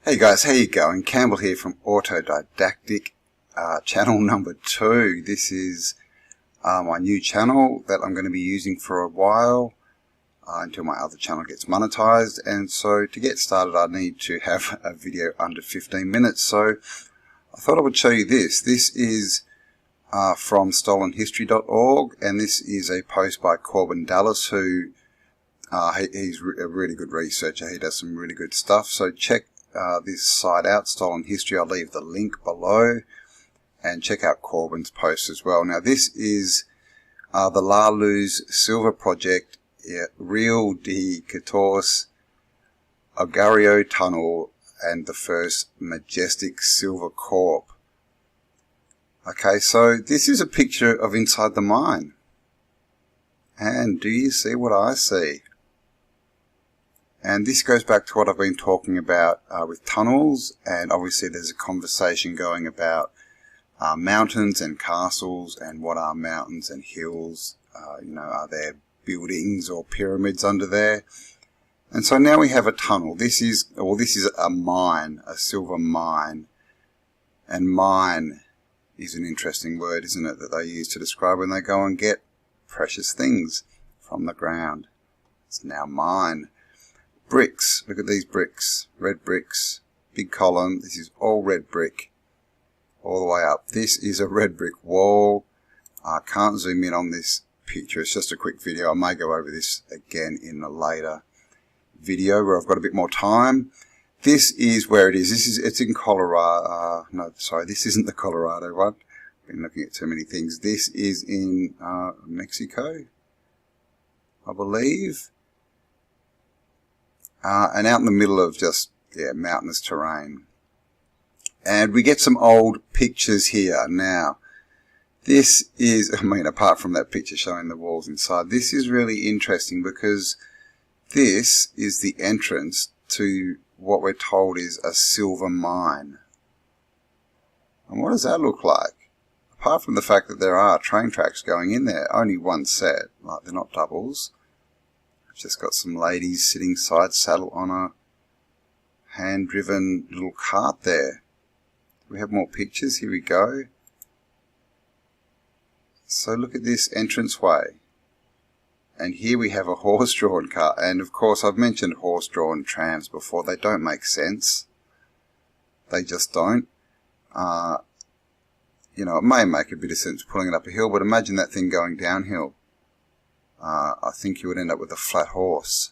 Hey guys, how you going? Campbell here from Autodidactic, channel number 2. This is my new channel that I'm going to be using for a while until my other channel gets monetized. And so to get started, I need to have a video under 15 minutes. So I thought I would show you this. This is from stolenhistory.org, and this is a post by Corbin Dallas, who he's a really good researcher. He does some really good stuff. So check this site out, Stolen History. I'll leave the link below, and check out Corbin's post as well. Now this is the La Luz Silver Project, Rio de Catorce Agario Tunnel, and the first majestic silver corp. Okay, so this is a picture of inside the mine, and do you see what I see? And this goes back to what I've been talking about with tunnels, and obviously there's a conversation going about mountains and castles, and what are mountains and hills. Are there buildings or pyramids under there? And so now we have a tunnel. This is a mine, a silver mine. And mine is an interesting word, isn't it, that they use to describe when they go and get precious things from the ground. It's now mine. Bricks, look at these bricks, red bricks, big column. This is all red brick all the way up. This is a red brick wall. I can't zoom in on this picture, it's just a quick video. I may go over this again in a later video where I've got a bit more time. This is where it is. It's in Colorado. No, sorry, this isn't the Colorado one. I've been looking at too many things. This is in Mexico, I believe. And out in the middle of just, mountainous terrain. And we get some old pictures here now. This is, apart from that picture showing the walls inside, this is really interesting because this is the entrance to what we're told is a silver mine. And what does that look like? Apart from the fact that there are train tracks going in there, only one set, like they're not doubles. Just got some ladies sitting side saddle on a hand-driven little cart there. We have more pictures. Here we go. So look at this entranceway. And here we have a horse-drawn cart. And of course, I've mentioned horse-drawn trams before. They don't make sense. They just don't. It may make a bit of sense pulling it up a hill, but imagine that thing going downhill. I think you would end up with a flat horse.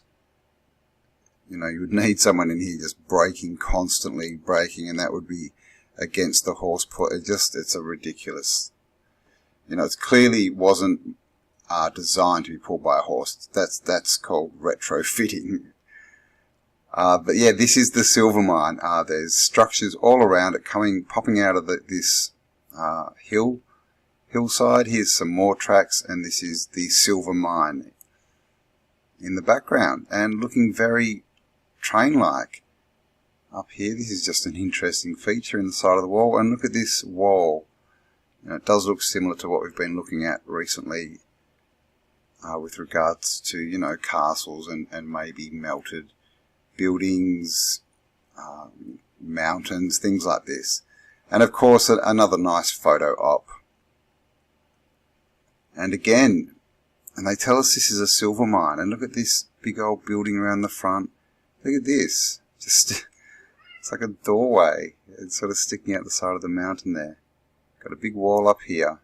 You would need someone in here just constantly braking, and that would be against the horse pull. It's a ridiculous. It clearly wasn't designed to be pulled by a horse. That's called retrofitting. But yeah, this is the silver mine. There's structures all around it popping out of this hillside. Here's some more tracks, and this is the silver mine in the background, and looking very train-like up here. This is just an interesting feature in the side of the wall. And look at this wall. It does look similar to what we've been looking at recently with regards to castles and maybe melted buildings, mountains, things like this. And of course another nice photo op. And again, and they tell us this is a silver mine. And look at this big old building around the front. Look at this. It's like a doorway. It's sort of sticking out the side of the mountain there. Got a big wall up here.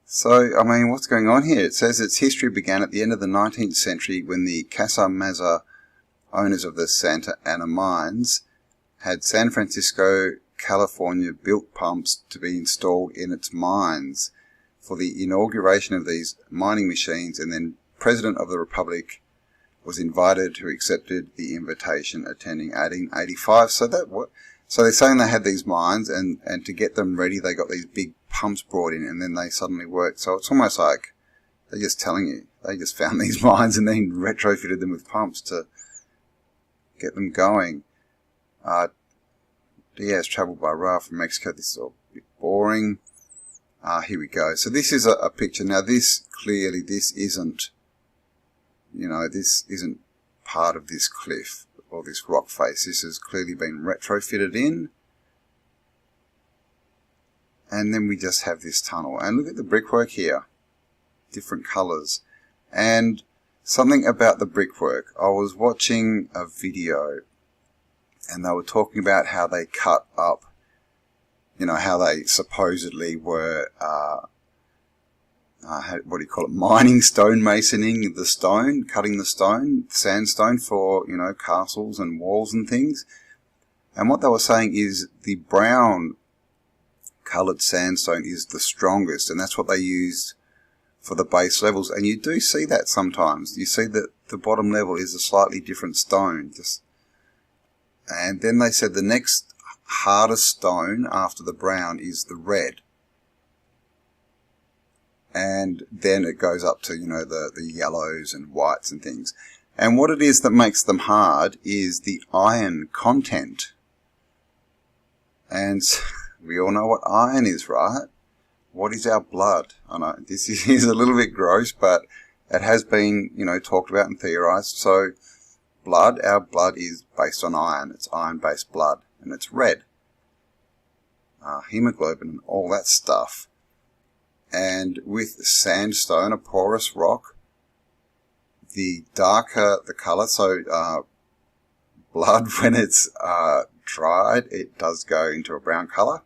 So, what's going on here? It says its history began at the end of the 19th century when the Casa Mazza owners of the Santa Ana mines had San Francisco, California built pumps to be installed in its mines for the inauguration of these mining machines, and then President of the Republic was invited, who accepted the invitation, attending 1885. So they're saying they had these mines, and to get them ready, they got these big pumps brought in, and then they suddenly worked. So it's almost like they're just telling you, they just found these mines and then retrofitted them with pumps to get them going. Diaz traveled by rail from Mexico. This is all a bit boring. Here we go. So this is a picture. Now this isn't, this isn't part of this cliff. or this rock face. This has clearly been retrofitted in. And then we just have this tunnel. And look at the brickwork here. Different colours. And something about the brickwork. I was watching a video and they were talking about how they cut up, you know, how they supposedly were, what do you call it, mining stonemasoning the stone, cutting the stone, sandstone for, you know, castles and walls and things. And what they were saying is the brown coloured sandstone is the strongest, and that's what they used for the base levels. And you do see that sometimes. You see that the bottom level is a slightly different stone. And then they said the next hardest stone after the brown is the red. And then it goes up to, you know, the yellows and whites and things. And what it is that makes them hard is the iron content. And we all know what iron is, right? What is our blood? I know this is a little bit gross, but it has been, you know, talked about and theorized. So blood, our blood is based on iron. It's iron-based blood, and it's red. Hemoglobin and all that stuff. And with sandstone, a porous rock, the darker the colour, so blood, when it's dried, it does go into a brown colour.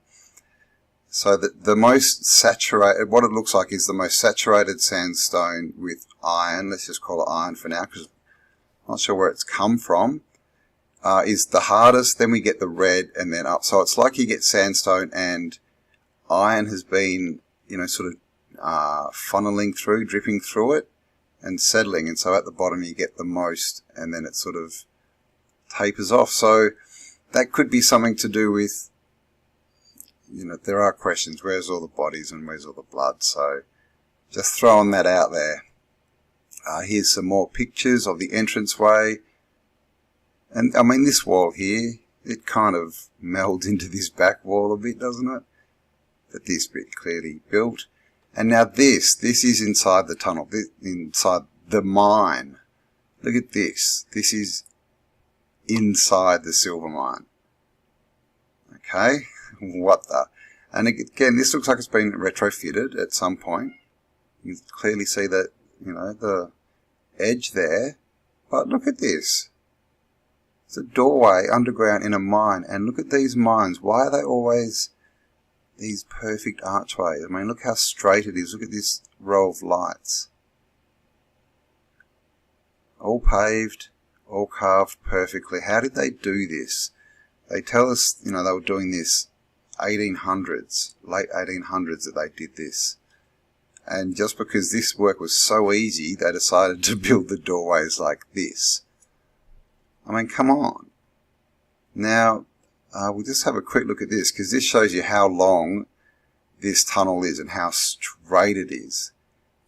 So the most saturated, what it looks like is the most saturated sandstone with iron, let's just call it iron for now, because I'm not sure where it's come from, is the hardest. Then we get the red and then up. So it's like you get sandstone and iron has been, you know, sort of funneling through, dripping through it and settling. And so at the bottom you get the most, and then it sort of tapers off. So that could be something to do with, you know, there are questions. Where's all the bodies and where's all the blood? So just throwing that out there. Here's some more pictures of the entranceway. And I mean, this wall here, it kind of melds into this back wall a bit, doesn't it? But this bit clearly built. And now this is inside the tunnel, inside the mine. Look at this. This is inside the silver mine. Okay, what the? And again, this looks like it's been retrofitted at some point. You can clearly see that, you know, the edge there. But look at this. It's a doorway underground in a mine. And look at these mines. Why are they always these perfect archways? I mean, look how straight it is. Look at this row of lights. All paved, all carved perfectly. How did they do this? They tell us, you know, they were doing this 1800s, late 1800s that they did this. And just because this work was so easy, they decided to build the doorways like this. I mean, come on. Now, we'll just have a quick look at this, because this shows you how long this tunnel is and how straight it is.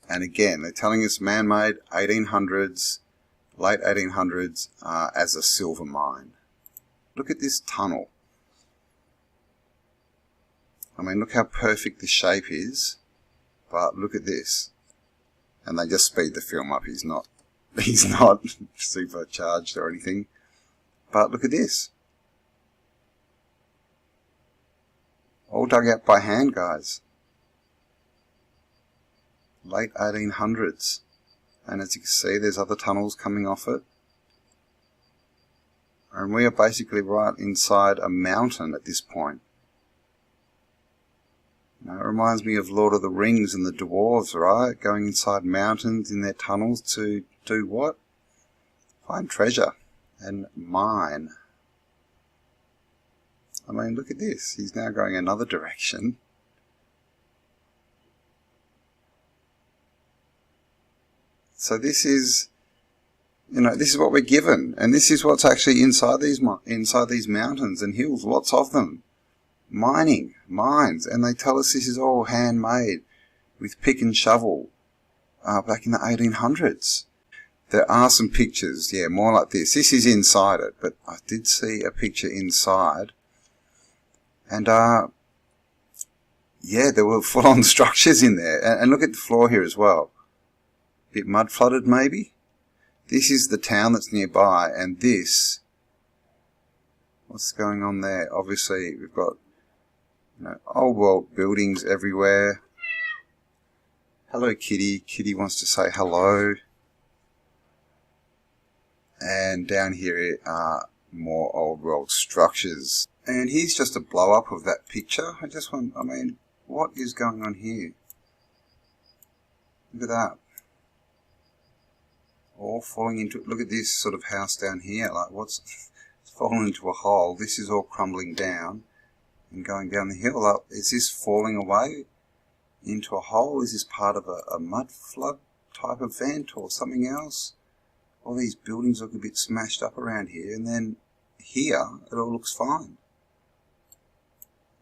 And again, they're telling us man-made 1800s, late 1800s, as a silver mine. Look at this tunnel. I mean, look how perfect the shape is. But look at this. And they just speed the film up. He's not supercharged or anything. But look at this. All dug out by hand, guys. Late 1800s. And as you can see, there's other tunnels coming off it. And we are basically right inside a mountain at this point. You know, it reminds me of Lord of the Rings and the dwarves, right? Going inside mountains in their tunnels to do what? Find treasure and mine. I mean, look at this. He's now going another direction. So this is, you know, this is what we're given, and this is what's actually inside these mountains and hills. Lots of them. Mining, mines, and they tell us this is all handmade with pick and shovel back in the 1800s. There are some pictures, yeah, more like this. This is inside it, but I did see a picture inside, and yeah, there were full-on structures in there. And look at the floor here as well. Bit mud-flooded maybe. This is the town that's nearby, and this What's going on there? Obviously, we've got, you know, old world buildings everywhere. Hello, Kitty. Kitty wants to say hello. And down here are more old world structures. And here's just a blow up of that picture. I mean, what is going on here? Look at that. All falling into, look at this sort of house down here. Like, what's fallen into a hole? This is all crumbling down and going down the hill. Like, is this falling away into a hole? Is this part of a mud flood type event or something else? All these buildings look a bit smashed up around here, and then here it all looks fine.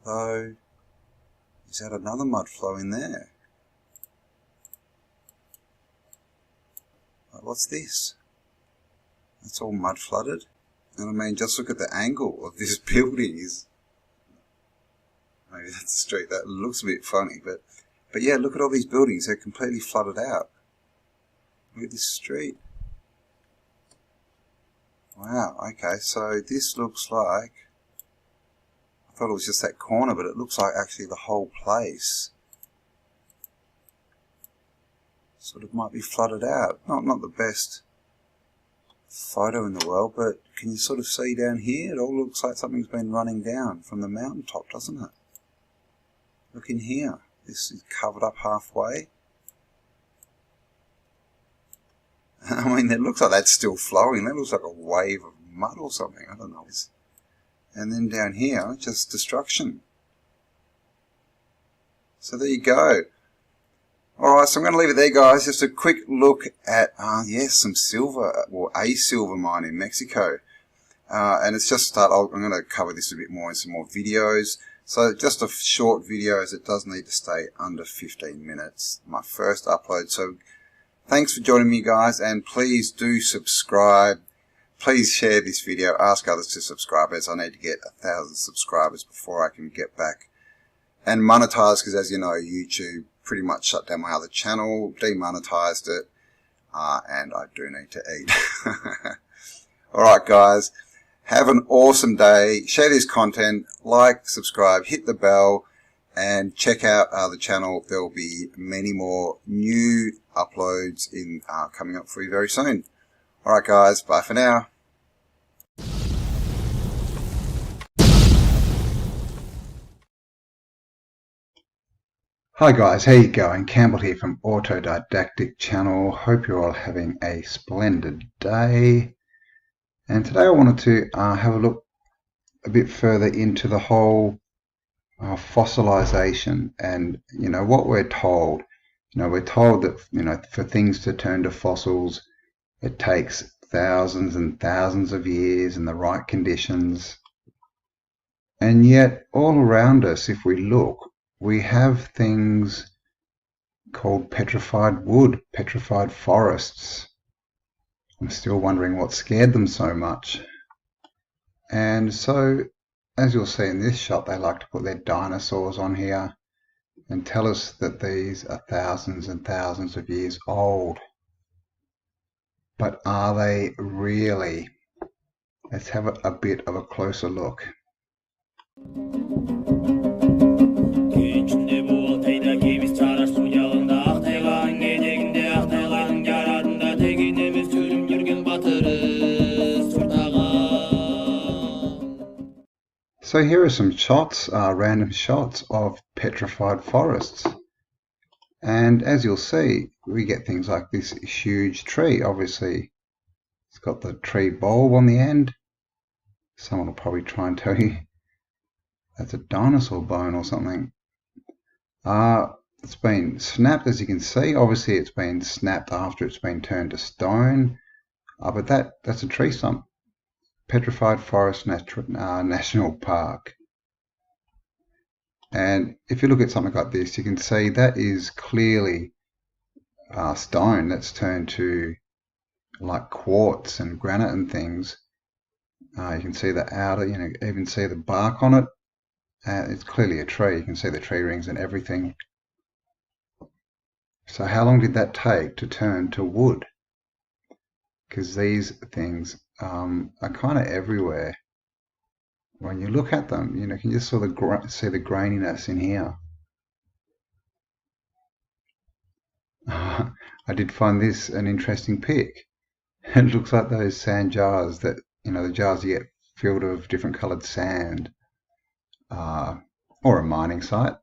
Though, is that another mud flow in there? What's this? It's all mud flooded. And I mean, just look at the angle of this building. Maybe that's the street. That looks a bit funny, but yeah, look at all these buildings. They're completely flooded out. Look at this street. Wow, okay, so this looks like, I thought it was just that corner, but it looks like actually the whole place sort of might be flooded out. Not the best photo in the world, but can you sort of see down here? It all looks like something's been running down from the mountaintop, doesn't it? Look in here. This is covered up halfway. I mean, it looks like that's still flowing. That looks like a wave of mud or something. I don't know. And then down here, just destruction. So there you go. Alright, so I'm going to leave it there, guys. Just a quick look at, yes, some silver, or a silver mine in Mexico. And it's just a start. I'm going to cover this a bit more in some more videos. So just a short video, as it does need to stay under 15 minutes. My first upload. So thanks for joining me, guys, and please do subscribe. Please share this video. Ask others to subscribe, as I need to get 1,000 subscribers before I can get back and monetize, because as you know, YouTube pretty much shut down my other channel, demonetized it, and I do need to eat. Alright, guys, have an awesome day. Share this content, like, subscribe, hit the bell, and check out the channel. There will be many more new uploads coming up for you very soon. Alright, guys, bye for now. Hi guys, how you going? Campbell here from Autodidactic channel. Hope you're all having a splendid day. And today I wanted to have a look a bit further into the whole fossilization, and what we're told. We're told that for things to turn to fossils, it takes thousands and thousands of years in the right conditions. And yet all around us, if we look, we have things called petrified wood, petrified forests. I'm still wondering what scared them so much. And so, as you'll see in this shot, they like to put their dinosaurs on here and tell us that these are thousands and thousands of years old. But are they really? Let's have a bit of a closer look. So here are some shots, random shots of petrified forests. And as you'll see, we get things like this huge tree. Obviously, it's got the tree bulb on the end. Someone will probably try and tell you that's a dinosaur bone or something. It's been snapped, as you can see. Obviously, it's been snapped after it's been turned to stone. But that's a tree stump. Petrified Forest National Park. And if you look at something like this, you can see that is clearly stone that's turned to like quartz and granite and things. You can see the outer, even see the bark on it. It's clearly a tree. You can see the tree rings and everything. So how long did that take to turn to wood? Because these things are kind of everywhere. when you look at them, you can just sort of see the graininess in here. I did find this an interesting pick. It looks like those sand jars that, the jars you get filled with different coloured sand, or a mining site.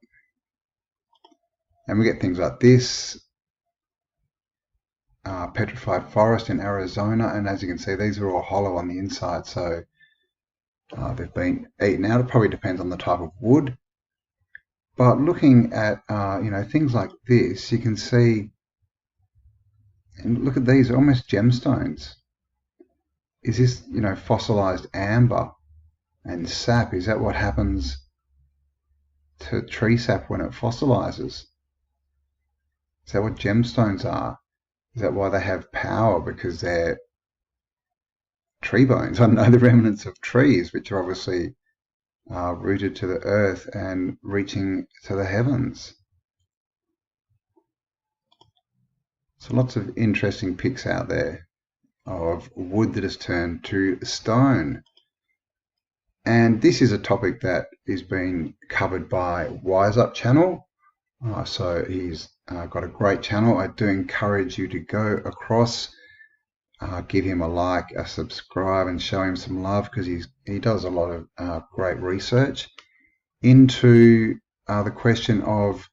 And we get things like this, petrified forest in Arizona, and as you can see, these are all hollow on the inside, so they've been eaten out. It probably depends on the type of wood. But looking at, things like this, you can see, and look at these, almost gemstones. Is this, fossilized amber and sap? Is that what happens to tree sap when it fossilizes? Is that what gemstones are? Is that why they have power? Because they're tree bones. I know the remnants of trees, which are obviously rooted to the earth and reaching to the heavens. So lots of interesting picks out there of wood that has turned to stone. And this is a topic that is being covered by Wise Up channel. So he's got a great channel. I do encourage you to go across, give him a like, a subscribe, and show him some love, because he does a lot of great research into the question of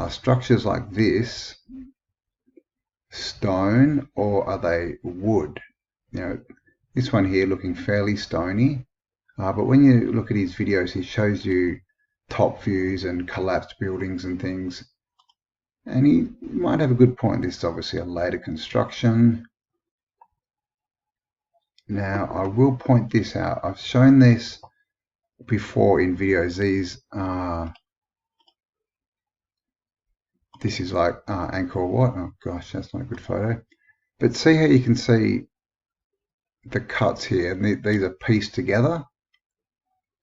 structures like this stone or are they wood? This one here looking fairly stony, but when you look at his videos, he shows you top views and collapsed buildings and things, and he might have a good point. This is obviously a later construction. Now I will point this out. I've shown this before in videos. This is like Angkor Wat. Oh gosh, that's not a good photo. But see how you can see the cuts here, and these are pieced together.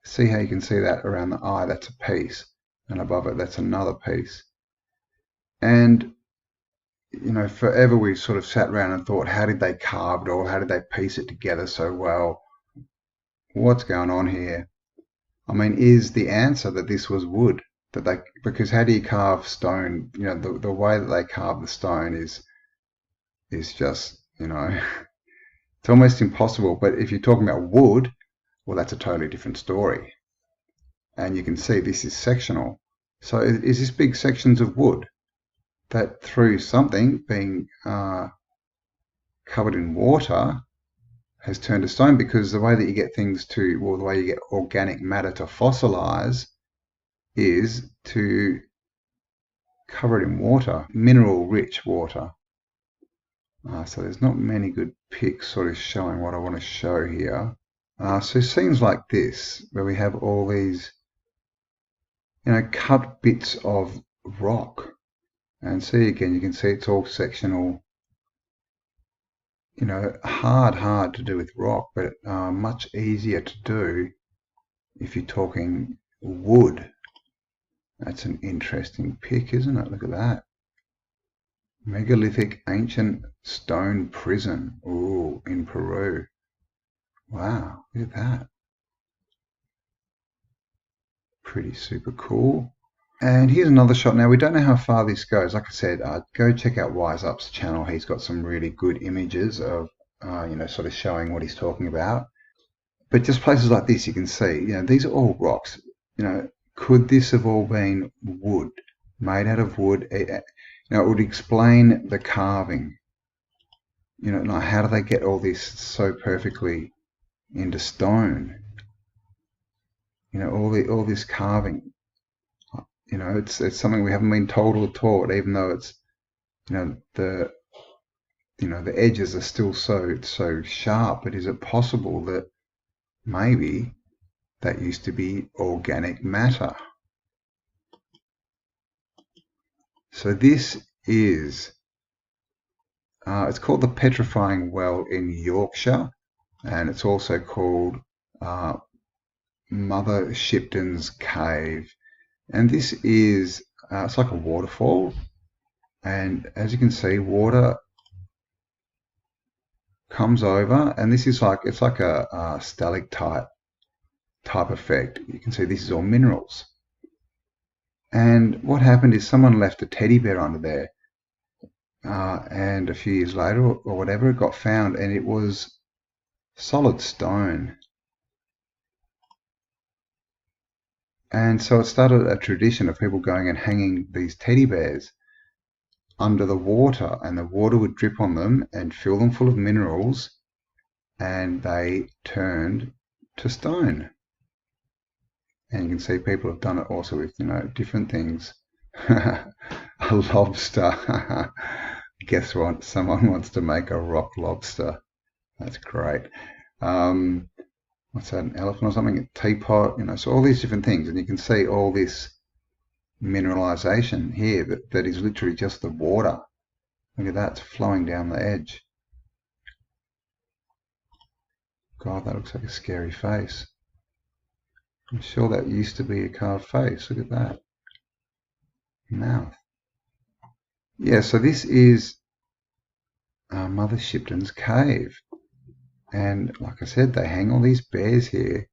See how you can see that around the eye? That's a piece, and above it, that's another piece. And forever we've sort of sat around and thought, how did they carve it, or how did they piece it together so well? What's going on here? I mean, is the answer that this was wood? Because how do you carve stone? The way that they carve the stone is just, it's almost impossible. But if you're talking about wood, well, that's a totally different story. And you can see this is sectional. So is this big sections of wood that through something being covered in water has turned to stone? Because the way that you get things to, well, the way you get organic matter to fossilize is to cover it in water, mineral-rich water. So there's not many good pics sort of showing what I want to show here. So scenes like this, where we have all these, cut bits of rock. And see again, you can see it's all sectional. Hard to do with rock, but much easier to do if you're talking wood. That's an interesting pic, isn't it? Look at that. Megalithic ancient stone prison. Ooh, in Peru. Wow, look at that. Pretty super cool. And here's another shot. Now, we don't know how far this goes. Like I said, go check out Wise Up's channel. He's got some really good images of, sort of showing what he's talking about. But just places like this, you can see, these are all rocks. Could this have all been wood, made out of wood? It would explain the carving. Like how do they get all this so perfectly into stone? All this carving. It's something we haven't been told or taught, even though it's, the edges are still so sharp. But is it possible that maybe that used to be organic matter? So this is, it's called the Petrifying Well in Yorkshire, and it's also called Mother Shipton's Cave. And this is, it's like a waterfall, and as you can see, water comes over, and this is like, it's like a stalactite type effect. You can see this is all minerals. And what happened is someone left a teddy bear under there, and a few years later or whatever, it got found, and it was solid stone. And so it started a tradition of people going and hanging these teddy bears under the water, and the water would drip on them and fill them full of minerals, and they turned to stone. And you can see people have done it also with, different things. A lobster. Guess what? Someone wants to make a rock lobster. That's great. What's that, an elephant or something? A teapot, so all these different things. And you can see all this mineralization here that is literally just the water. Look at that, it's flowing down the edge. God, that looks like a scary face. I'm sure that used to be a carved face. Look at that. Mouth. Yeah, so this is Mother Shipton's cave. And like I said, they hang all these bears here.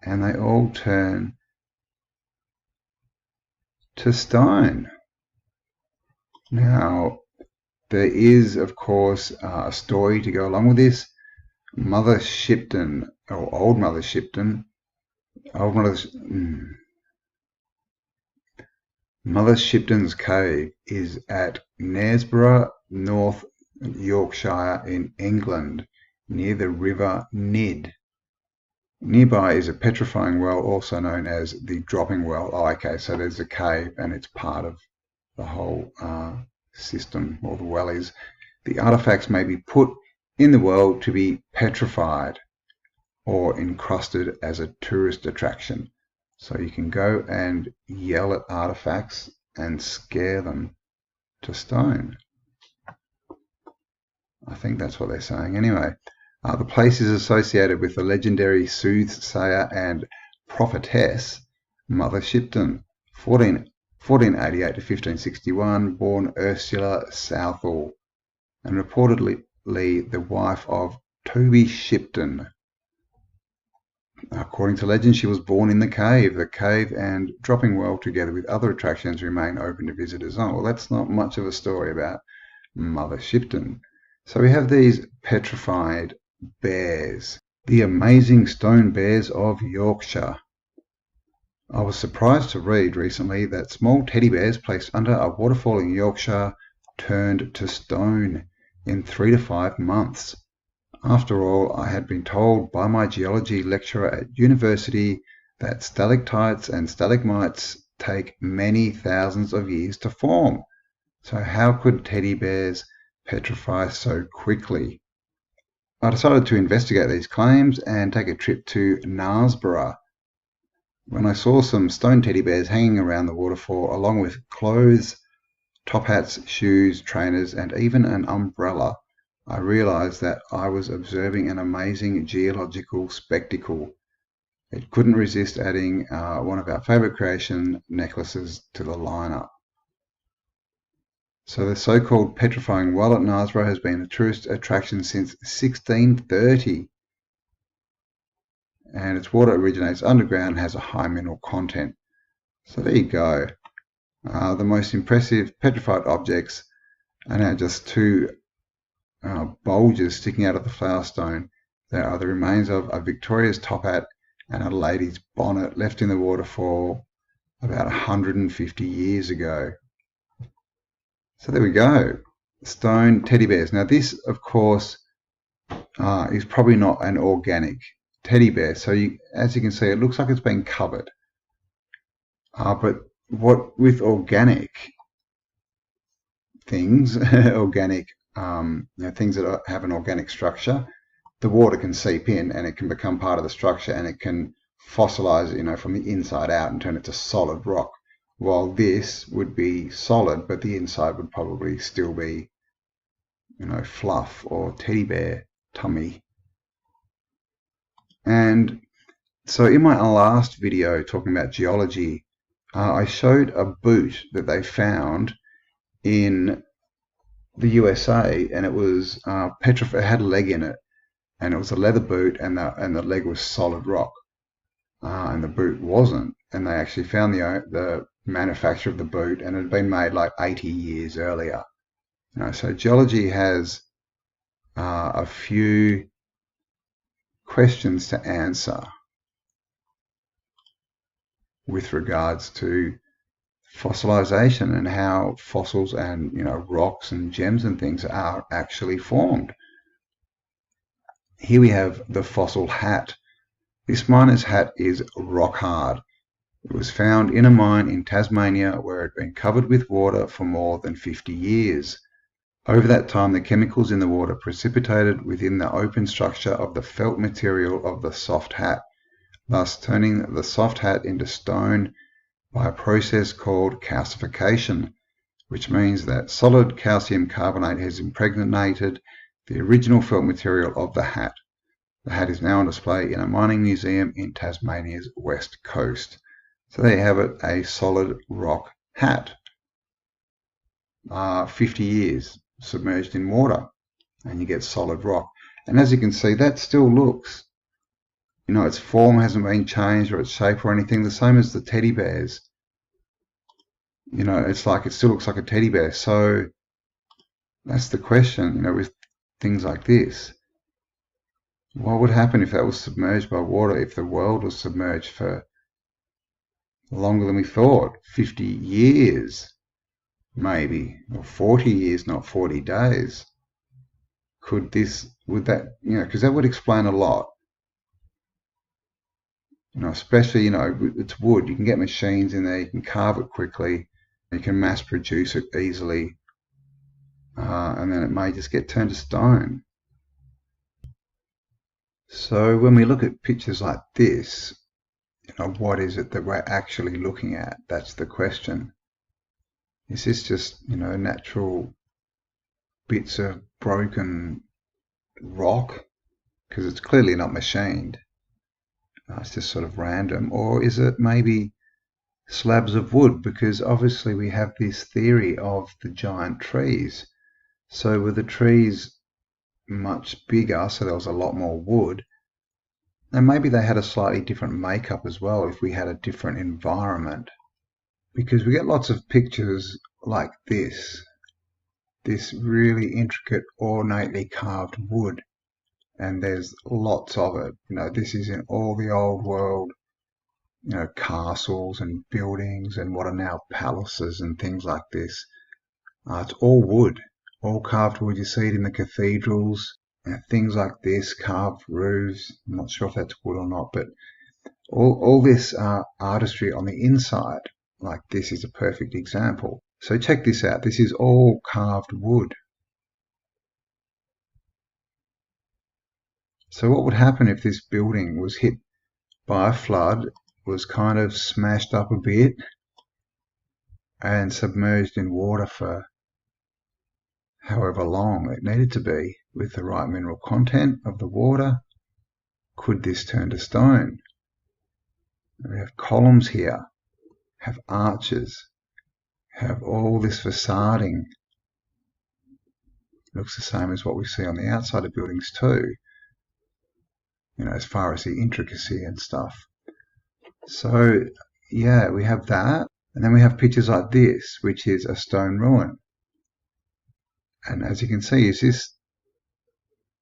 And they all turn to stone. Now, there is, of course, a story to go along with this. Mother Shipton, or Old Mother Shipton, Mother Shipton's cave is at Knaresborough, North Yorkshire in England, near the River Nid. Nearby is a petrifying well, also known as the dropping well. Oh, okay, so there's a cave and it's part of the whole system, or the well is. The artifacts may be put in the well to be petrified or encrusted as a tourist attraction. So you can go and yell at artifacts and scare them to stone. I think that's what they're saying. Anyway, the place is associated with the legendary soothsayer and prophetess Mother Shipton, 1488 to 1561, born Ursula Southall, and reportedly the wife of Toby Shipton. According to legend, she was born in the cave. The cave and dropping well, together with other attractions, remain open to visitors. Oh, well, that's not much of a story about Mother Shipton. So we have these petrified bears, the amazing stone bears of Yorkshire. I was surprised to read recently that small teddy bears placed under a waterfall in Yorkshire turned to stone in 3 to 5 months. After all, I had been told by my geology lecturer at university that stalactites and stalagmites take many thousands of years to form. So how could teddy bears petrify so quickly? I decided to investigate these claims and take a trip to Knaresborough. When I saw some stone teddy bears hanging around the waterfall, along with clothes, top hats, shoes, trainers, and even an umbrella, I realized that I was observing an amazing geological spectacle. It couldn't resist adding one of our favorite creation necklaces to the lineup. So the so-called petrifying well at Knaresborough has been a tourist attraction since 1630. And its water originates underground and has a high mineral content. So there you go. The most impressive petrified objects are now just two bulges sticking out of the flower stone. There are the remains of a Victoria's top hat and a lady's bonnet left in the waterfall about 150 years ago. So there we go. Stone teddy bears. Now this, of course, is probably not an organic teddy bear. So as you can see, it looks like it's been covered. But what with organic things, organic things that have an organic structure, the water can seep in and it can become part of the structure, and it can fossilize, from the inside out and turn it to solid rock. While this would be solid, but the inside would probably still be, fluff or teddy bear tummy. And so in my last video talking about geology, I showed a boot that they found in the USA, and it was petrified. It had a leg in it, and it was a leather boot, and the leg was solid rock, and the boot wasn't. And they actually found the manufacturer of the boot, and it had been made like 80 years earlier. So geology has a few questions to answer with regards to fossilization and how fossils and rocks and gems and things are actually formed. Here we have the fossil hat. This miner's hat is rock hard. It was found in a mine in Tasmania where it had been covered with water for more than 50 years. Over that time, the chemicals in the water precipitated within the open structure of the felt material of the soft hat, thus turning the soft hat into stone by a process called calcification, which means that solid calcium carbonate has impregnated the original felt material of the hat. The hat is now on display in a mining museum in Tasmania's west coast. So there you have it, a solid rock hat. 50 years submerged in water, and you get solid rock. And as you can see, that still looks, its form hasn't been changed or its shape or anything, the same as the teddy bears. It's like it still looks like a teddy bear. So that's the question, with things like this. What would happen if that was submerged by water, if the world was submerged for longer than we thought? 50 years, maybe, or 40 years, not 40 days. Would that, because that would explain a lot. Especially, it's wood. You can get machines in there, you can carve it quickly, you can mass produce it easily, and then it may just get turned to stone. So when we look at pictures like this, what is it that we're actually looking at? That's the question. Is this just, natural bits of broken rock? Because it's clearly not machined. It's just sort of random. Or is it maybe slabs of wood? Because obviously we have this theory of the giant trees. So were the trees much bigger, so there was a lot more wood? And maybe they had a slightly different makeup as well if we had a different environment. Because we get lots of pictures like this really intricate, ornately carved wood. And there's lots of it. This is in all the old world, castles and buildings and what are now palaces and things like this. It's all wood, all carved wood. You see it in the cathedrals, things like this, carved roofs. I'm not sure if that's wood or not, but all this artistry on the inside, like this, is a perfect example. So check this out. This is all carved wood. So what would happen if this building was hit by a flood, was kind of smashed up a bit, and submerged in water for however long it needed to be with the right mineral content of the water? Could this turn to stone? We have columns here, have arches, have all this facading. Looks the same as what we see on the outside of buildings too, as far as the intricacy and stuff. So yeah, we have that. And then we have pictures like this, which is a stone ruin. And as you can see, is this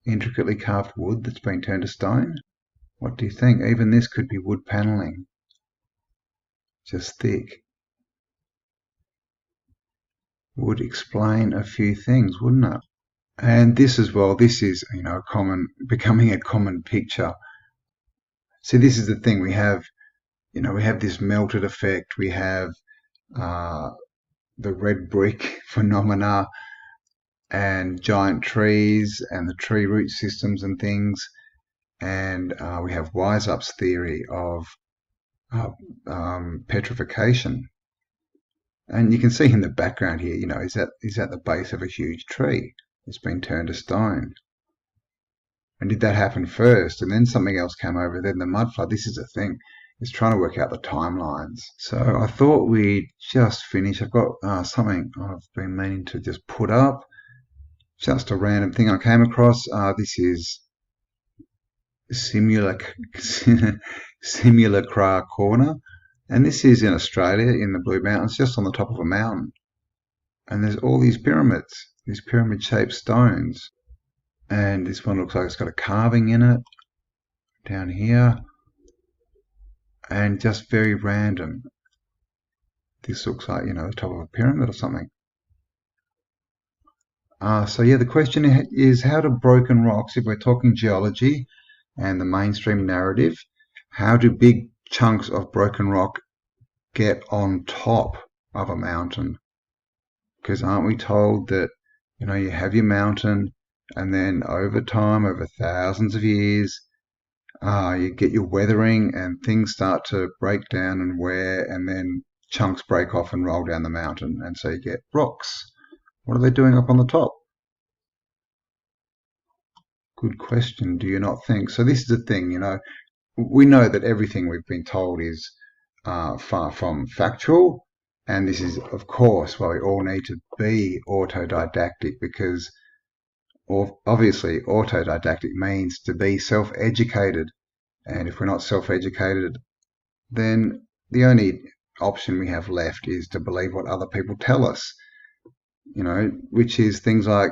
intricately carved wood that's been turned to stone? What do you think? Even this could be wood paneling, just thick. Would explain a few things, wouldn't it? And this as well, this is, becoming a common picture. See, this is the thing, we have this melted effect, we have the red brick phenomena, and giant trees, and the tree root systems and things, and we have Weisup's theory of petrification. And you can see in the background here, is at the base of a huge tree. It's been turned to stone. And did that happen first, and then something else came over, then the mud flood? This is the thing. It's trying to work out the timelines. So I thought we'd just finish. I've got something I've been meaning to just put up. Just a random thing I came across. This is Simulacra corner, and this is in Australia in the Blue Mountains, just on the top of a mountain. And there's all these pyramids, these pyramid-shaped stones. And this one looks like it's got a carving in it down here, and just very random. This looks like, the top of a pyramid or something. So yeah, the question is, how do broken rocks, if we're talking geology and the mainstream narrative, how do big chunks of broken rock get on top of a mountain? Because aren't we told that, you have your mountain, and then over time, over thousands of years, you get your weathering and things start to break down and wear, and then chunks break off and roll down the mountain, and so you get rocks. What are they doing up on the top? Good question, do you not think? So this is the thing, we know that everything we've been told is far from factual, and this is, of course, why we all need to be autodidactic, because obviously autodidactic means to be self-educated, and if we're not self-educated, then the only option we have left is to believe what other people tell us, which is things like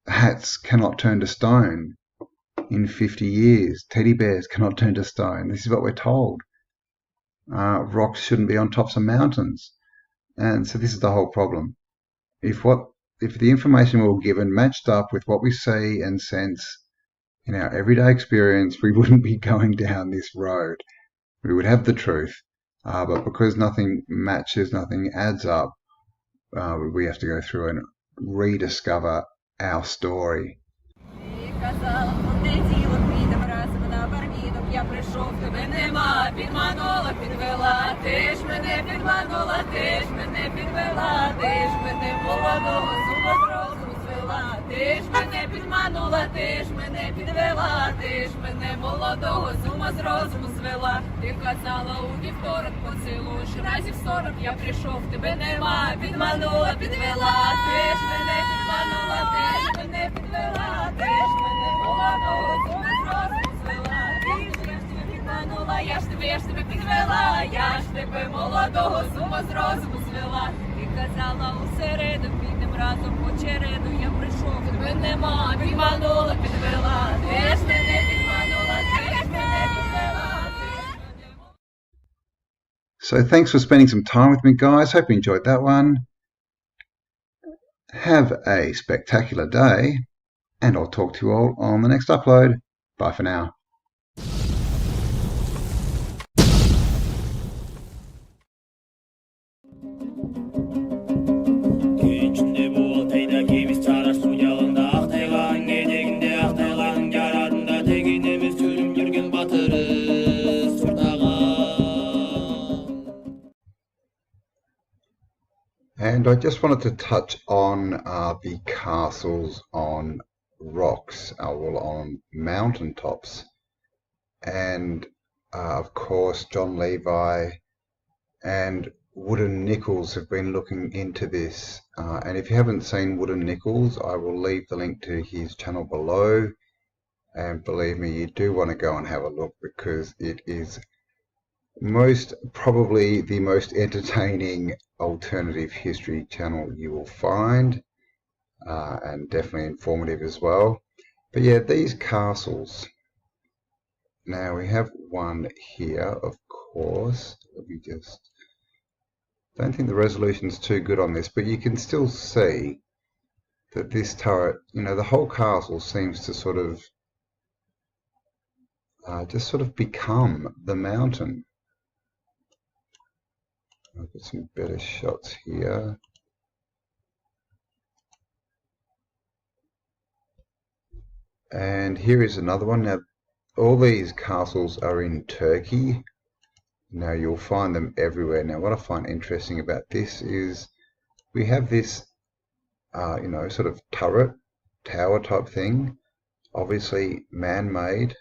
hats cannot turn to stone in 50 years, teddy bears cannot turn to stone. This is what we're told. Rocks shouldn't be on tops of mountains. And so this is the whole problem. If the information we were given matched up with what we see and sense in our everyday experience, we wouldn't be going down this road. We would have the truth. But because nothing matches, nothing adds up, we have to go through and rediscover our story. Я прийшов, тебе нема, підманула, підвела, ти ж мене підманула, ти ж мене підвела, ти ж мене молодого з ума з розуму звела, ти ж мене підманула, ти ж мене підвела, ти ж мене молодого з ума з розуму звела, ти казала у вівторок, поцілуєш разів 40, я прийшов, тебе нема, підманула, підвела, ти ж мене підманула, ти ж мене підвела, ти ж мене молодого з ума з розуму звела. Я ж тебе підвела, я ж тебе молодого з ума з розуму звела. Ти казала усереду, підем разом по череду, я прийшов, тебе нема, підманула, підвела, ти ж мене підманула, ти ж мене підвела, ти ж мене. So thanks for spending some time with me, guys. Hope you enjoyed that one. Have a spectacular day, and I'll talk to you all on the next upload. Bye for now. And I just wanted to touch on the castles on rocks, on mountain tops. And of course, John Levi and Wooden Nichols have been looking into this. And if you haven't seen Wooden Nichols, I will leave the link to his channel below. And believe me, you do want to go and have a look, because it is most probably the most entertaining alternative history channel you will find, and definitely informative as well. But yeah, these castles, now we have one here, of course. Let me just, don't think the resolution's too good on this, but you can still see that this turret, the whole castle seems to sort of just become the mountain. I'll get some better shots here. And here is another one. Now, all these castles are in Turkey. Now, you'll find them everywhere. Now, what I find interesting about this is we have this, sort of turret, tower type thing, obviously man-made,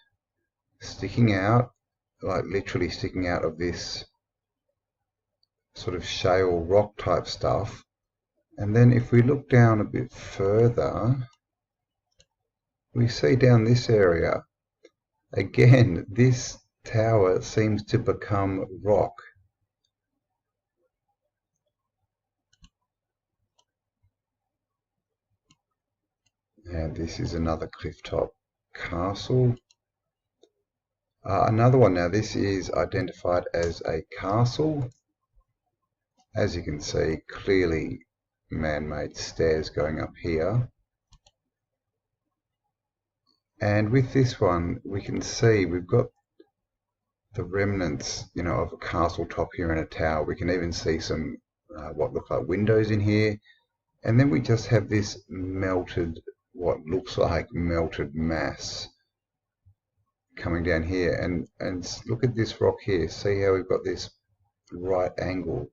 sticking out, like literally sticking out of this sort of shale rock type stuff. And then if we look down a bit further, we see down this area Again, this tower seems to become rock. And this is another clifftop castle. Another one now, this is identified as a castle. As you can see, clearly man-made stairs going up here. And with this one, we can see we've got the remnants, you know, of a castle top here and a tower. We can even see some what look like windows in here. And then we just have this melted, what looks like melted mass coming down here. And look at this rock here. See how we've got this right angle.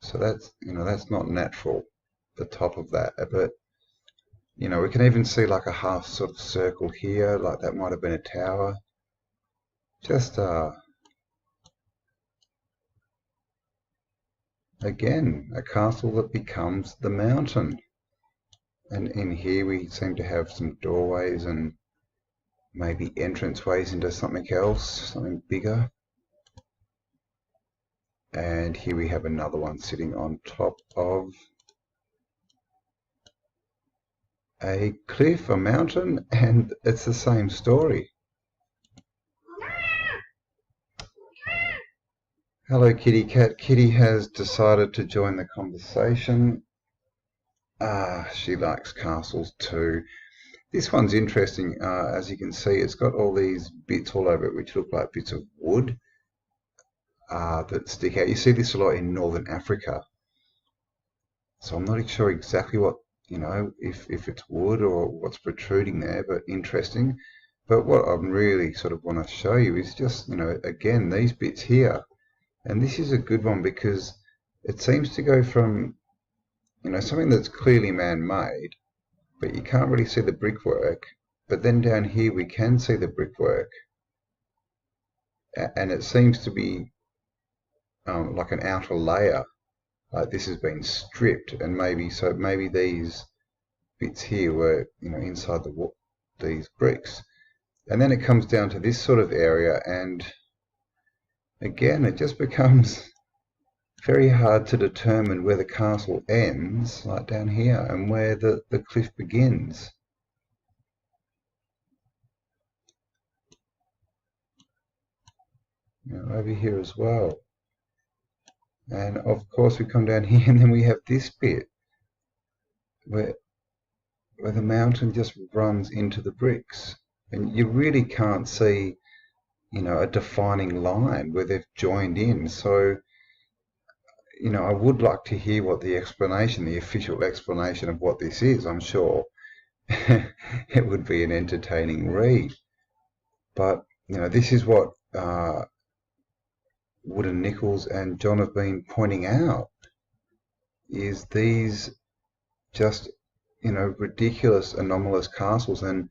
So that's, you know, that's not natural, the top of that. But, you know, we can even see like a half sort of circle here, like that might have been a tower. Just, again, a castle that becomes the mountain. And in here we seem to have some doorways and maybe entranceways into something else, something bigger. And here we have another one sitting on top of a cliff, a mountain, and it's the same story. Hello, kitty cat. Kitty has decided to join the conversation. She likes castles too. This one's interesting. As you can see, it's got all these bits all over it which look like bits of wood that stick out. You see this a lot in northern Africa. So I'm not sure exactly what, you know, if it's wood or what's protruding there, but interesting. But what I really sort of want to show you is just, you know, again, these bits here. And this is a good one because it seems to go from, you know, something that's clearly man-made, but you can't really see the brickwork. But then down here we can see the brickwork. And it seems to be like an outer layer. Like this has been stripped, and maybe these bits here were, you know, inside these bricks. And then it comes down to this sort of area, and again, it just becomes very hard to determine where the castle ends, like down here, and where the cliff begins. You know, over here as well. And of course we come down here and then we have this bit where the mountain just runs into the bricks. And you really can't see, you know, a defining line where they've joined in. So, you know, I would like to hear what the explanation, the official explanation of what this is. I'm sure it would be an entertaining read. But, you know, this is what Wood and Nichols and John have been pointing out, is these just, you know, ridiculous, anomalous castles. And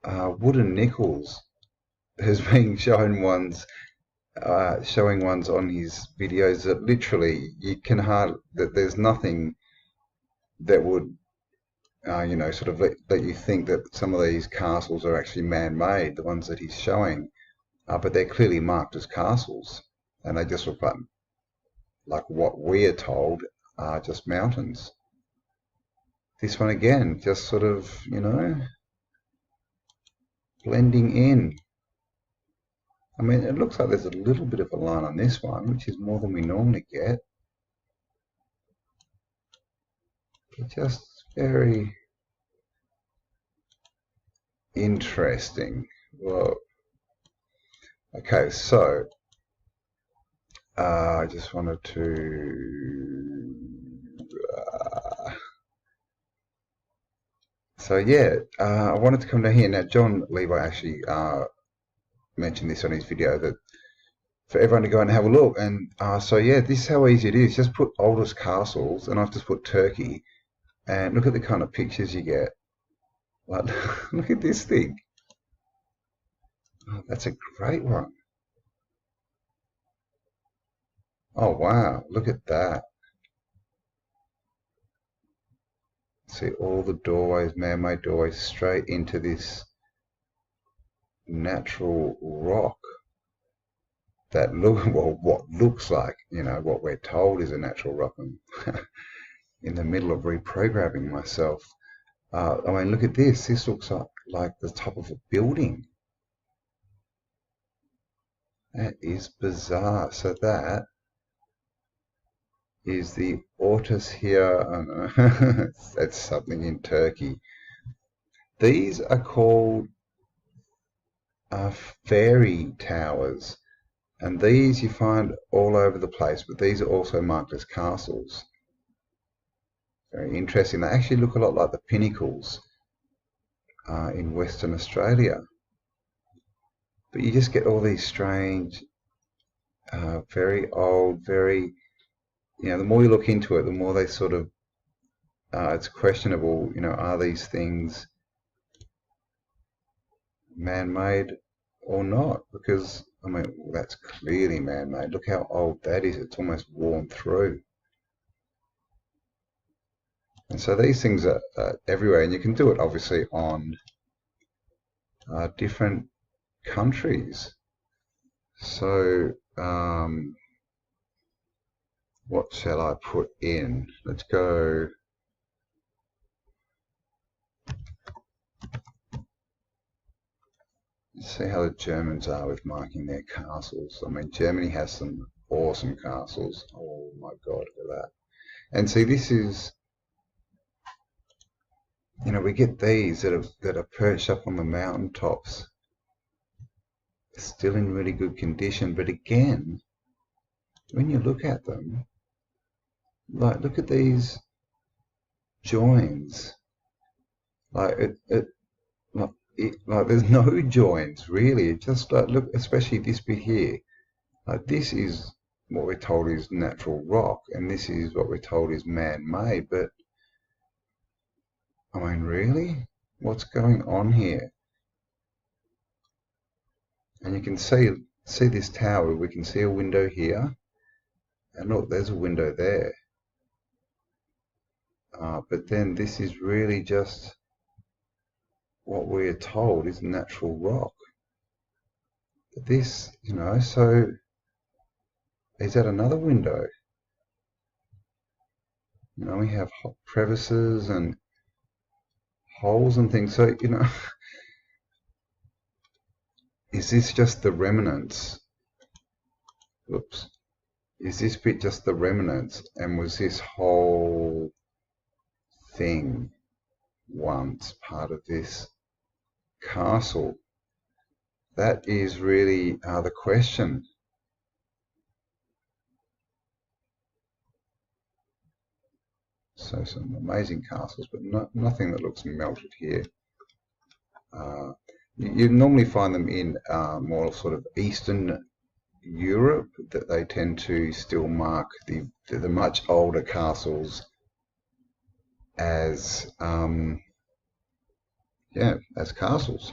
Wood and Nichols has been showing ones on his videos that literally you can that there's nothing that would you know, sort of let you think that some of these castles are actually man-made, the ones that he's showing, but they're clearly marked as castles, and they just look like what we are told are just mountains. This one again, just sort of, you know, blending in. I mean, it looks like there's a little bit of a line on this one, which is more than we normally get. But just very interesting. Well, okay, so I just wanted to so yeah, I wanted to come down here. Now John Levi actually mentioned this on his video, that for everyone to go and have a look. And so yeah, this is how easy it is. Just put oldest castles, and I've just put Turkey, and look at the kind of pictures you get. Like, look at this thing. Oh, that's a great one. Oh wow, look at that. See all the doorways, man-made doorways, straight into this natural rock that look, well, what looks like, you know, what we're told is a natural rock. I'm in the middle of reprogramming myself. I mean, look at this. This looks like the top of a building. That is bizarre. So that is the Ortus here. Oh no, that's something in Turkey. These are called fairy towers, and these you find all over the place, but these are also marked as castles. Very interesting. They actually look a lot like the pinnacles in Western Australia. But you just get all these strange, very old, very, you know, the more you look into it, the more they sort of, it's questionable, you know, are these things man-made or not? Because, I mean, well, that's clearly man-made. Look how old that is. It's almost worn through. And so these things are everywhere, and you can do it obviously on different countries. So what shall I put in? Let's go. Let's see how the Germans are with marking their castles. I mean, Germany has some awesome castles. Oh my God, look at that. And see, this is, you know, we get these that are perched up on the mountaintops, still in really good condition. But again, when you look at them, like, look at these joins. Like like there's no joins really. It's just like, look, especially this bit here. Like, this is what we're told is natural rock, and this is what we're told is man-made. But I mean, really? What's going on here? And you can see this tower. We can see a window here. And look, there's a window there. But then this is really just what we're told is natural rock. But this, you know, so is that another window? You know, we have crevices and holes and things. So, you know, is this just the remnants? Whoops. Is this bit just the remnants? And was this whole thing once part of this castle? That is really the question. So some amazing castles, but nothing that looks melted here. You normally find them in more sort of Eastern Europe, that they tend to still mark the much older castles as as castles.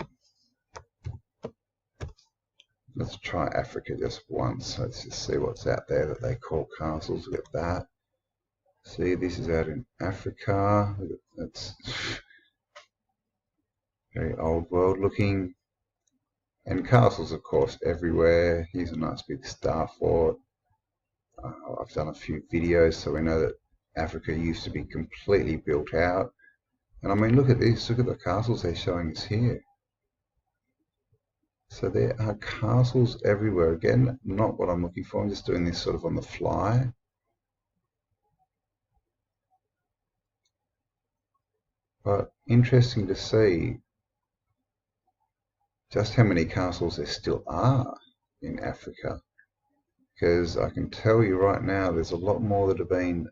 Let's try Africa just once. Let's just see what's out there that they call castles. Look at that. See, this is out in Africa. That's very old world looking. And castles, of course, everywhere. Here's a nice big star fort. I've done a few videos, so we know that Africa used to be completely built out. And I mean, look at this. Look at the castles they're showing us here. So there are castles everywhere. Again, not what I'm looking for. I'm just doing this sort of on the fly. But interesting to see just how many castles there still are in Africa. Because I can tell you right now, there's a lot more that have been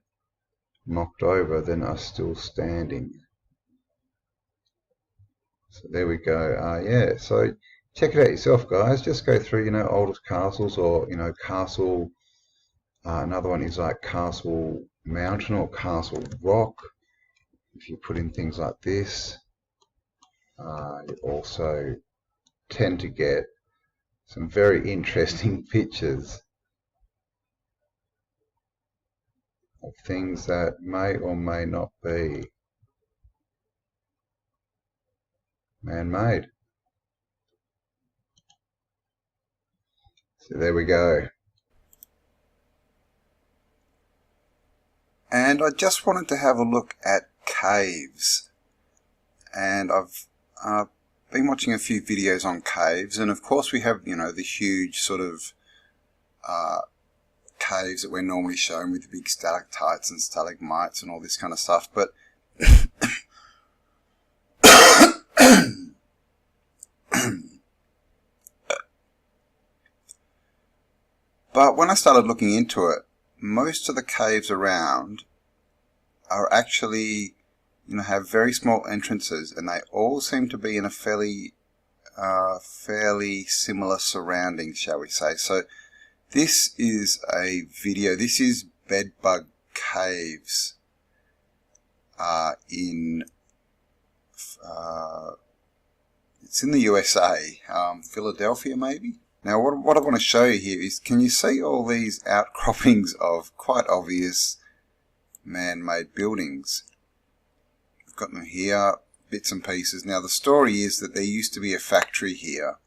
knocked over than are still standing. So there we go. Yeah, so check it out yourself, guys. Just go through, you know, oldest castles, or, you know, castle. Another one is like Castle Mountain or Castle Rock. If you put in things like this, you also tend to get some very interesting pictures of things that may or may not be man-made. So there we go. And I just wanted to have a look at caves. And I've been watching a few videos on caves, and of course we have, you know, the huge sort of caves that we're normally shown with the big stalactites and stalagmites and all this kind of stuff, but but when I started looking into it, most of the caves around are actually, you know, have very small entrances, and they all seem to be in a fairly similar surroundings, shall we say. So this is a video. This is Bedbug Caves it's in the USA, Philadelphia maybe. Now what I want to show you here is, can you see all these outcroppings of quite obvious man-made buildings? We've got them here, bits and pieces. Now the story is that there used to be a factory here,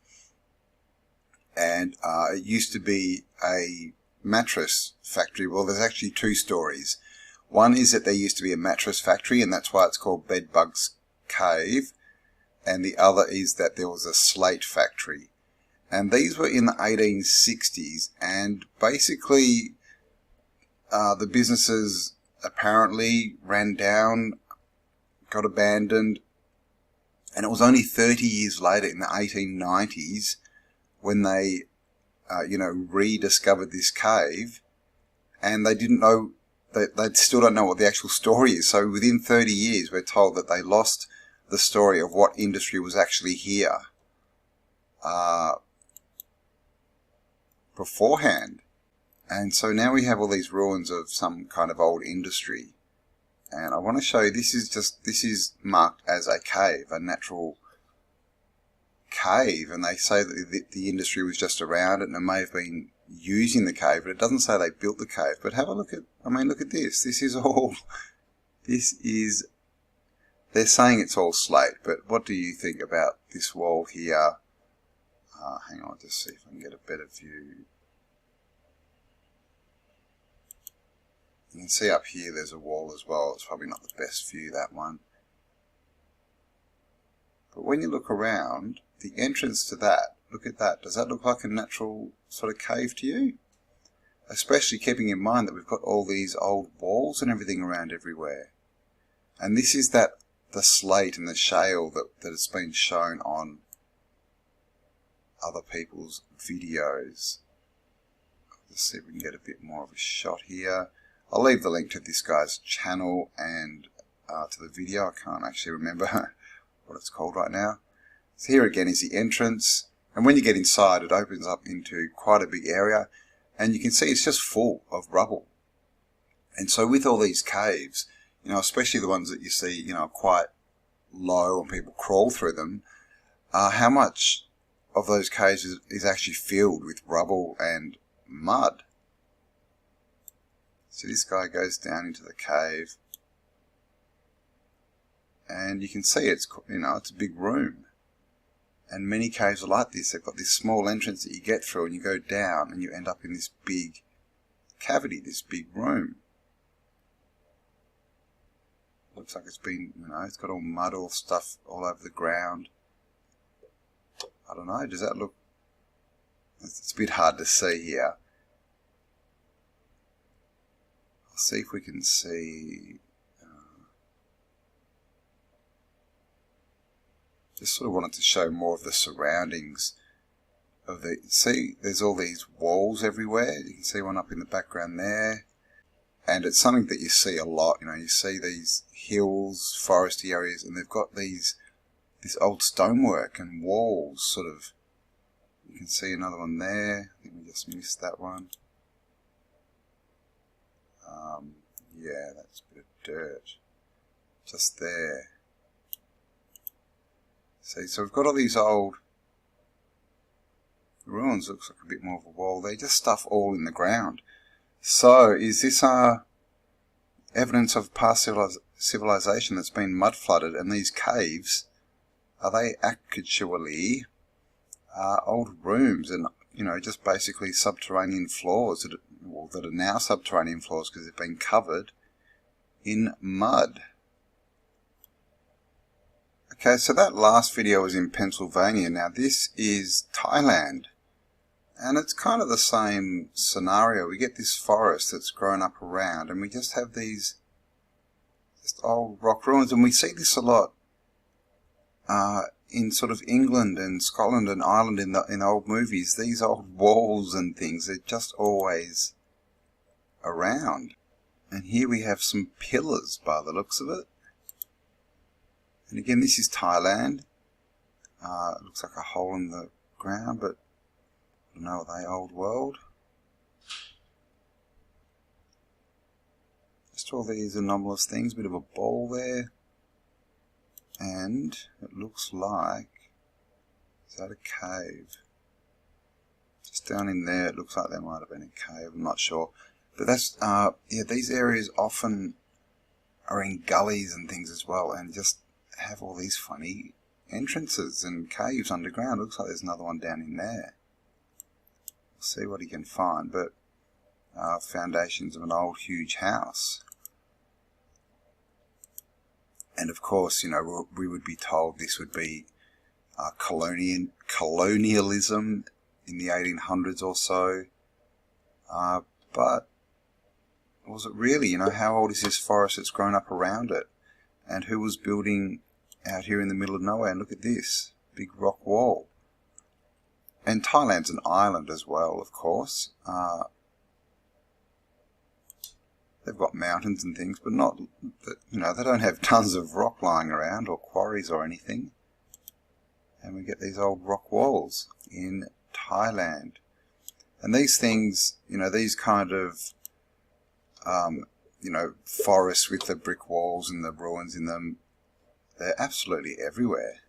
and it used to be a mattress factory. Well, there's actually two stories. One is that there used to be a mattress factory, and that's why it's called Bedbug's Cave, and the other is that there was a slate factory. And these were in the 1860s, and basically the businesses apparently ran down, got abandoned, and it was only 30 years later, in the 1890s, when they rediscovered this cave, and they didn't know, they still don't know what the actual story is. So within 30 years we're told that they lost the story of what industry was actually here beforehand. And so now we have all these ruins of some kind of old industry, and I want to show you, this is marked as a cave, a natural cave, and they say that the industry was just around it and it may have been using the cave, but it doesn't say they built the cave. But have a look at, look at this. This is all, they're saying it's all slate, but what do you think about this wall here? Hang on, just see if I can get a better view. You can see up here there's a wall as well. It's probably not the best view, that one. But when you look around, the entrance to that, look at that. Does that look like a natural sort of cave to you? Especially keeping in mind that we've got all these old walls and everything around everywhere. And this is the slate and the shale that has been shown on other people's videos. Let's see if we can get a bit more of a shot here. I'll leave the link to this guy's channel and to the video. I can't actually remember what it's called right now. So here again is the entrance, and when you get inside it opens up into quite a big area, and you can see it's just full of rubble. And so with all these caves, you know, especially the ones that you see, you know, quite low and people crawl through them, how much of those caves is actually filled with rubble and mud. So this guy goes down into the cave, and you can see it's, you know, it's a big room. And many caves are like this. They've got this small entrance that you get through, and you go down and you end up in this big cavity, this big room. Looks like it's been, you know, it's got all mud, all stuff all over the ground. I don't know, does that look, it's a bit hard to see here. I'll see if we can see, just sort of wanted to show more of the surroundings of the, see, there's all these walls everywhere. You can see one up in the background there. And it's something that you see a lot, you know, you see these hills, foresty areas, and they've got this old stonework and walls, sort of. You can see another one there. I think we just missed that one. Yeah, that's a bit of dirt. Just there. See, so we've got all these old ruins. Looks like a bit more of a wall. They just stuff all in the ground. So, is this evidence of past civilization that's been mud flooded? And these caves, are they actually old rooms? And you know, just basically subterranean floors that are now subterranean floors because they've been covered in mud. Okay, so that last video was in Pennsylvania. Now this is Thailand. And it's kind of the same scenario. We get this forest that's grown up around, and we just have these just old rock ruins. And we see this a lot in sort of England and Scotland and Ireland in old movies. These old walls and things, they're just always around. And here we have some pillars by the looks of it. And again, this is Thailand. It looks like a hole in the ground, but I don't know, are they old world? Just all these anomalous things, bit of a ball there. And it looks like, is that a cave? Just down in there, it looks like there might have been a cave, I'm not sure. But that's, yeah, these areas often are in gullies and things as well, and just have all these funny entrances and caves underground. Looks like there's another one down in there. We'll see what he can find, but foundations of an old huge house. And of course, you know, we would be told this would be colonialism in the 1800s or so. But was it really? You know, how old is this forest that's grown up around it? And who was building out here in the middle of nowhere? And look at this big rock wall. And Thailand's an island as well, of course. They've got mountains and things, but not, you know, they don't have tons of rock lying around or quarries or anything. And we get these old rock walls in Thailand. And these things, you know, these kind of, you know, forests with the brick walls and the ruins in them, they're absolutely everywhere.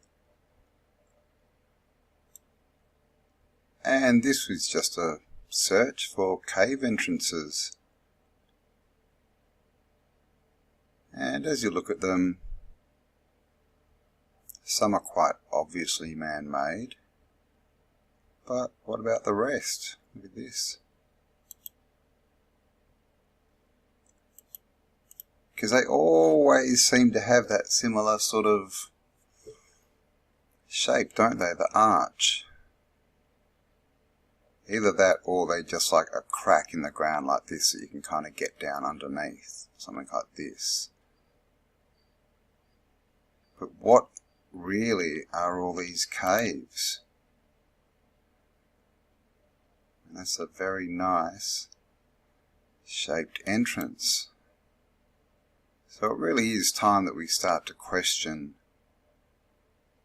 And this was just a search for cave entrances. And as you look at them, some are quite obviously man-made. But what about the rest? Look at this. Because they always seem to have that similar sort of shape, don't they? The arch. Either that or they just like a crack in the ground like this that you can kind of get down underneath. Something like this. But what really are all these caves? And that's a very nice shaped entrance. So it really is time that we start to question,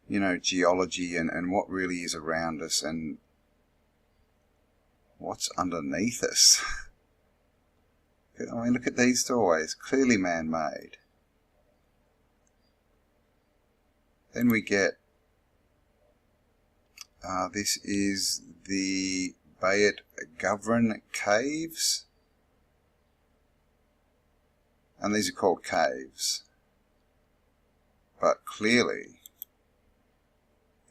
you know, geology and what really is around us and what's underneath us. I mean, look at these doorways, clearly man-made. Then we get, this is the Bedbug caves. And these are called caves. But clearly,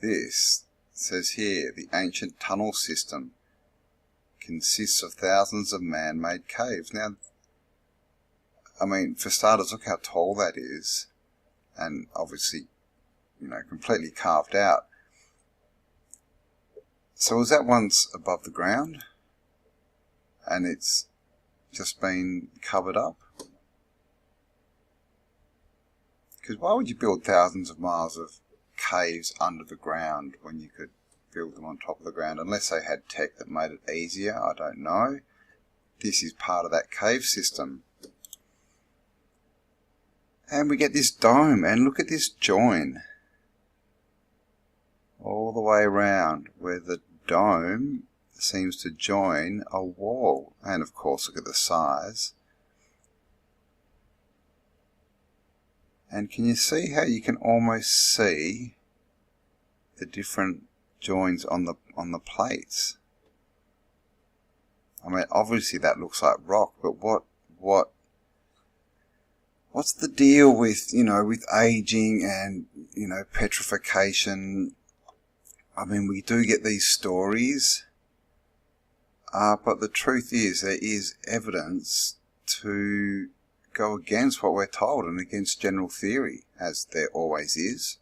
this says here, the ancient tunnel system consists of thousands of man-made caves. Now, I mean, for starters, look how tall that is. And obviously, you know, completely carved out. So was that once above the ground? And it's just been covered up? Because why would you build thousands of miles of caves under the ground when you could build them on top of the ground? Unless they had tech that made it easier, I don't know. This is part of that cave system. And we get this dome, and look at this join. All the way around, where the dome seems to join a wall. And of course, look at the size. And can you see how you can almost see the different joins on the plates? I mean, obviously that looks like rock, but what's the deal with, you know, with aging and, you know, petrification? I mean, we do get these stories But the truth is, there is evidence to go against what we're told and against general theory, as there always is.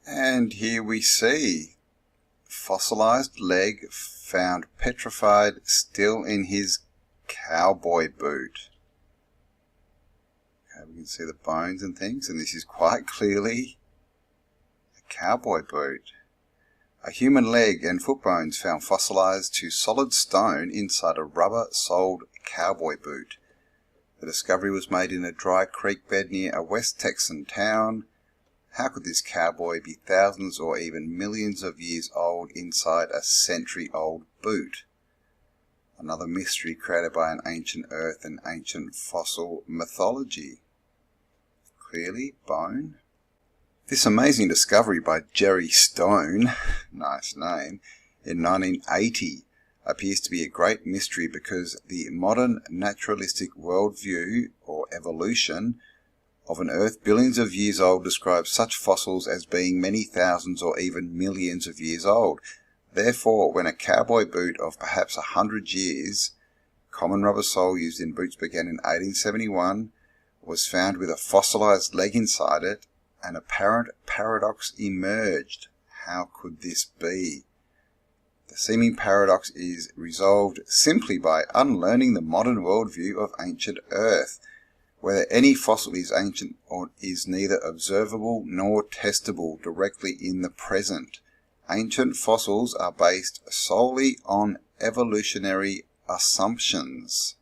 And here we see fossilized leg found petrified, still in his cowboy boot. Okay, we can see the bones and things, and this is quite clearly a cowboy boot. A human leg and foot bones found fossilized to solid stone inside a rubber-soled cowboy boot. The discovery was made in a dry creek bed near a West Texan town. How could this cowboy be thousands or even millions of years old inside a century-old boot? Another mystery created by an ancient earth and ancient fossil mythology. Clearly, bone. This amazing discovery by Jerry Stone, nice name, in 1980 appears to be a great mystery because the modern naturalistic worldview, or evolution, of an Earth billions of years old describes such fossils as being many thousands or even millions of years old. Therefore, when a cowboy boot of perhaps 100 years, common rubber sole used in boots began in 1871, was found with a fossilized leg inside it, an apparent paradox emerged. How could this be? The seeming paradox is resolved simply by unlearning the modern worldview of ancient Earth. Whether any fossil is ancient or is neither observable nor testable directly in the present. Ancient fossils are based solely on evolutionary assumptions.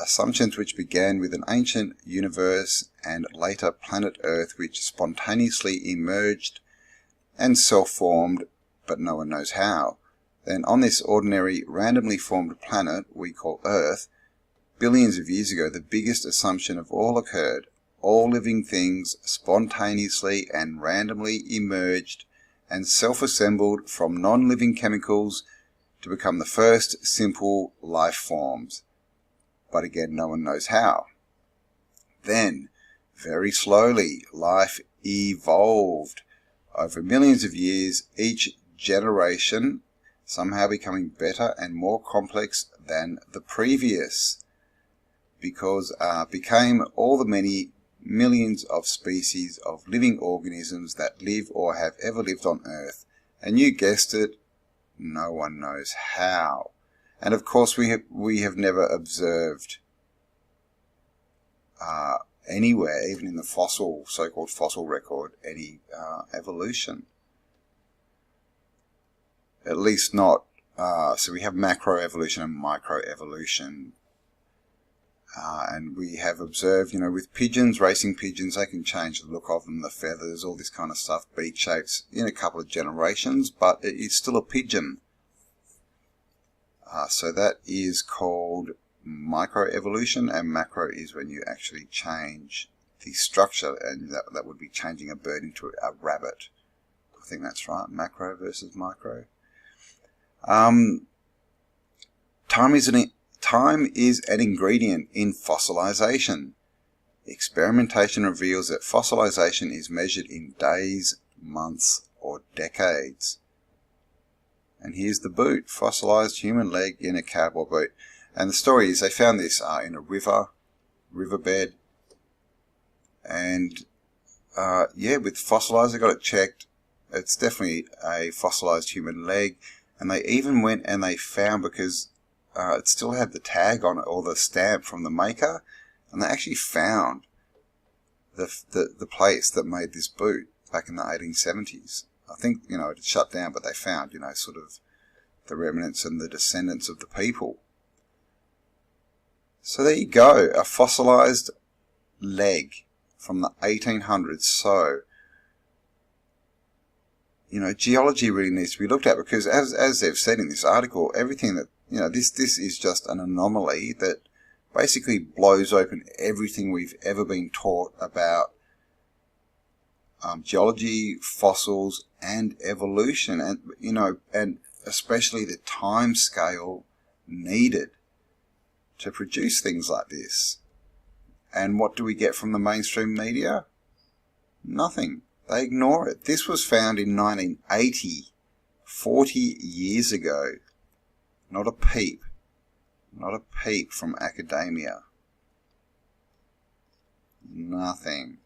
Assumptions which began with an ancient universe and later planet Earth, which spontaneously emerged and self-formed, but no one knows how. Then on this ordinary randomly formed planet we call Earth, billions of years ago the biggest assumption of all occurred. All living things spontaneously and randomly emerged and self-assembled from non-living chemicals to become the first simple life forms. But again, no one knows how. Then, very slowly, life evolved. Over millions of years, each generation somehow becoming better and more complex than the previous, because became all the many millions of species of living organisms that live or have ever lived on Earth. And you guessed it, no one knows how. And of course we have never observed anywhere, even in the fossil, so-called fossil record, any evolution. At least not, so we have macroevolution and microevolution. And we have observed, with pigeons, racing pigeons, they can change the look of them, the feathers, all this kind of stuff, beak shapes, in a couple of generations, but it is still a pigeon. So that is called microevolution, and macro is when you actually change the structure, and that would be changing a bird into a rabbit. I think that's right, macro versus micro. Time is an ingredient in fossilization. Experimentation reveals that fossilization is measured in days, months, or decades. And here's the boot, fossilized human leg in a cowboy boot. And the story is they found this in a riverbed. And with fossilized, they got it checked. It's definitely a fossilized human leg. And they even went and they found, because it still had the tag on it, or the stamp from the maker, and they actually found the place that made this boot back in the 1870s. I think, it had shut down, but they found, sort of the remnants and the descendants of the people. So there you go, a fossilized leg from the 1800s. So, geology really needs to be looked at, because as they've said in this article, everything that, this is just an anomaly that basically blows open everything we've ever been taught about geology, fossils, and evolution, and and especially the time scale needed to produce things like this. And what do we get from the mainstream media? Nothing. They ignore it. This was found in 1980, 40 years ago. Not a peep. Not a peep from academia. Nothing.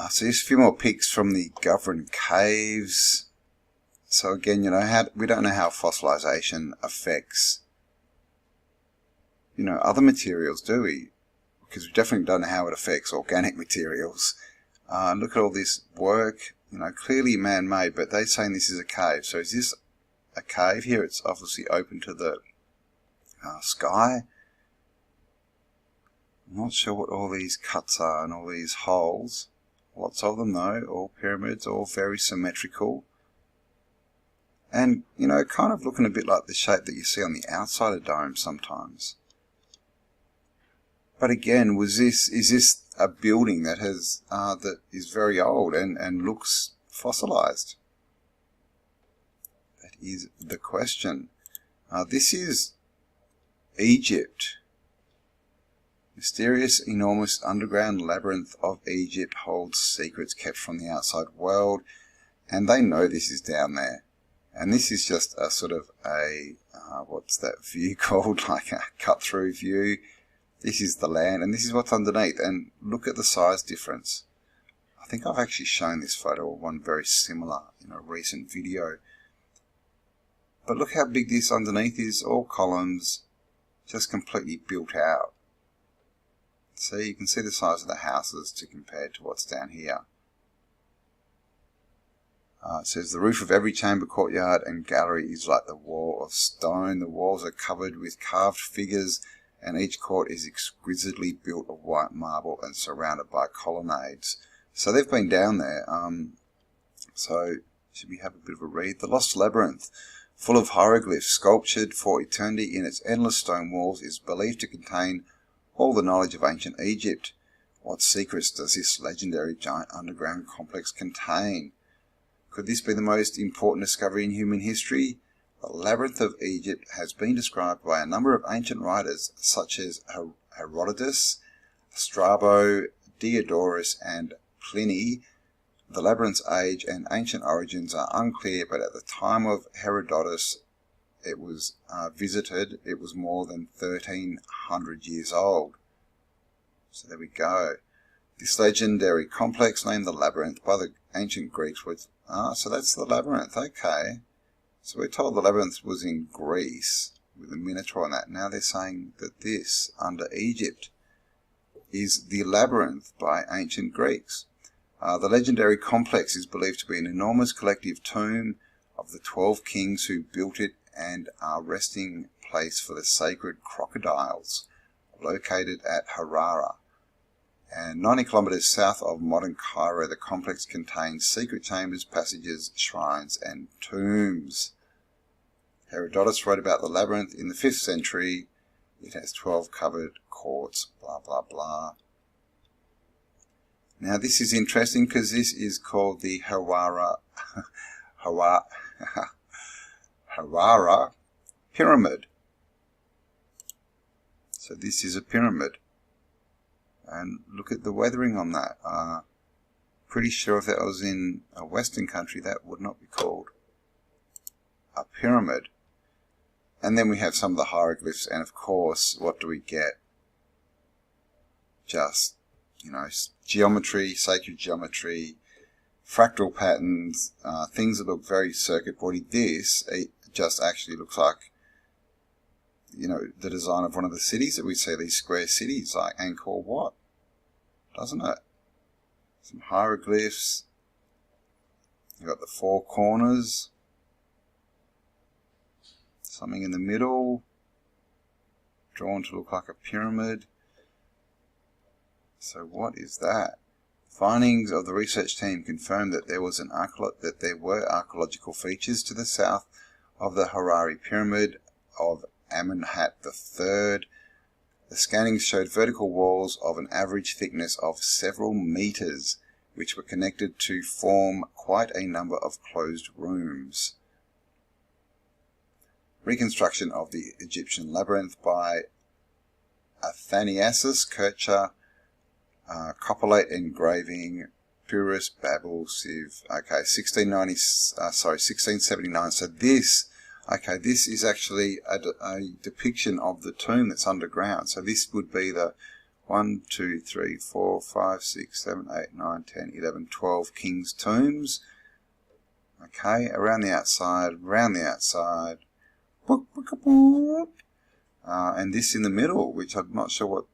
So just a few more pics from the Govern Caves. So again, we don't know how fossilization affects, other materials, do we? Because we definitely don't know how it affects organic materials. Look at all this work, clearly man-made, but they're saying this is a cave. So is this a cave here? It's obviously open to the sky. I'm not sure what all these cuts are and all these holes. Lots of them though, all pyramids, all very symmetrical. And, kind of looking a bit like the shape that you see on the outside of domes sometimes. But again, is this a building that that is very old and looks fossilized? That is the question. This is Egypt. Mysterious, enormous underground labyrinth of Egypt holds secrets kept from the outside world, and they know this is down there. And this is just a sort of what's that view called? Like a cut-through view. This is the land, and this is what's underneath. And look at the size difference. I think I've actually shown this photo or one very similar in a recent video. But look how big this underneath is. All columns, just completely built out. So you can see the size of the houses to compare to what's down here. It says the roof of every chamber, courtyard and gallery is like the wall of stone. The walls are covered with carved figures and each court is exquisitely built of white marble and surrounded by colonnades. So they've been down there. So should we have a bit of a read? The Lost Labyrinth, full of hieroglyphs sculptured for eternity in its endless stone walls, is believed to contain all the knowledge of ancient Egypt. What secrets does this legendary giant underground complex contain? Could this be the most important discovery in human history? The Labyrinth of Egypt has been described by a number of ancient writers such as Herodotus, Strabo, Diodorus and Pliny. The labyrinth's age and ancient origins are unclear, but at the time of Herodotus it was visited, it was more than 1300 years old. So there we go. This legendary complex, named the Labyrinth by the ancient Greeks, was so that's the labyrinth. Okay, so we're told the labyrinth was in Greece with the Minotaur and that. Now they're saying that this under Egypt is the labyrinth by ancient Greeks. The legendary complex is believed to be an enormous collective tomb of the 12 kings who built it and a resting place for the sacred crocodiles, located at Harara. And 90 kilometers south of modern Cairo, the complex contains secret chambers, passages, shrines, and tombs. Herodotus wrote about the labyrinth in the 5th century. It has 12 covered courts, blah, blah, blah. Now this is interesting because this is called the Harara Pyramid. So this is a pyramid. And look at the weathering on that. Pretty sure if that was in a Western country, that would not be called a pyramid. And then we have some of the hieroglyphs, and of course, what do we get? Just, geometry, sacred geometry, fractal patterns, things that look very circuit boardy. This, it just actually looks like, the design of one of the cities that we see, these square cities, like Angkor Wat, doesn't it? Some hieroglyphs. You've got the 4 corners. Something in the middle, drawn to look like a pyramid. So what is that? Findings of the research team confirmed that there were archaeological features to the south of the Harari Pyramid of Amenhotep III. The scanning showed vertical walls of an average thickness of several meters, which were connected to form quite a number of closed rooms. Reconstruction of the Egyptian labyrinth by Athanasius Kircher, copperplate engraving, Purvis, Babel, Civ. Okay, 1679. So this, okay, this is actually a depiction of the tomb that's underground. So this would be the 1, 2, 3, 4, 5, 6, 7, 8, 9, 10, 11, 12 kings' tombs. Okay, around the outside, and this in the middle, which I'm not sure what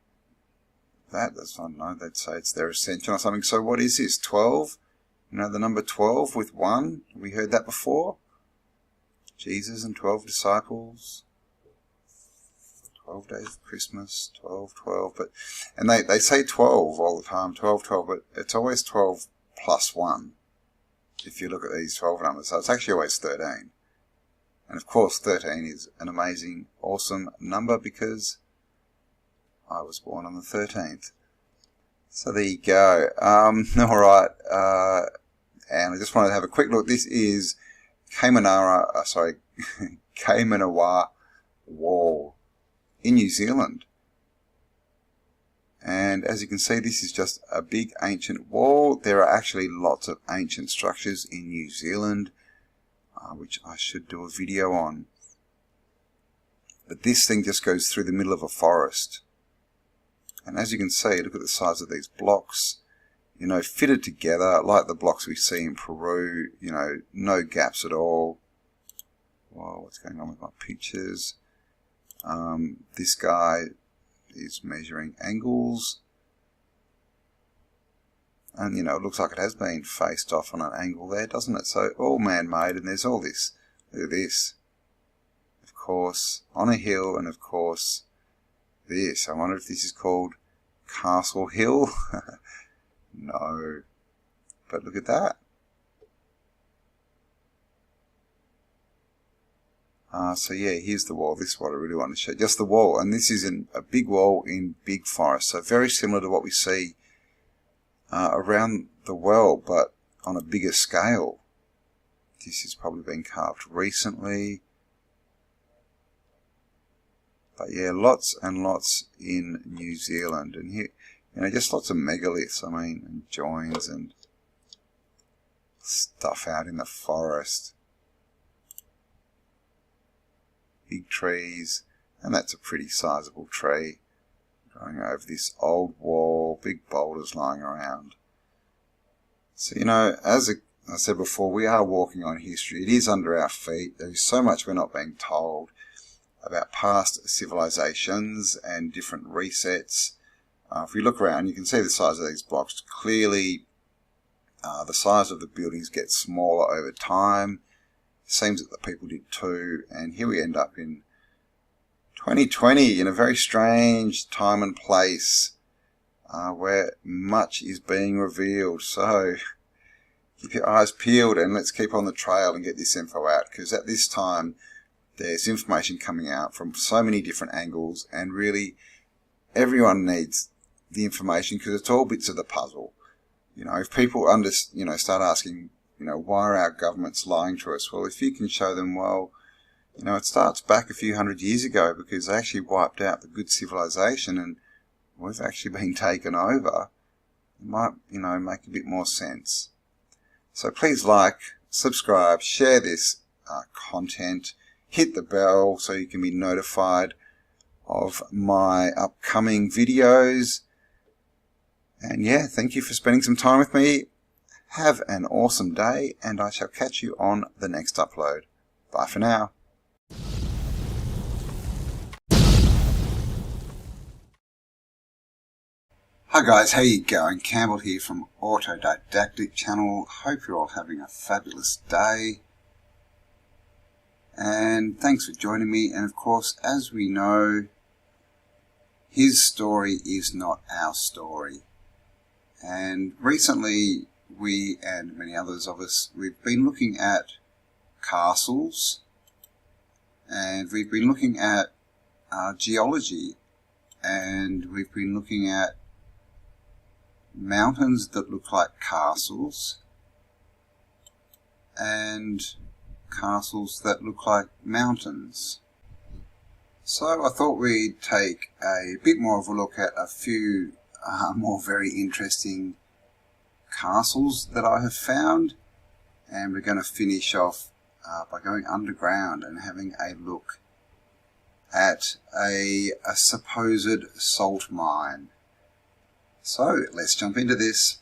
that is. I don't know, they'd say it's their ascension or something. So what is this, 12? You know, the number 12 with 1? We heard that before? Jesus and 12 disciples. 12 days of Christmas, 12, 12. But, and they say 12 all the time, 12, 12, but it's always 12 plus 1. If you look at these 12 numbers. So it's actually always 13. And of course 13 is an amazing, awesome number because I was born on the 13th. So there you go. Alright, and I just wanted to have a quick look. This is Kaimanawa Wall in New Zealand. And as you can see, this is just a big ancient wall. There are actually lots of ancient structures in New Zealand, which I should do a video on. But this thing just goes through the middle of a forest. And as you can see, look at the size of these blocks, you know, fitted together like the blocks we see in Peru, you know, no gaps at all. Whoa, what's going on with my pictures? This guy is measuring angles. And, you know, it looks like it has been faced off on an angle there, doesn't it? So, all man-made, and there's all this. Look at this. Of course, on a hill, and of course, this. I wonder if this is called Castle Hill. No. But look at that. So yeah, here's the wall. This is what I really want to show. Just the wall. And this is in a big wall in big forest. So very similar to what we see around the world, but on a bigger scale. This has probably been carved recently. But yeah, lots and lots in New Zealand. And here, you know, just lots of megaliths, I mean, and joins and stuff out in the forest. Big trees, and that's a pretty sizable tree going over this old wall, big boulders lying around. So, you know, as I said before, we are walking on history. It is under our feet. There is so much we're not being told about past civilizations and different resets. If we look around, you can see the size of these blocks. Clearly, the size of the buildings gets smaller over time. Seems that the people did too, and here we end up in 2020 in a very strange time and place where much is being revealed. So keep your eyes peeled and let's keep on the trail and get this info out, because at this time there's information coming out from so many different angles, and really everyone needs the information because it's all bits of the puzzle. You know, if people start asking, you know, why are our governments lying to us? Well, if you can show them, well, you know, it starts back a few hundred years ago because they actually wiped out the good civilization and we've actually been taken over. It might, you know, make a bit more sense. So please like, subscribe, share this content, hit the bell so you can be notified of my upcoming videos. And yeah, thank you for spending some time with me. Have an awesome day, and I shall catch you on the next upload. Bye for now. Hi guys, how you going? Campbell here from Autodidactic channel. Hope you're all having a fabulous day. And thanks for joining me. And of course, as we know, his story is not our story. And recently, we and many others of us, we've been looking at castles, and we've been looking at geology, and we've been looking at mountains that look like castles, and castles that look like mountains. So I thought we'd take a bit more of a look at a few more very interesting castles that I have found, and we're going to finish off by going underground and having a look at a supposed salt mine. So let's jump into this.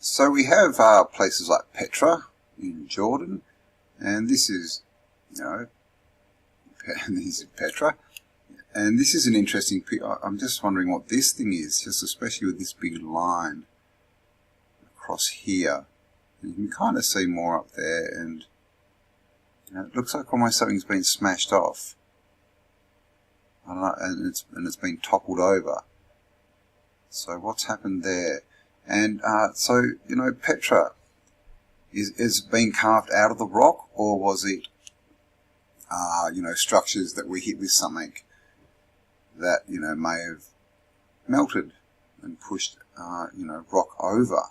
So we have places like Petra in Jordan, and this is, this is Petra, and this is an interesting. I'm just wondering what this thing is, just especially with this big line across here. And you can kind of see more up there, and it looks like almost something's been smashed off. I don't know, and it's been toppled over. So what's happened there? And so, Petra is being carved out of the rock, or was it, structures that we hit with something that, may have melted and pushed, rock over?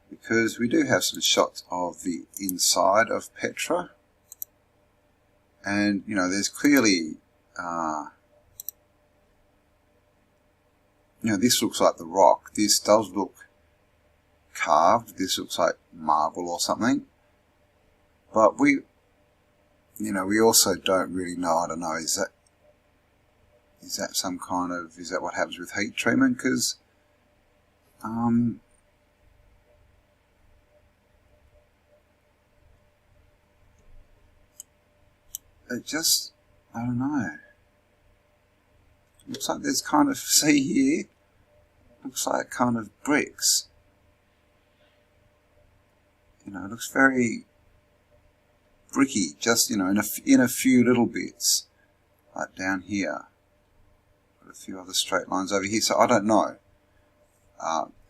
Because we do have some shots of the inside of Petra, and, there's clearly, this looks like the rock. This does look carved. This looks like marble or something. But we also don't really know. I don't know. Is that some kind of? Is that what happens with heat treatment? Because it just, I don't know. Looks like there's kind of, see here, looks like kind of bricks. It looks very bricky, just, in a few little bits, like down here. Got a few other straight lines over here, so I don't know.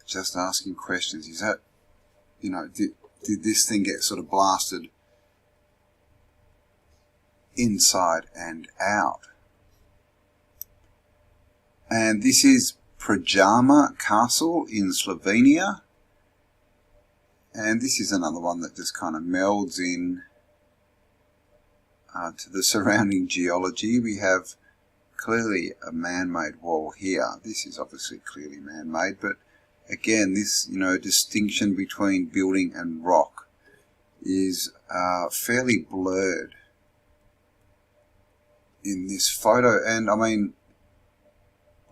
Just asking questions. Is that, did this thing get sort of blasted inside and out? And this is Prajama Castle in Slovenia. And this is another one that just kind of melds in to the surrounding geology. We have clearly a man-made wall here. This is obviously clearly man-made, but again, this, distinction between building and rock is fairly blurred in this photo. And I mean,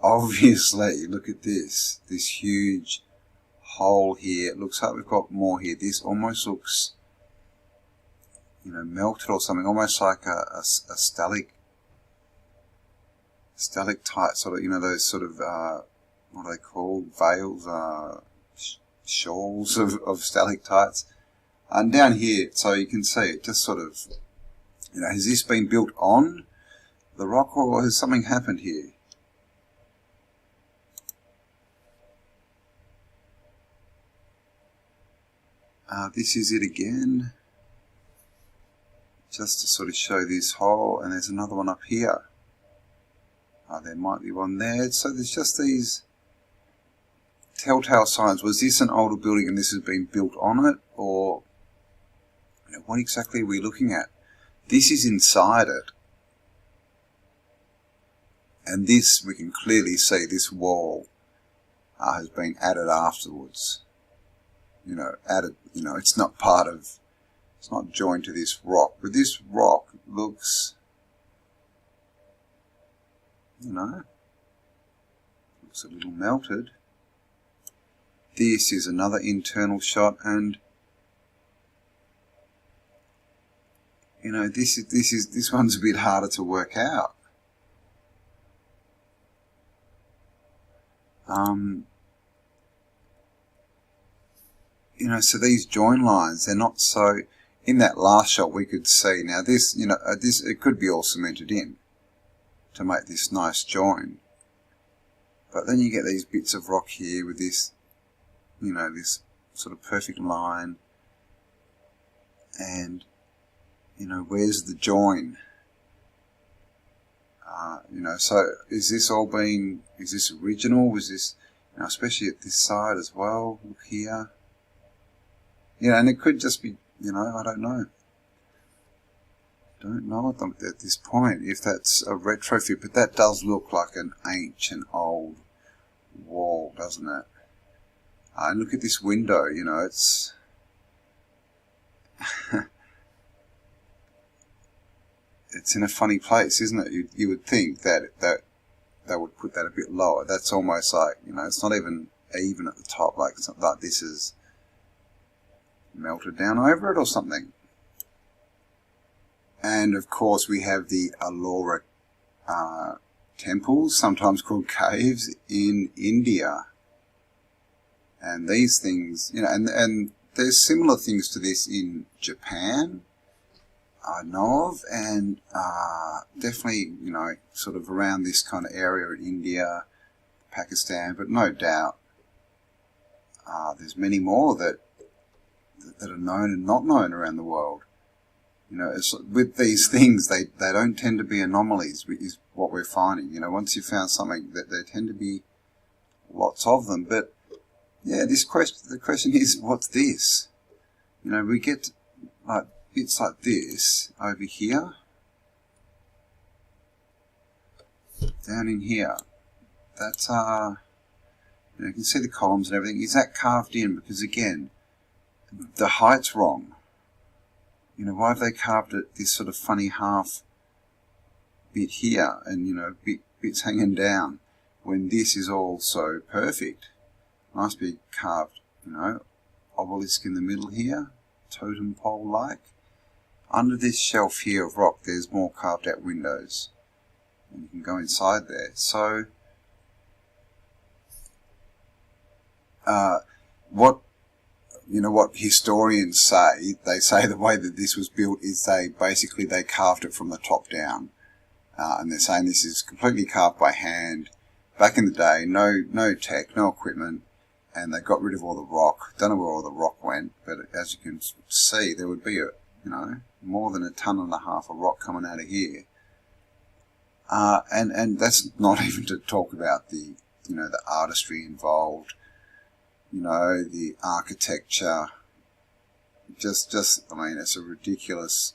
obviously, look at this huge hole here. It looks like we've got more here. This almost looks, melted or something, almost like a stalactite sort of, those sort of, what are they called? Veils, shawls of stalactites. And down here, so you can see it just sort of, has this been built on the rock, or has something happened here? This is it again, just to sort of show this hole, and there's another one up here. There might be one there. So there's just these telltale signs. Was this an older building and this has been built on it, or what exactly are we looking at? This is inside it, and this, we can clearly see this wall has been added afterwards. It's not part of, it's not joined to this rock, but this rock looks, looks a little melted. This is another internal shot, and this one's a bit harder to work out. So these join lines, they're not so, in that last shot we could see, now this, it could be all cemented in to make this nice join. But then you get these bits of rock here with this, this sort of perfect line. And, where's the join? So is this all is this original? Was this, Now, especially at this side as well. Look here. Yeah, and it could just be, you know, I don't know. Don't know at this point if that's a retrofit, but that does look like an ancient old wall, doesn't it? And look at this window, you know, it's it's in a funny place, isn't it? You would think that they would put that a bit lower. That's almost like, you know, it's not even at the top, like something like this is melted down over it or something. And of course we have the Ellora temples, sometimes called caves, in India. And these things, you know, and there's similar things to this in Japan, I know of, and definitely, you know, sort of around this kind of area in India, Pakistan, but no doubt there's many more that are known and not known around the world. You know, with these things, they don't tend to be anomalies, is what we're finding. You know, once you've found something, that there tend to be lots of them. But yeah, the question is, what's this? You know, we get like bits like this over here, down in here. That's you know, you can see the columns and everything. Is that carved in? Because again, the height's wrong. You know, why have they carved it this sort of funny half bit here and, you know, bits hanging down when this is all so perfect? Nice big carved, you know, obelisk in the middle here, totem pole-like. Under this shelf here of rock, there's more carved out windows. And you can go inside there. So, what historians say, they say the way that this was built is they carved it from the top down. And they're saying this is completely carved by hand. Back in the day, no tech, no equipment, and they got rid of all the rock. Don't know where all the rock went, but as you can see, there would be more than 1.5 tons of rock coming out of here. And that's not even to talk about the artistry involved. You know, the architecture, I mean, it's a ridiculous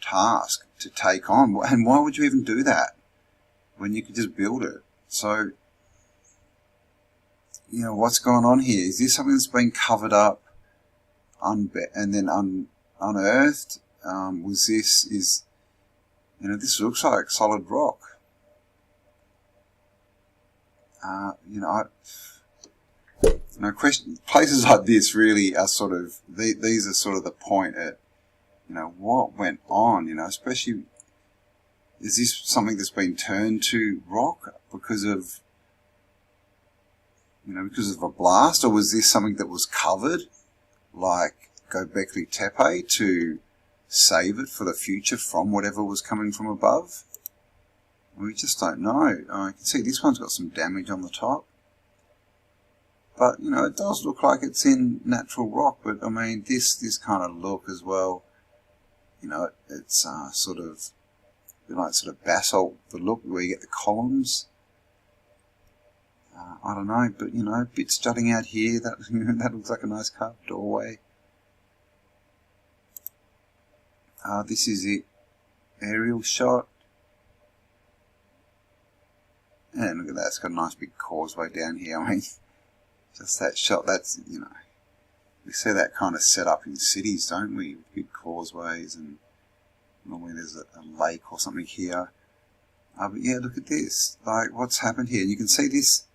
task to take on. And why would you even do that when you could just build it? So, you know, what's going on here? Is this something that's been covered up and then unearthed? This looks like solid rock. Places like this really are sort of, these are sort of the point at, you know, what went on, you know, especially, is this something that's been turned to rock because of a blast, or was this something that was covered, like Göbekli Tepe, to save it for the future from whatever was coming from above? We just don't know. You can see this one's got some damage on the top. But, you know, it does look like it's in natural rock. But, I mean, this kind of look as well, you know, it's sort of basalt, the look where you get the columns. I don't know, but, you know, a bit jutting out here, that looks like a nice carved doorway. This is it, aerial shot. And look at that, it's got a nice big causeway down here. I mean, just that shot, that's, you know, we see that kind of set up in cities, don't we? Big causeways, and normally there's a lake or something here. But yeah, look at this. Like, what's happened here? You can see this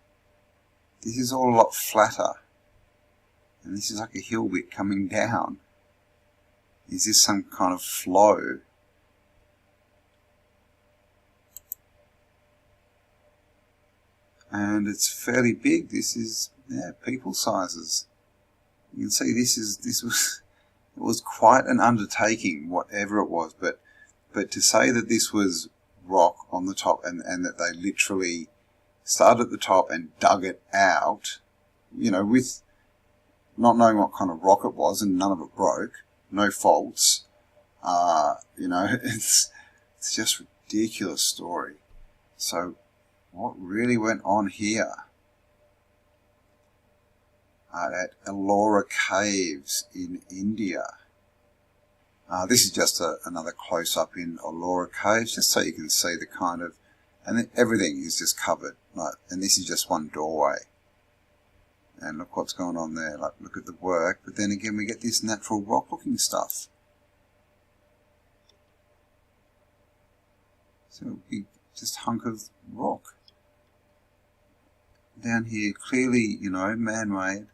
is all a lot flatter. And this is like a hill bit coming down. Is this some kind of flow? And it's fairly big. This is, yeah, people sizes. You can see it was quite an undertaking, whatever it was. But to say that this was rock on the top and that they literally started at the top and dug it out, you know, with not knowing what kind of rock it was, and none of it broke, no faults, you know, it's just a ridiculous story. So what really went on here? at Ellora Caves in India. This is just another close-up in Ellora Caves, just so you can see the kind of, and then everything is just covered, like, and this is just one doorway. And look what's going on there, like, look at the work, but then again we get this natural rock-looking stuff. So a big, just hunk of rock. Down here, clearly, you know, man-made.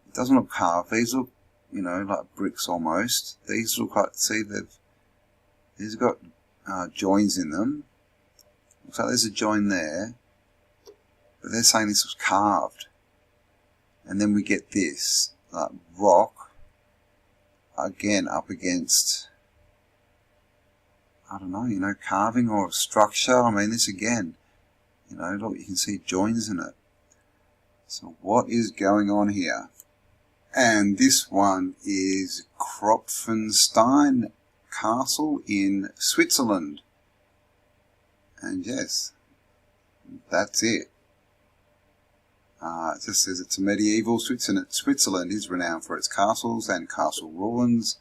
It doesn't look carved. These look, you know, like bricks almost. These look like, see, these have got joins in them. Looks like there's a join there. But they're saying this was carved. And then we get this, like rock, again up against, I don't know, you know, carving or structure. I mean, this again, you know, look, you can see joins in it. So what is going on here? And this one is Kropfenstein Castle in Switzerland. And yes, that's it. It just says it's a medieval Switzerland. Switzerland is renowned for its castles and castle ruins,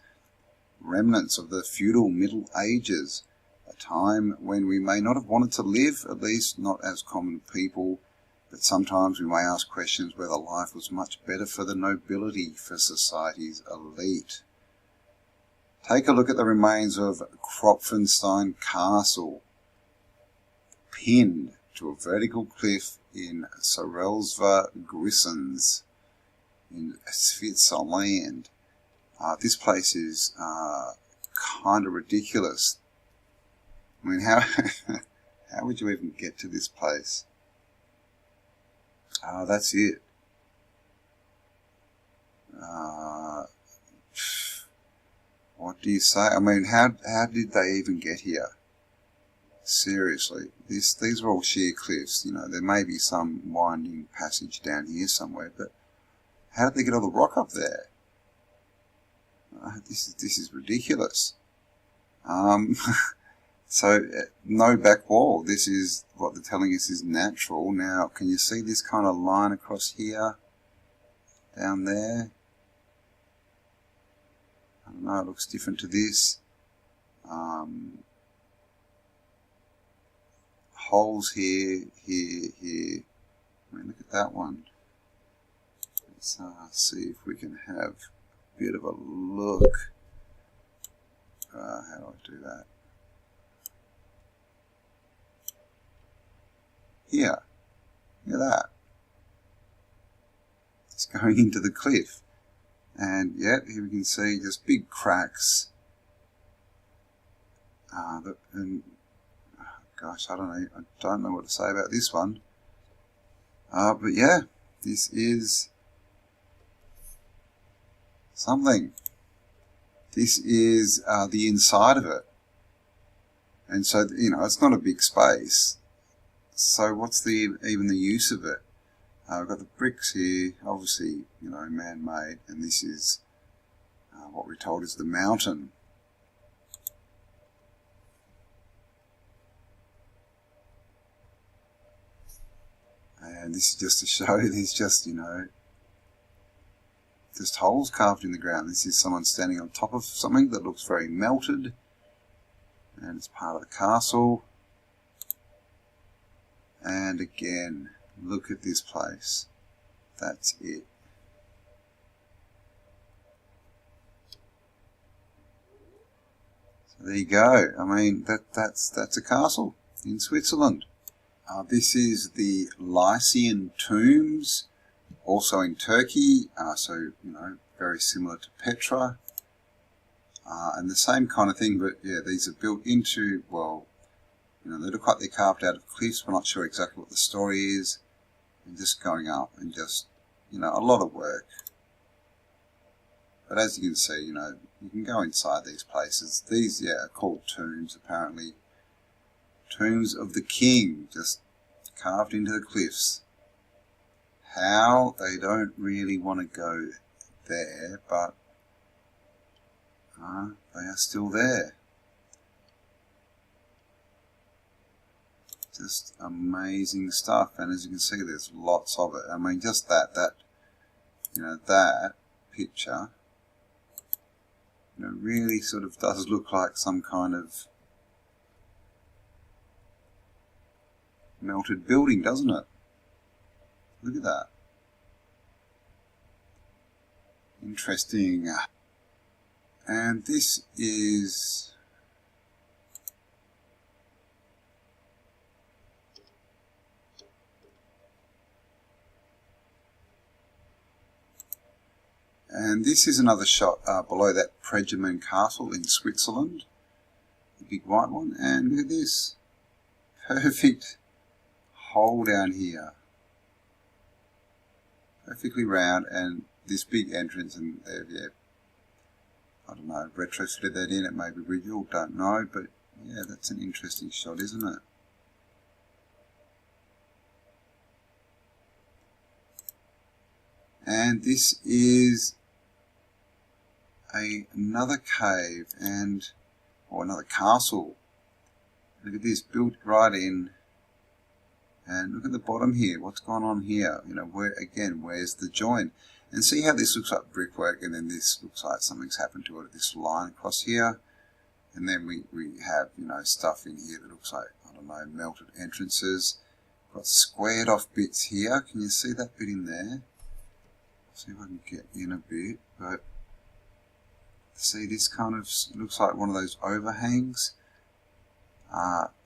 remnants of the feudal Middle Ages, a time when we may not have wanted to live, at least not as common people, but sometimes we may ask questions whether life was much better for the nobility, for society's elite. Take a look at the remains of Kropfenstein Castle, pinned to a vertical cliff in Sorelsva Grissens in Switzerland. This place is kind of ridiculous. I mean, how would you even get to this place? That's it. What do you say? I mean, how did they even get here? Seriously, these are all sheer cliffs. You know, there may be some winding passage down here somewhere, but how did they get all the rock up there? This is ridiculous. So no back wall. This is what they're telling us is natural. Now, can you see this kind of line across here, down there? I don't know. It looks different to this. Holes here, here, here. I mean, look at that one. Let's see if we can have a bit of a look. How do I do that? Here. Look at that. It's going into the cliff. And yeah, here we can see just big cracks. And gosh, I don't know what to say about this one. But yeah, this is something. This is the inside of it. And so, you know, it's not a big space. So what's even the use of it? We've got the bricks here, obviously, you know, man-made, and this is what we're told is the mountain. And this is just to show there's just, you know, just holes carved in the ground. This is someone standing on top of something that looks very melted, and it's part of the castle. And again, look at this place. That's it. So there you go. I mean, that's a castle in Switzerland. This is the Lycian tombs, also in Turkey. So, you know, very similar to Petra. And the same kind of thing, but yeah, these are built into, well, you know, they look like they're carved out of cliffs. We're not sure exactly what the story is. And just going up and just, you know, a lot of work. But as you can see, you know, you can go inside these places. These, yeah, are called tombs, apparently. Tombs of the king, just carved into the cliffs. How? They don't really want to go there, but they are still there. Just amazing stuff, and as you can see, there's lots of it. I mean, just that you know, that picture, you know, really sort of does look like some kind of melted building, doesn't it? Look at that. Interesting. And this is another shot below that Petrified castle in Switzerland, the big white one. And look at this perfect hole down here, perfectly round, and this big entrance, and yeah, I don't know, retrofitted that in, it may be original, don't know, but yeah, that's an interesting shot, isn't it? And this is another cave or another castle. Look at this, built right in. And look at the bottom here. What's going on here? You know, where's the join? And see how this looks like brickwork, and then this looks like something's happened to it. This line across here, and then we have, you know, stuff in here that looks like, I don't know, melted entrances. Got squared off bits here. Can you see that bit in there? See if I can get in a bit, but see, this kind of looks like one of those overhangs.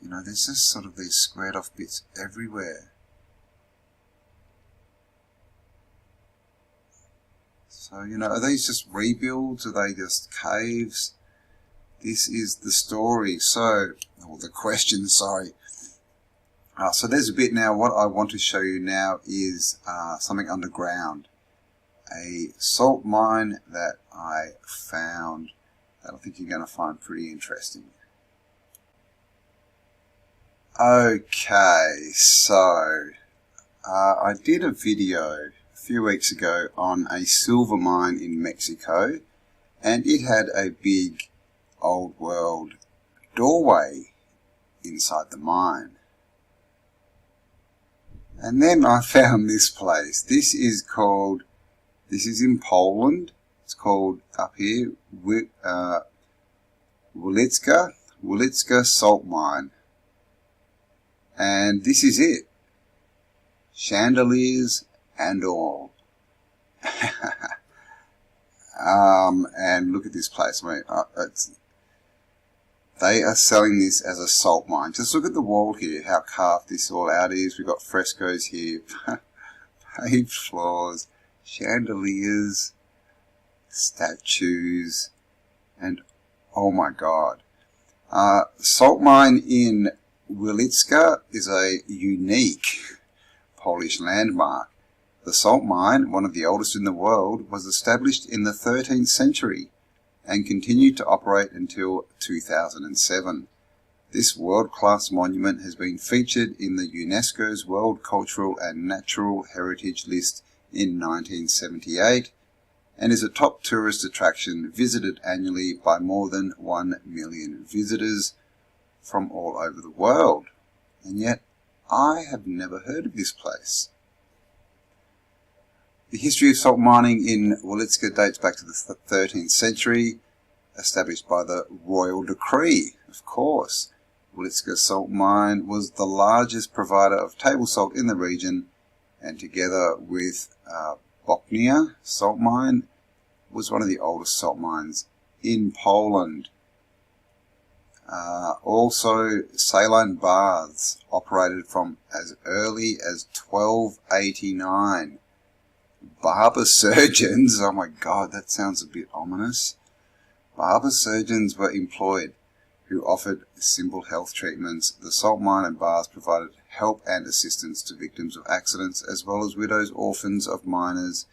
You know, there's just sort of these squared off bits everywhere. So, you know, are these just rebuilds? Are they just caves? This is the story. So, or the question, sorry. So there's a bit now. What I want to show you now is something underground. A salt mine that I found that I think you're going to find pretty interesting. Okay, so I did a video a few weeks ago on a silver mine in Mexico, and it had a big old world doorway inside the mine. And then I found this place. This is in Poland. It's called, up here, Wieliczka salt mine. And this is it. Chandeliers and all. And look at this place. I mean, they are selling this as a salt mine. Just look at the wall here, how carved this all out is. We've got frescoes here, paved floors, chandeliers, statues, and oh my god. Salt mine in Wieliczka is a unique Polish landmark. The salt mine, one of the oldest in the world, was established in the 13th century and continued to operate until 2007. This world-class monument has been featured in the UNESCO's World Cultural and Natural Heritage List in 1978 and is a top tourist attraction visited annually by more than 1 million visitors from all over the world. And yet, I have never heard of this place. The history of salt mining in Wieliczka dates back to the 13th century, established by the royal decree, of course. Wieliczka salt mine was the largest provider of table salt in the region, and together with Bochnia salt mine, was one of the oldest salt mines in Poland. Also, saline baths operated from as early as 1289. Barber surgeons, oh my god, that sounds a bit ominous. Barber surgeons were employed who offered simple health treatments. The salt mine and baths provided help and assistance to victims of accidents as well as widows, orphans of miners.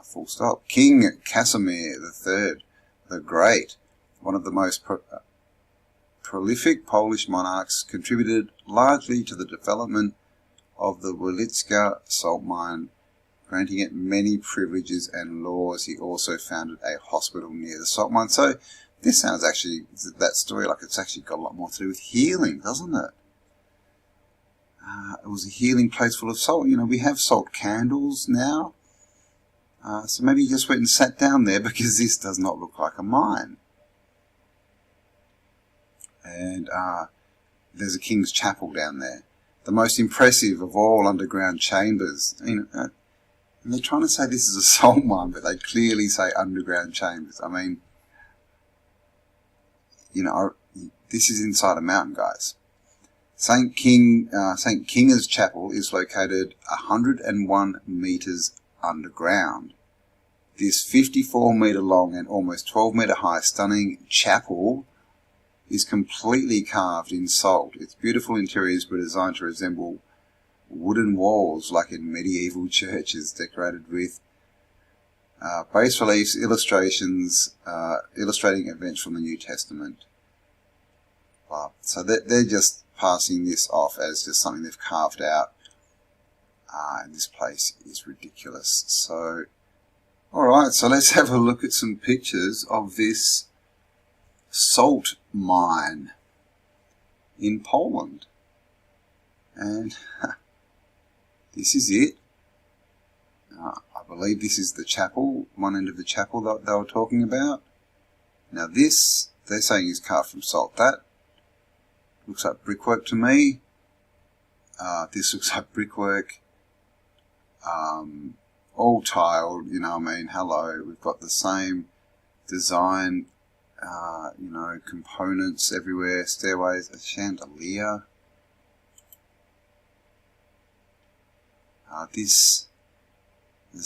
Full stop. King Casimir III the Great, one of the most prolific Polish monarchs, contributed largely to the development of the Wieliczka salt mine, granting it many privileges and laws. He also founded a hospital near the salt mine. So this sounds actually, that story, like it's actually got a lot more to do with healing, doesn't it? It was a healing place full of salt. You know, we have salt candles now. So maybe he just went and sat down there because this does not look like a mine. And there's a king's chapel down there. The most impressive of all underground chambers. You know, and they're trying to say this is a salt mine, but they clearly say underground chambers. I mean, you know, this is inside a mountain, guys. St. Kinga's Chapel is located 101 metres underground. This 54 metre long and almost 12 metre high stunning chapel is completely carved in salt. Its beautiful interiors were designed to resemble wooden walls like in medieval churches, decorated with bas reliefs, illustrations illustrating events from the New Testament. So they're just passing this off as just something they've carved out. And this place is ridiculous. So, alright, so let's have a look at some pictures of this salt mine in Poland. And this is it. I believe this is the chapel, one end of the chapel that they were talking about. Now this, they're saying is carved from salt. That looks like brickwork to me. This looks like brickwork. All tiled, you know what I mean? Hello, we've got the same design, you know, components everywhere, stairways, a chandelier. There's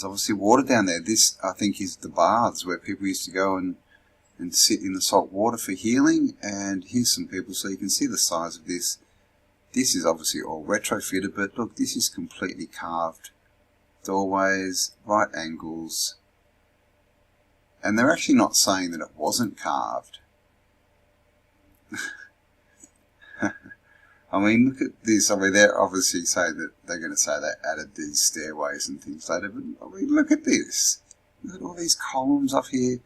obviously water down there. This, I think, is the baths where people used to go and sit in the salt water for healing. And here's some people, so you can see the size of this. This is obviously all retrofitted, but look, this is completely carved. Doorways, right angles. And they're actually not saying that it wasn't carved. I mean, look at this. I mean, they're obviously saying that they're going to say they added these stairways and things later. But I mean, look at this. Look at all these columns up here.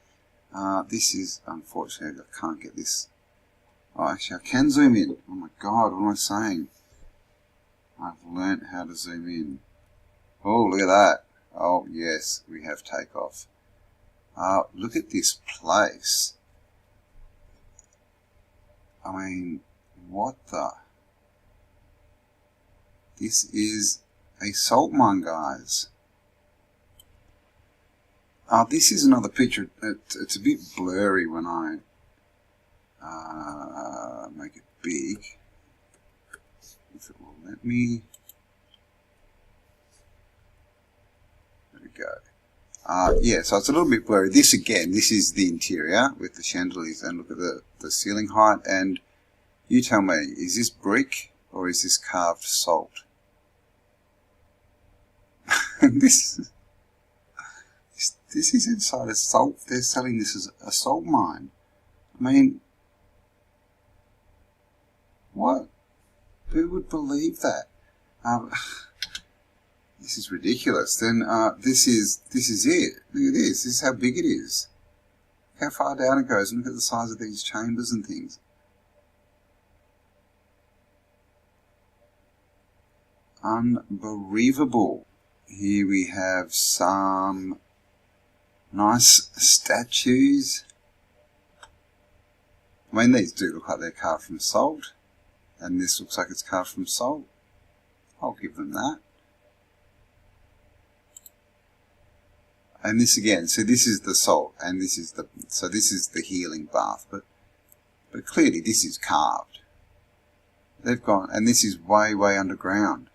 This is, unfortunately, I can't get this. Oh, actually, I can zoom in. Oh my God, what am I saying? I've learnt how to zoom in. Oh, look at that. Oh, yes, we have takeoff. Look at this place. I mean, what the... This is a salt mine, guys. This is another picture. It's a bit blurry when I make it big. If it will let me. There we go. Yeah, so it's a little bit blurry. This again, this is the interior with the chandeliers, and look at the ceiling height. And you tell me, is this brick or is this carved salt? This is inside a salt. They're selling this as a salt mine. I mean, what? Who would believe that? This is ridiculous. Then this is it. Look at this. This is how big it is. Look how far down it goes. And look at the size of these chambers and things. Unbelievable. Here we have some nice statues. I mean, these do look like they're carved from salt. And this looks like it's carved from salt. I'll give them that. And this again, so this is the salt, and this is the healing bath, but clearly this is carved. They've gone, and this is way, way underground.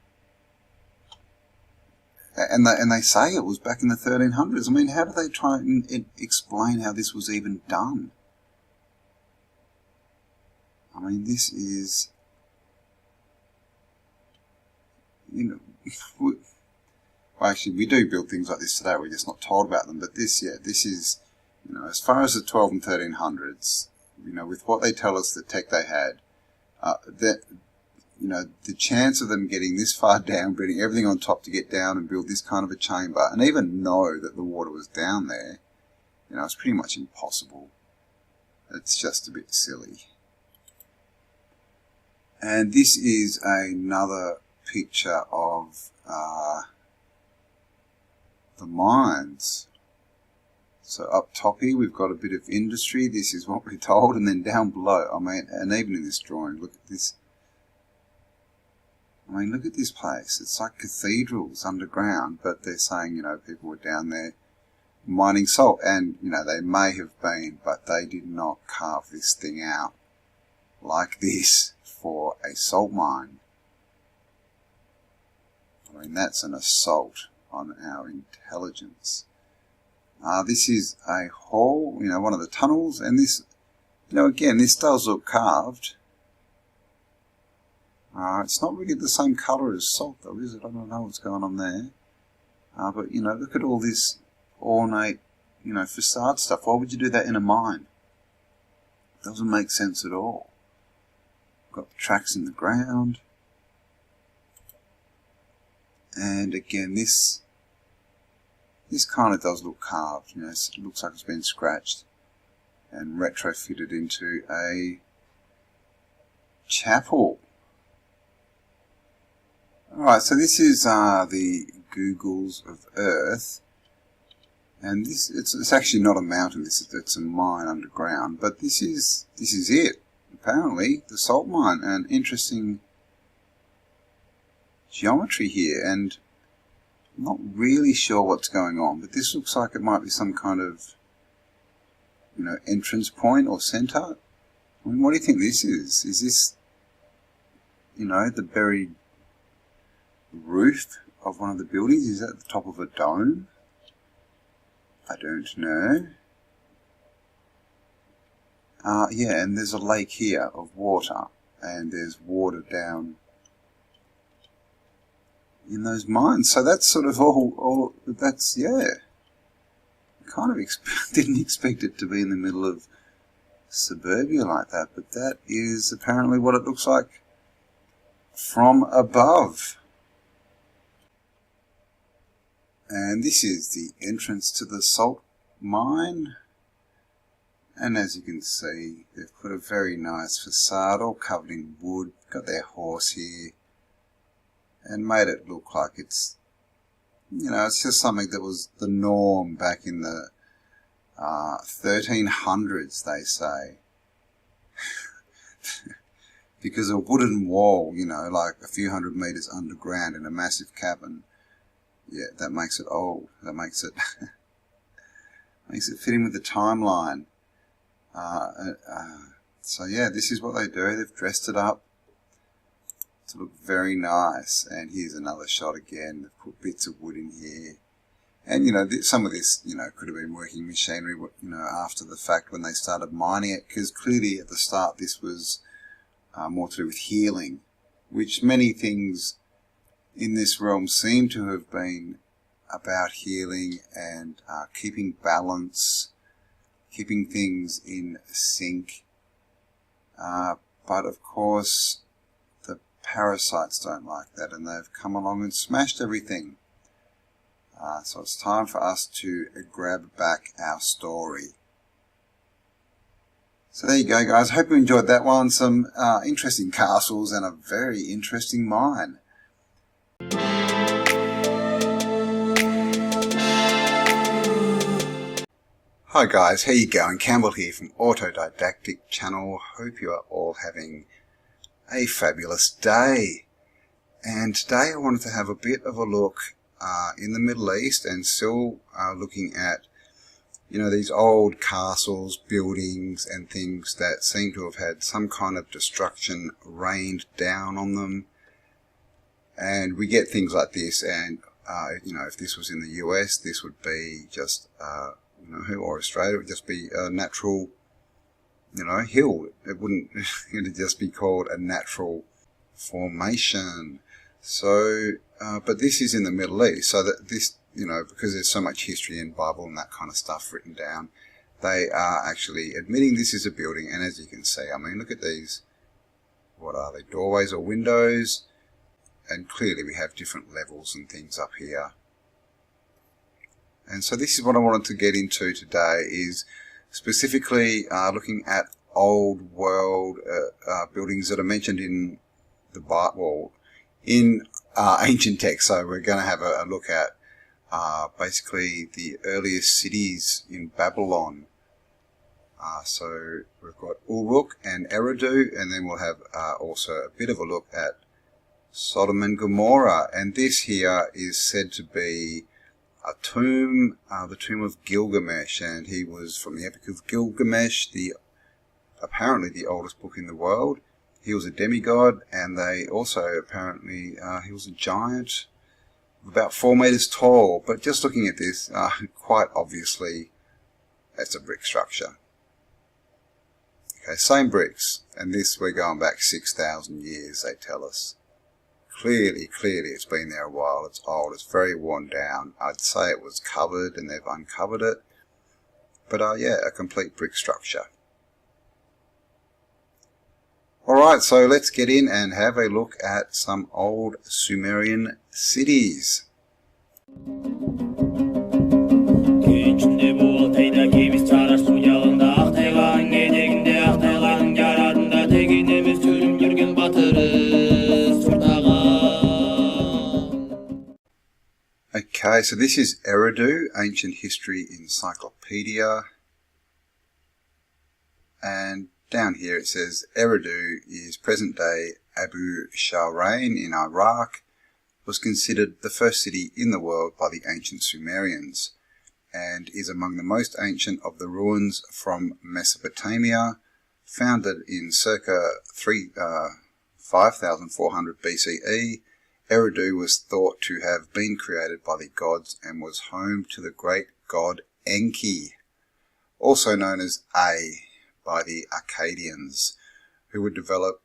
And they say it was back in the 1300s. I mean, how do they try and explain how this was even done? I mean, this is, you know, well, actually, we do build things like this today. We're just not told about them. But this, yeah, this is, you know, as far as the 12 and 1300s, you know, with what they tell us the tech they had, that, you know, the chance of them getting this far down, putting everything on top to get down and build this kind of a chamber, and even know that the water was down there, you know, it's pretty much impossible. It's just a bit silly. And this is another picture of the the mines. So up top here we've got a bit of industry, this is what we're told, and then down below, I mean, and even in this drawing, look at this. I mean, look at this place. It's like cathedrals underground, but they're saying, you know, people were down there mining salt, and, you know, they may have been, but they did not carve this thing out like this for a salt mine. I mean, that's an assault on our intelligence. This is a hall, you know, one of the tunnels, and this, you know, again, this does look carved. It's not really the same colour as salt, though, is it? I don't know what's going on there. But, you know, look at all this ornate, you know, facade stuff. Why would you do that in a mine? It doesn't make sense at all. Got the tracks in the ground. And again, this kind of does look carved. You know, it looks like it's been scratched and retrofitted into a chapel. Alright, so this is the Googles of Earth, and this it's actually not a mountain. It's a mine underground, but this is it. Apparently, the salt mine, and interesting geometry here, and I'm not really sure what's going on, but this looks like it might be some kind of, you know, entrance point or center. I mean, what do you think this is? Is this, you know, the buried roof of one of the buildings? Is that the top of a dome? I don't know. Yeah, and there's a lake here of water, and there's water down in those mines. So that's sort of all that's, yeah. I kind of didn't expect it to be in the middle of suburbia like that, but that is apparently what it looks like from above. And this is the entrance to the salt mine. And as you can see, they've put a very nice facade, all covered in wood. Got their horse here. And made it look like it's, you know, it's just something that was the norm back in the 1300s, they say. Because a wooden wall, you know, like a few hundred meters underground in a massive cabin, yeah, that makes it old. That makes it makes it fit in with the timeline. So yeah, this is what they do. They've dressed it up to look very nice. And here's another shot again. They've put bits of wood in here. And, you know, some of this, you know, could have been working machinery, you know, after the fact when they started mining it. Because clearly at the start this was more to do with healing, which many things in this realm seem to have been about healing and keeping balance, keeping things in sync. But of course, the parasites don't like that, and they've come along and smashed everything. So it's time for us to grab back our story. So there you go, guys. Hope you enjoyed that one. Some interesting castles and a very interesting mine. Hi guys, how you going? Campbell here from Autodidactic Channel. Hope you are all having a fabulous day. And today I wanted to have a bit of a look in the Middle East, and still looking at, you know, these old castles, buildings and things that seem to have had some kind of destruction rained down on them. And we get things like this, and you know, if this was in the US, this would be just you know, or Australia, it would just be a natural, you know, hill. It wouldn't, it would just be called a natural formation. So, but this is in the Middle East, so that this, you know, because there's so much history in Bible and that kind of stuff written down, they are actually admitting this is a building. And as you can see, I mean, look at these, what are they, doorways or windows? And clearly we have different levels and things up here. And so this is what I wanted to get into today, is specifically looking at old world buildings that are mentioned in the Bible, in ancient texts. So we're going to have a look at basically the earliest cities in Babylon. So we've got Uruk and Eridu, and then we'll have also a bit of a look at Sodom and Gomorrah. And this here is said to be a tomb, the tomb of Gilgamesh, and he was from the Epic of Gilgamesh, apparently the oldest book in the world. He was a demigod, and they also apparently, he was a giant, about 4 meters tall. But just looking at this, quite obviously, that's a brick structure. Okay, same bricks, and this we're going back 6,000 years, they tell us. Clearly, it's been there a while, it's old, it's very worn down. I'd say it was covered and they've uncovered it. But yeah, a complete brick structure. Alright, so let's get in and have a look at some old Sumerian cities. Okay, so this is Eridu, Ancient History Encyclopedia. And down here it says Eridu is present-day Abu Shahrain in Iraq, was considered the first city in the world by the ancient Sumerians, and is among the most ancient of the ruins from Mesopotamia, founded in circa 5400 BCE. Eridu was thought to have been created by the gods and was home to the great god Enki, also known as by the Akkadians, who would develop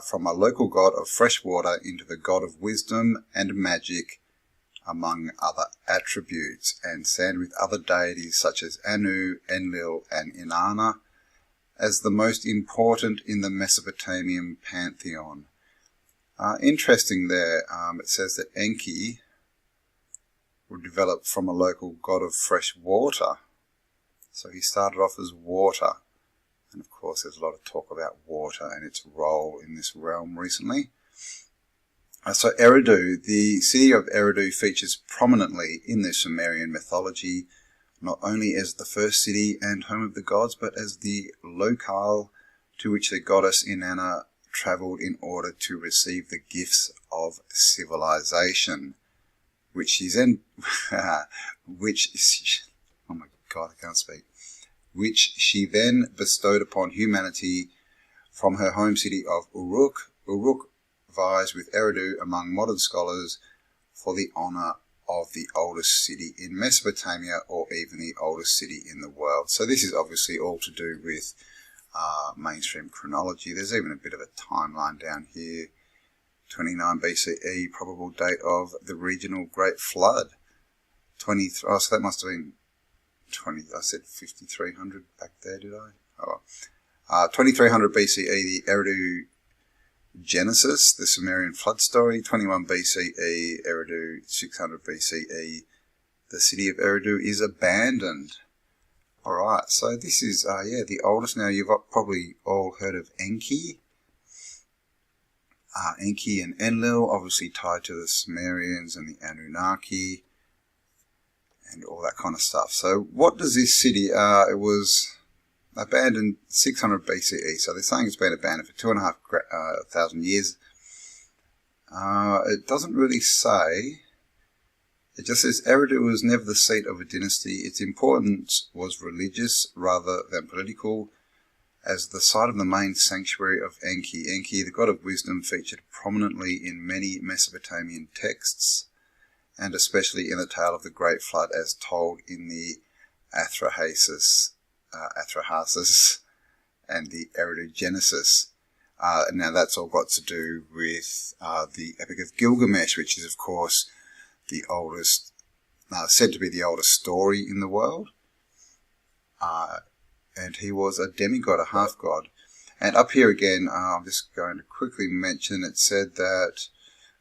from a local god of fresh water into the god of wisdom and magic, among other attributes, and stand with other deities such as Anu, Enlil, and Inanna as the most important in the Mesopotamian pantheon. Interesting there, it says that Enki would develop from a local god of fresh water. So he started off as water. And of course there's a lot of talk about water and its role in this realm recently. So Eridu, the city of Eridu features prominently in the Sumerian mythology, not only as the first city and home of the gods, but as the locale to which the goddess Inanna travelled in order to receive the gifts of civilization, which she then, oh my God, I can't speak, which she then bestowed upon humanity from her home city of Uruk. Uruk vies with Eridu among modern scholars for the honour of the oldest city in Mesopotamia, or even the oldest city in the world. So this is obviously all to do with mainstream chronology. There's even a bit of a timeline down here. 29 BCE, probable date of the regional Great Flood. So that must have been I said 5300 back there, did I? Oh well. 2300 BCE, the Eridu Genesis, the Sumerian flood story. 21 BCE, Eridu. 600 BCE, the city of Eridu is abandoned. Alright, so this is, the oldest. Now, you've probably all heard of Enki. Enki and Enlil, obviously tied to the Sumerians and the Anunnaki and all that kind of stuff. So what does this city, it was abandoned 600 BCE, so they're saying it's been abandoned for 2,500 years. It doesn't really say. It just says Eridu was never the seat of a dynasty. Its importance was religious rather than political, as the site of the main sanctuary of Enki. Enki, the god of wisdom, featured prominently in many Mesopotamian texts, and especially in the tale of the Great Flood as told in the Atrahasis and the Eridu Genesis. Now that's all got to do with the Epic of Gilgamesh, which is of course the oldest, said to be the oldest story in the world. And he was a demigod, a half-god. And up here again, I'm just going to quickly mention, it said that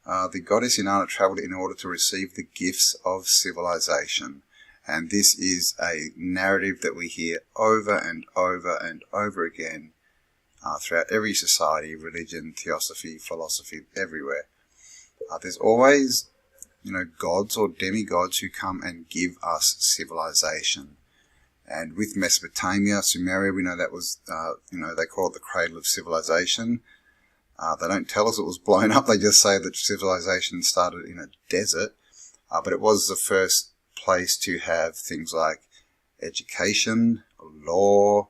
the goddess Inanna travelled in order to receive the gifts of civilization. And this is a narrative that we hear over and over and over again throughout every society, religion, theosophy, philosophy, everywhere. There's always gods or demigods who come and give us civilization. And with Mesopotamia, Sumeria, we know that was, they call it the cradle of civilization. They don't tell us it was blown up. They just say that civilization started in a desert. But it was the first place to have things like education, law,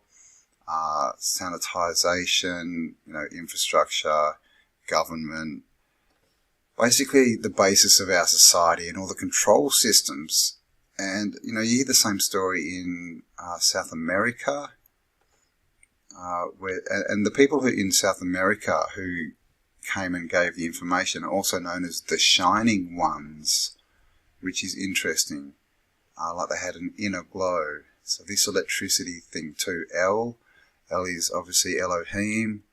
sanitization, infrastructure, government. Basically the basis of our society and all the control systems. And, you hear the same story in South America, and the people who in South America who came and gave the information are also known as the Shining Ones, which is interesting. Like they had an inner glow. So this electricity thing too, L is obviously Elohim,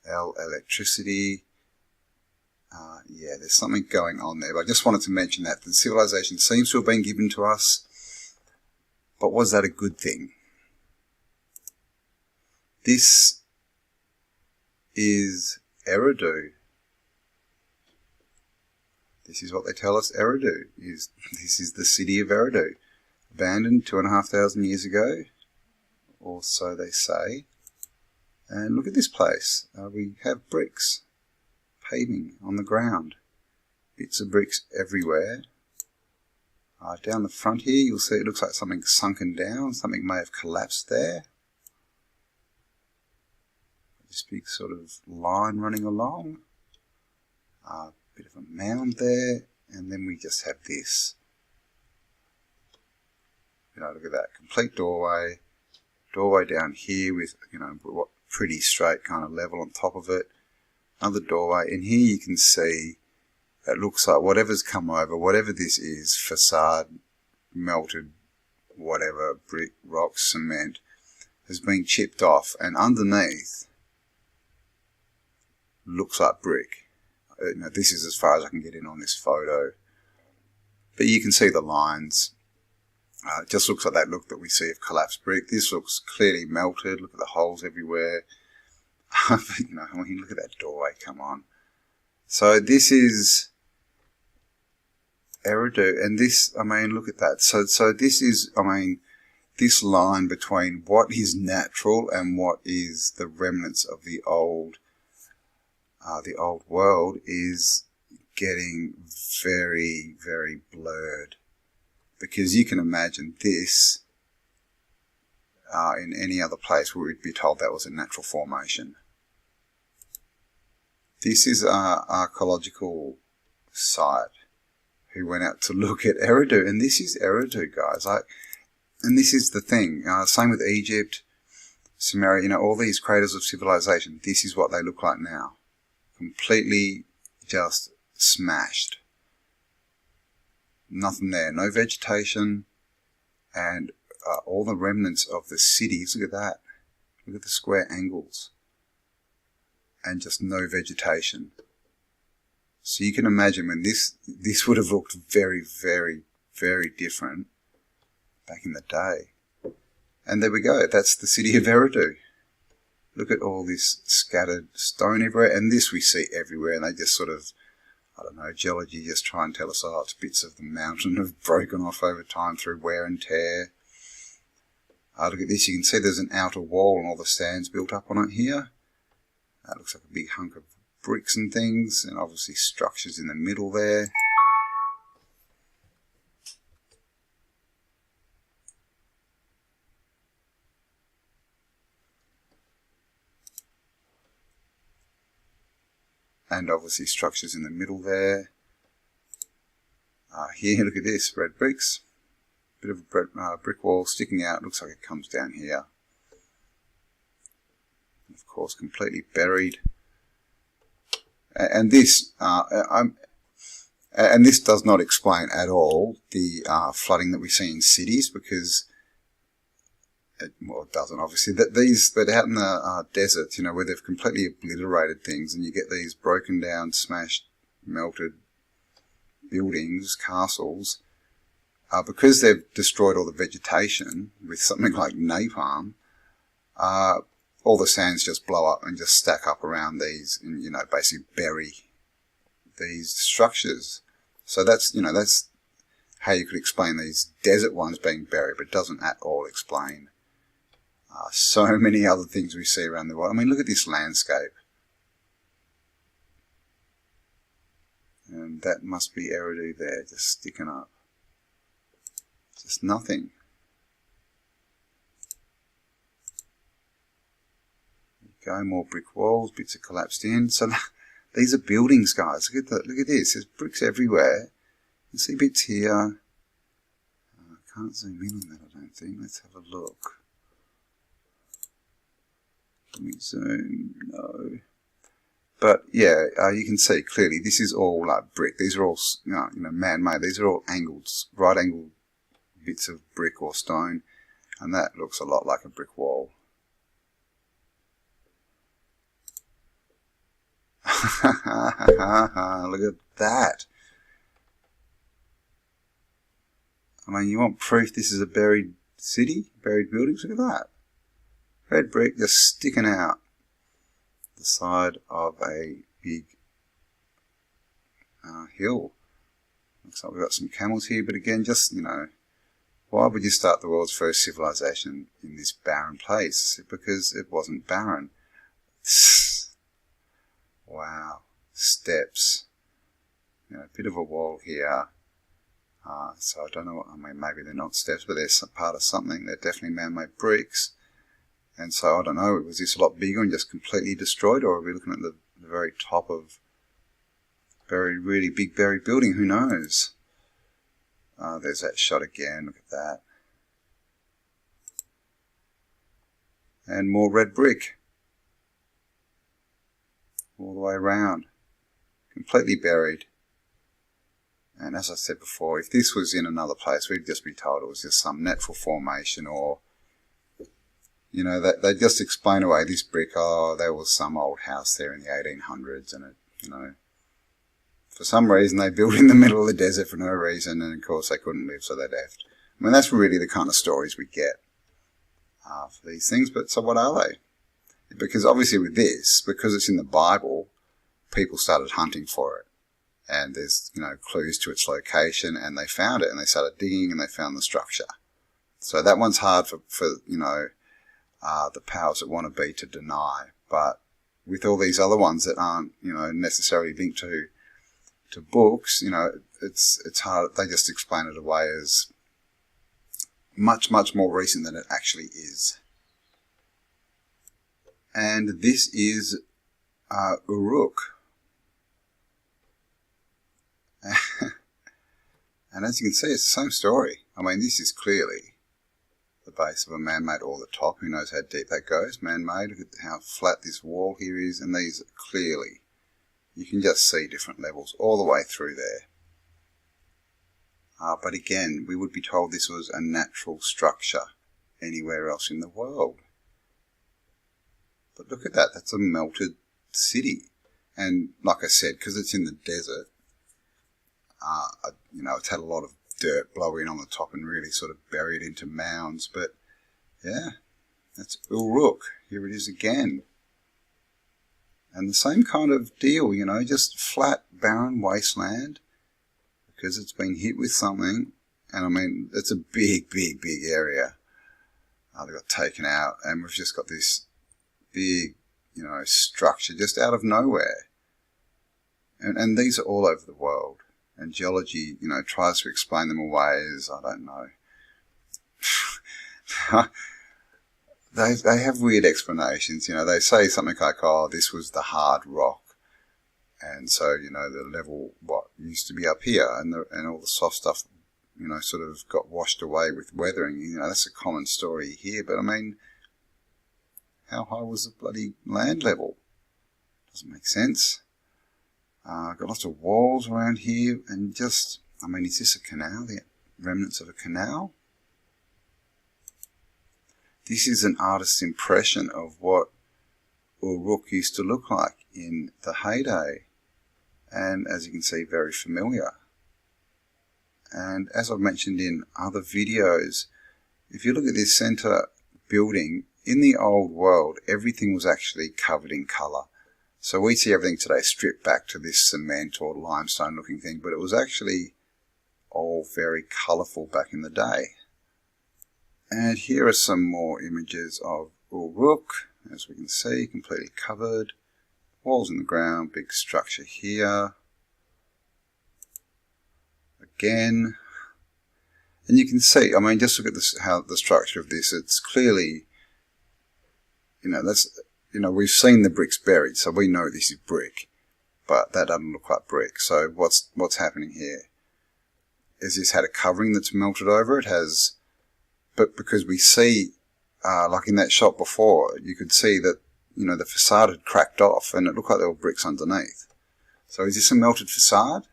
electricity. Yeah, there's something going on there. But I just wanted to mention that the civilization seems to have been given to us. But was that a good thing? This is Eridu. This is what they tell us Eridu is. This is the city of Eridu. Abandoned 2,500 years ago, or so they say. And look at this place. We have bricks. Paving on the ground. Bits of bricks everywhere. Down the front here you'll see it looks like something sunken down. Something may have collapsed there. This big sort of line running along. Bit of a mound there. And then we just have this. Look at that. Complete doorway. Doorway down here with, what pretty straight kind of level on top of it. Another doorway, and here you can see it looks like whatever's come over, whatever this is, facade, melted, whatever, brick, rock, cement, has been chipped off, and underneath looks like brick. This is as far as I can get in on this photo, but you can see the lines. It just looks like that look that we see of collapsed brick. This looks clearly melted. Look at the holes everywhere. I mean, look at that doorway, come on. So this is Eridu, and this, look at that. So this is, this line between what is natural and what is the remnants of the old world is getting very, very blurred. Because you can imagine this in any other place where we'd be told that was a natural formation. This is our archaeological site who went out to look at Eridu, and this is Eridu, guys. And this is the thing. Same with Egypt, Sumeria, all these craters of civilization. This is what they look like now. Completely just smashed. Nothing there. No vegetation, and all the remnants of the cities. Look at that. Look at the square angles. And just no vegetation. So you can imagine when this would have looked very, very, very different back in the day. And there we go. That's the city of Eridu. Look at all this scattered stone everywhere. And this we see everywhere. And they just sort of, geology just try and tell us, it's bits of the mountain have broken off over time through wear and tear. Look at this. You can see there's an outer wall and all the sand's built up on it here. That looks like a big hunk of bricks and things, and obviously structures in the middle there. And obviously structures in the middle there. Here, look at this, red bricks. Bit of a brick wall sticking out, looks like it comes down here. Of course, completely buried. And this, and this does not explain at all the flooding that we see in cities, because it doesn't obviously. But out in the deserts, where they've completely obliterated things, and you get these broken down, smashed, melted buildings, castles, because they've destroyed all the vegetation with something like napalm. All the sands just blow up and just stack up around these and, basically bury these structures. So that's, you know, that's how you could explain these desert ones being buried, but it doesn't at all explain so many other things we see around the world. I mean, look at this landscape. And that must be Eridu there, just sticking up. Just nothing. There you go, more brick walls, bits are collapsed in. So these are buildings, guys. Look at that. Look at this. There's bricks everywhere. You see bits here. I can't zoom in on that, I don't think. Let's have a look. Let me zoom. No. But yeah, you can see clearly this is all like brick. These are all, you know, man-made. These are all angles, right-angled bits of brick or stone, and that looks a lot like a brick wall. Look at that. I mean, you want proof this is a buried city, buried buildings? Look at that. Red brick just sticking out the side of a big hill. Looks like we've got some camels here, but again, just, you know, why would you start the world's first civilization in this barren place? Because it wasn't barren. Wow. Steps. You know, a bit of a wall here. So I don't know, I mean, maybe they're not steps, but they're part of something. They're definitely man-made bricks. And so, I don't know, was this a lot bigger and just completely destroyed, or are we looking at the very top of a really big buried building? Who knows? There's that shot again, look at that. And more red brick. All the way around. Completely buried. And as I said before, if this was in another place, we'd just be told it was just some natural formation, or, you know, they just explain away this brick. Oh, there was some old house there in the 1800s, and it, you know, for some reason they built in the middle of the desert for no reason, and of course they couldn't live, so they left. I mean, that's really the kind of stories we get for these things. But so what are they? Because obviously with this, because it's in the Bible, people started hunting for it. And there's, you know, clues to its location, and they found it, and they started digging, and they found the structure. So that one's hard for you know, the powers that want to be to deny. But with all these other ones that aren't, you know, necessarily linked to books, you know, it's hard. They just explain it away as much more recent than it actually is. And this is Uruk. And as you can see, it's the same story. I mean, this is clearly the base of a man-made, or the top. Who knows how deep that goes? Man-made. Look at how flat this wall here is. And these clearly, you can just see different levels all the way through there. But again, we would be told this was a natural structure anywhere else in the world. But look at that. That's a melted city. And like I said, because it's in the desert, you know, it's had a lot of dirt blow in on the top and really sort of bury it into mounds. But yeah, that's Uruk. Here it is again. And the same kind of deal, you know, just flat, barren wasteland, because it's been hit with something. And I mean, it's a big area. They got taken out, and we've just got this big, you know, structure just out of nowhere. And these are all over the world. And geology, you know, tries to explain them away as, I don't know. They have weird explanations, you know. They say something like, oh, this was the hard rock. And so, you know, the level, what used to be up here, and all the soft stuff, you know, sort of got washed away with weathering. You know, that's a common story here. But, I mean, how high was the bloody land level? Doesn't make sense. Got lots of walls around here, and just, I mean, is this a canal? The remnants of a canal? This is an artist's impression of what Uruk used to look like in the heyday. And as you can see, very familiar. And as I've mentioned in other videos, if you look at this center building, in the old world, everything was actually covered in colour. So we see everything today stripped back to this cement or limestone looking thing, but it was actually all very colourful back in the day. And here are some more images of Uruk, as we can see, completely covered. Walls in the ground, big structure here. Again. And you can see, I mean, just look at this, how the structure of this, it's clearly, we've seen the bricks buried, so we know this is brick, but that doesn't look like brick. So what's happening here? Is this had a covering that's melted over it? But because we see, like in that shot before, you could see that, the facade had cracked off and it looked like there were bricks underneath. So is this a melted facade?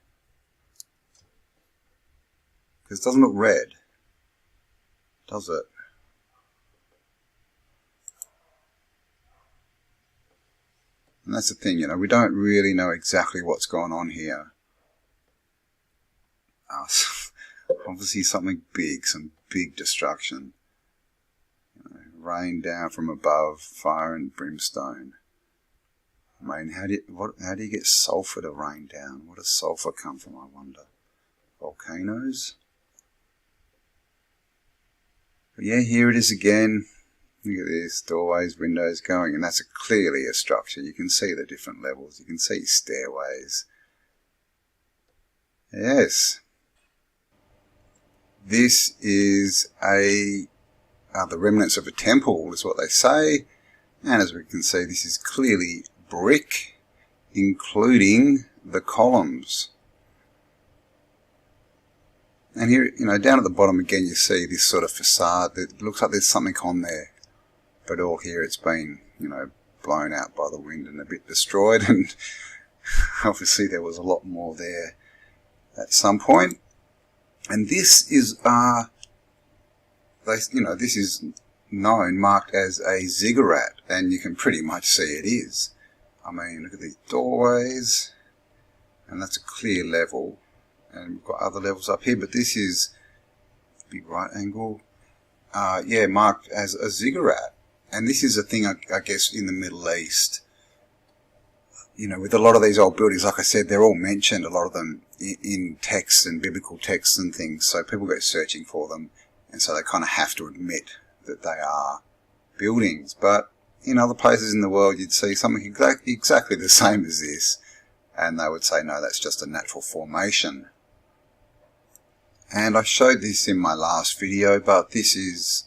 Because it doesn't look red, does it? And that's the thing, we don't really know exactly what's going on here. Obviously something big, some big destruction. Rain down from above, fire and brimstone. I mean, how do you get sulfur to rain down? Where does sulfur come from, I wonder? Volcanoes? But yeah, here it is again. Look at this, doorways, windows going, and that's clearly a structure. You can see the different levels. You can see stairways. Yes. This is the remnants of a temple, is what they say. And as we can see, this is clearly brick, including the columns. And here, down at the bottom again, you see this sort of facade that looks like there's something on there. But all here it's been, blown out by the wind and a bit destroyed. And obviously there was a lot more there at some point. And this is, this is marked as a ziggurat, and you can pretty much see it is. I mean, look at these doorways, and that's a clear level, and we've got other levels up here, but this is big right angle, marked as a ziggurat. And this is a thing, I guess, in the Middle East. With a lot of these old buildings, like I said, they're all mentioned, a lot of them, in texts and biblical texts and things, so people go searching for them, and so they kind of have to admit that they are buildings. But in other places in the world, you'd see something exactly the same as this, and they would say, no, that's just a natural formation. And I showed this in my last video, but this is,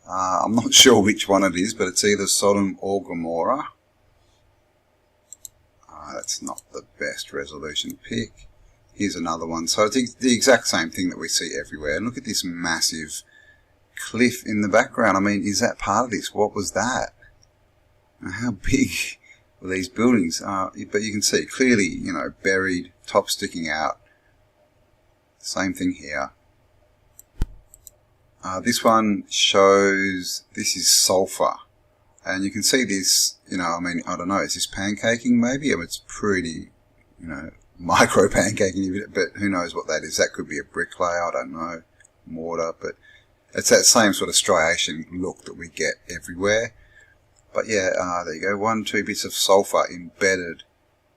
I'm not sure which one it is, but it's either Sodom or Gomorrah. That's not the best resolution pick. Here's another one. So it's the exact same thing that we see everywhere. And look at this massive cliff in the background. I mean, is that part of this? What was that? Now, how big were these buildings? But you can see clearly, buried, top sticking out. Same thing here. This one shows, this is sulfur. And you can see this, I don't know, is this pancaking maybe? It's pretty, micro pancaking, but who knows what that is. That could be a brick layer, I don't know, mortar, but it's that same sort of striation look that we get everywhere. But yeah, there you go, 1, 2 bits of sulfur embedded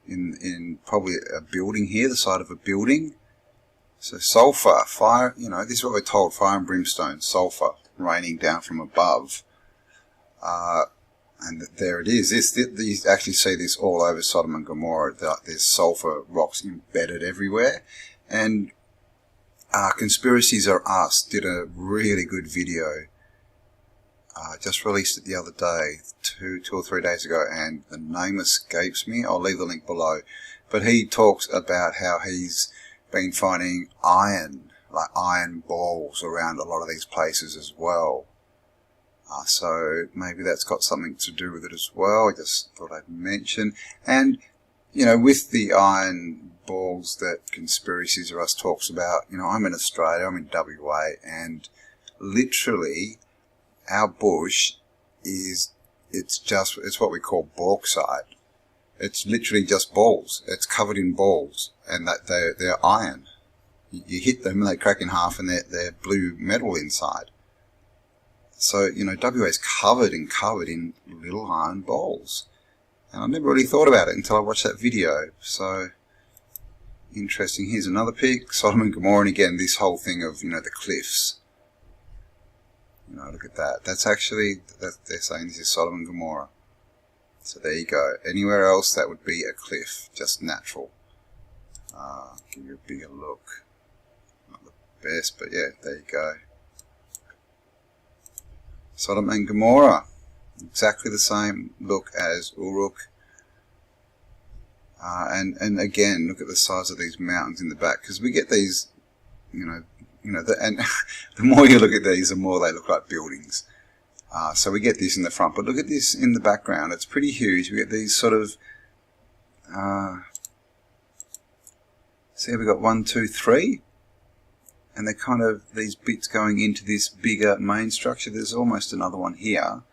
in probably a building here, the side of a building. So sulfur, fire, this is what we're told, fire and brimstone, sulfur raining down from above. And there it is. You actually see this all over Sodom and Gomorrah. There's sulfur rocks embedded everywhere. And Conspiracies Are Us did a really good video. Just released it the other day, two or 3 days ago, and the name escapes me. I'll leave the link below. But he talks about how he's been finding iron balls around a lot of these places as well. So maybe that's got something to do with it as well. I just thought I'd mention. And, with the iron balls that Conspiracies Are Us talks about, I'm in Australia, I'm in WA, and literally our bush is, it's what we call bauxite. It's literally just balls. It's covered in balls, and that they're iron. You hit them and they crack in half, and they're blue metal inside. So, WA is covered in little iron balls. And I never really thought about it until I watched that video. So, interesting. Here's another pic, Sodom and Gomorrah, and again, this whole thing of, the cliffs. Look at that. That's actually, they're saying this is Sodom and Gomorrah. So there you go. Anywhere else, that would be a cliff, just natural. Give you a bigger look. Not the best, but yeah, there you go. Sodom and Gomorrah. Exactly the same look as Uruk. And again, look at the size of these mountains in the back, because we get these, and the more you look at these, the more they look like buildings. So we get this in the front, but look at this in the background. It's pretty huge. We get these sort of, see, we've got 1, 2, 3, and they're kind of these bits going into this bigger main structure. There's almost another one here.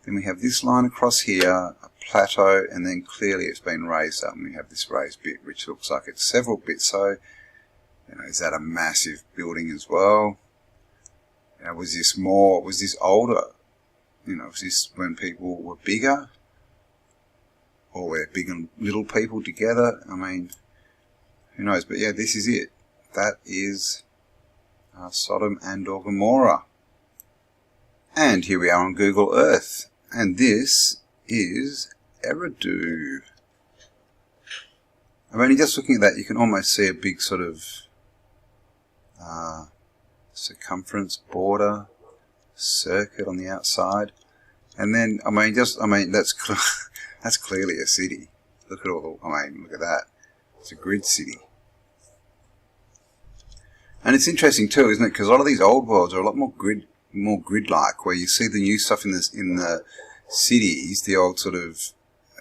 Then we have this line across here, a plateau, and then clearly it's been raised up, and we have this raised bit, which looks like it's several bits. So, is that a massive building as well? Was this older? Was this when people were bigger? Or were big and little people together? I mean, who knows? But yeah, this is it. That is Sodom and Gomorrah. And here we are on Google Earth. And this is Eridu. I mean, just looking at that, you can almost see a big sort of circumference, border, circuit on the outside. And then, that's that's clearly a city. Look at look at that. It's a grid city. And it's interesting too, isn't it? Because a lot of these old worlds are a lot more grid-like, where you see the new stuff in the cities, the old sort of,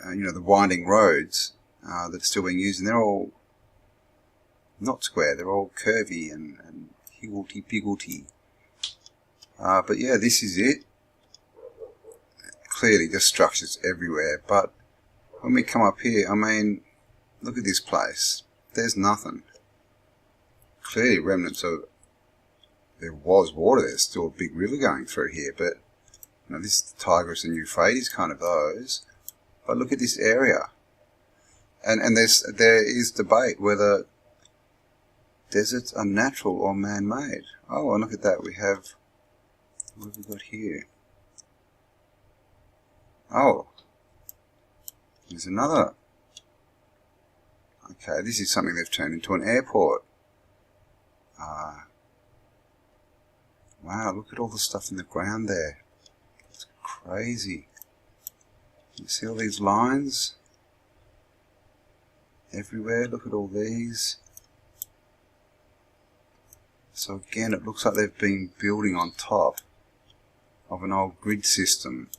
the winding roads that are still being used, and they're all not square, they're all curvy and higgledy-piggledy. But yeah, this is it. Clearly, just structures everywhere. But when we come up here, look at this place. There's nothing. Clearly, remnants of. There was water. There's still a big river going through here, but this is the Tigris and Euphrates, kind of those. But look at this area, and there is debate whether deserts are natural or man-made. Oh, and look at that. We have, what have we got here? Oh, there's another. Okay, this is something they've turned into an airport. Wow, look at all the stuff in the ground there. It's crazy. You see all these lines? Everywhere, look at all these. So again, it looks like they've been building on top of an old grid system.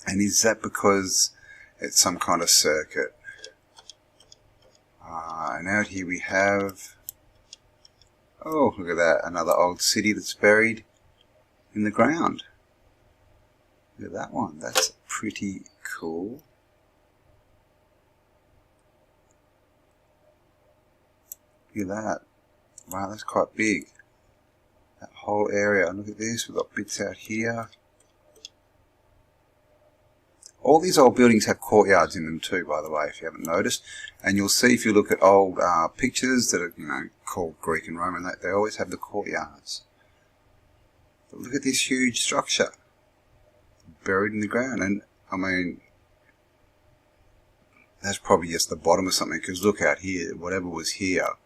And is that because it's some kind of circuit? And out here we have, oh, look at that, another old city that's buried in the ground. Look at that one, that's pretty cool. Look at that. Wow, that's quite big. That whole area. And look at this, we've got bits out here. All these old buildings have courtyards in them too, by the way, if you haven't noticed. And you'll see if you look at old pictures that are, called Greek and Roman, they always have the courtyards. But look at this huge structure buried in the ground. And, that's probably just the bottom of something, because look out here, whatever was here,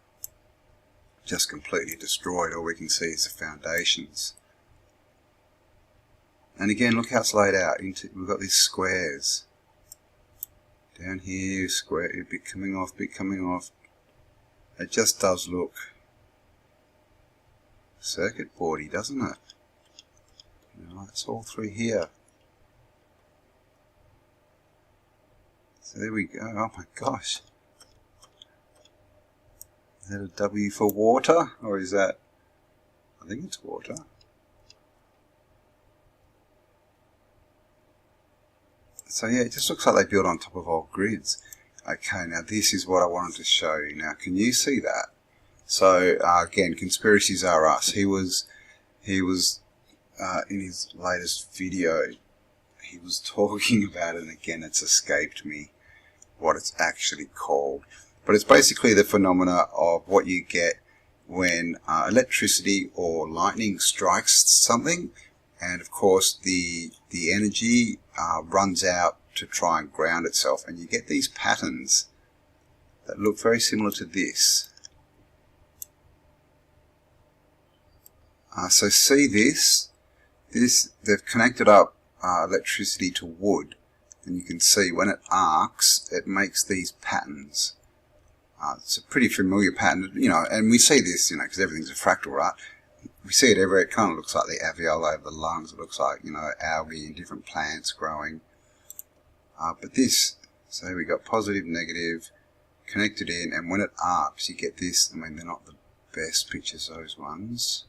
just completely destroyed. All we can see is the foundations. And again, look how it's laid out. We've got these squares. Down here, square, a bit coming off, bit coming off. It just does look circuit boardy, doesn't it? It's all through here. So there we go. Oh my gosh. Is that a W for water? Or is that... I think it's water. So yeah, it just looks like they built on top of old grids. Okay, now this is what I wanted to show you. Now, can you see that? So again, conspiracies are us. He was in his latest video. he was talking about, and again it's escaped me what it's actually called. But it's basically the phenomena of what you get when electricity or lightning strikes something, and of course the energy runs out to try and ground itself, and you get these patterns that look very similar to this. So see this, they've connected up electricity to wood, and you can see when it arcs it makes these patterns. It's a pretty familiar pattern, you know, and we see this, you know, because everything's a fractal, right? We see it everywhere. It kind of looks like the alveoli of the lungs. It looks like, you know, algae and different plants growing. But this, so we got positive, negative, connected in, and when it arcs, you get this. I mean, they're not the best pictures, those ones,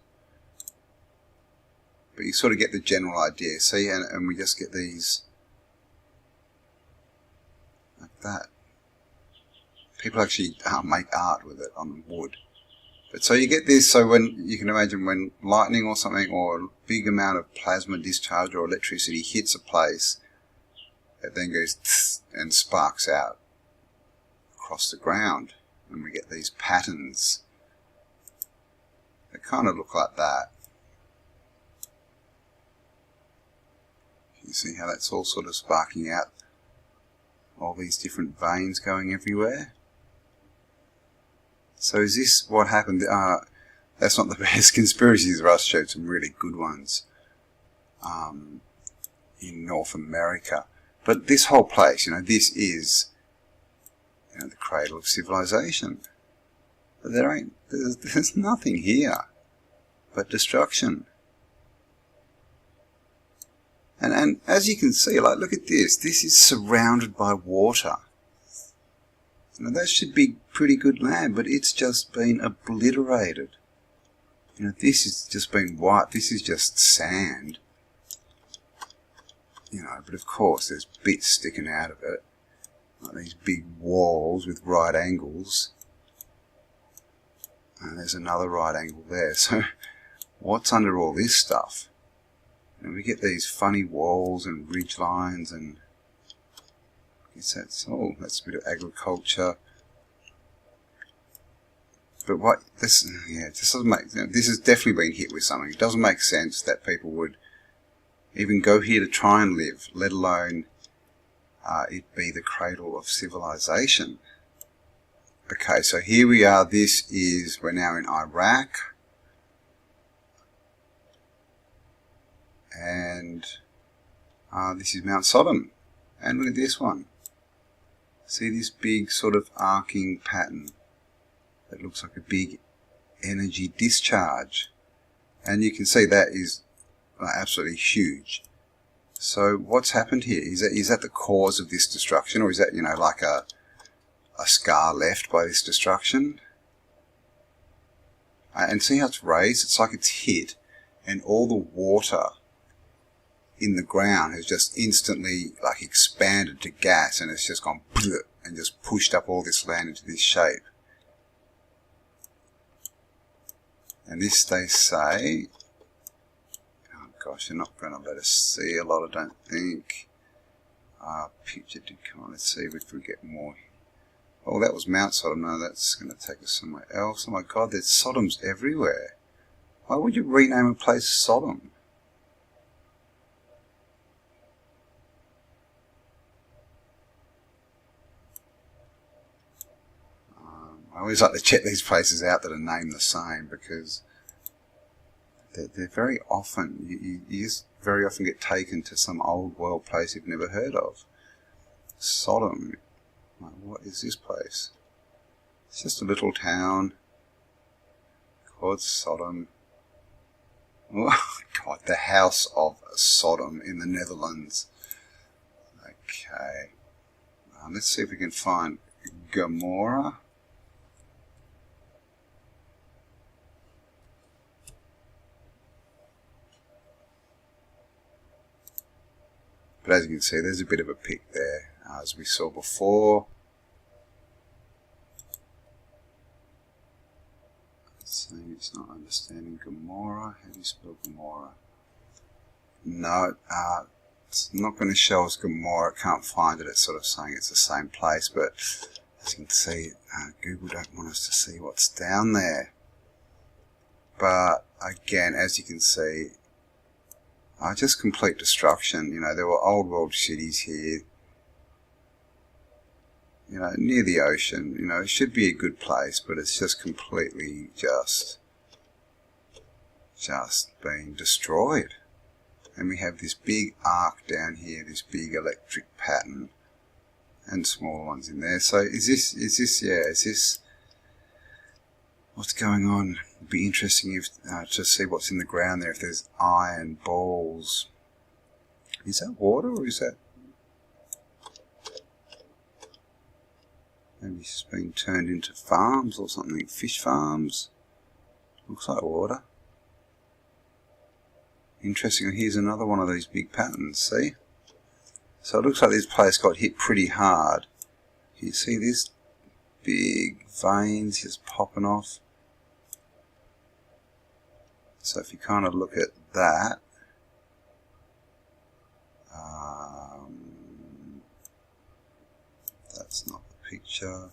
but you sort of get the general idea. See, and we just get these like that. People actually make art with it on wood. But so you get this, so when you can imagine when lightning or something, or a big amount of plasma discharge or electricity hits a place, it then goes and sparks out across the ground, and we get these patterns that kind of look like that. You see how that's all sort of sparking out, all these different veins going everywhere. So is this what happened? That's not the best conspiracies. Russ showed some really good ones in North America. But this whole place, you know, this is, you know, the cradle of civilization. But there's nothing here but destruction. And as you can see, like, look at this. This is surrounded by water. You know, that should be pretty good land, but it's just been obliterated. You know, this has just been white. This is just sand. You know, but of course there's bits sticking out of it, like these big walls with right angles. And there's another right angle there. So what's under all this stuff? And we get these funny walls and ridge lines, and I guess that's a bit of agriculture. But what this, yeah, this doesn't make. You know, this has definitely been hit with something. It doesn't make sense that people would even go here to try and live, let alone it be the cradle of civilization. Okay, so here we are. We're now in Iraq. And this is Mount Sodom. And look at this one. See this big sort of arcing pattern that looks like a big energy discharge. And you can see that is absolutely huge. So what's happened here? Is that the cause of this destruction? Or is that, you know, like a scar left by this destruction? And see how it's raised? It's like it's hit, and all the water in the ground has just instantly like expanded to gas, and it's just gone and just pushed up all this land into this shape. And this, they say, oh gosh, they're not going to let us see a lot, I don't think. Picture did come on. Let's see if we get more. Oh, that was Mount Sodom. No, that's going to take us somewhere else. Oh my God, there's Sodoms everywhere. Why would you rename a place Sodom? I always like to check these places out that are named the same, because they're very often, you just very often get taken to some old world place you've never heard of. Sodom. What is this place? It's just a little town called Sodom. Oh God, the House of Sodom in the Netherlands. Okay. Let's see if we can find Gomorrah. But as you can see, there's a bit of a pic there, as we saw before. Let's see, it's not understanding Gomorrah. How do you spell Gomorrah? No, It's not going to show us Gomorrah. I can't find it. It's sort of saying it's the same place, but as you can see, Google don't want us to see what's down there. But again, as you can see, just complete destruction. You know, there were old world cities here, you know, near the ocean. You know, it should be a good place, but it's just completely just being destroyed. And we have this big arc down here, this big electric pattern, and smaller ones in there. So is this what's going on? It'd be interesting if to see what's in the ground there, if there's iron balls. Is that water, or is that maybe it's been turned into farms or something, fish farms? Looks like water. Interesting. Here's another one of these big patterns, see? So it looks like this place got hit pretty hard. You see this big veins just popping off. So if you kind of look at that, that's not the picture.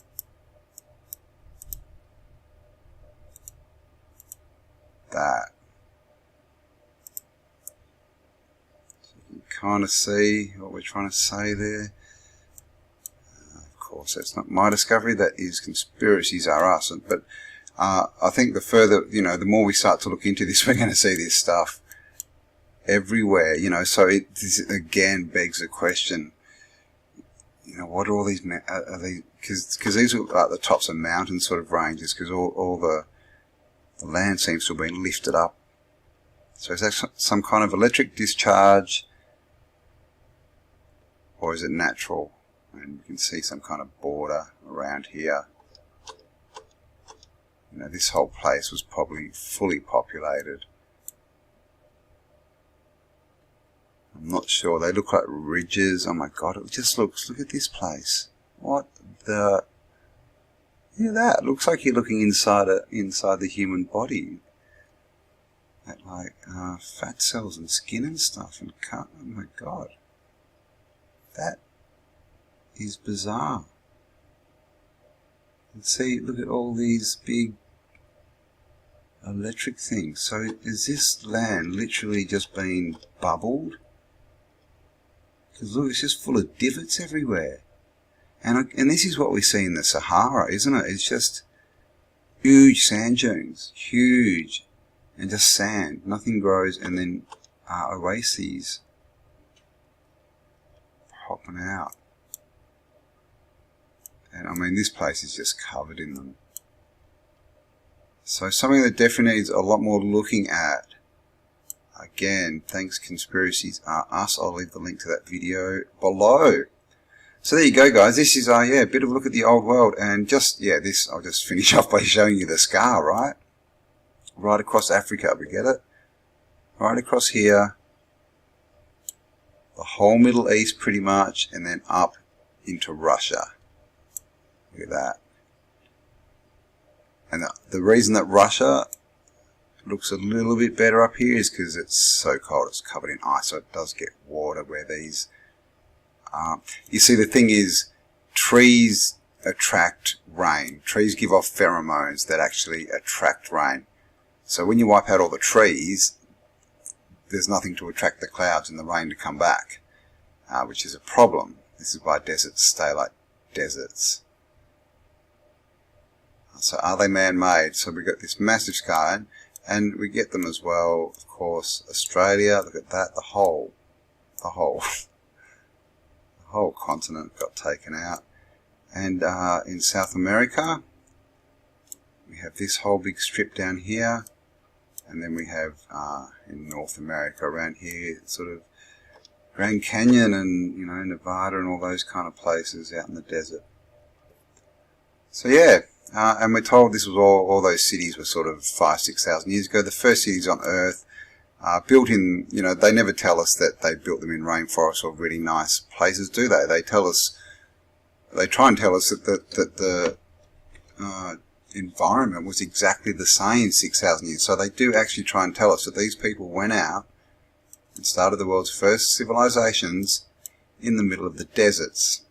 That. Kind of see what we're trying to say there. Of course, that's not my discovery. That is conspiracies are us. But I think the further, you know, the more we start to look into this, we're going to see this stuff everywhere. You know, so this again begs the question. You know, what are all these? Are they? Because these are like the tops of mountain sort of ranges. Because all the land seems to have been lifted up. So is that some kind of electric discharge? Or is it natural? And you can see some kind of border around here. You know, this whole place was probably fully populated. I'm not sure. They look like ridges. Oh my god, it just looks, look at this place. What the... Yeah, that looks like you're looking inside the human body. At like fat cells and skin and stuff. And oh my god. That is bizarre. And see, look at all these big electric things. So is this land literally just been bubbled? Because look, it's just full of divots everywhere. And this is what we see in the Sahara, isn't it? It's just huge sand dunes. Huge. And just sand. Nothing grows, and then oases popping out. And I mean, this place is just covered in them. So something that definitely needs a lot more looking at. Again, thanks conspiracies are us. I'll leave the link to that video below. So there you go, guys. This is yeah, a bit of a look at the old world, and just this I'll just finish off by showing you the scar, right? Right across Africa, we get it? Right across here. The whole Middle East pretty much, and then up into Russia. Look at that. And the reason that Russia looks a little bit better up here is because it's so cold, it's covered in ice, so it does get water where these you see, the thing is, trees attract rain. Trees give off pheromones that actually attract rain. So when you wipe out all the trees, there's nothing to attract the clouds and the rain to come back, which is a problem. This is why deserts stay like deserts. So are they man-made? So we've got this massive sky, and we get them as well, of course, Australia. Look at that, the whole continent got taken out. And in South America, we have this whole big strip down here. And then we have in North America around here, sort of Grand Canyon and, you know, Nevada and all those kind of places out in the desert. So yeah, and we're told this was all those cities were sort of 5,000-6,000 years ago. The first cities on Earth built in, you know, they never tell us that they built them in rainforests or really nice places, do they? They tell us, they try and tell us that the environment was exactly the same 6,000 years. So they do actually try and tell us that these people went out It started the world's first civilizations in the middle of the deserts.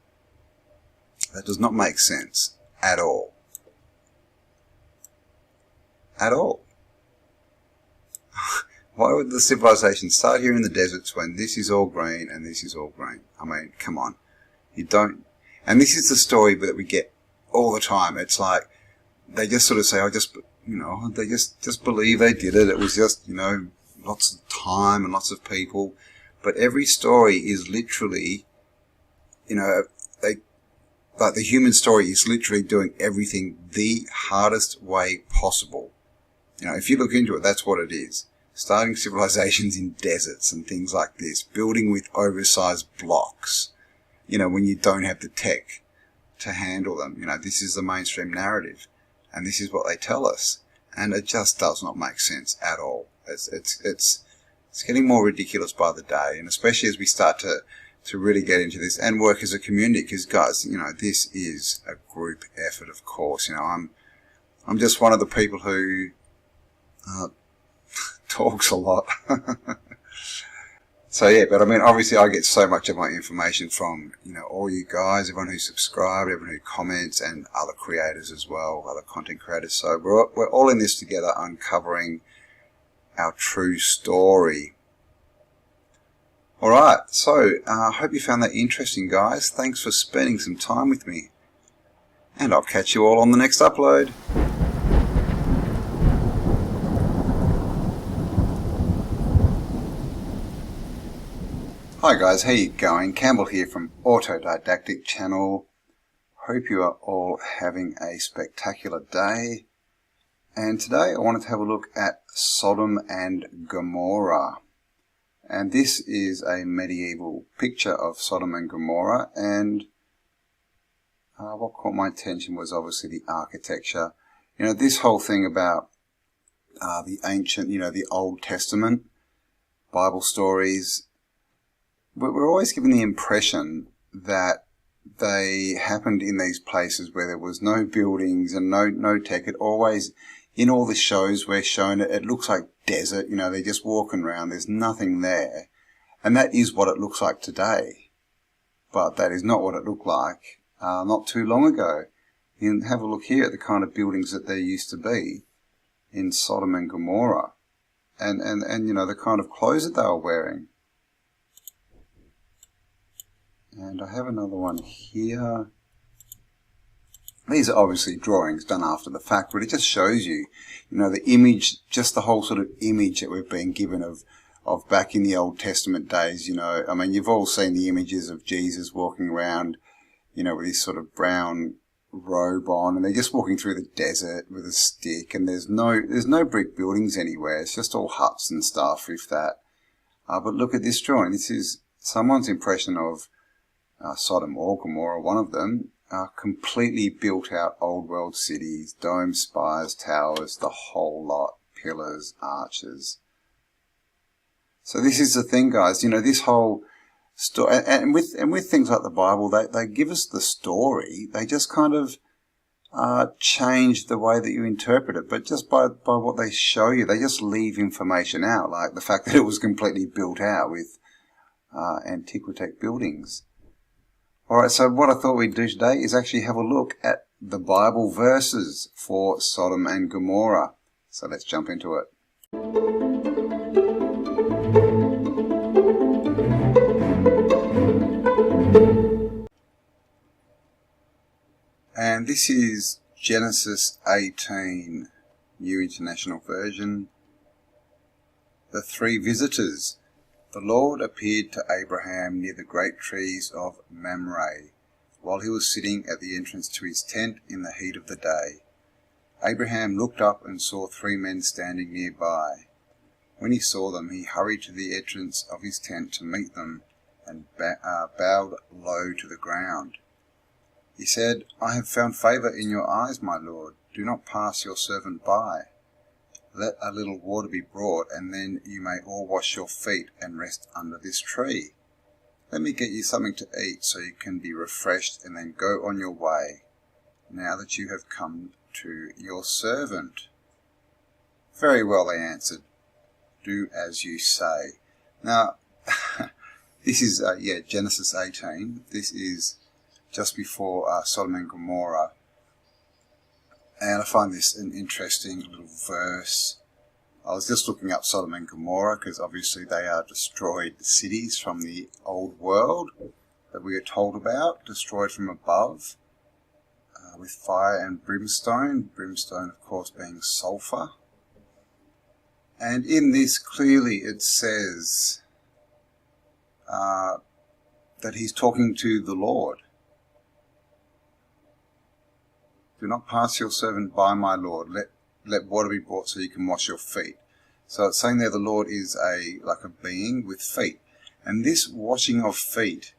That does not make sense at all. At all. Why would the civilization start here in the deserts when this is all green and this is all green? I mean, come on. You don't... And this is the story that we get all the time. It's like, they just sort of say, they just believe they did it. It was just, lots of time and lots of people. But every story is literally, like the human story is literally doing everything the hardest way possible. If you look into it, that's what it is. Starting civilizations in deserts and things like this. Building with oversized blocks, when you don't have the tech to handle them. This is the mainstream narrative. And this is what they tell us. And it just does not make sense at all. It's getting more ridiculous by the day. And especially as we start to really get into this and work as a community. Because guys, this is a group effort, of course. I'm just one of the people who talks a lot. So yeah, but I mean, obviously I get so much of my information from, all you guys, everyone who subscribed, everyone who comments, and other creators as well, other content creators. So we're all in this together, uncovering our true story. Alright, so I hope you found that interesting, guys. Thanks for spending some time with me. And I'll catch you all on the next upload. Hi guys, how you going? Cambell here from Autodidactic Channel. Hope you are all having a spectacular day. And today I wanted to have a look at Sodom and Gomorrah. And this is a medieval picture of Sodom and Gomorrah. And what caught my attention was obviously the architecture. This whole thing about the ancient, the Old Testament, Bible stories. We're always given the impression that they happened in these places where there was no buildings and no tech. It always, in all the shows we're shown, it looks like desert. They're just walking around. There's nothing there. And that is what it looks like today. But that is not what it looked like not too long ago. You can have a look here at the kind of buildings that there used to be in Sodom and Gomorrah. And the kind of clothes that they were wearing. And I have another one here. These are obviously drawings done after the fact, but it just shows you, the image, just the whole sort of image that we've been given of back in the Old Testament days, I mean, you've all seen the images of Jesus walking around, with his sort of brown robe on, and they're just walking through the desert with a stick, and there's no brick buildings anywhere. It's just all huts and stuff, if that. But look at this drawing. This is someone's impression of Sodom or Gomorrah, one of them, completely built out old world cities, domes, spires, towers, the whole lot, pillars, arches. So this is the thing, guys, this whole story, and with things like the Bible, they give us the story, they just kind of change the way that you interpret it, but just by what they show you, they just leave information out, like the fact that it was completely built out with antiquitech buildings. Alright, so what I thought we'd do today is actually have a look at the Bible verses for Sodom and Gomorrah. So let's jump into it. And this is Genesis 18, New International Version. The three visitors. The Lord appeared to Abraham near the great trees of Mamre, while he was sitting at the entrance to his tent in the heat of the day. Abraham looked up and saw three men standing nearby. When he saw them, he hurried to the entrance of his tent to meet them and bowed low to the ground. He said, "I have found favor in your eyes, my lord. Do not pass your servant by. Let a little water be brought, and then you may all wash your feet and rest under this tree. Let me get you something to eat so you can be refreshed, and then go on your way, now that you have come to your servant." "Very well," they answered. "Do as you say." Now, this is, Genesis 18. This is just before Sodom and Gomorrah. And I find this an interesting little verse. I was just looking up Sodom and Gomorrah because obviously they are destroyed cities from the old world that we are told about, destroyed from above with fire and brimstone. Brimstone, of course, being sulfur. And in this, clearly it says that he's talking to the Lord. Do not pass your servant by, my Lord. Let water be brought so you can wash your feet. So it's saying there the Lord is like a being with feet. And this washing of feet,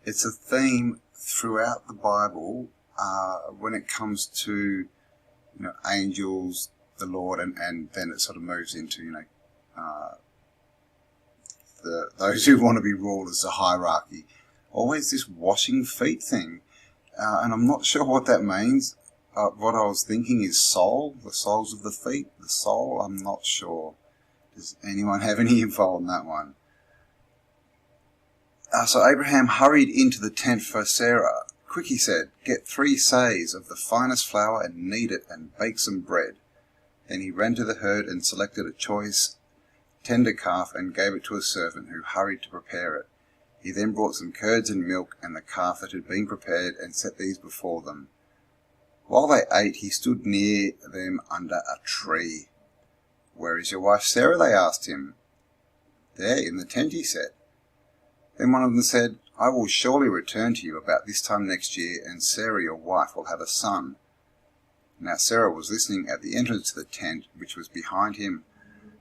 it's a theme throughout the Bible when it comes to angels, the Lord, and then it sort of moves into those who want to be rulers, the hierarchy. Always this washing feet thing, and I'm not sure what that means. What I was thinking is soul, the soles of the feet, the soul. I'm not sure. Does anyone have any info on that one? So Abraham hurried into the tent for Sarah. Quick, he said, get 3 seahs of the finest flour and knead it and bake some bread. Then he ran to the herd and selected a choice, tender calf and gave it to a servant who hurried to prepare it. He then brought some curds and milk and the calf that had been prepared and set these before them. While they ate, he stood near them under a tree. Where is your wife Sarah? They asked him. There, in the tent, he said. Then one of them said, I will surely return to you about this time next year, and Sarah, your wife, will have a son. Now Sarah was listening at the entrance to the tent, which was behind him.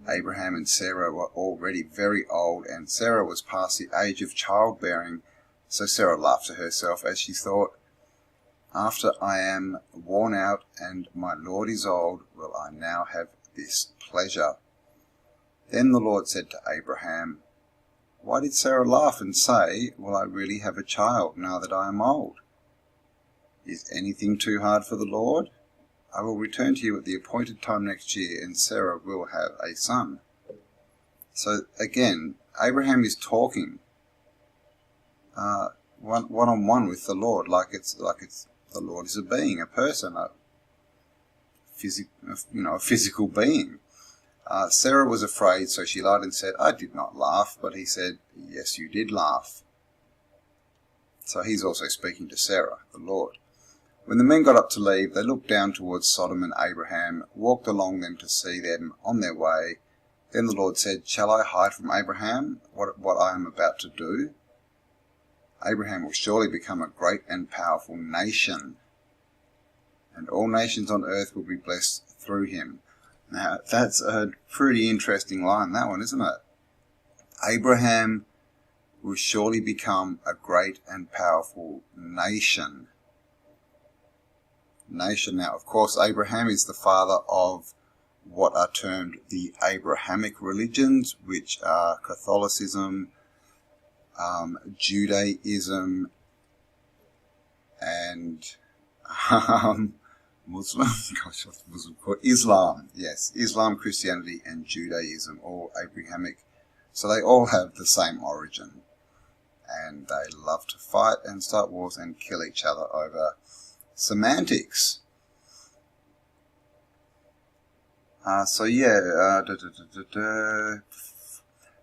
Abraham and Sarah were already very old, and Sarah was past the age of childbearing. So Sarah laughed to herself as she thought, after I am worn out and my Lord is old, will I now have this pleasure? Then the Lord said to Abraham, why did Sarah laugh and say, will I really have a child now that I am old? Is anything too hard for the Lord? I will return to you at the appointed time next year, and Sarah will have a son. So again, Abraham is talking one-on-one with the Lord, like it's the Lord is a being, a person, a physical being. Sarah was afraid, so she lied and said, I did not laugh. But he said, yes, you did laugh. So he's also speaking to Sarah, the Lord. When the men got up to leave, they looked down towards Sodom, and Abraham walked along them to see them on their way. Then the Lord said, shall I hide from Abraham what I am about to do? Abraham will surely become a great and powerful nation, and all nations on earth will be blessed through him. Now, that's a pretty interesting line, that one, isn't it? Abraham will surely become a great and powerful nation. Now, of course, Abraham is the father of what are termed the Abrahamic religions, which are Catholicism, Judaism, and Muslim, gosh, what's Muslim called? Islam, yes, Islam, Christianity, and Judaism, all Abrahamic. So they all have the same origin, and they love to fight and start wars and kill each other over semantics.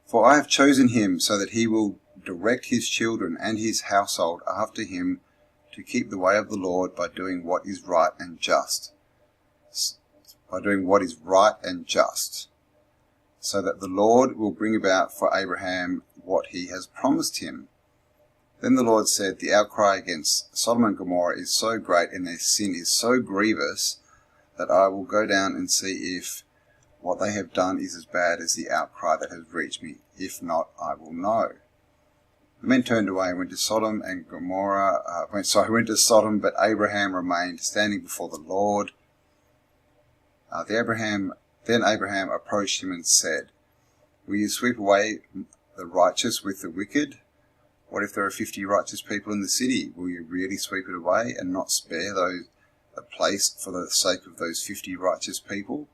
For I have chosen him so that he will direct his children and his household after him to keep the way of the Lord by doing what is right and just. So that the Lord will bring about for Abraham what he has promised him. Then the Lord said, the outcry against Sodom and Gomorrah is so great and their sin is so grievous that I will go down and see if what they have done is as bad as the outcry that has reached me. If not, I will know. The men turned away and went to Sodom and Gomorrah. Went to Sodom, but Abraham remained standing before the Lord. Then Abraham approached him and said, will you sweep away the righteous with the wicked? What if there are 50 righteous people in the city? Will you really sweep it away and not spare a place for the sake of those 50 righteous people?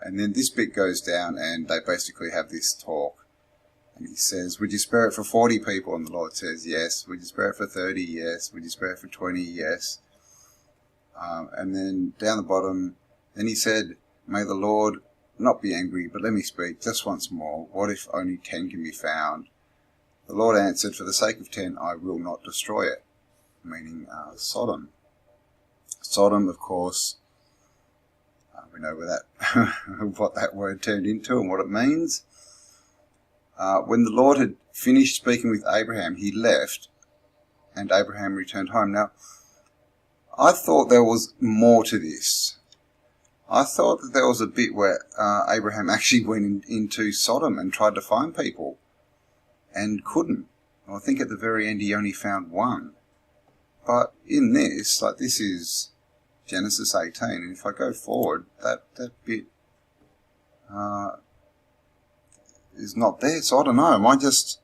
And then this bit goes down and they basically have this talk. And he says, would you spare it for 40 people? And the Lord says, yes. Would you spare it for 30? Yes. Would you spare it for 20? Yes. And then down the bottom, then he said, may the Lord not be angry, but let me speak just once more. What if only 10 can be found? The Lord answered, for the sake of 10, I will not destroy it. Meaning Sodom. Sodom, of course, we know where that what that word turned into and what it means. When the Lord had finished speaking with Abraham, he left, and Abraham returned home. Now, I thought there was more to this. I thought that there was a bit where Abraham actually went into Sodom and tried to find people, and couldn't. I think at the very end he only found one. But in this, like this is Genesis 18, and if I go forward, that bit is not there. So I don't know, am I just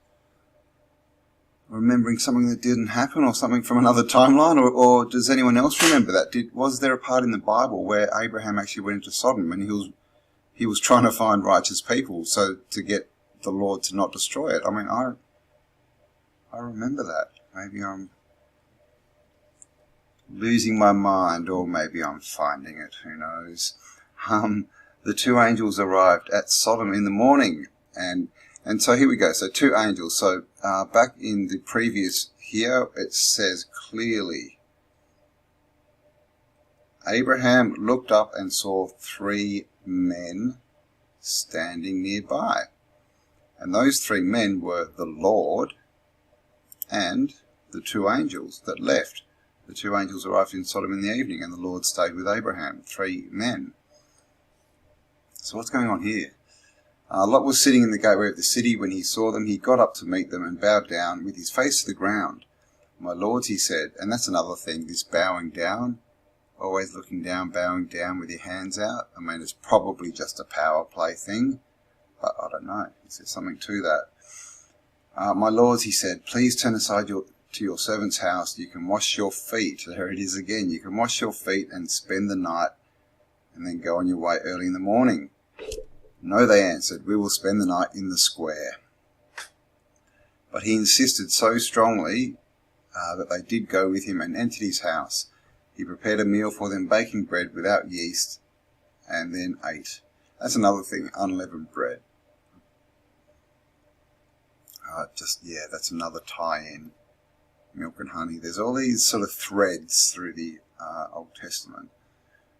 remembering something that didn't happen, or something from another timeline, or does anyone else remember that? Was there a part in the Bible where Abraham actually went into Sodom and he was trying to find righteous people, so to get the Lord to not destroy it? I mean, I remember that. Maybe I'm losing my mind, or maybe I'm finding it, who knows. The two angels arrived at Sodom in the morning, and so here we go. So two angels. So back in the previous here, it says clearly, Abraham looked up and saw 3 men standing nearby. And those 3 men were the Lord and the 2 angels that left. The 2 angels arrived in Sodom in the evening, and the Lord stayed with Abraham. 3 men. So what's going on here? Lot was sitting in the gateway of the city. When he saw them, he got up to meet them and bowed down with his face to the ground. My lords, he said, and that's another thing, this bowing down, always looking down, bowing down with your hands out. I mean, it's probably just a power play thing, but I don't know. There's something to that. My lords, he said, please turn aside to your servant's house. You can wash your feet. There it is again. You can wash your feet and spend the night, and then go on your way early in the morning. No, they answered, we will spend the night in the square. But he insisted so strongly that they did go with him and entered his house. He prepared a meal for them, baking bread without yeast, and then ate. That's another thing, unleavened bread. That's another tie-in. Milk and honey. There's all these sort of threads through the Old Testament.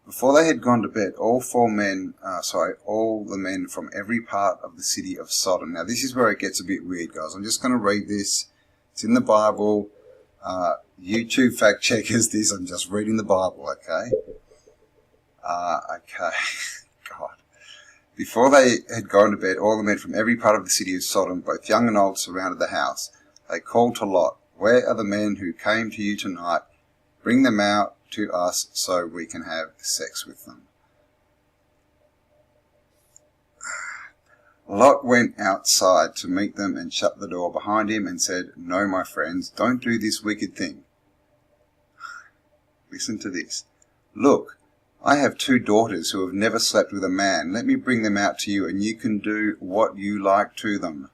Before they had gone to bed, all the men from every part of the city of Sodom. Now this is where it gets a bit weird, guys. I'm just going to read this. It's in the Bible. YouTube fact checkers this. I'm just reading the Bible, okay? Okay. God. Before they had gone to bed, all the men from every part of the city of Sodom, both young and old, surrounded the house. They called to Lot, where are the men who came to you tonight? Bring them out to us so we can have sex with them. Lot went outside to meet them and shut the door behind him and said, no, my friends, don't do this wicked thing. Listen to this. Look, I have 2 daughters who have never slept with a man. Let me bring them out to you, and you can do what you like to them.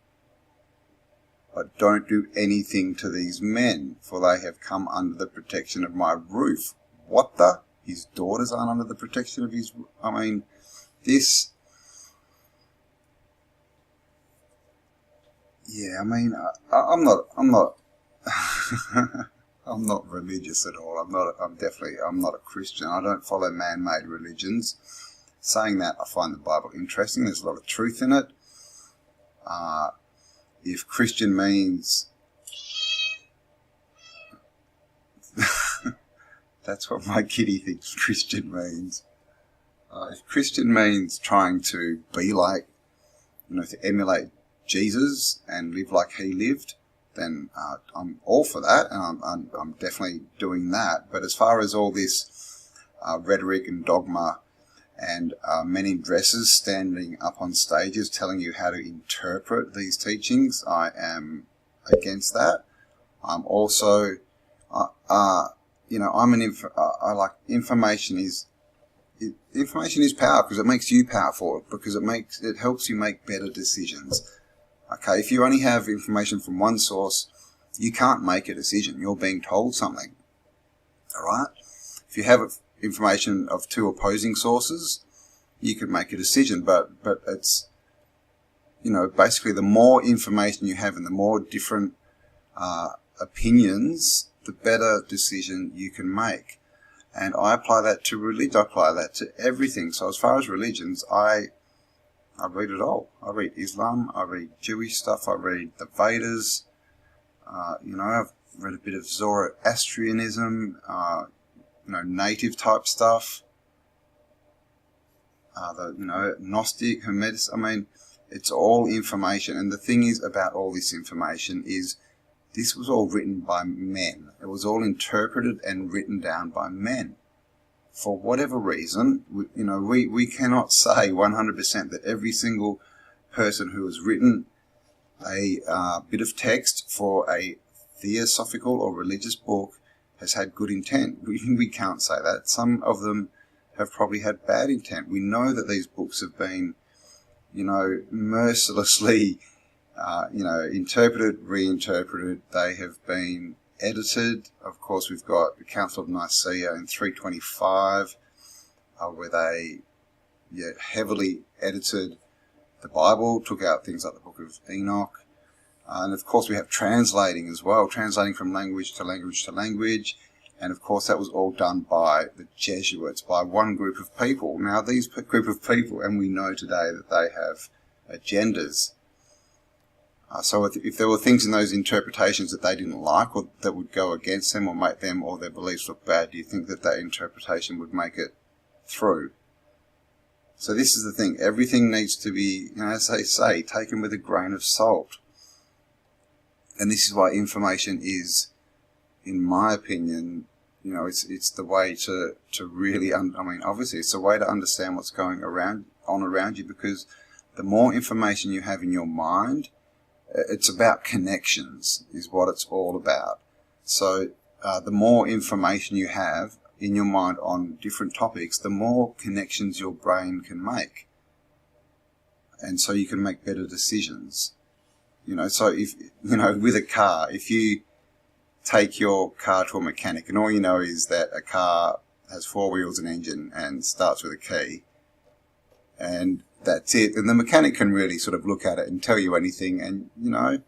But don't do anything to these men, for they have come under the protection of my roof. What the? His daughters aren't under the protection of his... I mean, this... Yeah, I mean, I'm not I'm not religious at all. I'm not a Christian. I don't follow man-made religions. Saying that, I find the Bible interesting. There's a lot of truth in it. If Christian means... That's what my kitty thinks Christian means. If Christian means trying to be like, to emulate Jesus and live like he lived, then I'm all for that, and I'm definitely doing that. But as far as all this rhetoric and dogma and men in dresses standing up on stages telling you how to interpret these teachings, I am against that. I'm also, information is power, because it makes you powerful, because it helps you make better decisions. Okay, if you only have information from one source, you can't make a decision. You're being told something. Alright? If you have information of two opposing sources, you can make a decision, but it's, you know, basically the more information you have and the more different opinions, the better decision you can make. And I apply that to religion, I apply that to everything. So as far as religions, I read it all. I read Islam, I read Jewish stuff, I read the Vedas, you know, I've read a bit of Zoroastrianism, you know, native type stuff, the, you know, Gnostic, Hermetic. I mean, it's all information. And the thing is about all this information is this was all written by men. It was all interpreted and written down by men. For whatever reason, you know, we cannot say 100% that every single person who has written a bit of text for a theosophical or religious book has had good intent. We can't say that. Some of them have probably had bad intent. We know that these books have been, you know, mercilessly, you know, interpreted, reinterpreted. They have been edited. Of course, we've got the Council of Nicaea in 325, where they heavily edited the Bible, took out things like the Book of Enoch. And of course we have translating as well, translating from language to language to language. And of course that was all done by the Jesuits, by one group of people. Now these group of people, and we know today that they have agendas. So if there were things in those interpretations that they didn't like or that would go against them or make them or their beliefs look bad, do you think that that interpretation would make it through? So this is the thing. Everything needs to be, you know, as they say, taken with a grain of salt. And this is why information is, in my opinion, you know, it's the way to really, I mean, obviously it's the way to understand what's going around you, because the more information you have in your mind, it's about connections, is what it's all about. So the more information you have in your mind on different topics, the more connections your brain can make. And so you can make better decisions. You know, so if, you know, with a car, if you take your car to a mechanic and all you know is that a car has 4 wheels and engine and starts with a key, and that's it, and the mechanic can really sort of look at it and tell you anything, and, you know,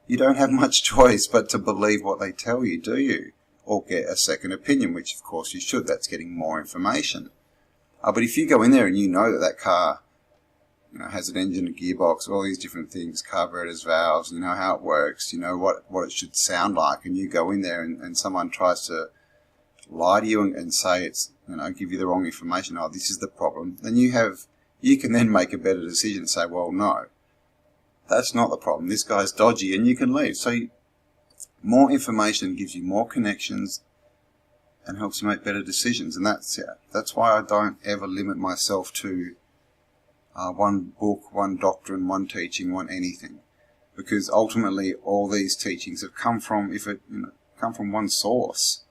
you don't have much choice but to believe what they tell you, do you? Or get a second opinion, which of course you should. That's getting more information. But if you go in there and you know that that car, you know, has an engine, a gearbox, all these different things, carburetors, valves, you know how it works, you know what it should sound like, and you go in there and someone tries to lie to you and say it's, you know, give you the wrong information, oh, this is the problem, then you can then make a better decision and say, well, no, that's not the problem, this guy's dodgy, and you can leave. So more information gives you more connections and helps you make better decisions, and that's why I don't ever limit myself to one book, one doctrine, one teaching, one anything, because ultimately all these teachings have come from, come from one source,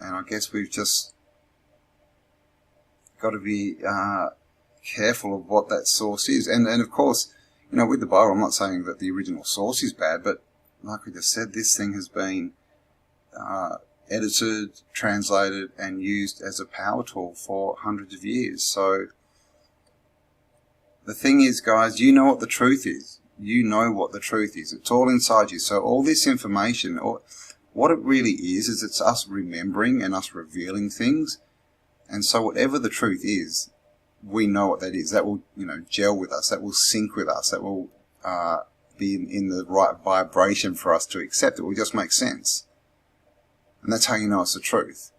and I guess we've just got to be careful of what that source is. And of course, you know, with the Bible, I'm not saying that the original source is bad, but like we just said, this thing has been edited, translated, and used as a power tool for hundreds of years. So the thing is, guys, you know what the truth is. You know what the truth is. It's all inside you. So all this information, or what it really is it's us remembering and us revealing things. And so whatever the truth is, we know what that is. That will, you know, gel with us. That will sync with us. That will be in the right vibration for us to accept. It will just make sense. And that's how you know it's the truth.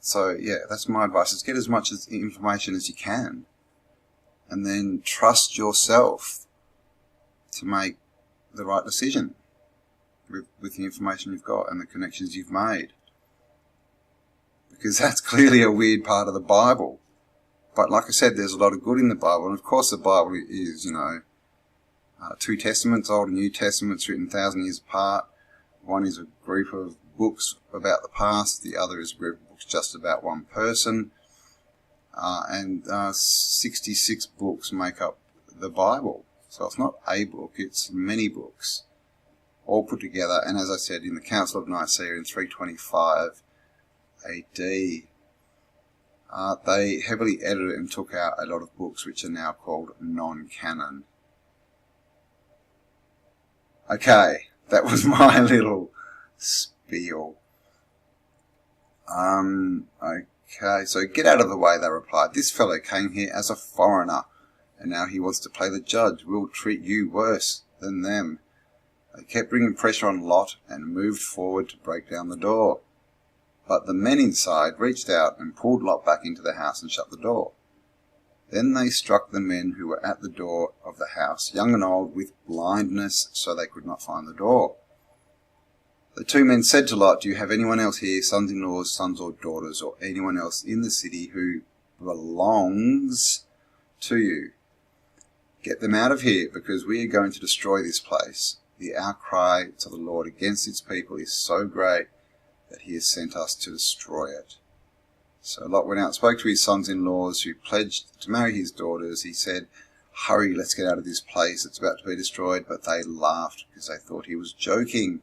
So yeah, that's my advice, is get as much information as you can. And then trust yourself to make the right decision with the information you've got and the connections you've made. Because that's clearly a weird part of the Bible. But like I said, there's a lot of good in the Bible. And of course the Bible is, you know, 2 testaments, Old and New Testaments, written 1,000 years apart. One is a group of books about the past. The other is a group of books just about one person. And 66 books make up the Bible. So it's not a book, it's many books, all put together. And as I said, in the Council of Nicaea in 325 AD, they heavily edited and took out a lot of books which are now called non-canon. Okay, that was my little spiel. Okay, so get out of the way, they replied. This fellow came here as a foreigner, and now he wants to play the judge. We'll treat you worse than them. They kept bringing pressure on Lot and moved forward to break down the door. But the men inside reached out and pulled Lot back into the house and shut the door. Then they struck the men who were at the door of the house, young and old, with blindness, so they could not find the door. The two men said to Lot, do you have anyone else here, sons-in-laws, sons or daughters, or anyone else in the city who belongs to you? Get them out of here, because we are going to destroy this place. The outcry to the Lord against its people is so great that he has sent us to destroy it. So Lot went out and spoke to his sons-in-laws, who pledged to marry his daughters. He said, hurry, let's get out of this place. It's about to be destroyed. But they laughed because they thought he was joking.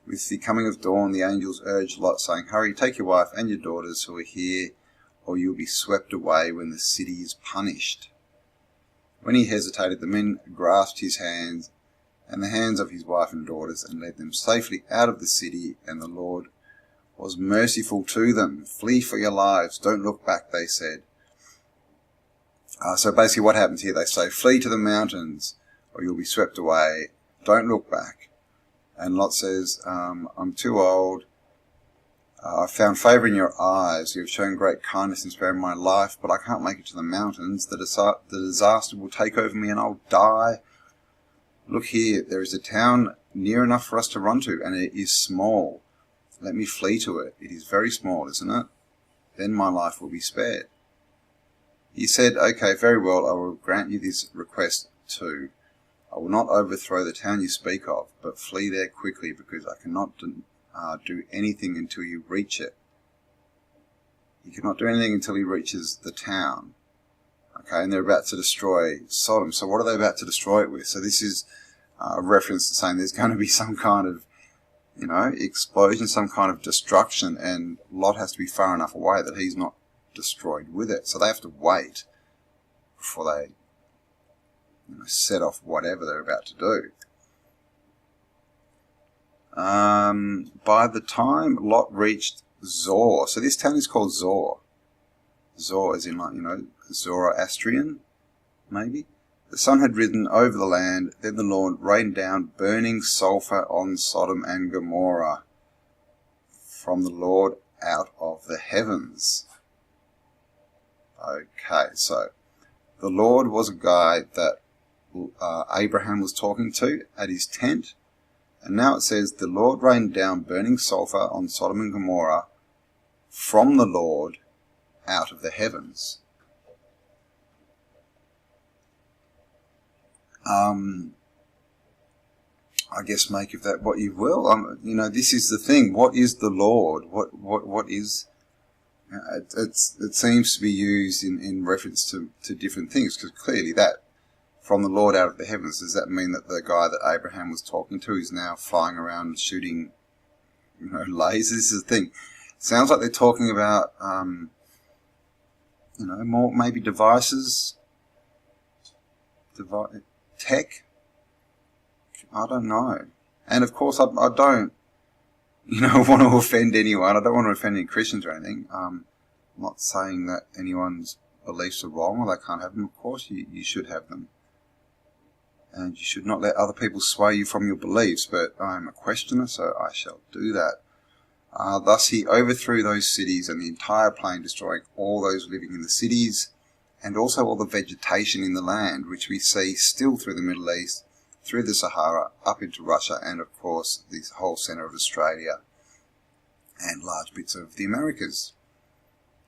With the coming of dawn, the angels urged Lot, saying, hurry, take your wife and your daughters who are here, or you'll be swept away when the city is punished. When he hesitated, the men grasped his hands and the hands of his wife and daughters and led them safely out of the city, and the Lord was merciful to them. Flee for your lives. Don't look back, they said. So basically what happens here, they say, flee to the mountains or you'll be swept away. Don't look back. And Lot says, I'm too old. I found favour in your eyes. You have shown great kindness in sparing my life, but I can't make it to the mountains. The disaster will take over me and I'll die. Look here, there is a town near enough for us to run to, and it is small. Let me flee to it. It is very small, isn't it? Then my life will be spared. He said, okay, very well, I will grant you this request too. I will not overthrow the town you speak of, but flee there quickly, because I cannot do anything until you reach it. He cannot do anything until he reaches the town. Okay, and they're about to destroy Sodom. So what are they about to destroy it with? So this is a reference to saying there's going to be some kind of, explosion, some kind of destruction, and Lot has to be far enough away that he's not destroyed with it. So they have to wait before they set off whatever they're about to do. By the time Lot reached Zor, so this town is called Zor. Zor as in Zoroastrian, maybe. The sun had risen over the land, then the Lord rained down burning sulphur on Sodom and Gomorrah from the Lord out of the heavens. Okay, so the Lord was a guy that Abraham was talking to at his tent, and now it says the Lord rained down burning sulphur on Sodom and Gomorrah from the Lord out of the heavens. I guess make of that what you will. This is the thing. What is the Lord? What is? It seems to be used in reference to different things, because clearly that from the Lord out of the heavens, does that mean that the guy that Abraham was talking to is now flying around shooting, lasers? This is the thing. Sounds like they're talking about, more maybe devices, tech. I don't know. And of course, I don't, want to offend anyone. I don't want to offend any Christians or anything. I'm not saying that anyone's beliefs are wrong or they can't have them. Of course, you should have them. And you should not let other people sway you from your beliefs, but I am a questioner, so I shall do that. Thus he overthrew those cities and the entire plain, destroying all those living in the cities, and also all the vegetation in the land, which we see still through the Middle East, through the Sahara, up into Russia, and of course the whole centre of Australia, and large bits of the Americas.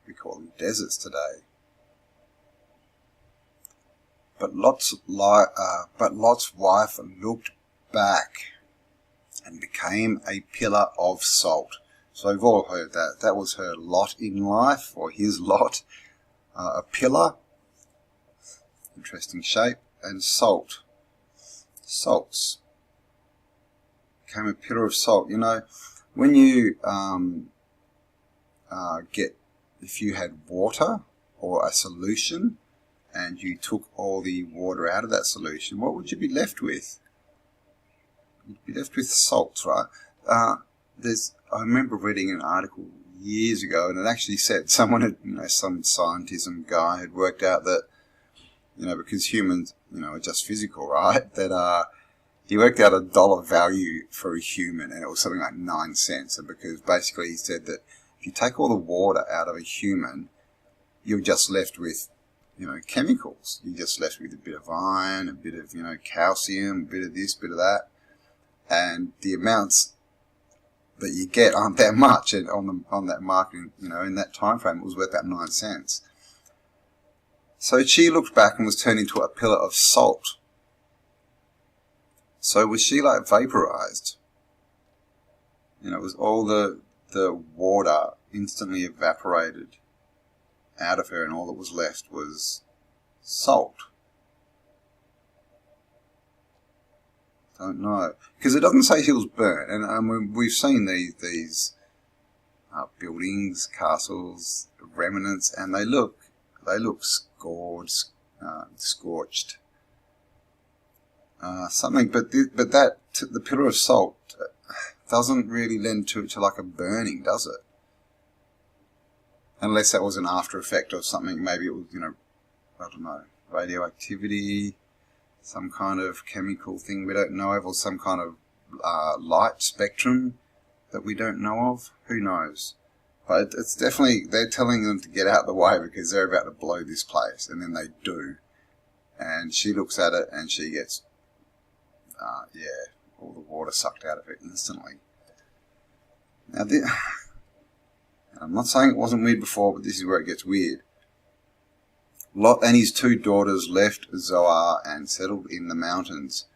We call them deserts today. But Lot's wife looked back and became a pillar of salt. So we've all heard that. That was her lot in life, or his lot. A pillar. Interesting shape. and salt. Salts. Became a pillar of salt. You know, when you if you had water or a solution and you took all the water out of that solution, what would you be left with? You'd be left with salts, right? I remember reading an article years ago, and it actually said someone had, some scientism guy had worked out that, because humans, are just physical, right? That he worked out $1 value for a human, and it was something like 9 cents. And because basically he said that if you take all the water out of a human, you're just left with, chemicals. You're just left with a bit of iron, a bit of, calcium, a bit of this, bit of that. And the amounts that you get aren't that much. And on that market, in that time frame, it was worth about 9 cents. So she looked back and was turned into a pillar of salt. So was she like vaporized? It was all the water instantly evaporated out of her, and all that was left was salt. Don't know, because it doesn't say she was burnt, and we've seen these buildings, castles, remnants, and they look scorched, something. But the pillar of salt doesn't really lend to like a burning, does it? Unless that was an after effect of something. Maybe it was, I don't know, radioactivity, some kind of chemical thing we don't know of, or some kind of light spectrum that we don't know of. Who knows? But it's definitely, they're telling them to get out of the way because they're about to blow this place, and then they do. And she looks at it and she gets, all the water sucked out of it instantly. Now, I'm not saying it wasn't weird before, but this is where it gets weird. Lot and his 2 daughters left Zoar and settled in the mountains,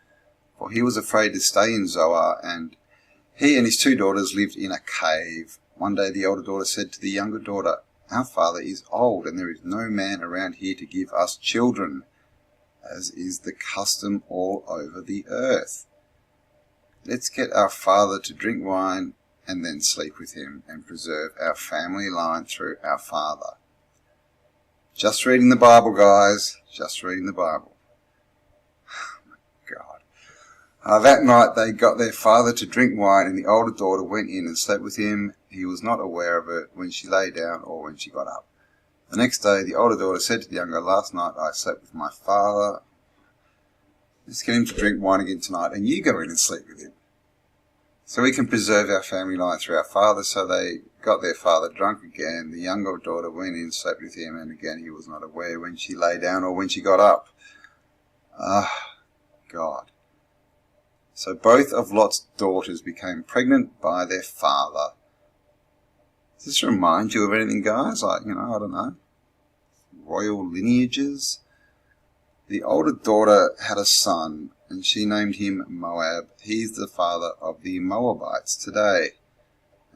for he was afraid to stay in Zoar, and he and his 2 daughters lived in a cave. One day the older daughter said to the younger daughter, "Our father is old, and there is no man around here to give us children, as is the custom all over the earth. Let's get our father to drink wine and then sleep with him and preserve our family line through our father." Just reading the Bible, guys. Just reading the Bible. Oh my God. That night they got their father to drink wine, and the older daughter went in and slept with him. He was not aware of it when she lay down or when she got up. The next day the older daughter said to the younger, "Last night I slept with my father. Let's get him to drink wine again tonight, and you go in and sleep with him, so we can preserve our family line through our father." So they got their father drunk again. The younger daughter went in, slept with him, and again he was not aware when she lay down or when she got up. God. So both of Lot's daughters became pregnant by their father. Does this remind you of anything, guys? Like, I don't know, royal lineages? The older daughter had a son, and she named him Moab. He is the father of the Moabites today.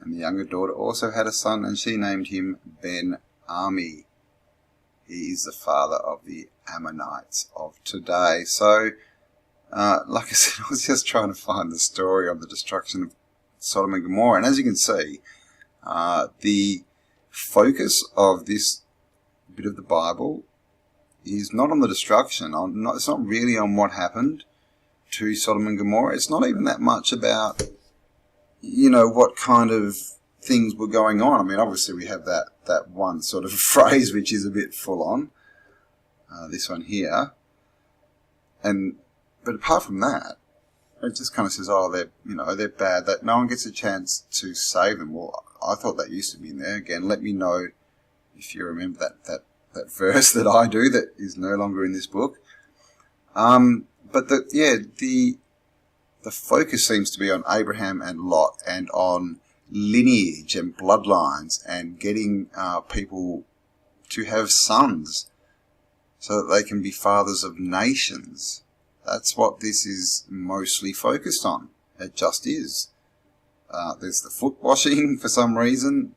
And the younger daughter also had a son, and she named him Ben-Ami. He is the father of the Ammonites of today. So, like I said, I was just trying to find the story of the destruction of Sodom and Gomorrah. And as you can see, the focus of this bit of the Bible is not on the destruction. It's not really on what happened to Sodom and Gomorrah. It's not even that much about, what kind of things were going on. I mean, obviously we have that one sort of phrase which is a bit full on. This one here. But apart from that, it just kind of says, they're bad, that no one gets a chance to save them. Well, I thought that used to be in there. Again, let me know if you remember that verse that I do that is no longer in this book. But the focus seems to be on Abraham and Lot, and on lineage and bloodlines, and getting people to have sons so that they can be fathers of nations. That's what this is mostly focused on. It just is. There's the foot washing for some reason,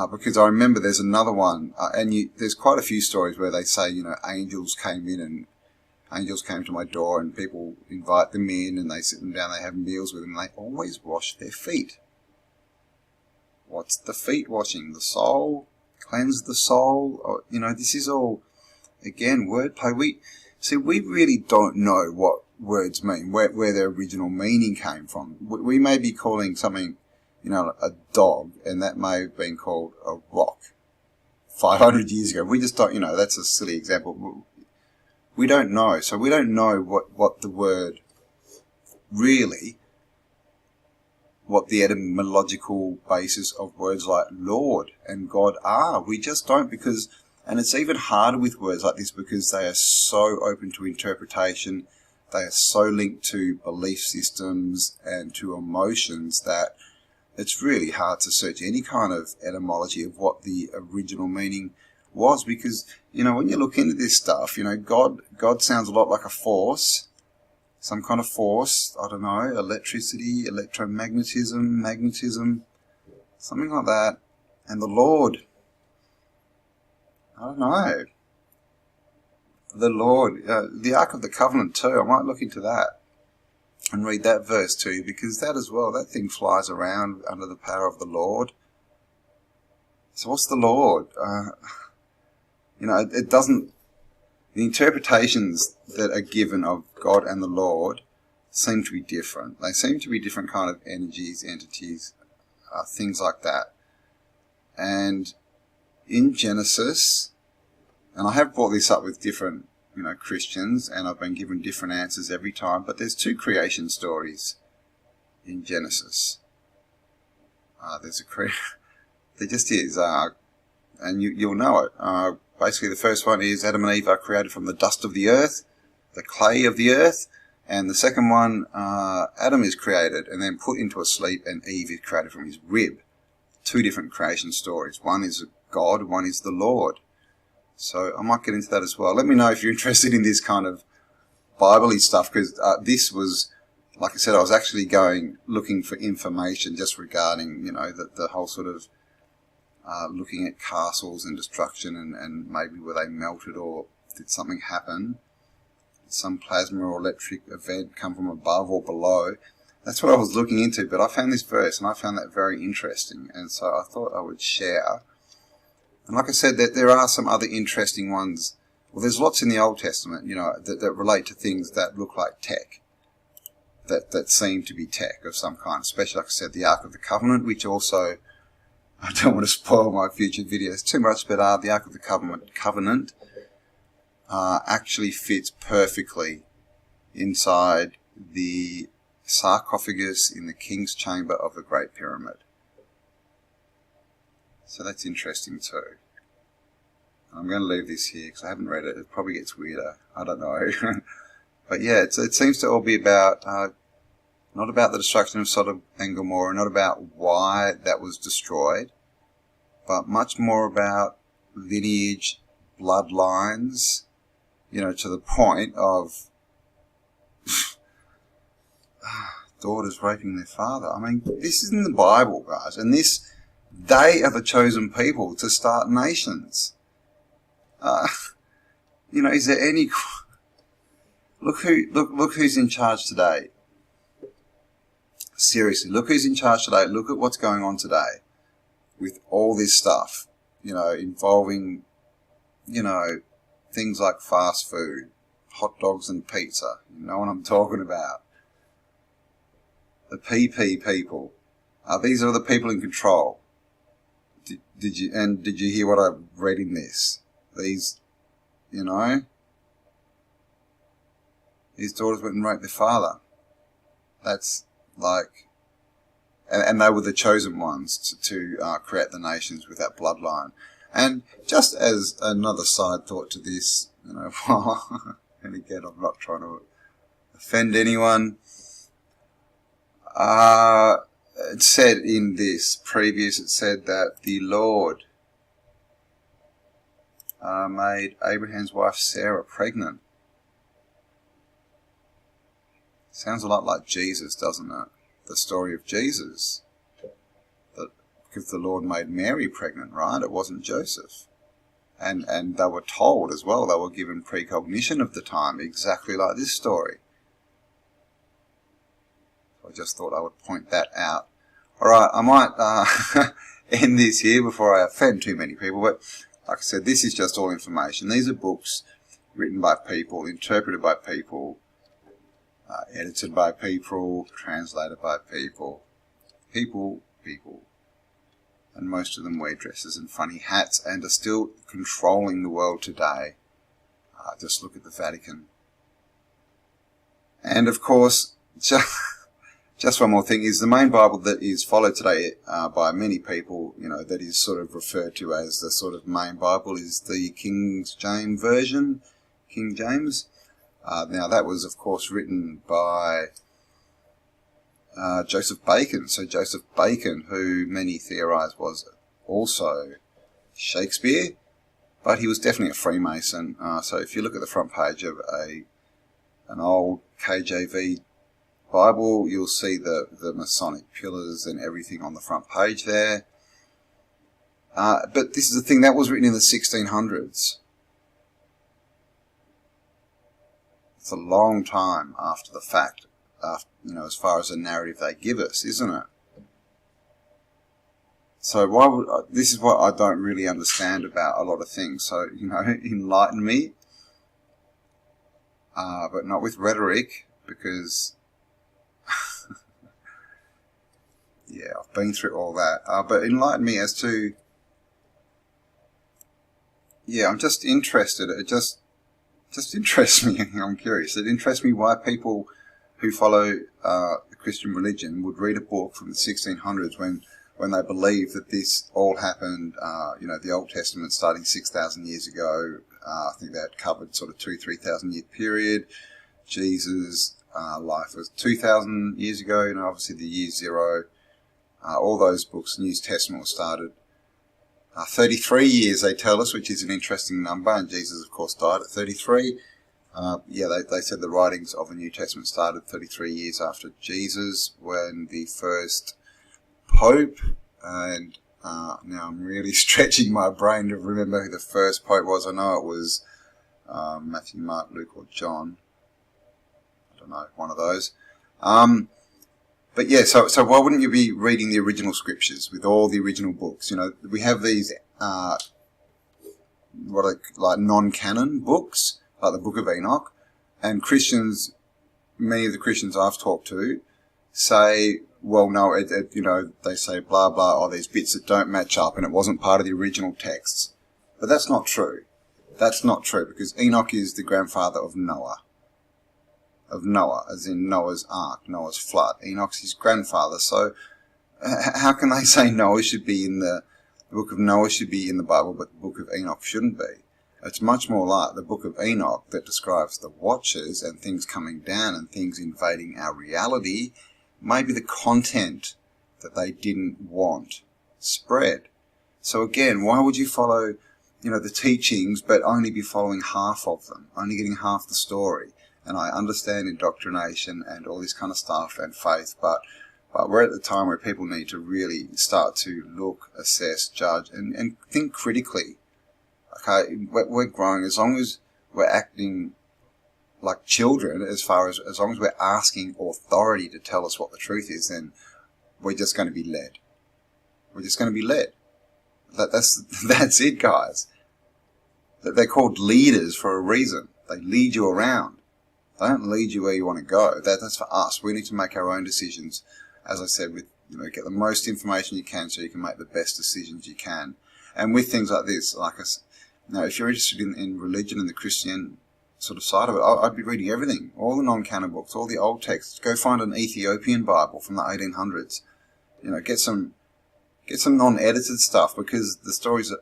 because I remember there's another one, and there's quite a few stories where they say, angels came in and angels came to my door, and people invite them in, and they sit them down, they have meals with them, and they always wash their feet. What's the feet washing? The soul? Cleanse the soul? Or, this is all, again, wordplay. We really don't know what words mean, where their original meaning came from. We may be calling something, a dog, and that may have been called a rock 500 years ago. We just don't, that's a silly example. We don't know. So we don't know what the word really, what the etymological basis of words like Lord and God are. We just don't, because, and it's even harder with words like this because they are so open to interpretation. They are so linked to belief systems and to emotions that it's really hard to search any kind of etymology of what the original meaning was, because, when you look into this stuff, God sounds a lot like a force, some kind of force, I don't know, electricity, electromagnetism, magnetism, something like that. And the Lord, I don't know, the Lord, the Ark of the Covenant too, I might look into that and read that verse too, because that as well, that thing flies around under the power of the Lord. So what's the Lord? It doesn't, the interpretations that are given of God and the Lord seem to be different. They seem to be different kind of energies, entities, things like that. And in Genesis, and I have brought this up with different, Christians, and I've been given different answers every time, but there's two creation stories in Genesis. There just is, and you'll know it. Basically, the first one is Adam and Eve are created from the dust of the earth, the clay of the earth, and the second one, Adam is created and then put into a sleep, and Eve is created from his rib. Two different creation stories. One is God, one is the Lord. So I might get into that as well. Let me know if you're interested in this kind of Bible-y stuff, because this was, like I said, I was actually looking for information just regarding, the whole sort of looking at castles and destruction and maybe were they melted or did something happen? Did some plasma or electric event come from above or below? That's what I was looking into, but I found this verse and I found that very interesting, and so I thought I would share. And like I said, that there are some other interesting ones. Well, there's lots in the Old Testament, that relate to things that look like tech, that seem to be tech of some kind, especially, like I said, the Ark of the Covenant, which also, I don't want to spoil my future videos too much, but the Ark of the Covenant actually fits perfectly inside the sarcophagus in the King's Chamber of the Great Pyramid. So that's interesting too. I'm going to leave this here because I haven't read it. It probably gets weirder. I don't know. But yeah, it seems to all be about, not about the destruction of Sodom and Gomorrah, not about why that was destroyed, but much more about lineage, bloodlines, to the point of daughters raping their father. I mean, this is in the Bible, guys, and they are the chosen people to start nations. Is there any? Look who's in charge today. Seriously, look who's in charge today. Look at what's going on today with all this stuff. Involving, things like fast food, hot dogs and pizza. You know what I'm talking about? The PP people. These are the people in control. Did you hear what I read in this? These daughters went and raped their father. That's like, and they were the chosen ones to create the nations with that bloodline. And just as another side thought to this, and again, I'm not trying to offend anyone. It said in this previous, it said that the Lord made Abraham's wife Sarah pregnant. Sounds a lot like Jesus, doesn't it? The story of Jesus. Because the Lord made Mary pregnant, right? It wasn't Joseph. And they were told as well, they were given precognition of the time, exactly like this story. So I just thought I would point that out. Alright, I might end this here before I offend too many people, but like I said, this is just all information. These are books written by people, interpreted by people, edited by people, translated by people. People. And most of them wear dresses and funny hats and are still controlling the world today. Just look at the Vatican. And of course, just one more thing, is the main Bible that is followed today by many people, you know, that is sort of referred to as the sort of main Bible, is the King James Version, King James. Now that was of course written by Joseph Bacon. So Joseph Bacon, who many theorise was also Shakespeare, but he was definitely a Freemason. So if you look at the front page of an old KJV Bible, you'll see the Masonic pillars and everything on the front page there. But this is the thing, that was written in the 1600s. It's a long time after the fact. You know, as far as a narrative they give us, isn't it? So why would this is what I don't really understand about a lot of things. So, you know, enlighten me, but not with rhetoric, because yeah, I've been through all that. But enlighten me as to, yeah, I'm just interested. It just interests me. I'm curious. It interests me why people who follow the Christian religion would read a book from the 1600s when they believe that this all happened, you know, the Old Testament starting 6,000 years ago. I think that covered sort of 3,000 year period. Jesus' life was 2,000 years ago, you know, obviously the year zero. All those books, New Testament was started 33 years, they tell us, which is an interesting number, and Jesus, of course, died at 33. Yeah, they said the writings of the New Testament started 33 years after Jesus, when the first Pope, and now I'm really stretching my brain to remember who the first Pope was. I know it was Matthew, Mark, Luke, or John. I don't know, one of those. But yeah, so why wouldn't you be reading the original scriptures with all the original books? You know, we have these what are like non-canon books, like the Book of Enoch, and Christians, many of the Christians I've talked to, say, well, no, you know, they say blah blah, there's bits that don't match up, and it wasn't part of the original texts. But that's not true. That's not true, because Enoch is the grandfather of Noah. Of Noah, as in Noah's Ark, Noah's flood. Enoch's his grandfather. So how can they say Noah should be in the book of Noah should be in the Bible, but the book of Enoch shouldn't be? It's much more like the book of Enoch that describes the watchers and things coming down and things invading our reality, maybe the content that they didn't want spread. So again, why would you follow, you know, the teachings but only be following half of them, only getting half the story? And I understand indoctrination and all this kind of stuff and faith, but we're at the time where people need to really start to look, assess, judge, and think critically. Okay, we're growing. As long as we're acting like children, as long as we're asking authority to tell us what the truth is, then we're just going to be led. We're just going to be led. That's it, guys. They're called leaders for a reason. They lead you around. They don't lead you where you want to go. That's for us. We need to make our own decisions. As I said, with, you know, get the most information you can so you can make the best decisions you can. And with things like this, like now, if you're interested in religion and the Christian sort of side of it, I'd be reading everything, all the non-canon books, all the old texts. Go find an Ethiopian Bible from the 1800s. You know, get some non-edited stuff, because the stories,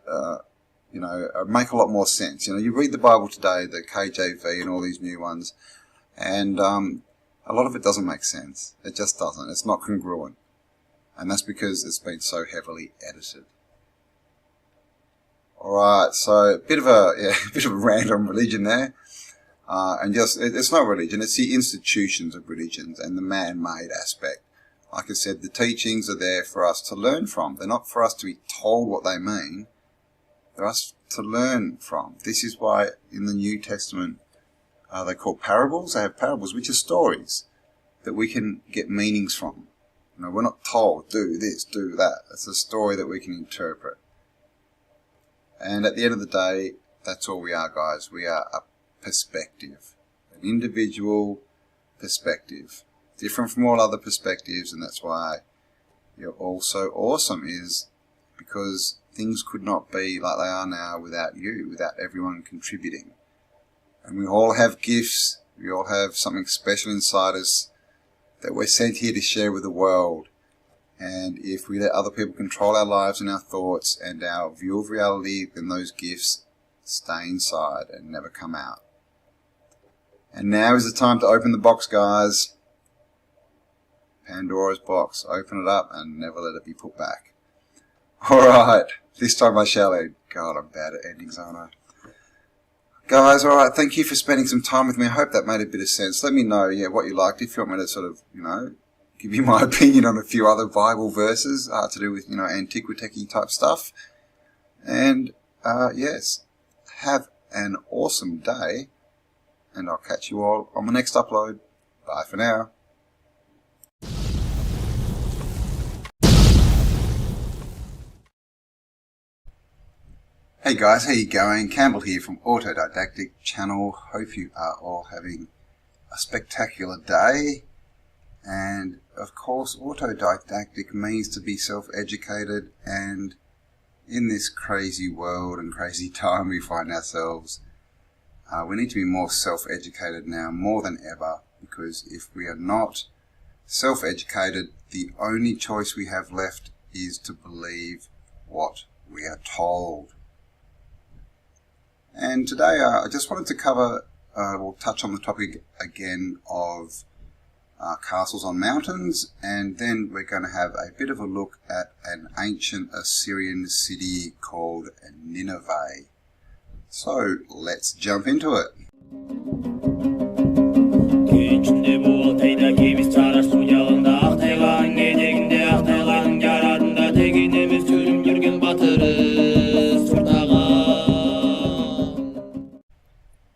you know, make a lot more sense. You know, you read the Bible today, the KJV and all these new ones, and a lot of it doesn't make sense. It just doesn't. It's not congruent. And that's because it's been so heavily edited. Alright, so a bit of a rant on religion there. And just, it's not religion, it's the institutions of religions and the man-made aspect. Like I said, the teachings are there for us to learn from. They're not for us to be told what they mean. They're us to learn from. This is why in the New Testament they're called parables. They have parables, which are stories that we can get meanings from. You know, we're not told, do this, do that. It's a story that we can interpret. And at the end of the day, that's all we are, guys. We are a perspective, an individual perspective, different from all other perspectives, and that's why you're all so awesome, is because things could not be like they are now without you, without everyone contributing. And we all have gifts, we all have something special inside us that we're sent here to share with the world. And if we let other people control our lives and our thoughts and our view of reality, then those gifts stay inside and never come out. And now is the time to open the box, guys. Pandora's box. Open it up and never let it be put back. Alright, this time I shall end. God, I'm bad at endings, aren't I? Guys, alright, thank you for spending some time with me. I hope that made a bit of sense. Let me know, what you liked. If you want me to sort of, give you my opinion on a few other Bible verses to do with, antiquity type stuff. And, yes, have an awesome day. And I'll catch you all on the next upload. Bye for now. Hey guys, how you going? Cambell here from Autodidactic Channel. Hope you are all having a spectacular day. And of course, autodidactic means to be self-educated, and in this crazy world and crazy time we find ourselves, we need to be more self-educated now, more than ever, because if we are not self-educated, the only choice we have left is to believe what we are told. And today I just wanted to cover, we'll touch on the topic again of castles on mountains, and then we're going to have a bit of a look at an ancient Assyrian city called Nineveh. So let's jump into it.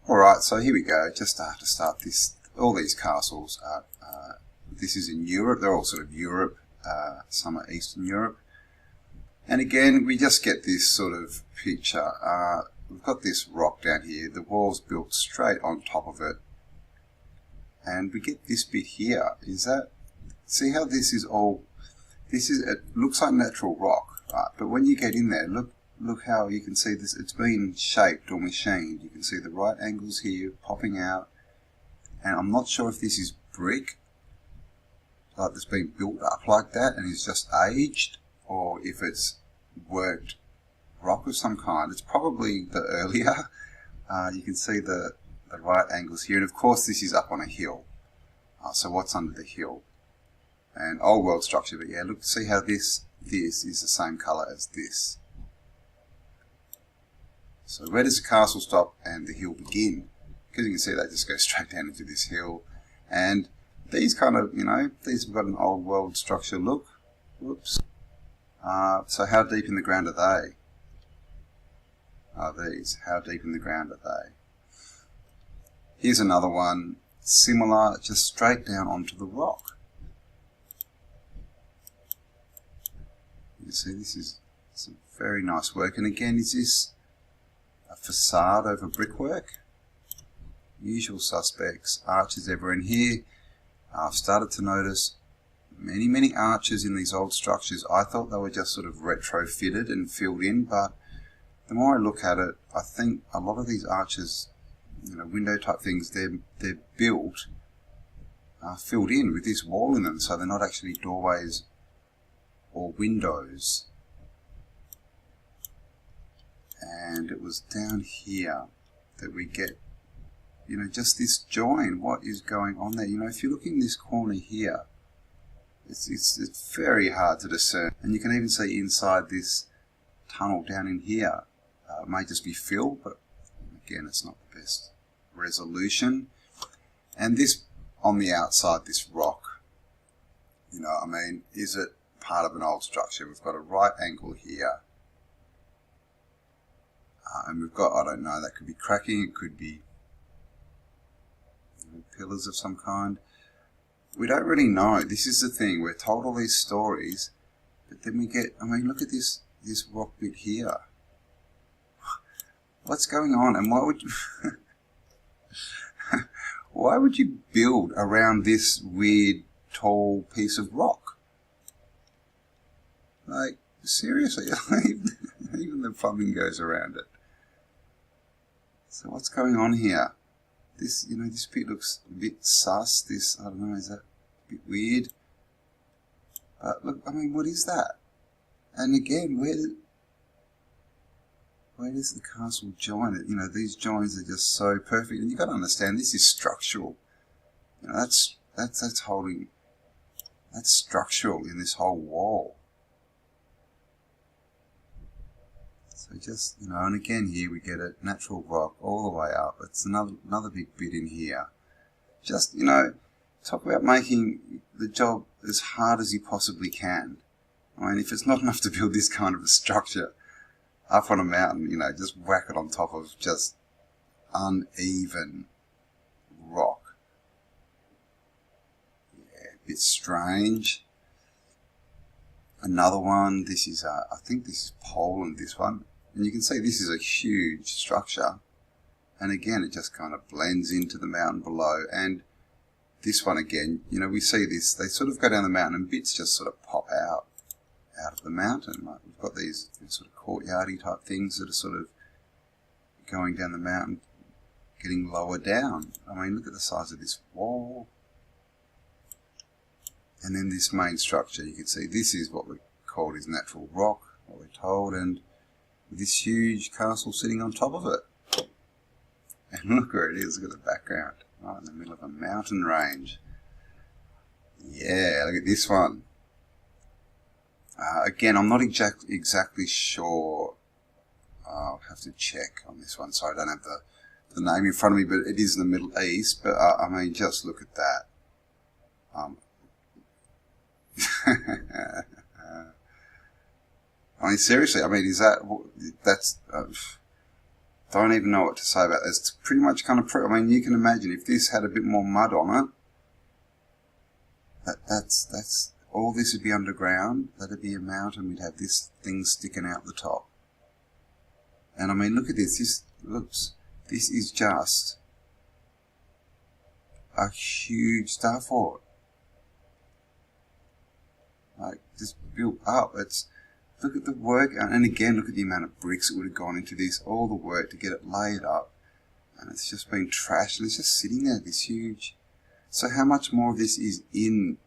Alright, so here we go. Just to start this, all these castles are, this is in Europe. They're all sort of Europe, some are Eastern Europe. And again, we just get this sort of picture. We've got this rock down here, the wall's built straight on top of it. And we get this bit here. See how this is all, it looks like natural rock, right? But when you get in there, look how you can see this, it's been shaped or machined. You can see the right angles here popping out. And I'm not sure if this is brick, like it's been built up like that and is just aged, or if it's worked rock of some kind. It's probably the earlier. You can see the right angles here, and of course this is up on a hill. So what's under the hill? And old world structure, but yeah, look, see how this is the same colour as this. So where does the castle stop and the hill begin? Because you can see they just go straight down into this hill. And these kind of, these have got an old world structure look. Whoops. So how deep in the ground are they? These. How deep in the ground are they? Here's another one, similar, just straight down onto the rock. You see, this is some very nice work. And again, is this a facade over brickwork? Usual suspects, arches everywhere. And here, I've started to notice many arches in these old structures. I thought they were just sort of retrofitted and filled in, but the more I look at it, I think a lot of these arches, window type things, they're built, filled in with this wall in them, so they're not actually doorways or windows. And it was down here that we get, just this join. What is going on there? If you look in this corner here, it's very hard to discern. And you can even see inside this tunnel down in here. It may just be fill, but again, it's not the best resolution. And this on the outside, this rock, is it part of an old structure? We've got a right angle here. And we've got, I don't know, that could be cracking, it could be pillars of some kind. We don't really know. This is the thing. We're told all these stories, but then we get, I mean, look at this rock bit here. What's going on? And why would you build around this weird, tall piece of rock? Like, seriously, even the plumbing goes around it. So what's going on here? This, you know, this bit looks a bit sus. This, I don't know, is that a bit weird? But look, I mean, what is that? And again, where does the castle join it? You know, these joins are just so perfect. And you've got to understand, this is structural. You know, that's structural in this whole wall. So just, you know, and again here we get a natural rock all the way up. It's another big bit in here. Just, you know, talk about making the job as hard as you possibly can. I mean, if it's not enough to build this kind of a structure up on a mountain, you know, just whack it on top of just uneven rock. Yeah, a bit strange. Another one, this is, I think this is Poland, this one. And you can see this is a huge structure. And again, it just kind of blends into the mountain below. And this one again, you know, we see this, they sort of go down the mountain and bits just sort of pop out of the mountain. Like we've got these sort of courtyardy type things that are sort of going down the mountain, getting lower down. I mean, look at the size of this wall. And then this main structure, you can see this is what we call is natural rock, what we're told, and this huge castle sitting on top of it. And look where it is, look at the background, right in the middle of a mountain range. Yeah, look at this one. Again, I'm not exactly sure. I'll have to check on this one. So I don't have the name in front of me, but it is in the Middle East. But I mean, just look at that. I mean, seriously, I mean, that's, don't even know what to say about this. It's pretty much kind of, I mean, you can imagine if this had a bit more mud on it, that's, all this would be underground, that'd be a mountain, we'd have this thing sticking out the top. And I mean, look at this, this is just a huge star fort. Like, just built up. Look at the work, and again, look at the amount of bricks that would have gone into this, all the work to get it laid up. And it's just been trashed, and it's just sitting there, this huge. So how much more of this is in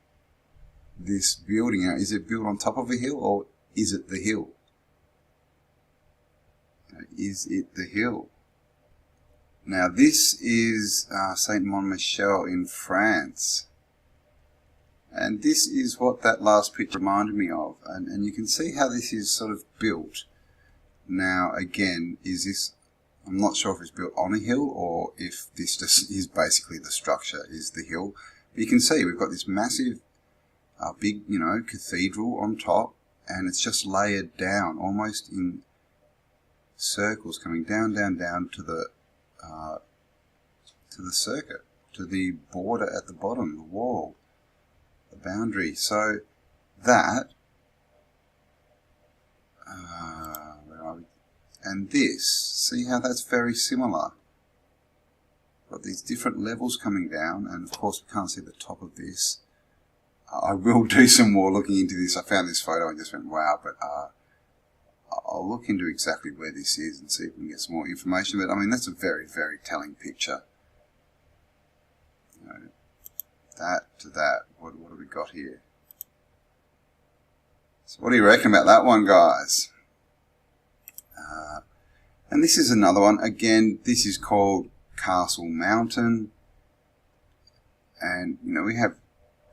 this building? Is it built on top of a hill, or is it the hill? Is it the hill? Now this is Saint-Michel in France. And this is what that last picture reminded me of. And you can see how this is sort of built. Now again, is this, I'm not sure if it's built on a hill or if this just is basically the structure is the hill. But you can see we've got this massive, big, you know, cathedral on top, and it's just layered down almost in circles, coming down, down, down to the circuit, to the border at the bottom, the wall, the boundary. So that, where are we? And this, see how that's very similar. Got these different levels coming down, and of course we can't see the top of this. I will do some more looking into this. I found this photo and just went wow, but I'll look into exactly where this is and see if we can get some more information. But I mean, that's a very, very telling picture. You know, that to that, what have we got here? So what do you reckon about that one, guys? And this is another one. Again, this is called Castle Mountain. And, you know, we have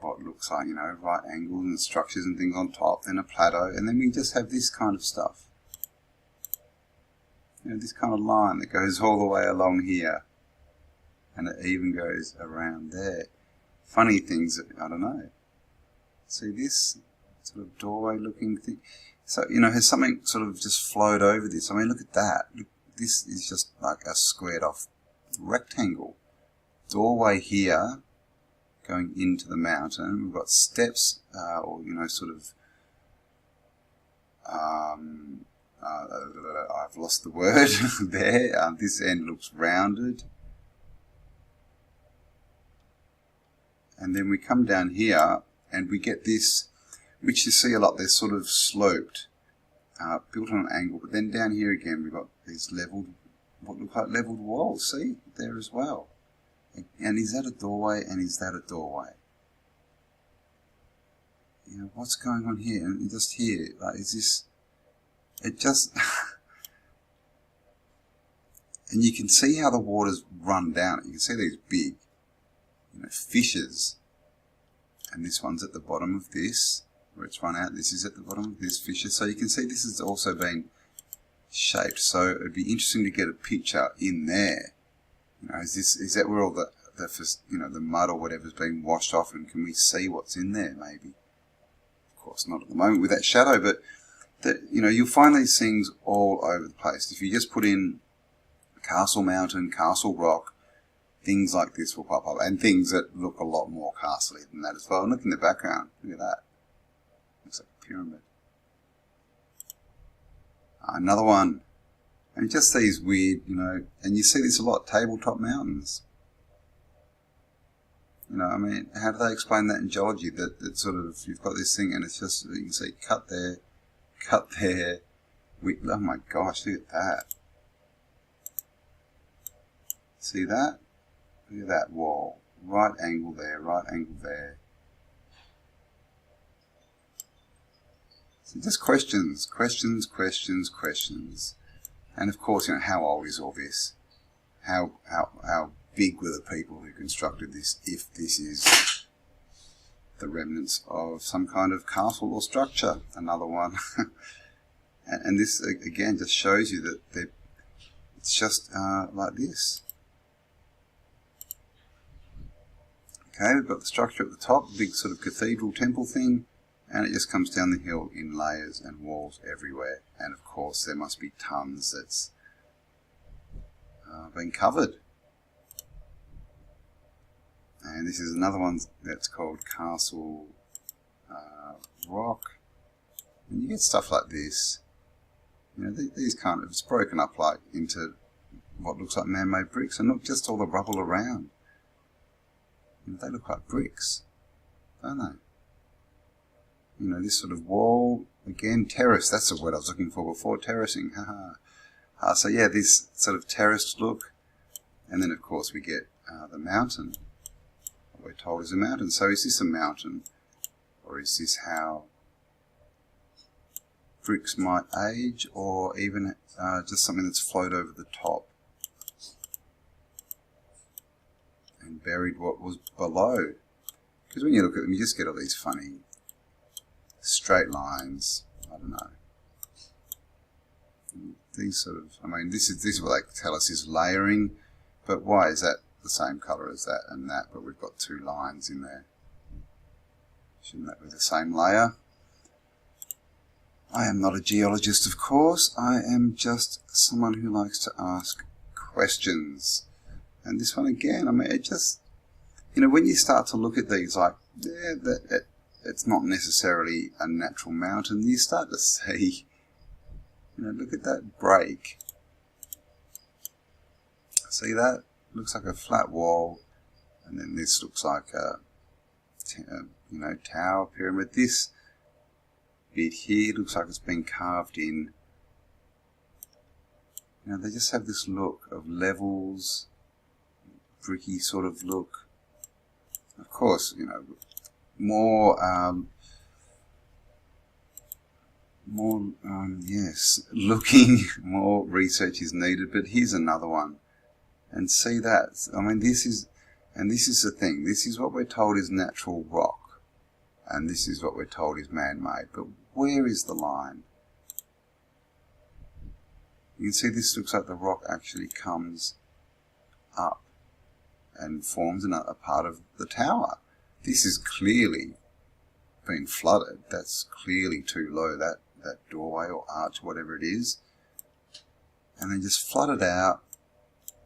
what looks like, you know, right angles and structures and things on top, then a plateau, and then we just have this kind of stuff. You know, this kind of line that goes all the way along here. And it even goes around there. Funny things that, I don't know. See this sort of doorway looking thing? So, you know, has something sort of just flowed over this? I mean, look at that. Look, this is just like a squared off rectangle. Doorway here going into the mountain. We've got steps, or sort of I've lost the word there. This end looks rounded. And then we come down here and we get this, which you see a lot, they're sort of sloped, built on an angle. But then down here again we've got these leveled, what look like leveled walls, see, there as well. And is that a doorway, and is that a doorway? What's going on here? And just here, like, is this, it just, and you can see how the water's run down it. You can see these big, fissures. And this one's at the bottom of this, where it's run out. This is at the bottom of this fissure. So you can see this has also been shaped. So it'd be interesting to get a picture in there. Is that where all the mud or whatever's been washed off, and can we see what's in there maybe? Of course not at the moment with that shadow, but you'll find these things all over the place. If you just put in Castle Mountain, Castle Rock, things like this will pop up, and things that look a lot more castle-y than that as well. And look in the background, look at that. Looks like a pyramid. Another one. And just these weird, and you see this a lot, tabletop mountains. I mean, how do they explain that in geology? That it's sort of, you've got this thing and it's just, you can see cut there, oh my gosh, look at that. See that? Look at that wall. Right angle there, right angle there. So just questions. And of course, how old is all this? How big were the people who constructed this, if this is the remnants of some kind of castle or structure? Another one. and this, again, just shows you that it's just like this. Okay, we've got the structure at the top, the big sort of cathedral temple thing, and it just comes down the hill in layers and walls everywhere. And of course there must be tons that's been covered. And this is another one that's called Castle Rock. And you get stuff like this. These kind of, it's broken up like into what looks like man-made bricks, and look, just all the rubble around. They look like bricks, don't they? This sort of wall, again, terrace, that's the word I was looking for before, terracing, haha. So yeah, this sort of terraced look, and then of course we get the mountain. What we're told is a mountain. So is this a mountain, or is this how bricks might age, or even just something that's flowed over the top and buried what was below? Because when you look at them, you just get all these funny straight lines. I don't know. These sort of, I mean, this is what they tell us is layering, but why is that the same colour as that and that, but we've got two lines in there? Shouldn't that be the same layer? I am not a geologist, of course. I am just someone who likes to ask questions. And this one again, I mean, it just, when you start to look at these, like, yeah, it's not necessarily a natural mountain. You start to see, look at that break. See that? Looks like a flat wall, and then this looks like a, tower, pyramid. This bit here looks like it's been carved in. They just have this look of levels, bricky sort of look. Of course, more looking, more research is needed, but here's another one. And see that, I mean, this is the thing, this is what we're told is natural rock, and this is what we're told is man-made, but where is the line? You can see this looks like the rock actually comes up and forms a part of the tower. This is clearly been flooded. That's clearly too low, that doorway or arch, whatever it is. and then just flooded out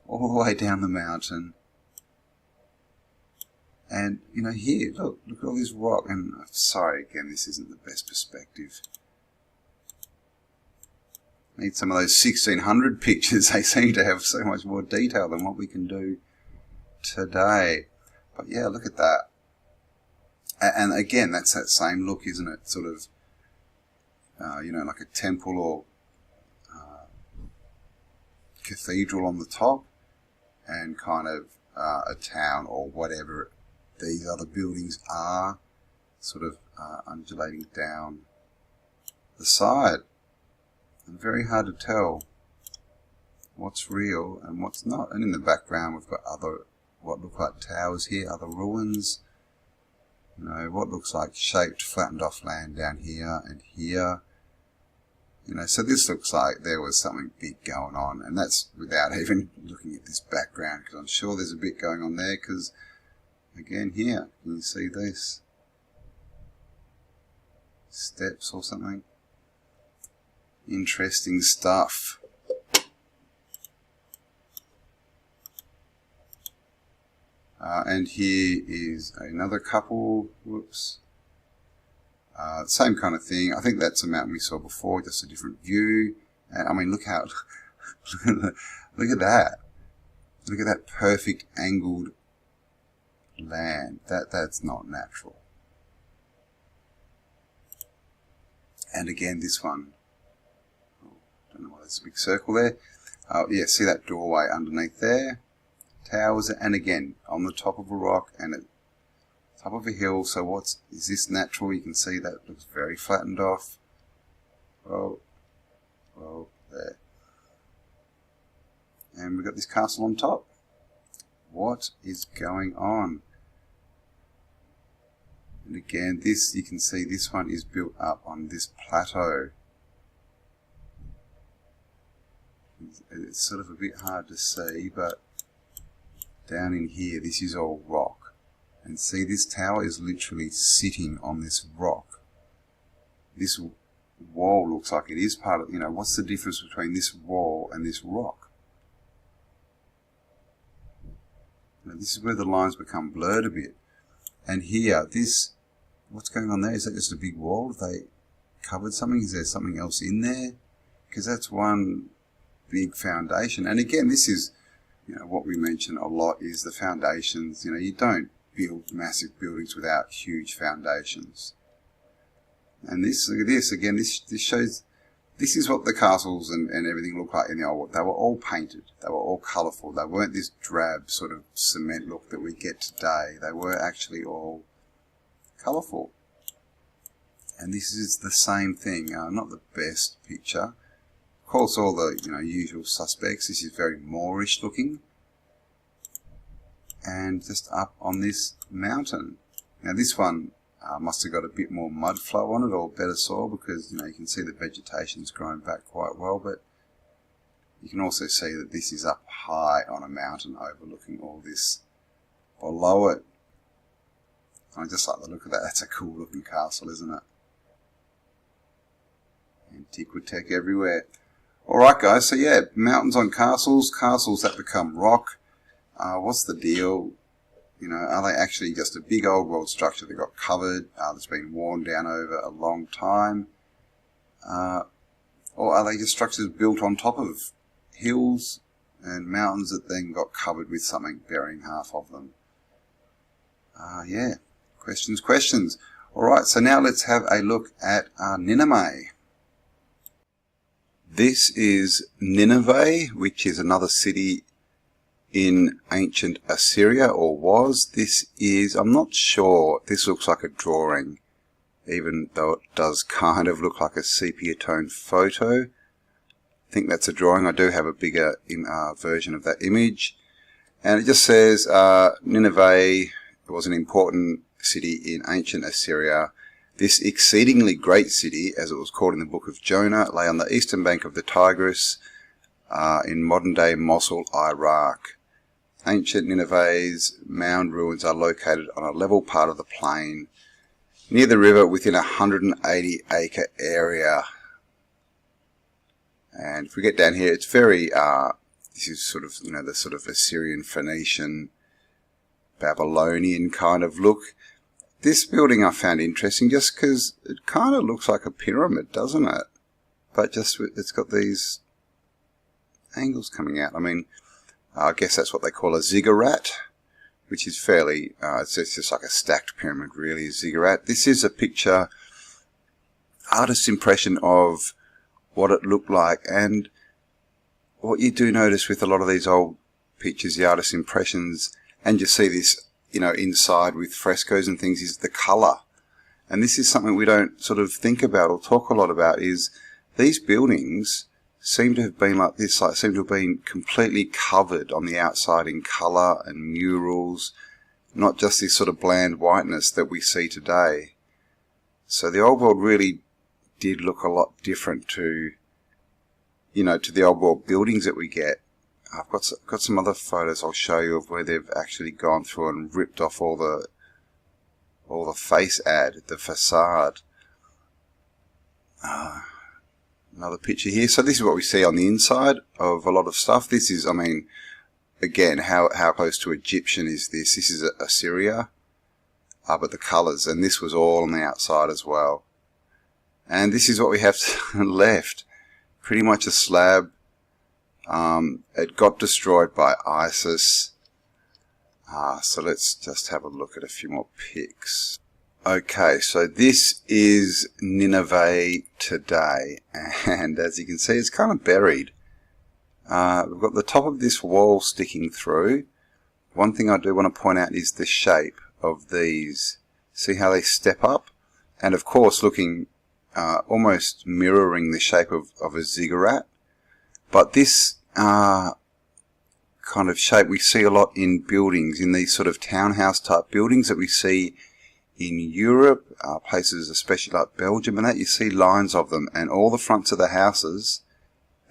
all the way down the mountain. And, you know, here, look at all this rock. And sorry, again, this isn't the best perspective. Need some of those 1600 pictures. They seem to have so much more detail than what we can do today. But yeah, look at that. And again, that's that same look, isn't it? Sort of, you know, like a temple or cathedral on the top, and kind of a town or whatever these other buildings are, sort of undulating down the side. And very hard to tell what's real and what's not. And in the background we've got other, what look like towers here, other ruins. You know, what looks like shaped, flattened off land down here and here. You know, so this looks like there was something big going on, and that's without even looking at this background, because I'm sure there's a bit going on there, because, again, here, can you see this? Steps or something? Interesting stuff. And here is another couple, whoops. Same kind of thing. I think that's a mountain we saw before, just a different view. And I mean, look how, look at that. Look at that perfect angled land. That's not natural. And again, this one. Oh, don't know why there's a big circle there. Yeah, see that doorway underneath there? Towers, and again, on the top of a rock and at the top of a hill. So is this natural? You can see that looks very flattened off. Well, there. And we've got this castle on top. What is going on? And again, this, you can see this one is built up on this plateau. It's sort of a bit hard to see, but down in here, this is all rock. And see, this tower is literally sitting on this rock. This wall looks like it is part of, you know, what's the difference between this wall and this rock? You know, this is where the lines become blurred a bit. And here, this, what's going on there? Is that just a big wall? Have they covered something? Is there something else in there? Because that's one big foundation. And again, this is, you know, what we mention a lot is the foundations. You know, you don't build massive buildings without huge foundations. And this, look at this, again, this shows, this is what the castles and everything look like in the old. They were all painted. They were all colourful. They weren't this drab sort of cement look that we get today. They were actually all colourful. And this is the same thing. Not the best picture. Of course, all the, you know, usual suspects. This is very Moorish looking. And just up on this mountain. Now this one must have got a bit more mud flow on it, or better soil, because, you know, you can see the vegetation's grown back quite well, but you can also see that this is up high on a mountain overlooking all this below it. I just like the look of that. That's a cool looking castle, isn't it? Antiquitech everywhere. Alright guys, so yeah, mountains on castles, castles that become rock. What's the deal? You know, are they actually just a big old world structure that got covered, that's been worn down over a long time? Or are they just structures built on top of hills and mountains that then got covered with something burying half of them? Yeah, questions. Alright, so now let's have a look at Nineveh. This is Nineveh, which is another city in ancient Assyria, or was. This is, I'm not sure, this looks like a drawing, even though it does kind of look like a sepia tone photo. I think that's a drawing. I do have a bigger version of that image. And it just says, Nineveh was an important city in ancient Assyria. This exceedingly great city, as it was called in the book of Jonah, lay on the eastern bank of the Tigris in modern-day Mosul, Iraq. Ancient Nineveh's mound ruins are located on a level part of the plain near the river within a 180-acre area. And if we get down here, it's very, this is sort of, you know, the sort of Assyrian, Phoenician, Babylonian kind of look. This building I found interesting just because it kind of looks like a pyramid, doesn't it? But just, it's got these angles coming out. I mean, I guess that's what they call a ziggurat, which is fairly, it's just like a stacked pyramid, really, a ziggurat. This is a picture, artist's impression of what it looked like. And what you do notice with a lot of these old pictures, the artist's impressions, and you see this, you know, inside with frescoes and things, is the colour. And this is something we don't sort of think about or talk a lot about, is these buildings seem to have been like this, like seem to have been completely covered on the outside in colour and murals, not just this sort of bland whiteness that we see today. So the old world really did look a lot different to, you know, to the old world buildings that we get. I've got some other photos I'll show you of where they've actually gone through and ripped off all the the facade. Another picture here. So this is what we see on the inside of a lot of stuff. This is, I mean, again, how close to Egyptian is this? This is Assyria, but the colours, and this was all on the outside as well. And this is what we have left. Pretty much a slab. It got destroyed by ISIS. So let's just have a look at a few more pics. Okay, so this is Nineveh today, and as you can see, it's kind of buried. We've got the top of this wall sticking through. One thing I do want to point out is the shape of these. See how they step up? And of course, looking almost mirroring the shape of a ziggurat. But this kind of shape we see a lot in buildings, in these sort of townhouse type buildings that we see in Europe, places especially like Belgium and that. You see lines of them, and all the fronts of the houses,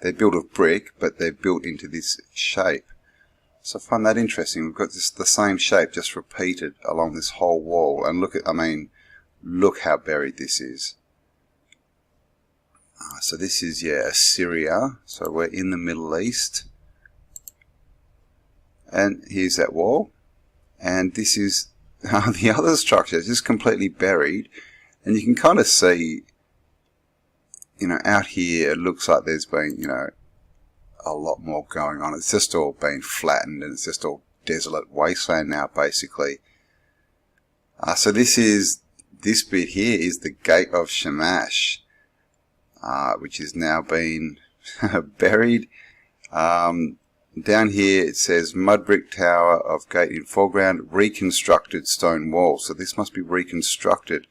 they're built of brick, but they're built into this shape. So I find that interesting. We've got the same shape just repeated along this whole wall, and look how buried this is. So this is, yeah, Assyria. So we're in the Middle East. And here's that wall. And this is the other structure, just completely buried. And you can kind of see, you know, out here it looks like there's been, you know, a lot more going on. It's just all been flattened, and it's just all desolate wasteland now, basically. So this bit here is the Gate of Shamash, which is now been buried. Down here it says mud brick tower of gate in foreground, reconstructed stone wall. So this must be reconstructed,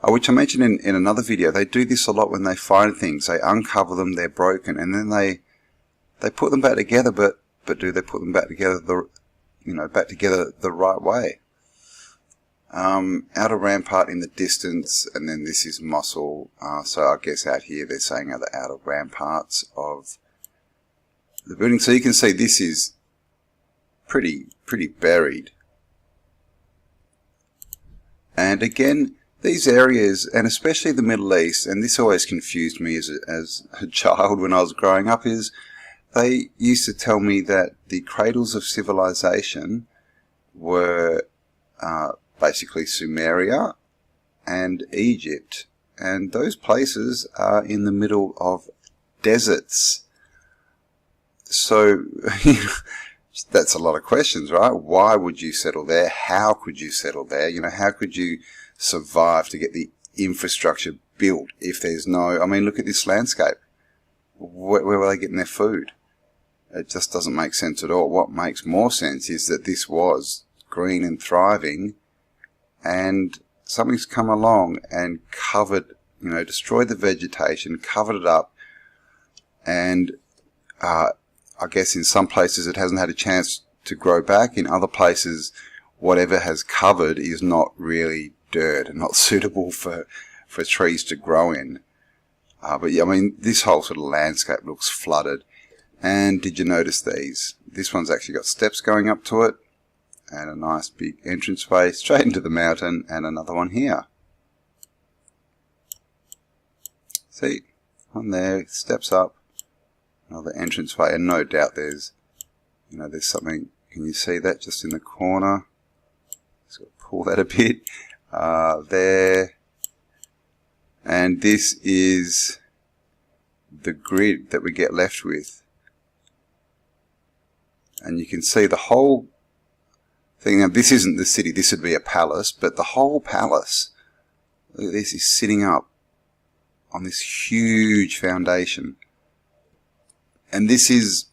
which I mentioned in another video. They do this a lot when they find things. They uncover them, they're broken, and then they put them back together. But do they put them back together the right way? Outer rampart in the distance, and then this is Mosul. So I guess out here they're saying are the outer ramparts of the building. So you can see this is pretty buried. And again, these areas, and especially the Middle East, and this always confused me as a child when I was growing up, is they used to tell me that the cradles of civilization were basically Sumeria and Egypt, and those places are in the middle of deserts. So that's a lot of questions, right? Why would you settle there? How could you settle there? You know, how could you survive to get the infrastructure built if there's no... I mean, look at this landscape. Where were they getting their food? It just doesn't make sense at all. What makes more sense is that this was green and thriving, and something's come along and covered, you know, destroyed the vegetation, covered it up, and I guess in some places it hasn't had a chance to grow back. In other places, whatever has covered is not really dirt and not suitable for trees to grow in. But yeah, I mean, this whole sort of landscape looks flooded. And did you notice these? This one's actually got steps going up to it, and a nice big entranceway straight into the mountain, and another one here. See? One there, steps up. another entranceway, and no doubt there's, there's something. Can you see that just in the corner? Just got to pull that a bit. There. And this is the grid that we get left with. And you can see the whole thing. Now, this isn't the city. This would be a palace. But the whole palace, look at this, is sitting up on this huge foundation. And this is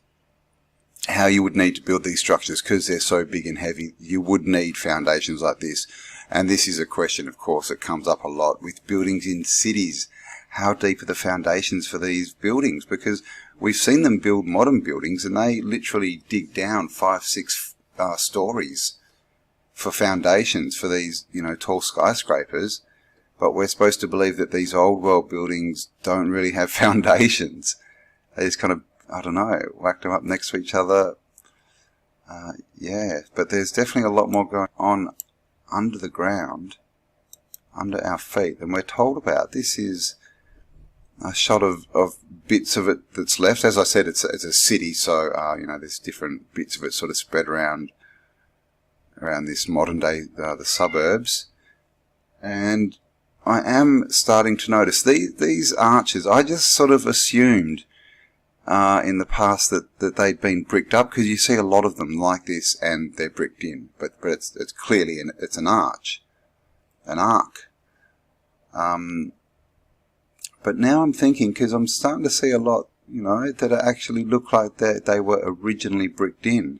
how you would need to build these structures, because they're so big and heavy. You would need foundations like this. And this is a question, of course, that comes up a lot with buildings in cities. How deep are the foundations for these buildings? Because we've seen them build modern buildings and they literally dig down 5, 6 stories for foundations for these, tall skyscrapers. But we're supposed to believe that these old world buildings don't really have foundations. They just kind of, whacked them up next to each other. Yeah, but there's definitely a lot more going on under the ground, under our feet, than we're told about. This is a shot of bits of it that's left. As I said, it's a city, so there's different bits of it sort of spread around this modern day, the suburbs. And I am starting to notice these arches. I just sort of assumed in the past that they'd been bricked up, because you see a lot of them like this and they're bricked in, but it's clearly it's an arch, an arc. But now I'm thinking, because I'm starting to see a lot, that actually look like they were originally bricked in.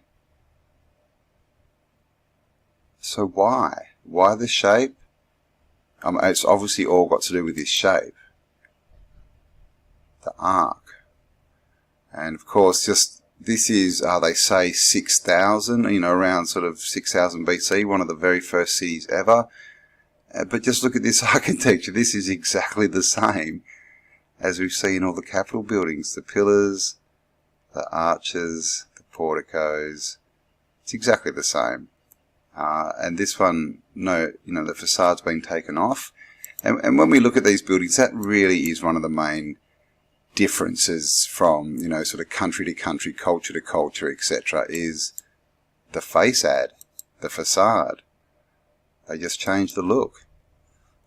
So why? Why the shape? It's obviously all got to do with this shape, the arc. And of course, this is, they say 6,000, around sort of 6,000 BC, one of the very first cities ever. But just look at this architecture. This is exactly the same as we see in all the Capitol buildings. The pillars, the arches, the porticos. It's exactly the same. And this one, the facade's been taken off. And when we look at these buildings, that really is one of the main differences from, sort of country to country, culture to culture, etc., is the facade, the facade. They just change the look.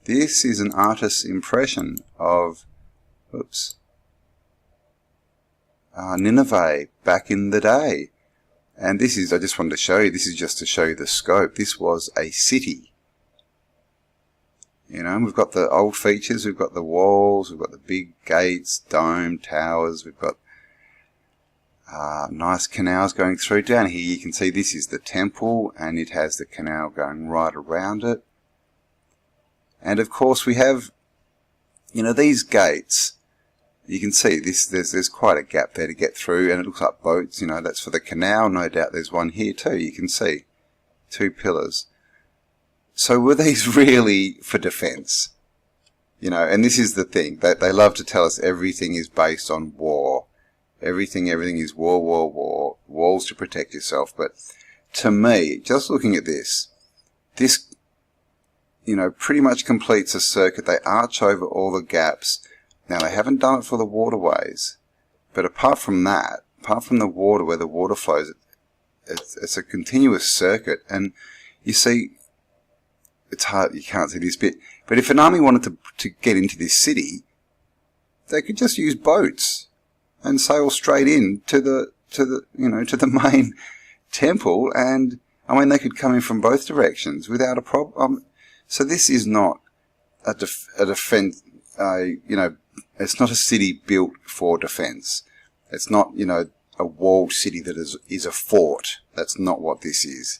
This is an artist's impression of, Nineveh back in the day. And this is, I just wanted to show you, this is just to show you the scope. This was a city. We've got the old features, we've got the walls, we've got the big gates, dome, towers, we've got nice canals going through. Down here you can see this is the temple, and it has the canal going right around it. And of course we have, these gates. You can see this. There's quite a gap there to get through, and it looks like boats. That's for the canal. No doubt there's one here too. You can see 2 pillars. So were these really for defense? And this is the thing. They love to tell us everything is based on war. Everything is war, war, war. Walls to protect yourself. But to me, just looking at this, pretty much completes a circuit. They arch over all the gaps. Now, they haven't done it for the waterways. But apart from that, apart from the water, where the water flows, it's a continuous circuit. And you see, it's hard, you can't see this bit, but if an army wanted to get into this city, they could just use boats and sail straight in to the main temple, and they could come in from both directions without a problem. So this is not a defense. It's not a city built for defense. It's not a walled city that is a fort. That's not what this is.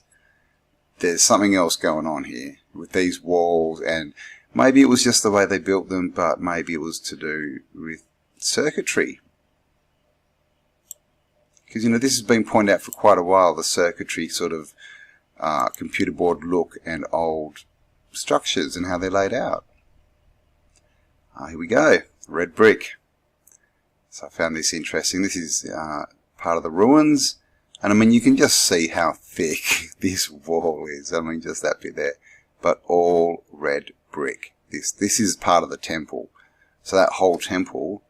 There's something else going on here with these walls, and maybe it was just the way they built them, but maybe it was to do with circuitry. Because, this has been pointed out for quite a while, the circuitry sort of computer board look and old structures and how they're laid out. Here we go, red brick. So I found this interesting. This is part of the ruins. And you can just see how thick this wall is. Just that bit there. But all red brick. This is part of the temple. So that whole temple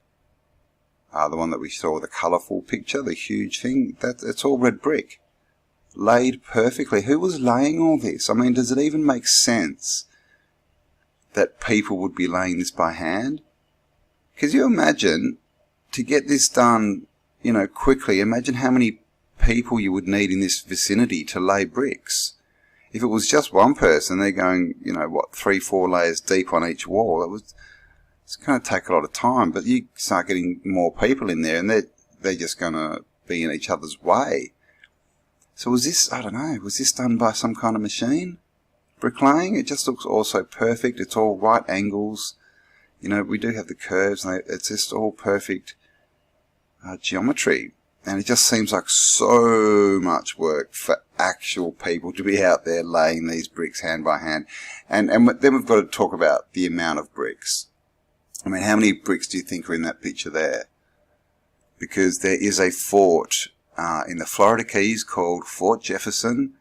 the one that we saw, the colourful picture, the huge thing, it's all red brick. Laid perfectly. Who was laying all this? I mean, does it even make sense that people would be laying this by hand? Because you imagine, to get this done, you know, quickly, imagine how many people you would need in this vicinity to lay bricks. If it was just one person, they're going, you know, what, 3-4 layers deep on each wall, it's going to take a lot of time. But you start getting more people in there, and they're just going to be in each other's way. So was this, I don't know, was this done by some kind of machine? Bricklaying? It just looks also perfect. It's all right angles. You know, we do have the curves, and it's just all perfect geometry. And it just seems like so much work for actual people to be out there laying these bricks hand by hand. And then we've got to talk about the amount of bricks. I mean, how many bricks do you think are in that picture there? Because there is a fort in the Florida Keys called Fort Jefferson.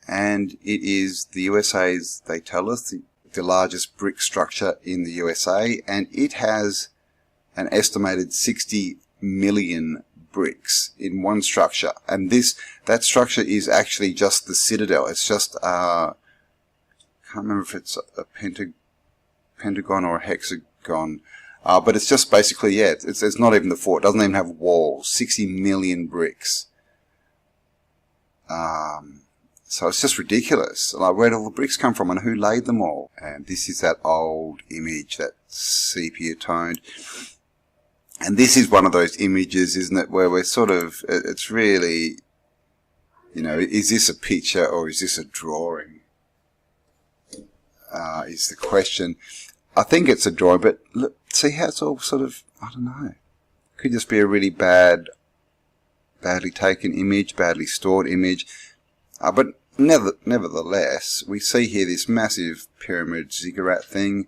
And it is the USA's, they tell us, the largest brick structure in the USA. And it has an estimated 60 million bricks in one structure, and that structure is actually just the citadel. It's just can't remember if it's a pentagon or a hexagon, but it's just basically, yeah, it's not even the fort. It doesn't even have walls. 60 million bricks. So it's just ridiculous. Like, where did all the bricks come from, and who laid them all? And this is that old image, that sepia toned. And this is one of those images, isn't it, where we're sort of, it's really, you know, is this a picture or is this a drawing? Is the question. I think it's a drawing, but look, see how it's all sort of, I don't know. Could just be a really badly taken image, badly stored image. But nevertheless, we see here this massive pyramid ziggurat thing,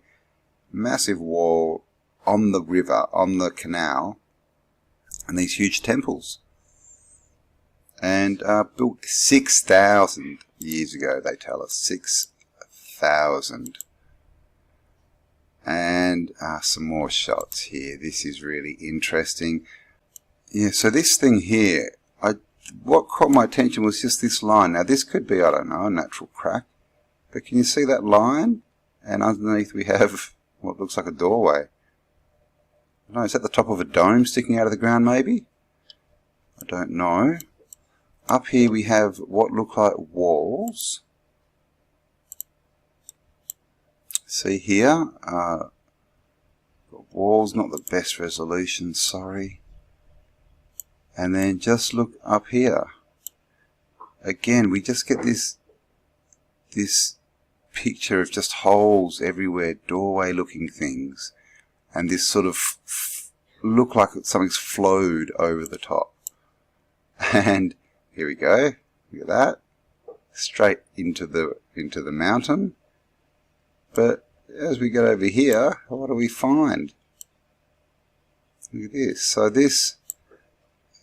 massive wall on the river, on the canal, and these huge temples. And built 6,000 years ago, they tell us. 6,000. And some more shots here. This is really interesting. Yeah, so this thing here, what caught my attention was just this line. Now this could be, I don't know, a natural crack. But can you see that line? And underneath we have what looks like a doorway. I don't know, is that the top of a dome sticking out of the ground maybe? I don't know. Up here we have what look like walls. See here, walls, not the best resolution, sorry. And then just look up here. Again, we just get this picture of just holes everywhere, doorway looking things. And this sort of look like something's flowed over the top. And here we go. Look at that. Straight into the mountain. But as we get over here, what do we find? Look at this. So this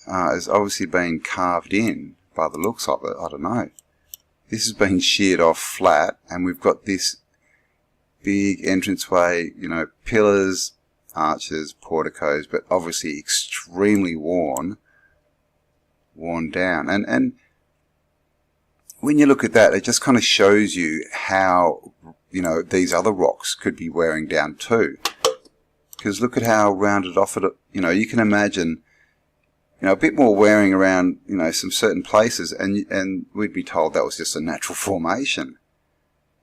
is obviously being carved in by the looks of it. I don't know. This has been sheared off flat, and we've got this big entranceway, you know, pillars, arches, porticos, but obviously extremely worn down. And when you look at that, it just kind of shows you how, you know, these other rocks could be wearing down too. Because look at how rounded off it, you know, you can imagine, you know, a bit more wearing around, you know, some certain places, and we'd be told that was just a natural formation.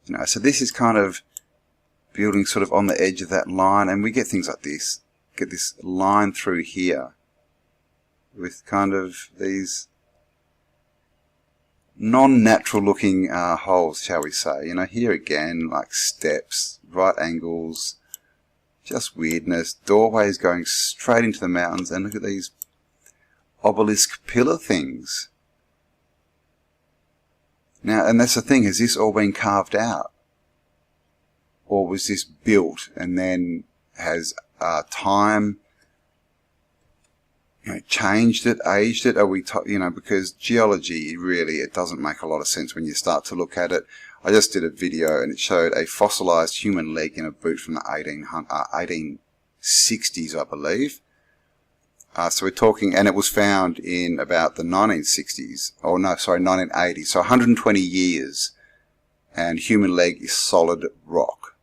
You know, so this is kind of building sort of on the edge of that line, and we get things like this. Get this line through here with kind of these non-natural looking holes, shall we say. You know, here again, like steps, right angles, just weirdness, doorways going straight into the mountains, and look at these obelisk pillar things. Now, and that's the thing, has this all been carved out? Or was this built and then has time, you know, changed it, aged it? Are we, you know, because geology really, it doesn't make a lot of sense when you start to look at it. I just did a video and it showed a fossilized human leg in a boot from the 1860s, I believe. So we're talking, and it was found in about the 1960s, or no, sorry, 1980s, so 120 years, and human leg is solid rock.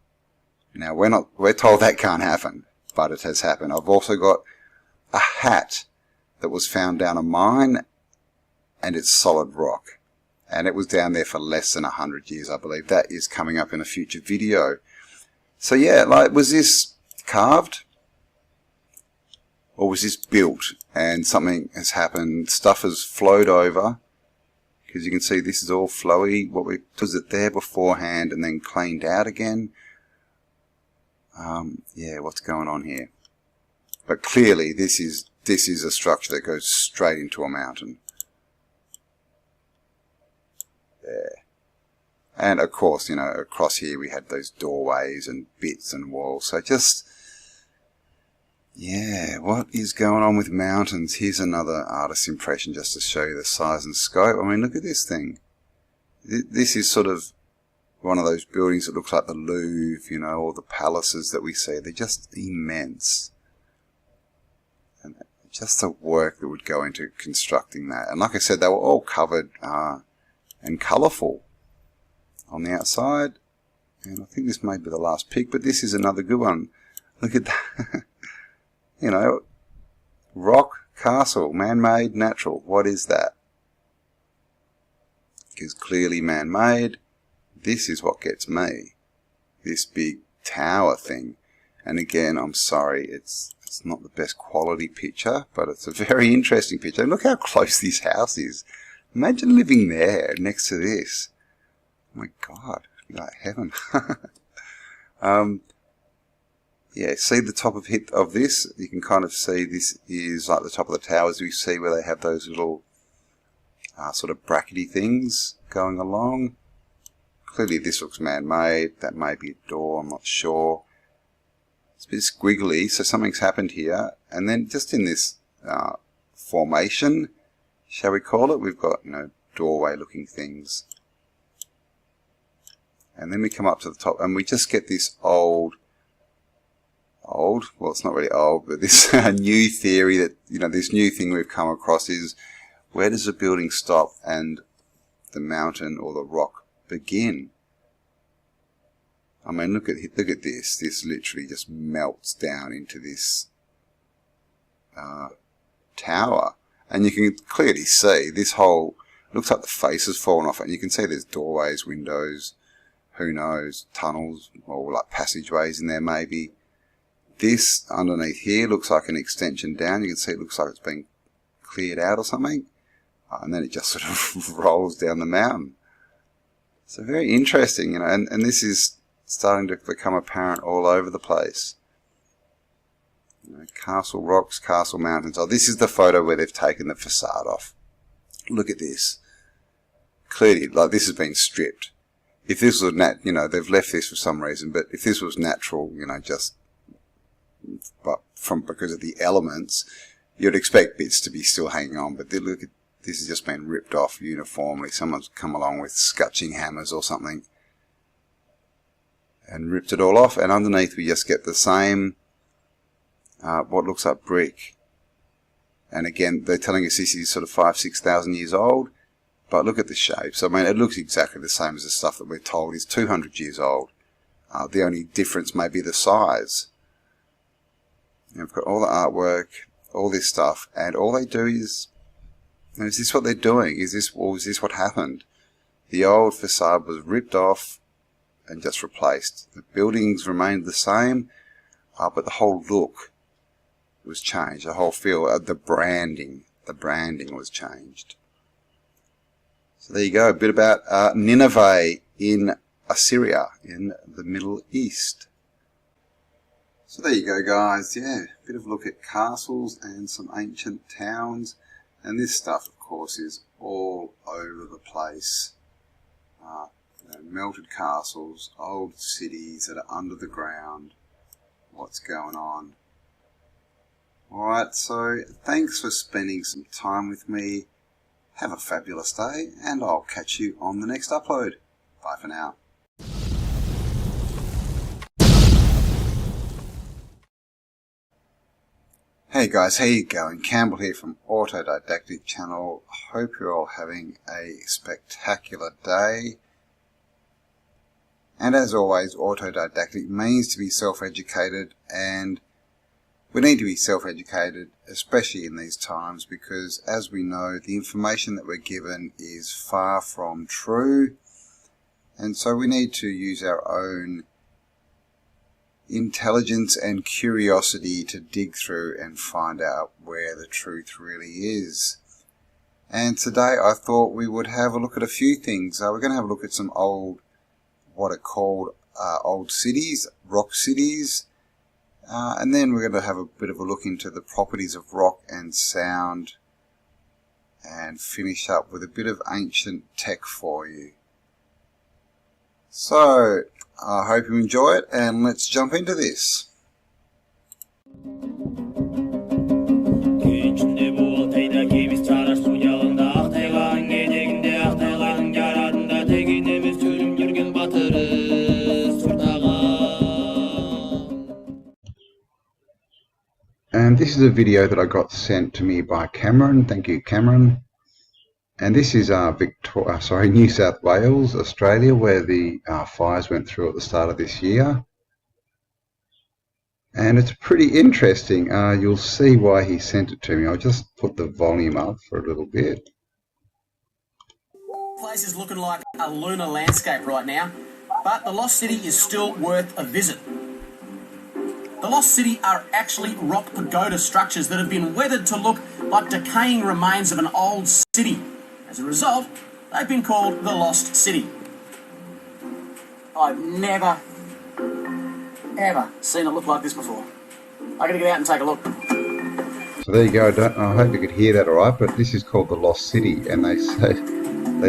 Now, we're told that can't happen, but it has happened. I've also got a hat that was found down a mine, and it's solid rock. And it was down there for less than 100 years, I believe. That is coming up in a future video. So yeah, like, was this carved? Or was this built and something has happened? Stuff has flowed over. Because you can see this is all flowy. Was it there beforehand and then cleaned out again? Yeah, what's going on here? But clearly this is a structure that goes straight into a mountain. There. And of course, you know, across here we had those doorways and bits and walls. So just, yeah, what is going on with mountains? Here's another artist's impression just to show you the size and scope. I mean, look at this thing. This is sort of one of those buildings that looks like the Louvre, you know, or the palaces that we see. They're just immense. And just the work that would go into constructing that. And like I said, they were all covered and colourful on the outside. And I think this may be the last pic, but this is another good one. Look at that. You know, rock, castle, man-made, natural. What is that? Because clearly man-made. This is what gets me. This big tower thing. And again, I'm sorry, it's not the best quality picture, but it's a very interesting picture. And look how close this house is. Imagine living there next to this. Oh my God, it'd be like heaven. Yeah, see the top of this? You can kind of see this is like the top of the towers we see where they have those little sort of brackety things going along. Clearly this looks man-made. That may be a door, I'm not sure. It's a bit squiggly, so something's happened here. And then just in this formation, shall we call it, we've got, you know, doorway-looking things. And then we come up to the top, and we just get this old, well, it's not really old, but this new theory that, you know, this new thing we've come across is, where does the building stop and the mountain or the rock begin? I mean, look at this. This literally just melts down into this tower. And you can clearly see this whole, looks like the face has fallen off, and you can see there's doorways, windows, who knows, tunnels, or like passageways in there maybe. This underneath here looks like an extension down. You can see it looks like it's been cleared out or something. And then it just sort of rolls down the mountain. So very interesting, you know, and this is starting to become apparent all over the place. You know, castle rocks, castle mountains. Oh, this is the photo where they've taken the facade off. Look at this. Clearly, like, this has been stripped. If this was you know, they've left this for some reason, but if this was natural, you know, just because of the elements, you'd expect bits to be still hanging on. But look at this, has just been ripped off uniformly. Someone's come along with scutching hammers or something and ripped it all off. And underneath we just get the same, what looks like brick. And again, they're telling us this is sort of 5,000-6,000 years old. But look at the shapes. I mean, it looks exactly the same as the stuff that we're told is 200 years old. The only difference may be the size. And we've got all the artwork, all this stuff, and all they do is this what they're doing? Is this what happened? The old facade was ripped off and just replaced. The buildings remained the same, but the whole look was changed. The whole feel, the branding was changed. So there you go, a bit about Nineveh in Assyria, in the Middle East. So there you go, guys. Yeah, a bit of a look at castles and some ancient towns. And this stuff, of course, is all over the place. You know, melted castles, old cities that are under the ground. What's going on? Alright, so thanks for spending some time with me. Have a fabulous day, and I'll catch you on the next upload. Bye for now. Hey guys, how you going? Campbell here from Autodidactic Channel. Hope you're all having a spectacular day. And as always, autodidactic means to be self-educated, and we need to be self-educated, especially in these times, because as we know, the information that we're given is far from true, and so we need to use our own intelligence and curiosity to dig through and find out where the truth really is. And today I thought we would have a look at a few things. We're going to have a look at some old, what are called old cities, rock cities, and then we're going to have a bit of a look into the properties of rock and sound, and finish up with a bit of ancient tech for you. So I hope you enjoy it, and let's jump into this. And this is a video that I got sent to me by Cameron. Thank you, Cameron. And this is New South Wales, Australia, where the fires went through at the start of this year. And it's pretty interesting. You'll see why he sent it to me. I'll just put the volume up for a little bit. The place is looking like a lunar landscape right now, but the Lost City is still worth a visit. The Lost City are actually rock pagoda structures that have been weathered to look like decaying remains of an old city. As a result, they've been called the Lost City. I've never, ever seen it look like this before. I'm going to get out and take a look. So there you go. I hope you could hear that all right, but this is called the Lost City, and they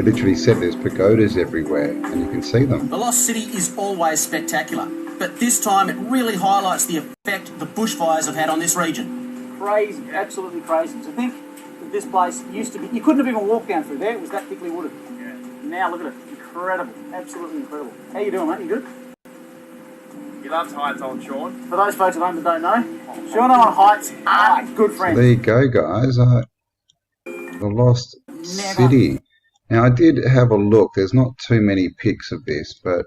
literally said there's pagodas everywhere, and you can see them. The Lost City is always spectacular, but this time it really highlights the effect the bushfires have had on this region. Crazy, absolutely crazy. To think that this place used to be, you couldn't have even walked down through there, it was that thickly wooded. Yeah. Now look at it, incredible, absolutely incredible. How you doing, mate? You good? He loves heights, old Sean. For those folks at home that don't know, Sean and I on heights are good friends. So there you go, guys. The Lost City. Now I did have a look. There's not too many pics of this, but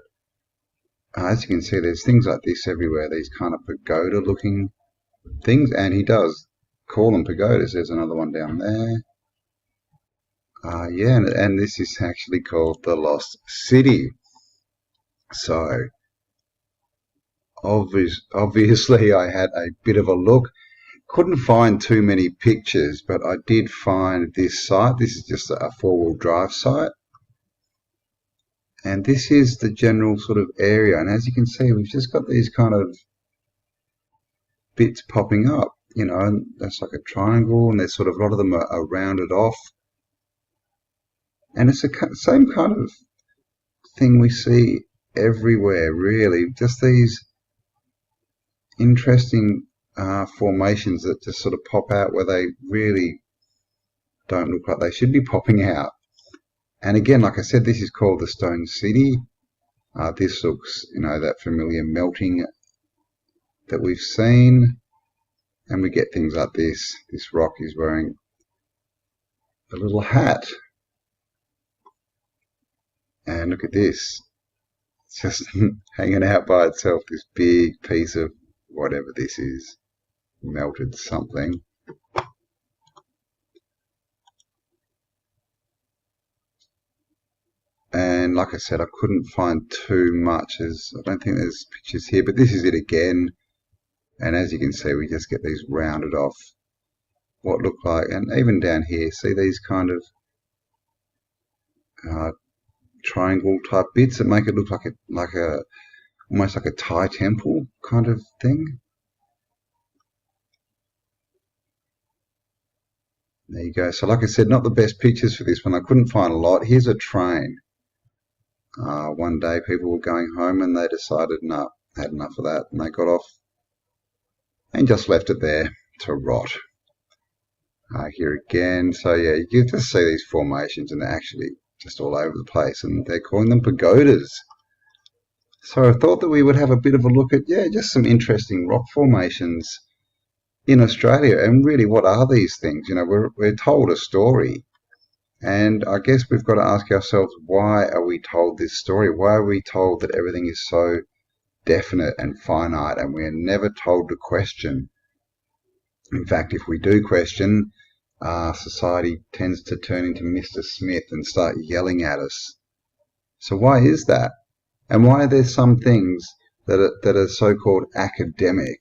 as you can see, there's things like this everywhere, these kind of pagoda looking things, and he does call them pagodas. There's another one down there. Yeah, and this is actually called the Lost City. So obviously I had a bit of a look. Couldn't find too many pictures, but I did find this site. This is just a four-wheel drive site. And this is the general sort of area. And as you can see, we've just got these kind of bits popping up, you know, and that's like a triangle, and there's sort of a lot of them are rounded off. And it's the same kind of thing we see everywhere, really. Just these interesting formations that just sort of pop out where they really don't look like they should be popping out. And again, like I said, this is called the Stone City. This looks, you know, that familiar melting that we've seen. And we get things like this. This rock is wearing a little hat. And look at this. It's just hanging out by itself, this big piece of whatever this is. Melted something. And like I said, I couldn't find too much, as I don't think there's pictures here, but this is it again. And as you can see, we just get these rounded off, what look like, and even down here, see these kind of triangle type bits that make it look like almost like a Thai temple kind of thing. There you go. So like I said, not the best pictures for this one. I couldn't find a lot. Here's a train. One day people were going home and they decided, no, had enough of that, and they got off and just left it there to rot. Here again. So yeah, you can just see these formations, and they're actually just all over the place, and they're calling them pagodas. So I thought that we would have a bit of a look at, yeah, just some interesting rock formations in Australia. And really, what are these things? You know, we're told a story, and I guess we've got to ask ourselves, why are we told this story? Why are we told that everything is so definite and finite, and we're never told to question? In fact, if we do question, society tends to turn into Mr. Smith and start yelling at us. So why is that? And why are there some things that are so-called academic,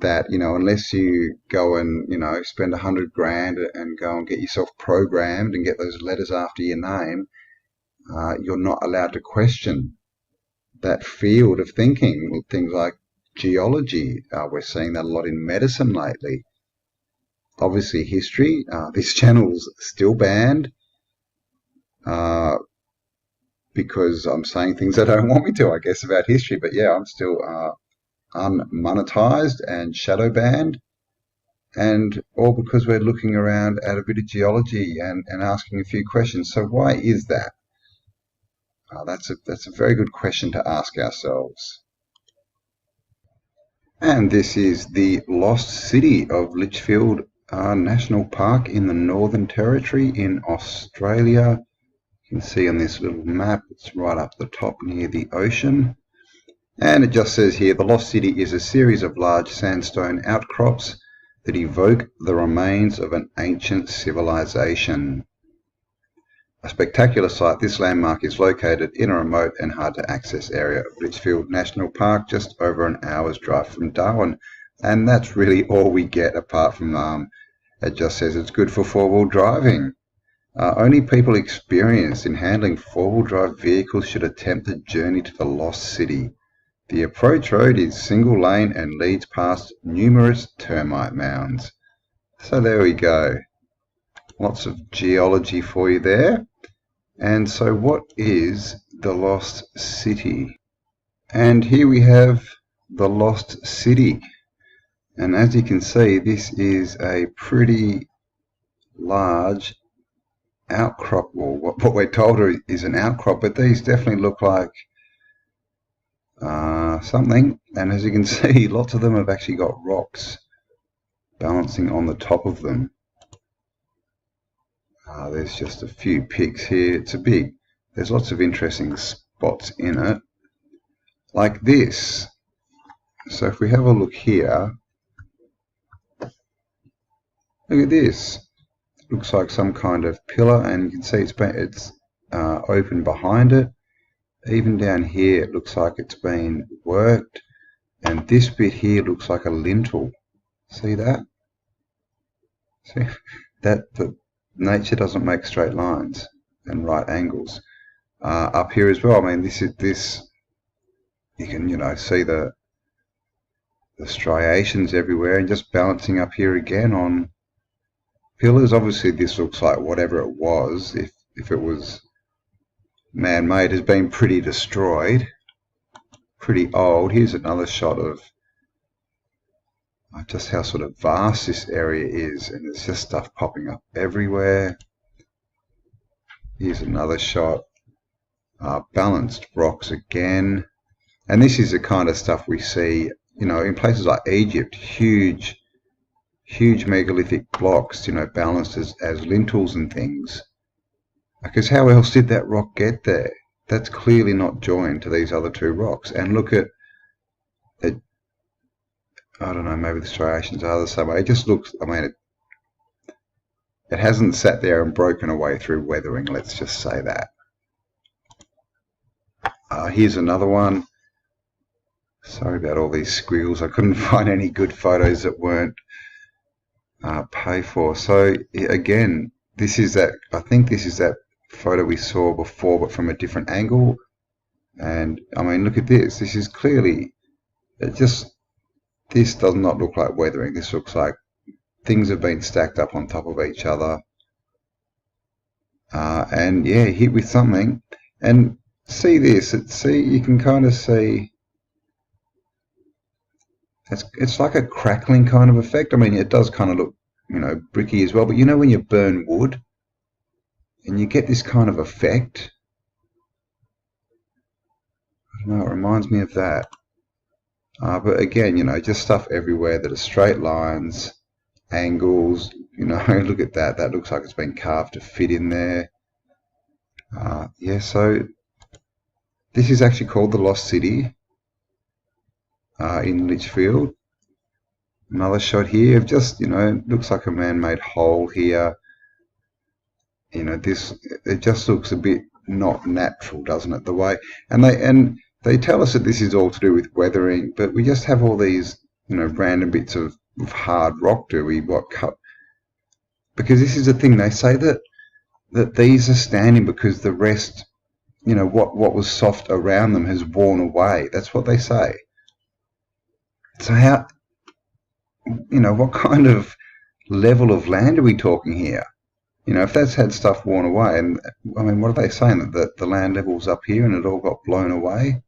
that, you know, unless you go and, you know, spend $100 and go and get yourself programmed and get those letters after your name, you're not allowed to question that field of thinking. Things like geology, we're seeing that a lot in medicine lately. Obviously history, this channel's still banned because I'm saying things they don't want me to, I guess, about history. But yeah, I'm still unmonetized and shadow banned, and all because we're looking around at a bit of geology and asking a few questions. So why is that? That's a very good question to ask ourselves. And this is the lost city of Litchfield National Park in the Northern Territory in Australia. You can see on this little map, it's right up the top near the ocean. And it just says here, the lost city is a series of large sandstone outcrops that evoke the remains of an ancient civilization. A spectacular sight, this landmark is located in a remote and hard to access area of Litchfield National Park, just over an hour's drive from Darwin. And that's really all we get, apart from it just says it's good for four-wheel driving. Only people experienced in handling four-wheel drive vehicles should attempt the journey to the lost city. The approach road is single lane and leads past numerous termite mounds. So there we go. Lots of geology for you there. And so what is the lost city? And here we have the lost city. And as you can see, this is a pretty large outcrop, or what we're told is an outcrop, but these definitely look like something. And as you can see, lots of them have actually got rocks balancing on the top of them. There's just a few pics here. There's lots of interesting spots in it, like this. So if we have a look here, look at this. It looks like some kind of pillar, and you can see it's open behind it. Even down here, it looks like it's been worked, and this bit here looks like a lintel. See that? See that the nature doesn't make straight lines and right angles. Up here as well, I mean, this you can, you know, see the striations everywhere, and just balancing up here again on pillars. Obviously this looks like whatever it was, if it was man-made, has been pretty destroyed, pretty old. Here's another shot of just how sort of vast this area is, and there's just stuff popping up everywhere. Here's another shot, balanced rocks again, and this is the kind of stuff we see, you know, in places like Egypt. Huge megalithic blocks, you know, balanced as lintels and things. Because how else did that rock get there? That's clearly not joined to these other two rocks. And look at it. I don't know, maybe the striations are the same way. It just looks, I mean, it hasn't sat there and broken away through weathering, let's just say that. Here's another one. Sorry about all these squiggles. I couldn't find any good photos that weren't pay for. So again, this is that, I think this is that photo we saw before, but from a different angle. And I mean, look at this. This is clearly, this does not look like weathering. This looks like things have been stacked up on top of each other. And yeah, hit with something. And see this, you can kind of see, it's like a crackling kind of effect. I mean, it does kind of look, you know, bricky as well, but you know when you burn wood and you get this kind of effect? I don't know, it reminds me of that. But again, you know, just stuff everywhere that are straight lines, angles, you know, look at that. That looks like it's been carved to fit in there. Yeah, so this is actually called the Lost City in Litchfield. Another shot here of just, you know, looks like a man-made hole here. You know, it just looks a bit not natural, doesn't it? The way, and they tell us that this is all to do with weathering, but we just have all these, you know, random bits of hard rock, do we? Because this is the thing, they say that these are standing because the rest, you know, what was soft around them has worn away. That's what they say. So how, you know, what kind of level of land are we talking here? You know, if that's had stuff worn away, and I mean, what are they saying? That the land level's up here and it all got blown away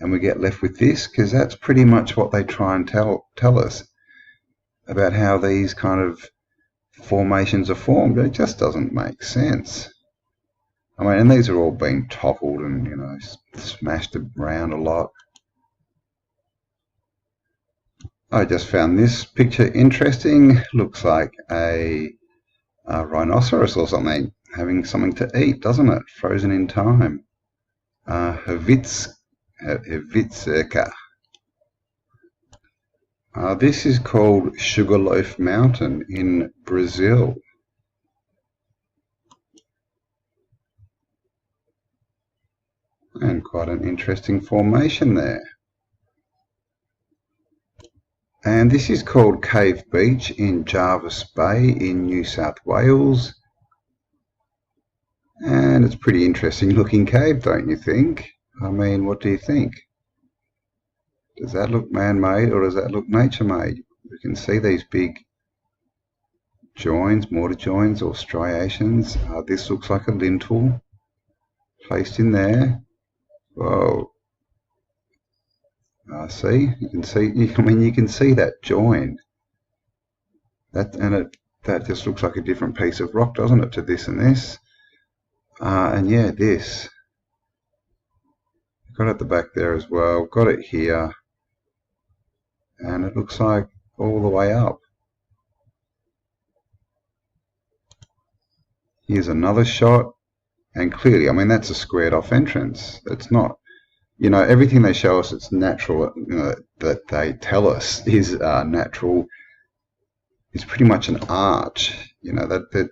and we get left with this? Because that's pretty much what they try and tell us about how these kind of formations are formed. It just doesn't make sense. I mean, and these are all being toppled and, you know, smashed around a lot. I just found this picture interesting. Looks like a rhinoceros or something having something to eat, doesn't it? Frozen in time. Wieliczka. This is called Sugarloaf Mountain in Brazil. And quite an interesting formation there. And this is called Cave Beach in Jervis Bay in New South Wales. And it's a pretty interesting looking cave, don't you think? I mean, what do you think? Does that look man-made or does that look nature-made? We can see these big joins, mortar joins or striations. This looks like a lintel placed in there. Whoa. See, you can see. I mean, you can see that join. That just looks like a different piece of rock, doesn't it, to this and this? And yeah, this. Got it at the back there as well. Got it here, and it looks like all the way up. Here's another shot, and clearly, I mean, that's a squared off entrance. It's not. You know, everything they show us, it's natural, you know, that they tell us is natural. It's pretty much an arch. You know, that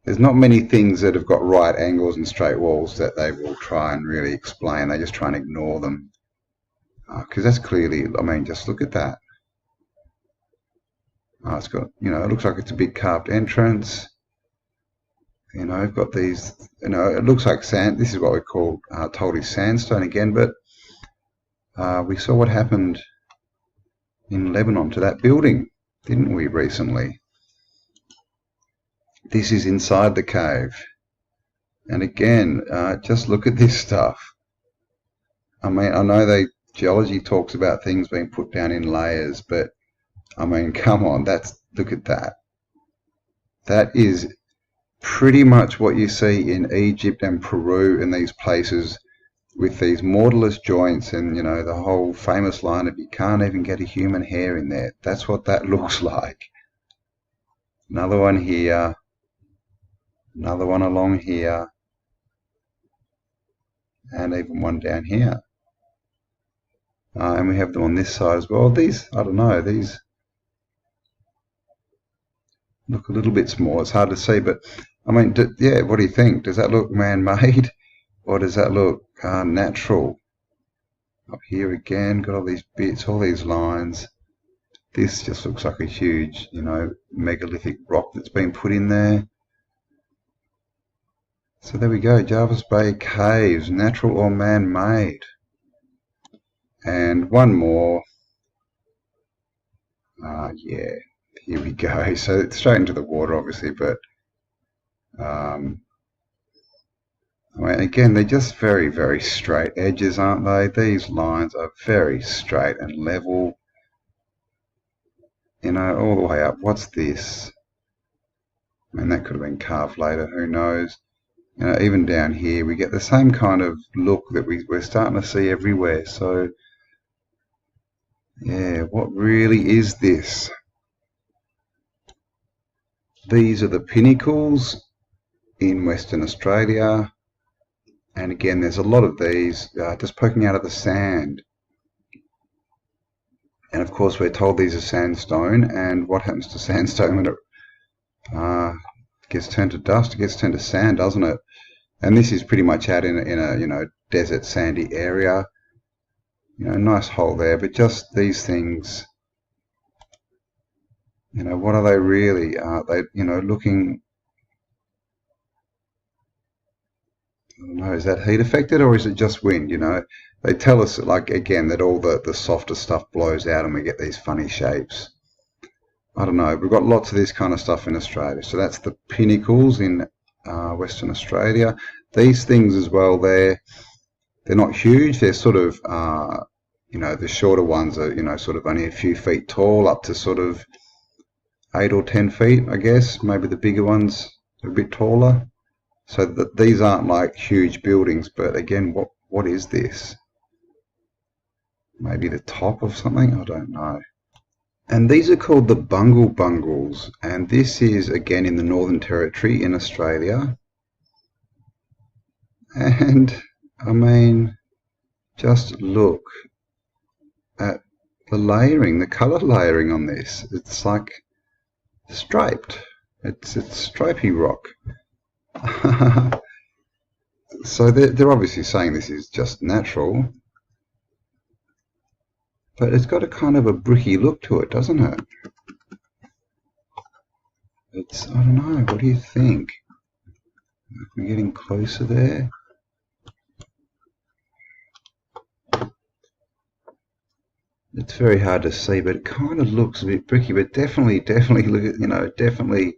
there's not many things that have got right angles and straight walls that they will try and really explain. They just try and ignore them. Because that's clearly, I mean, just look at that. It's got, you know, it looks like it's a big carved entrance. You know, I've got these, you know, it looks like sand. This is what we call told is sandstone again, but we saw what happened in Lebanon to that building, didn't we, recently? This is inside the cave. And again, just look at this stuff. I mean, I know geology talks about things being put down in layers, but I mean, come on, look at that. That is pretty much what you see in Egypt and Peru and these places with these mortarless joints and, you know, the whole famous line of you can't even get a human hair in there. That's what that looks like. Another one here. Another one along here. And even one down here. And we have them on this side as well. These, I don't know, these look a little bit small. It's hard to see, but I mean, yeah, what do you think? Does that look man-made or does that look natural? Up here again, got all these bits, all these lines. This just looks like a huge, you know, megalithic rock that's been put in there. So there we go, Jervis Bay Caves, natural or man-made. And one more. Yeah, here we go. So it's straight into the water, obviously, but I mean, again, they're just very, very straight edges, aren't they? These lines are very straight and level. You know, all the way up. What's this? I mean, that could have been carved later, who knows? You know, even down here, we get the same kind of look that we're starting to see everywhere. So, Yeah, what really is this? These are the pinnacles in Western Australia. And again, there's a lot of these just poking out of the sand. And of course, we're told these are sandstone. And what happens to sandstone when it gets turned to dust? It gets turned to sand, doesn't it? And this is pretty much out in a desert, sandy area. Nice hole there. But just these things, what are they really? Are they, looking? I don't know, is that heat affected or is it just wind? They tell us, like, again, that all the softer stuff blows out and we get these funny shapes. I don't know, we've got lots of this kind of stuff in Australia. So that's the pinnacles in Western Australia. These things as well, they're not huge. They're sort of, the shorter ones are, sort of only a few feet tall, up to sort of 8 or 10 feet, I guess. Maybe the bigger ones are a bit taller. So that these aren't like huge buildings, but again, what is this? Maybe the top of something? I don't know. And these are called the bungle bungles, and this is again in the Northern Territory in Australia. And I mean, just look at the layering, the colour layering on this. It's like striped. It's stripy rock. So they're obviously saying this is just natural, but it's got a kind of a bricky look to it, doesn't it? I don't know, what do you think? We're getting closer there. It's very hard to see, but it kind of looks a bit bricky, but definitely look at, definitely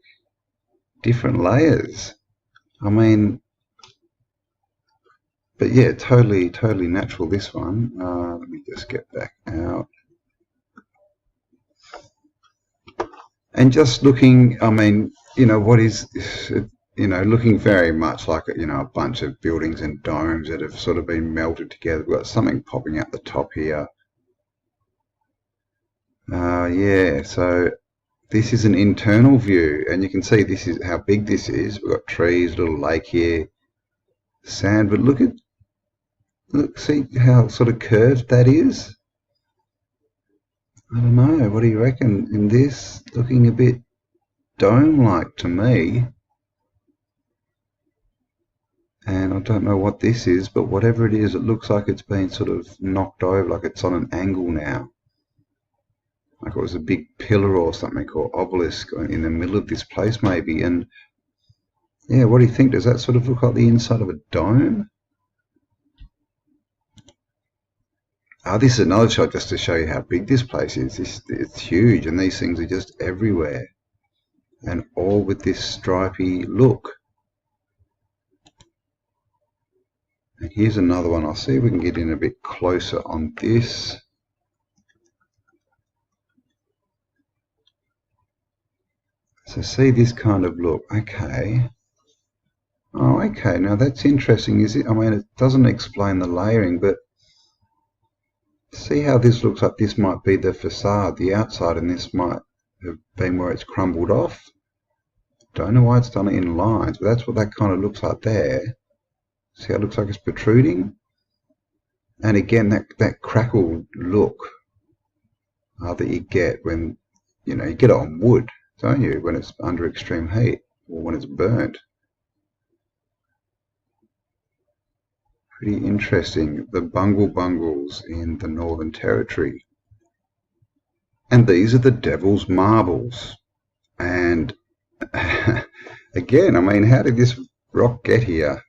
different layers. I mean, but yeah, totally natural, this one. Let me just get back out. And just looking, I mean, what is, looking very much like, a bunch of buildings and domes that have sort of been melted together. We've got something popping out the top here. Yeah, so this is an internal view, and you can see this is how big this is. We've got trees, little lake here, sand, but look, see how sort of curved that is? I don't know, what do you reckon? In this, looking a bit dome-like to me. And I don't know what this is, but whatever it is, it looks like it's been sort of knocked over, like it's on an angle now. Like it was a big pillar or something, or obelisk in the middle of this place maybe. And yeah, what do you think? Does that sort of look like the inside of a dome? This is another shot just to show you how big this place is. It's huge, and these things are just everywhere. And all with this stripy look. And here's another one. I'll see if we can get in a bit closer on this. So see this kind of look. Okay. Oh, okay. Now that's interesting, is it? I mean, it doesn't explain the layering, but see how this looks like this might be the facade, the outside, and this might have been where it's crumbled off. Don't know why it's done it in lines, but that's what that kind of looks like there. See how it looks like it's protruding? And again, that crackled look that you get when, you get it on wood, don't you, when it's under extreme heat or when it's burnt. Pretty interesting, the bungle bungles in the Northern Territory. And these are the Devil's Marbles. And again, I mean, how did this rock get here?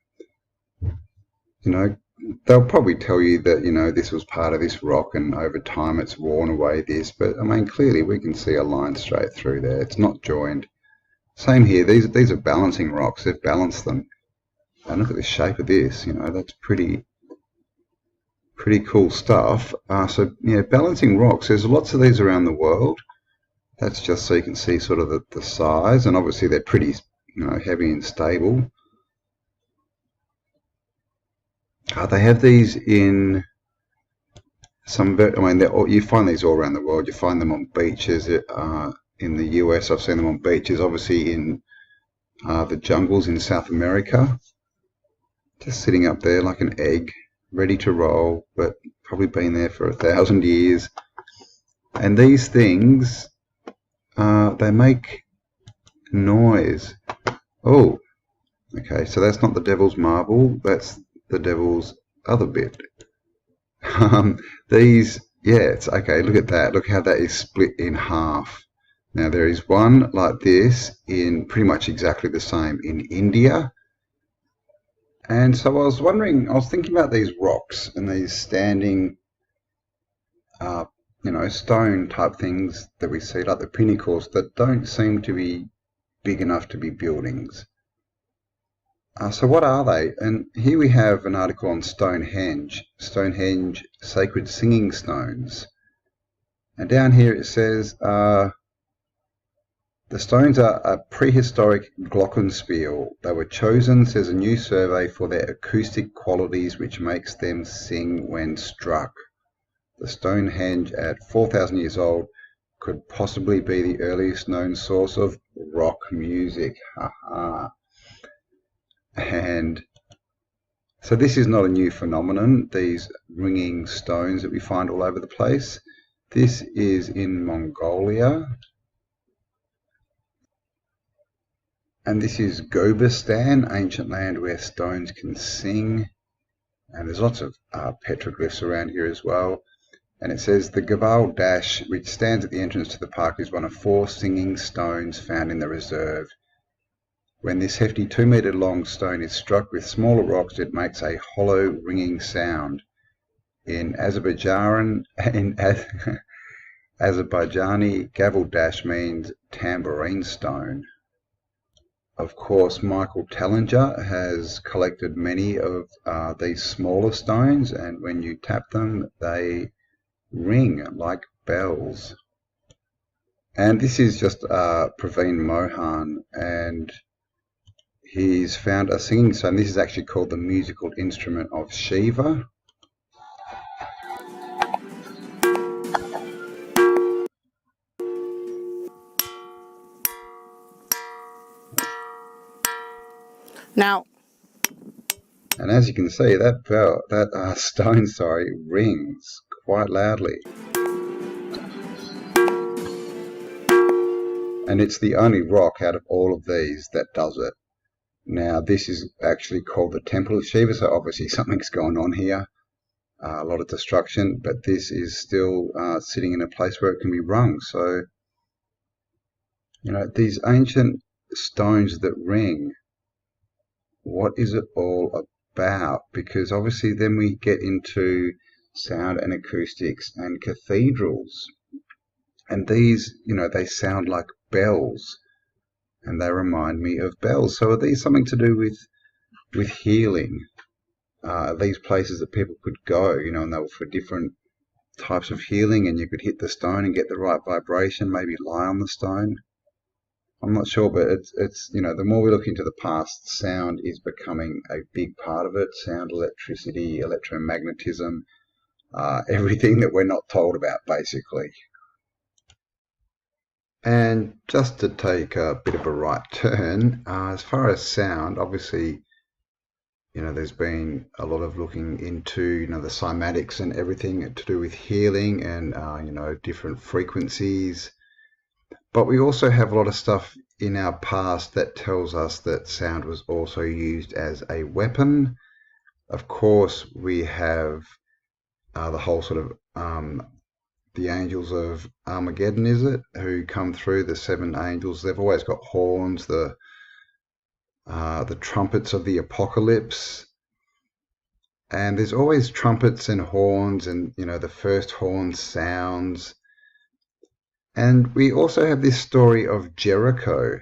They'll probably tell you that, this was part of this rock and over time it's worn away this, but I mean, clearly we can see a line straight through there. It's not joined. Same here, these are balancing rocks. They've balanced them. And look at the shape of this, that's pretty cool stuff. So, yeah, balancing rocks, there's lots of these around the world. That's just so you can see sort of the size, and obviously they're pretty, heavy and stable. They have these in I mean, you find these all around the world. You find them on beaches. In the US, I've seen them on beaches. Obviously, in the jungles in South America, just sitting up there like an egg, ready to roll, but probably been there for 1,000 years. And these things, they make noise. Oh, okay, so that's not the devil's marble, that's the devil's other bit. These, yeah, it's okay, look at that. Look how that is split in half. Now there is one like this in pretty much exactly the same in India. And so I was thinking about these rocks and these standing, stone type things that we see, like the pinnacles, that don't seem to be big enough to be buildings. So what are they? And here we have an article on Stonehenge, sacred singing stones. And down here it says, the stones are a prehistoric glockenspiel. They were chosen, says a new survey, for their acoustic qualities, which makes them sing when struck. The Stonehenge, at 4,000 years old, could possibly be the earliest known source of rock music. Haha. And so this is not a new phenomenon, these ringing stones that we find all over the place. This is in Mongolia. And this is Gobistan, ancient land where stones can sing. And there's lots of petroglyphs around here as well. And it says the Cambell Dash, which stands at the entrance to the park, is one of 4 singing stones found in the reserve. When this hefty 2-metre long stone is struck with smaller rocks, it makes a hollow ringing sound. In Azerbaijani, Cambell Dash means tambourine stone. Of course, Michael Tallinger has collected many of these smaller stones, and when you tap them, they ring like bells. And this is just Praveen Mohan, and he's found a singing stone. This is actually called the musical instrument of Shiva. Now, and as you can see, that stone, rings quite loudly. And it's the only rock out of all of these that does it. Now, this is actually called the Temple of Shiva, so obviously something's going on here. A lot of destruction, but this is still sitting in a place where it can be rung. So, these ancient stones that ring, what is it all about? Because obviously then we get into sound and acoustics and cathedrals. And these, they sound like bells. And they remind me of bells. So are these something to do with healing? These places that people could go, and they were for different types of healing, and you could hit the stone and get the right vibration, maybe lie on the stone. I'm not sure, but it's the more we look into the past, sound is becoming a big part of it. Sound, electricity, electromagnetism, everything that we're not told about, basically. And just to take a bit of a right turn, as far as sound, obviously, there's been a lot of looking into, the cymatics and everything to do with healing and, different frequencies. But we also have a lot of stuff in our past that tells us that sound was also used as a weapon. Of course, we have the whole sort of the angels of Armageddon, is it? Who come through, the 7 angels. They've always got horns, the trumpets of the apocalypse. And there's always trumpets and horns, and, the first horn sounds. And we also have this story of Jericho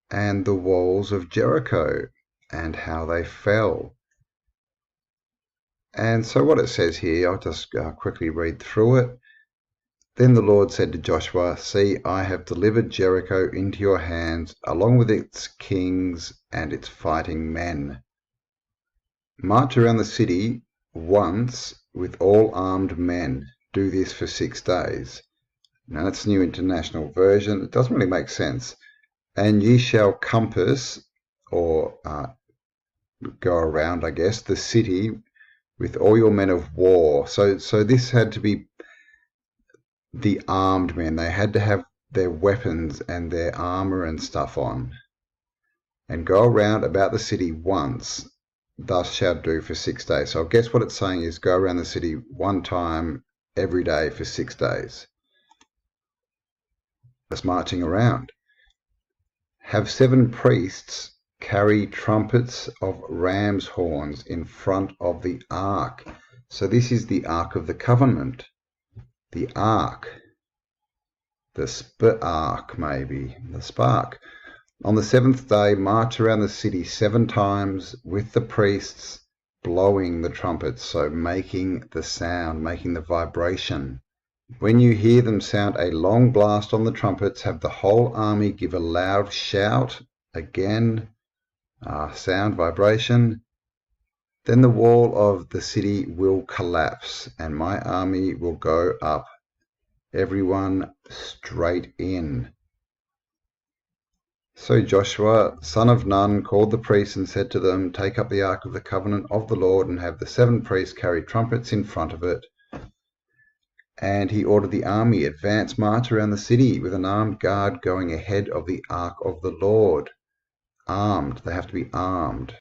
and the walls of Jericho and how they fell. And so what it says here, I'll just quickly read through it. Then the Lord said to Joshua, "See, I have delivered Jericho into your hands, along with its kings and its fighting men. March around the city once with all armed men. Do this for 6 days. Now that's New International Version. It doesn't really make sense. And ye shall compass, or go around, I guess, the city with all your men of war. So this had to be the armed men. They had to have their weapons and their armor and stuff on. And go around about the city once. Thus shalt do for 6 days. So I guess what it's saying is go around the city one time every day for 6 days. That's marching around. Have 7 priests carry trumpets of ram's horns in front of the ark. So this is the Ark of the Covenant. The ark. The spark, maybe. The spark. On the 7th day, march around the city 7 times with the priests blowing the trumpets, so making the sound, making the vibration. When you hear them sound a long blast on the trumpets, have the whole army give a loud shout, again, sound, vibration. Then the wall of the city will collapse, and my army will go up, everyone straight in. So Joshua, son of Nun, called the priests and said to them, take up the ark of the covenant of the Lord and have the 7 priests carry trumpets in front of it. And he ordered the army, advance march around the city with an armed guard going ahead of the ark of the Lord. Armed, they have to be armed.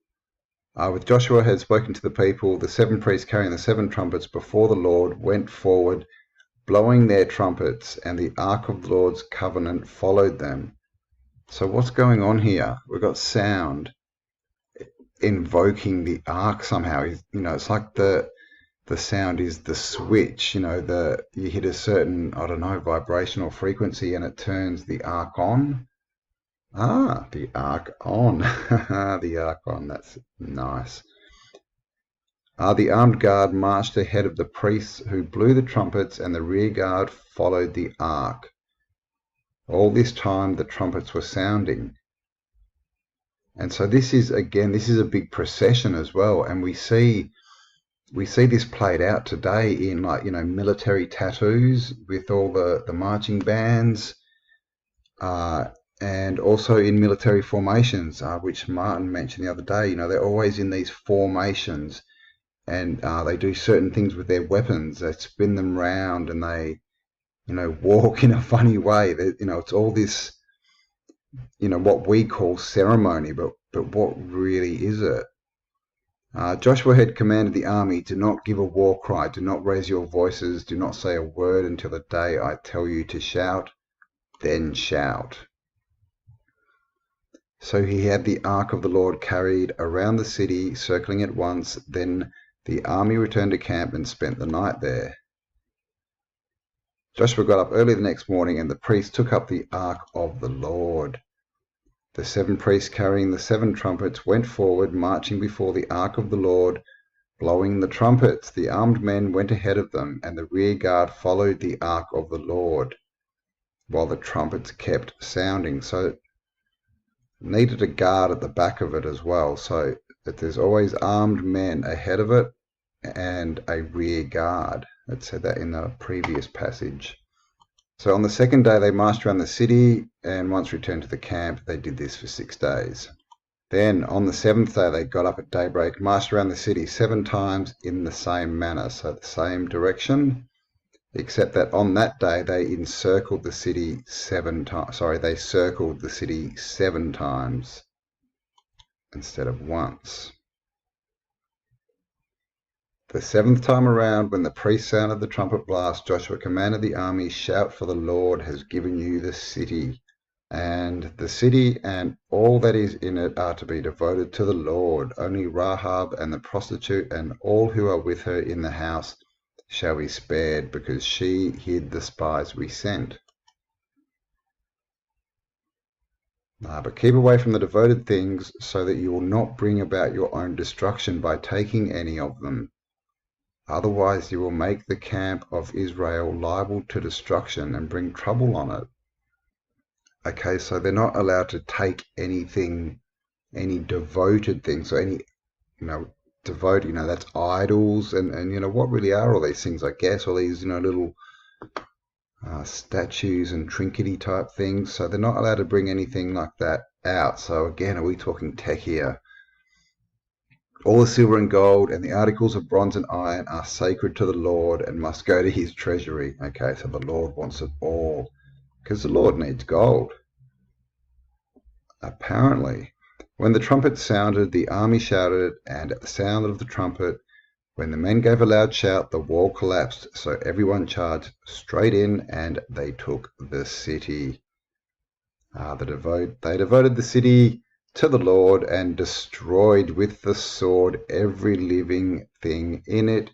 With Joshua had spoken to the people, the 7 priests carrying the 7 trumpets before the Lord went forward, blowing their trumpets, and the ark of the Lord's covenant followed them. So what's going on here? We've got sound invoking the ark somehow. It's like the sound is the switch. You hit a certain, I don't know, vibrational frequency and it turns the ark on. The ark on. The ark on. That's nice. The armed guard marched ahead of the priests who blew the trumpets, and the rear guard followed the ark. All this time the trumpets were sounding. And so this is a big procession as well, and we see this played out today in military tattoos with all the marching bands, and also in military formations, which Martin mentioned the other day. They're always in these formations, and they do certain things with their weapons. They spin them round and they walk in a funny way. It's all this, what we call ceremony, but what really is it? Joshua had commanded the army, do not give a war cry, do not raise your voices, do not say a word until the day I tell you to shout, then shout. So he had the ark of the Lord carried around the city, circling it once. Then the army returned to camp and spent the night there. Joshua got up early the next morning, and the priests took up the ark of the Lord. The 7 priests carrying the 7 trumpets went forward, marching before the ark of the Lord, blowing the trumpets. The armed men went ahead of them, and the rear guard followed the ark of the Lord, while the trumpets kept sounding. So it needed a guard at the back of it as well, so that there's always armed men ahead of it and a rear guard. It said that in the previous passage. So on the 2nd day they marched around the city, and once returned to the camp, they did this for 6 days. Then on the 7th day they got up at daybreak, marched around the city 7 times in the same manner, so the same direction, except that on that day they encircled the city 7 times. They circled the city 7 times instead of once. The 7th time around, when the priest sounded the trumpet blast, Joshua commanded the army, shout, for the Lord has given you the city. And the city and all that is in it are to be devoted to the Lord. Only Rahab and the prostitute and all who are with her in the house shall be spared, because she hid the spies we sent. But keep away from the devoted things, so that you will not bring about your own destruction by taking any of them. Otherwise you will make the camp of Israel liable to destruction and bring trouble on it. Okay, so they're not allowed to take anything, any devoted things, or any, devote, that's idols, and what really are all these things, I guess, all these, little statues and trinkety type things. So they're not allowed to bring anything like that out. So again, are we talking tech here? All the silver and gold and the articles of bronze and iron are sacred to the Lord and must go to his treasury. Okay, so the Lord wants it all, because the Lord needs gold. Apparently, when the trumpet sounded, the army shouted, and at the sound of the trumpet, when the men gave a loud shout, the wall collapsed, so everyone charged straight in, and they took the city. They devoted the city to the Lord and destroyed with the sword every living thing in it,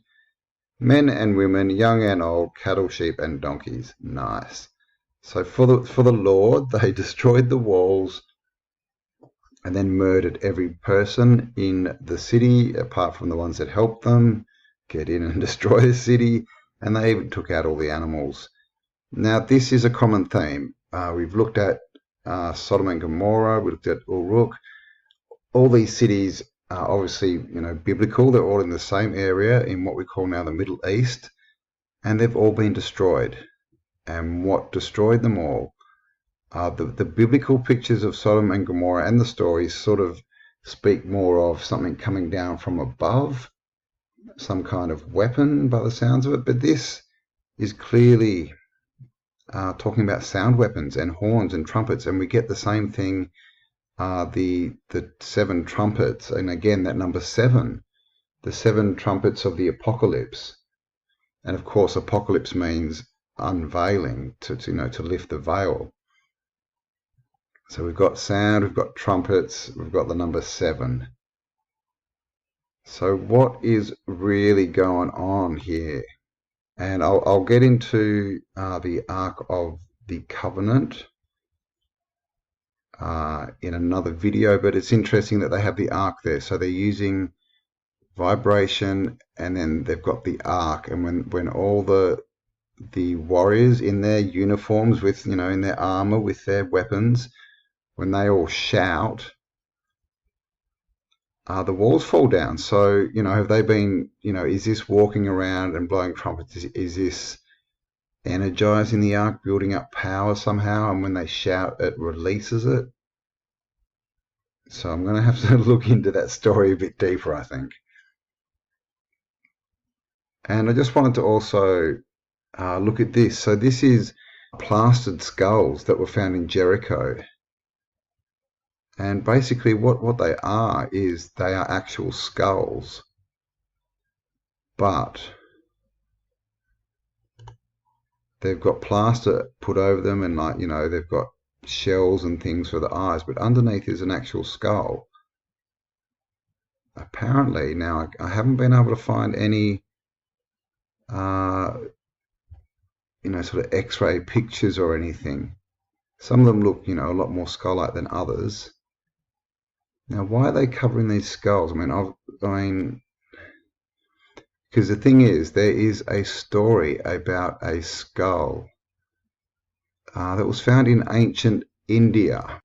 men and women, young and old, cattle, sheep, and donkeys. Nice. So for the Lord, they destroyed the walls and then murdered every person in the city, apart from the ones that helped them get in and destroy the city, and they even took out all the animals. Now, this is a common theme. We've looked at Sodom and Gomorrah, we looked at Uruk. All these cities are obviously, biblical. They're all in the same area in what we call now the Middle East, and they've all been destroyed. And what destroyed them all? The biblical pictures of Sodom and Gomorrah and the stories sort of speak more of something coming down from above, some kind of weapon by the sounds of it, but this is clearly talking about sound weapons and horns and trumpets, and we get the same thing, the 7 trumpets, and again that number 7, the 7 trumpets of the apocalypse. And of course apocalypse means unveiling, to lift the veil. So we've got sound, we've got trumpets, we've got the number 7. So what is really going on here? And I'll get into the Ark of the Covenant in another video, but it's interesting that they have the Ark there. So they're using vibration, and then they've got the Ark, and when all the warriors in their uniforms with, in their armor with their weapons, when they all shout, the walls fall down. So, have they been, is this walking around and blowing trumpets? Is this energizing the ark, building up power somehow? And when they shout, it releases it. So I'm going to have to look into that story a bit deeper, I think. And I just wanted to also look at this. So this is plastered skulls that were found in Jericho. And basically what they are is they are actual skulls, but they've got plaster put over them, and they've got shells and things for the eyes, but underneath is an actual skull. Apparently, now I haven't been able to find any sort of x-ray pictures or anything. Some of them look, a lot more skull-like than others. Now, why are they covering these skulls? I mean, because the thing is, there is a story about a skull that was found in ancient India.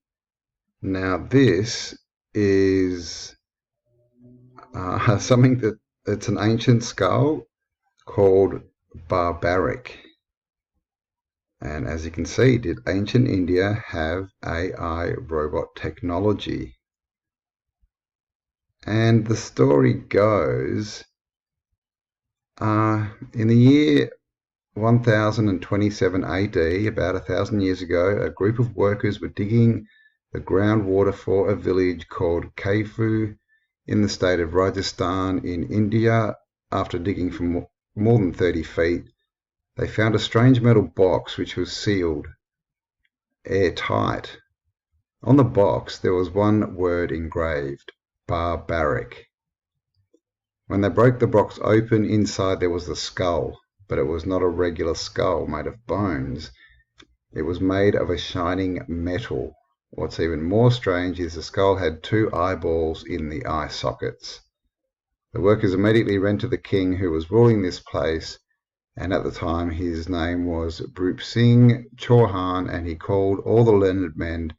Now, this is something that's an ancient skull called barbaric. And as you can see, did ancient India have AI robot technology? And the story goes, in the year 1027 AD, about 1,000 years ago, a group of workers were digging the groundwater for a village called Kaifu in the state of Rajasthan in India. After digging for more than 30 feet, they found a strange metal box which was sealed airtight. On the box there was one word engraved: barbaric. When they broke the box open, inside there was the skull, but it was not a regular skull made of bones. It was made of a shining metal. What's even more strange is the skull had 2 eyeballs in the eye sockets. The workers immediately ran to the king who was ruling this place, and at the time his name was Brup Singh Chauhan, and he called all the learned men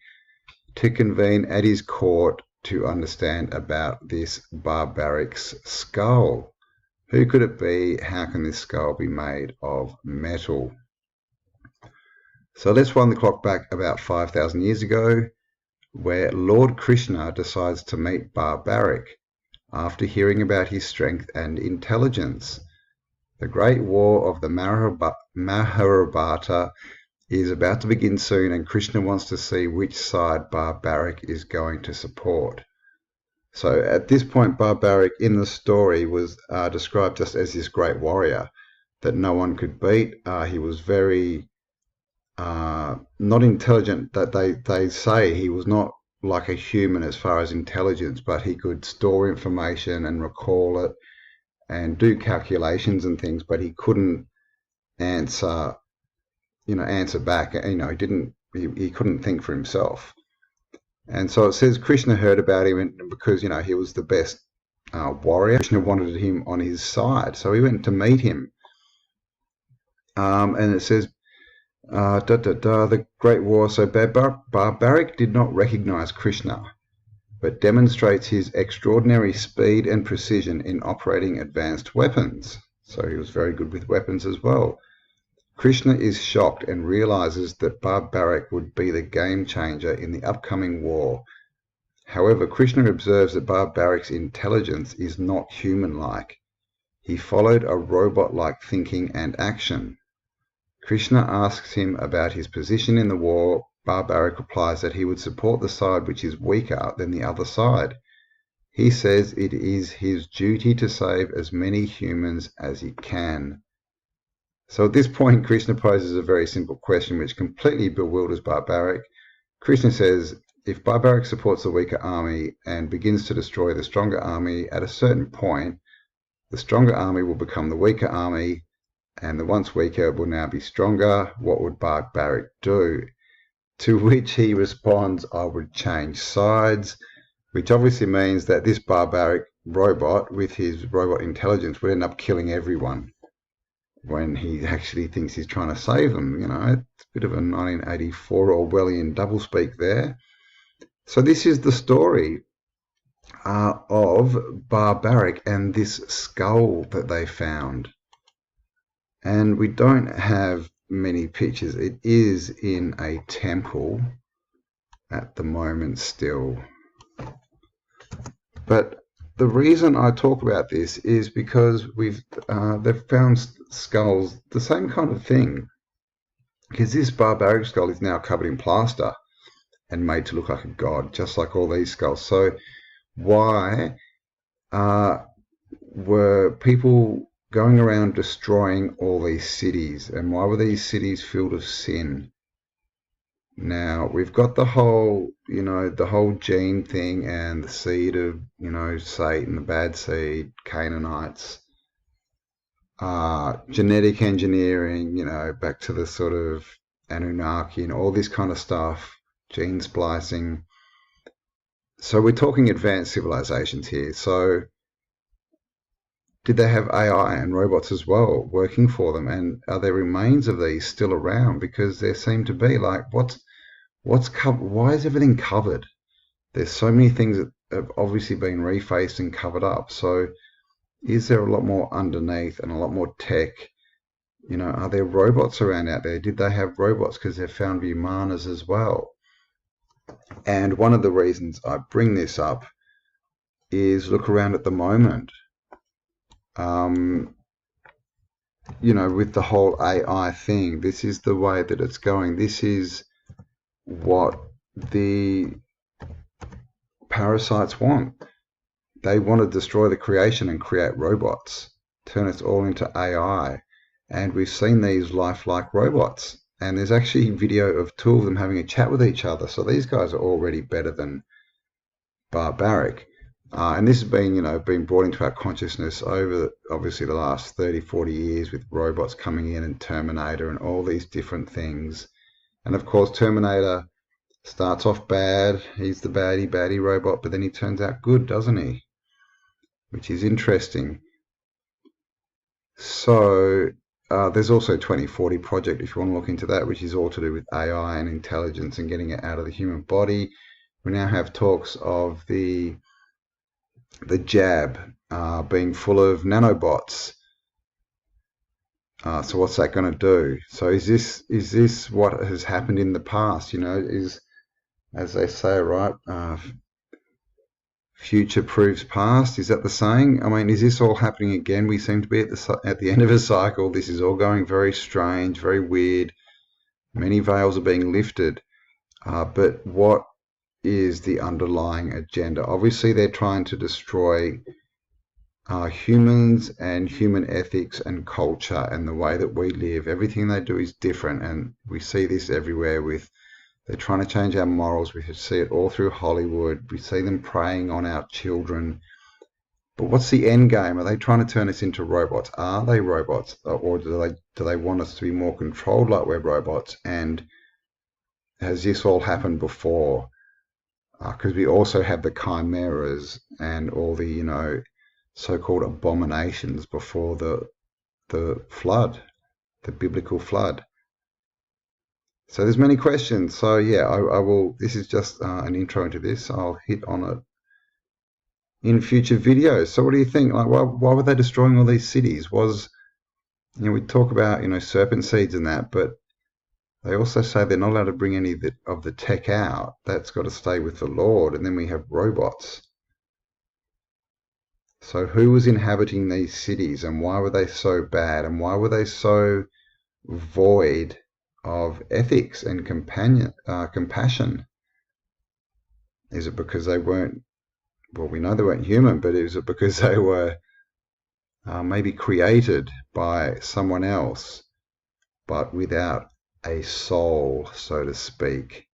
to convene at his court to understand about this barbaric's skull. Who could it be? How can this skull be made of metal? So let's wind the clock back about 5,000 years ago, where Lord Krishna decides to meet Barbaric after hearing about his strength and intelligence. The Great War of the Mahabharata is about to begin soon, and Krishna wants to see which side Barbaric is going to support. So at this point, Barbaric in the story was described just as this great warrior that no one could beat. He was very not intelligent. That they say he was not like a human as far as intelligence, but he could store information and recall it and do calculations and things, but he couldn't answer back. He couldn't think for himself. And so it says Krishna heard about him because he was the best warrior. Krishna wanted him on his side, so he went to meet him. And it says the Great War. So Barbaric did not recognize Krishna, but demonstrates his extraordinary speed and precision in operating advanced weapons. So he was very good with weapons as well. Krishna is shocked and realizes that Barbaric would be the game changer in the upcoming war. However, Krishna observes that Barbaric's intelligence is not human-like. He followed a robot-like thinking and action. Krishna asks him about his position in the war. Barbaric replies that he would support the side which is weaker than the other side. He says it is his duty to save as many humans as he can. So at this point, Krishna poses a very simple question which completely bewilders Barbaric. Krishna says, if Barbaric supports the weaker army and begins to destroy the stronger army, at a certain point, the stronger army will become the weaker army, and the once weaker will now be stronger. What would Barbaric do? To which he responds, I would change sides, which obviously means that this barbaric robot with his robot intelligence would end up killing everyone when he actually thinks he's trying to save them. It's a bit of a 1984 Orwellian doublespeak there. So this is the story of Barbaric and this skull that they found. And we don't have many pictures. It is in a temple at the moment still. But the reason I talk about this is because they've found skulls, the same kind of thing. Because this barbaric skull is now covered in plaster and made to look like a god, just like all these skulls. So why were people going around destroying all these cities, and why were these cities filled with sin? Now we've got the whole gene thing and the seed of Satan, the bad seed, Canaanites, genetic engineering, back to the sort of Anunnaki and all this kind of stuff, gene splicing. So we're talking advanced civilizations here. So did they have AI and robots as well working for them? And are there remains of these still around? Because there seem to be, like, what's covered? Why is everything covered? There's so many things that have obviously been refaced and covered up. So is there a lot more underneath and a lot more tech? Are there robots around out there? Did they have robots? Because they've found Vimanas as well. And one of the reasons I bring this up is look around at the moment. With the whole AI thing, this is the way that it's going. This is what the parasites want. They want to destroy the creation and create robots, turn us all into AI. And we've seen these lifelike robots. And there's actually video of two of them having a chat with each other. So these guys are already better than Barbaric. And this has been, been brought into our consciousness over, obviously, the last 30, 40 years with robots coming in and Terminator and all these different things. And, of course, Terminator starts off bad. He's the baddie robot, but then he turns out good, doesn't he? Which is interesting. So there's also 2040 Project, if you want to look into that, which is all to do with AI and intelligence and getting it out of the human body. We now have talks of the jab being full of nanobots. So what's that going to do? So is this what has happened in the past? You know, is, as they say, right, future proves past. Is that the saying? I mean, is this all happening again? We seem to be at the end of a cycle. This is all going very strange, very weird. Many veils are being lifted. But what is the underlying agenda? Obviously, they're trying to destroy humans and human ethics and culture and the way that we live. Everything they do is different, and we see this everywhere. They're trying to change our morals. We see it all through Hollywood. We see them preying on our children. But what's the end game? Are they trying to turn us into robots? Are they robots, or do they want us to be more controlled like we're robots? And has this all happened before? Because we also have the chimeras and all the, you know, so-called abominations before the flood, the biblical flood. So there's many questions. So yeah, I will. This is just an intro into this. I'll hit on it in future videos. So what do you think? Like, why were they destroying all these cities? Was, you know, we talk about, you know, serpent seeds and that, but they also say they're not allowed to bring any of the tech out. That's got to stay with the Lord. And then we have robots. So who was inhabiting these cities, and why were they so bad, and why were they so void of ethics and compassion? Is it because they weren't, well, we know they weren't human, but is it because they were maybe created by someone else, but without a soul, so to speak?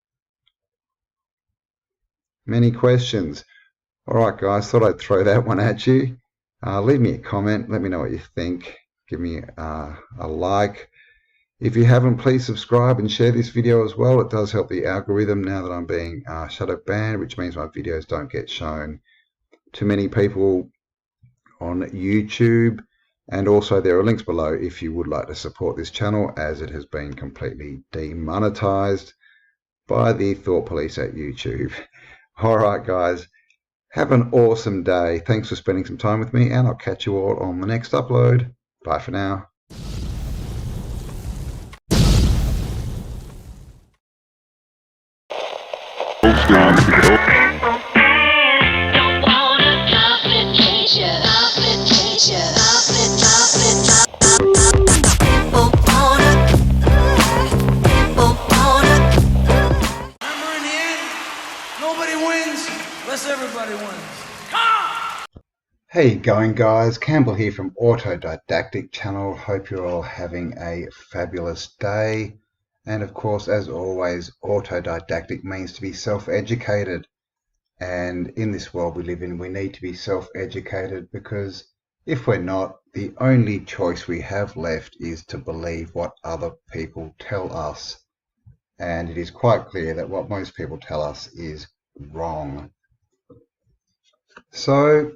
Many questions. All right, guys, thought I'd throw that one at you. Leave me a comment. Let me know what you think. Give me a like. If you haven't, please subscribe and share this video as well. It does help the algorithm now that I'm being shadow banned, which means my videos don't get shown to many people on YouTube. And also there are links below if you would like to support this channel, as it has been completely demonetized by the thought police at YouTube. All right, guys. Have an awesome day. Thanks for spending some time with me, and I'll catch you all on the next upload. Bye for now. Everybody wins. Hey going, guys, Campbell here from Autodidactic Channel. Hope you're all having a fabulous day. And of course, as always, autodidactic means to be self-educated. And in this world we live in, we need to be self-educated, because if we're not, the only choice we have left is to believe what other people tell us. And it is quite clear that what most people tell us is wrong. So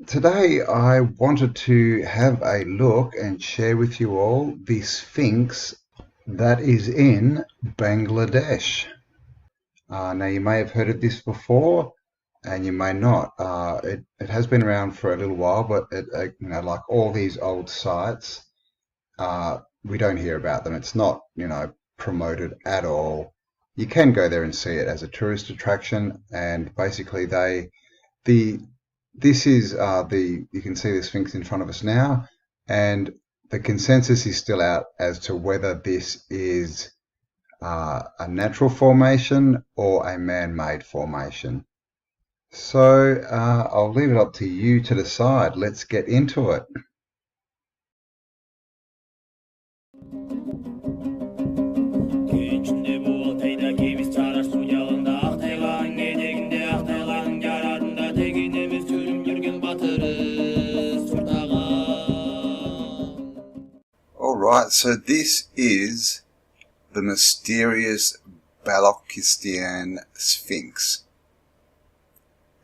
today I wanted to have a look and share with you all the Sphinx that is in Bangladesh. Now you may have heard of this before, and you may not. It has been around for a little while, but you know, like all these old sites, we don't hear about them. It's not, you know, promoted at all. You can go there and see it as a tourist attraction, and basically this is you can see the Sphinx in front of us now, and the consensus is still out as to whether this is a natural formation or a man-made formation. So I'll leave it up to you to decide. Let's get into it. Alright, so this is the mysterious Balochistan Sphinx.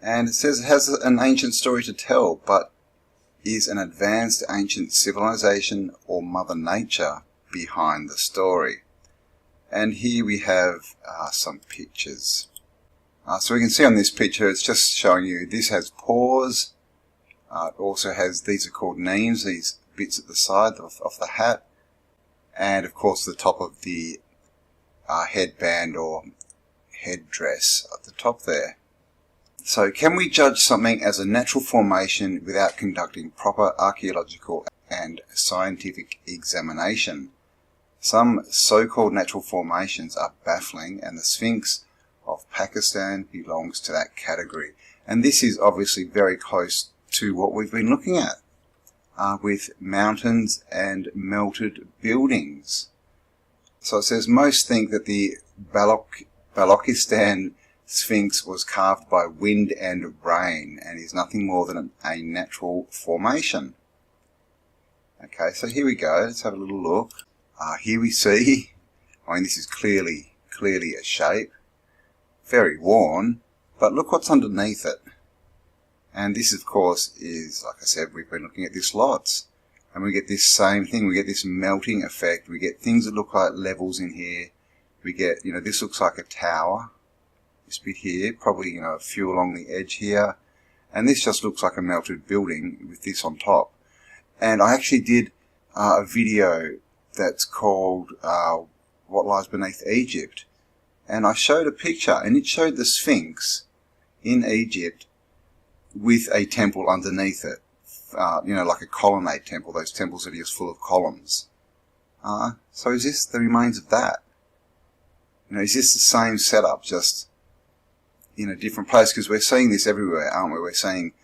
And it says it has an ancient story to tell, but is an advanced ancient civilization or Mother Nature behind the story? And here we have some pictures. So we can see on this picture, it's just showing you this has pores. It also has, these are called names, these bits at the side of the hat. And of course the top of the headband or headdress at the top there. So can we judge something as a natural formation without conducting proper archaeological and scientific examination? Some so-called natural formations are baffling, and the Sphinx of Pakistan belongs to that category. And this is obviously very close to what we've been looking at with mountains and melted buildings. So it says most think that the Balochistan Sphinx was carved by wind and rain and is nothing more than a natural formation. Okay, so here we go. Let's have a little look. Here we see, I mean, this is clearly a shape, very worn, but look what's underneath it. And this, of course, is, like I said, we've been looking at this lots, and we get this same thing. We get this melting effect. We get things that look like levels in here. We get, this looks like a tower. This bit here, probably, a few along the edge here. And this just looks like a melted building with this on top. And I actually did a video that's called What Lies Beneath Egypt. And I showed a picture, and it showed the Sphinx in Egypt with a temple underneath it. Like a colonnade temple, those temples that are just full of columns. So is this the remains of that? Is this the same setup, just in a different place? Because we're seeing this everywhere, aren't we? We're seeing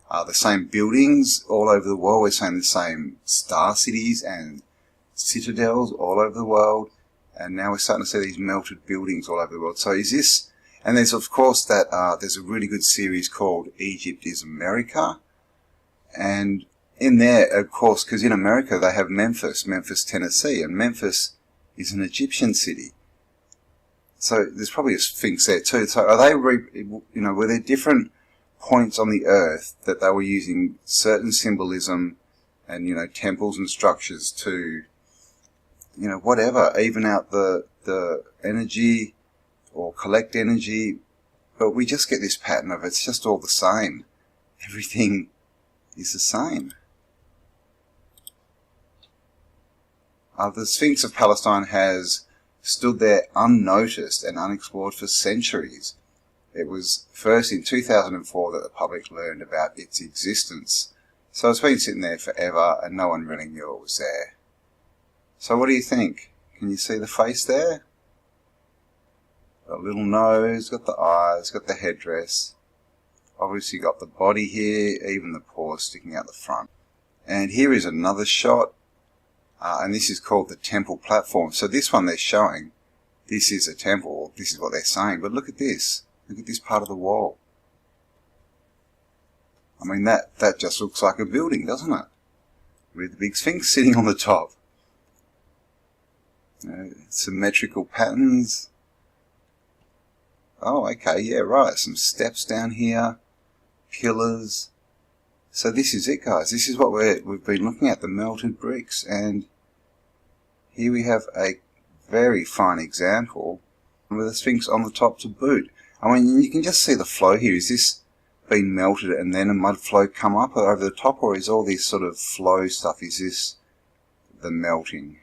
the same buildings all over the world. We're seeing the same star cities and citadels all over the world. And now we're starting to see these melted buildings all over the world. So is this... And there's, of course, there's a really good series called Egypt is America. And in there, of course, because in America they have Memphis, Tennessee. And Memphis is an Egyptian city. So there's probably a Sphinx there too. So are they, were there different points on the earth that they were using certain symbolism and, temples and structures to, whatever, even out the energy or collect energy. But we just get this pattern of it's just all the same. Everything is the same. The Sphinx of Palestine has stood there unnoticed and unexplored for centuries. It was first in 2004 that the public learned about its existence. So it's been sitting there forever and no one really knew it was there. So what do you think? Can you see the face there? Got a little nose, got the eyes, got the headdress. Obviously got the body here, even the paws sticking out the front. And here is another shot. And this is called the temple platform. So this one they're showing, this is a temple. This is what they're saying. But look at this. Look at this part of the wall. I mean, that just looks like a building, doesn't it? With the big Sphinx sitting on the top. Symmetrical patterns. Oh, okay, yeah, right. Some steps down here. Pillars. So this is it, guys. This is what we've been looking at, the melted bricks. And here we have a very fine example with a Sphinx on the top to boot. I mean, you can just see the flow here. Is this been melted and then a mud flow come up over the top, or is all this sort of flow stuff, is this the melting?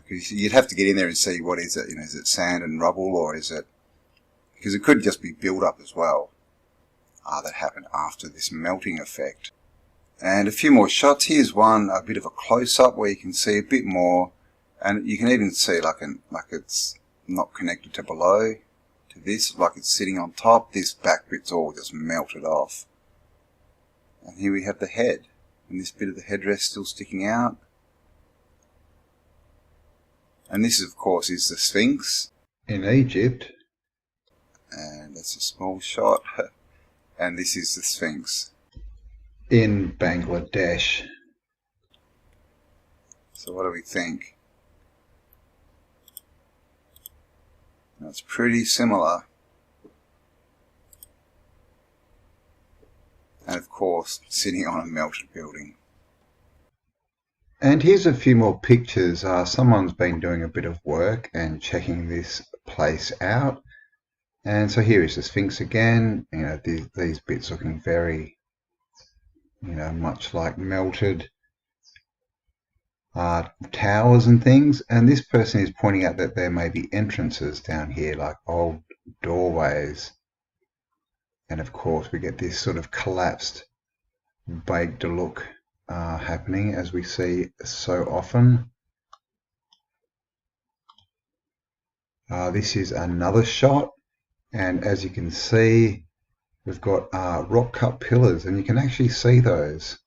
Because you'd have to get in there and see what is it. Is it sand and rubble, or is it... Because it could just be build up as well. That happened after this melting effect. And a few more shots. Here's one, a bit of a close-up where you can see a bit more, and you can even see like it's not connected to below, to this, like it's sitting on top. This back bit's all just melted off. And here we have the head, and this bit of the headdress still sticking out. And this, of course, is the Sphinx in Egypt. And that's a small shot. And this is the Sphinx in Bangladesh. So what do we think? That's pretty similar. And of course, sitting on a melted building. And here's a few more pictures. Someone's been doing a bit of work and checking this place out. And so here is the Sphinx again. You know, these bits looking very, you know, much like melted towers and things. And this person is pointing out that there may be entrances down here, like old doorways. And of course, we get this sort of collapsed, baked look happening, as we see so often. This is another shot, and as you can see, we've got rock cut pillars, and you can actually see those.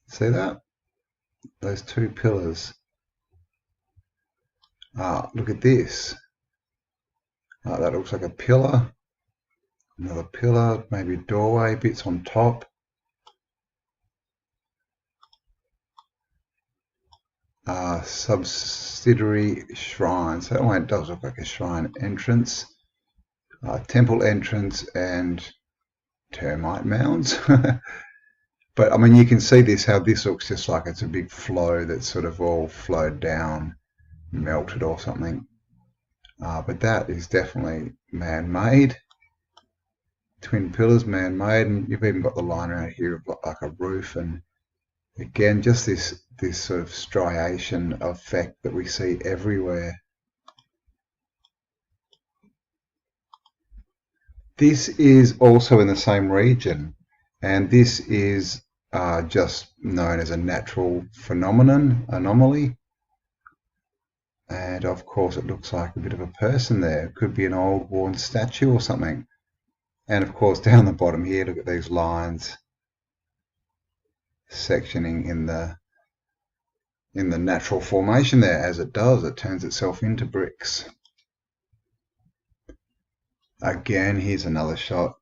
See that? Those two pillars. Look at this. That looks like a pillar. Another pillar, maybe doorway bits on top. Subsidiary shrine. So it does look like a shrine entrance. Temple entrance and termite mounds. But I mean, you can see this, how this looks just like it's a big flow that's sort of all flowed down, melted or something. But that is definitely man-made. Twin pillars, man-made, and you've even got the line around here of like a roof, and again, just this sort of striation effect that we see everywhere. This is also in the same region, and this is just known as a natural phenomenon, anomaly. And of course it looks like a bit of a person there. It could be an old worn statue or something. And of course down the bottom here, look at these lines sectioning in the natural formation there. As it does, it turns itself into bricks. Again, here's another shot,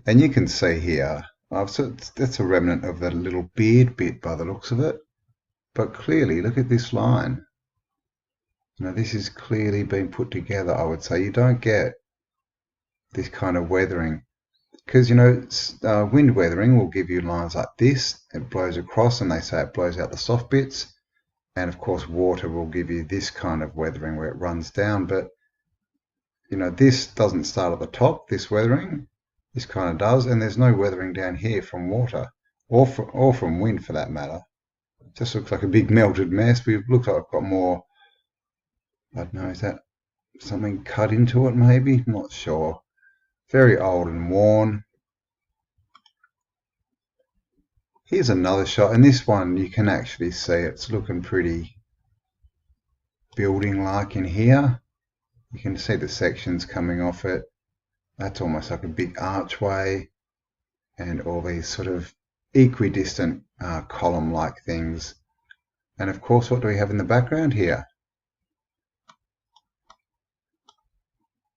and you can see here, so that's a remnant of that little beard bit by the looks of it. But clearly, look at this line. Now this is clearly been put together. I would say you don't get this kind of weathering, because, you know, wind weathering will give you lines like this. It blows across, and they say it blows out the soft bits. And of course water will give you this kind of weathering where it runs down. But you know, this doesn't start at the top, this weathering. This kind of does, and there's no weathering down here from water, or from wind for that matter. It just looks like a big melted mess. It looks like I've got more, I don't know, is that something cut into it maybe? Not sure. Very old and worn. Here's another shot, and this one you can actually see it's looking pretty building-like in here. You can see the sections coming off it. That's almost like a big archway, and all these sort of equidistant column-like things. And of course, what do we have in the background here?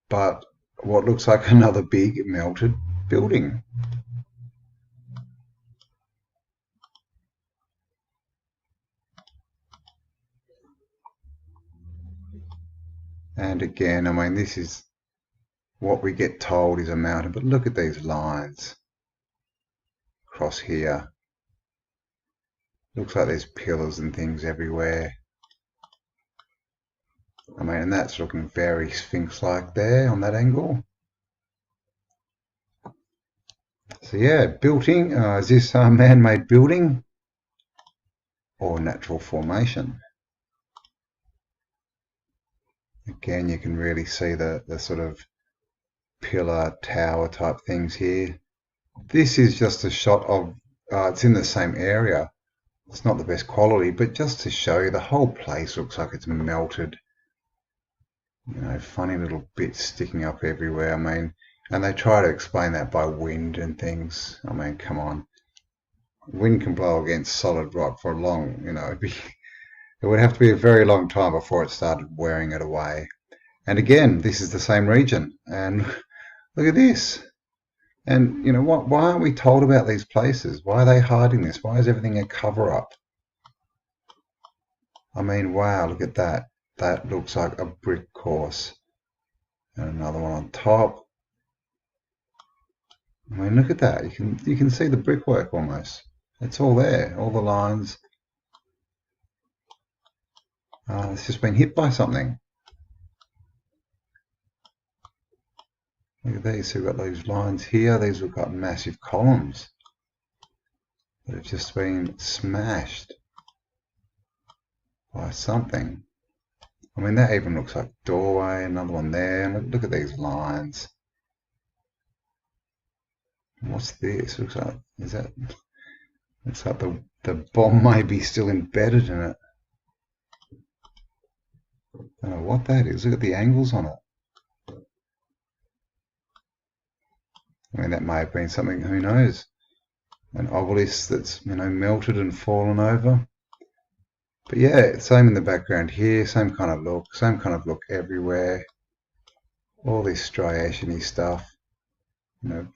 But what looks like another big melted building. And again, I mean, this is what we get told is a mountain, but look at these lines across here. Looks like there's pillars and things everywhere. I mean, and that's looking very Sphinx-like there on that angle. So yeah, building, is this a man-made building or natural formation? Again, you can really see the sort of pillar tower type things here. This is just a shot of, it's in the same area. It's not the best quality, but just to show you, the whole place looks like it's melted. You know, funny little bits sticking up everywhere. I mean, and they try to explain that by wind and things. I mean, come on. Wind can blow against solid rock for a long, you know, it would have to be a very long time before it started wearing it away. And again, this is the same region. And look at this. And, you know, why aren't we told about these places? Why are they hiding this? Why is everything a cover-up? I mean, wow, look at that. That looks like a brick course. And another one on top. I mean, look at that. You can see the brickwork almost. It's all there, all the lines. It's just been hit by something. Look at these, so we've got those lines here. These have got massive columns that have just been smashed by something. I mean, that even looks like a doorway, another one there. And look at these lines. What's this? Looks like, is that, looks like the bomb may be still embedded in it. I don't know what that is. Look at the angles on it. I mean, that may have been something, who knows? An obelisk that's, you know, melted and fallen over. But yeah, same in the background here, same kind of look everywhere. All this striation-y stuff, you know,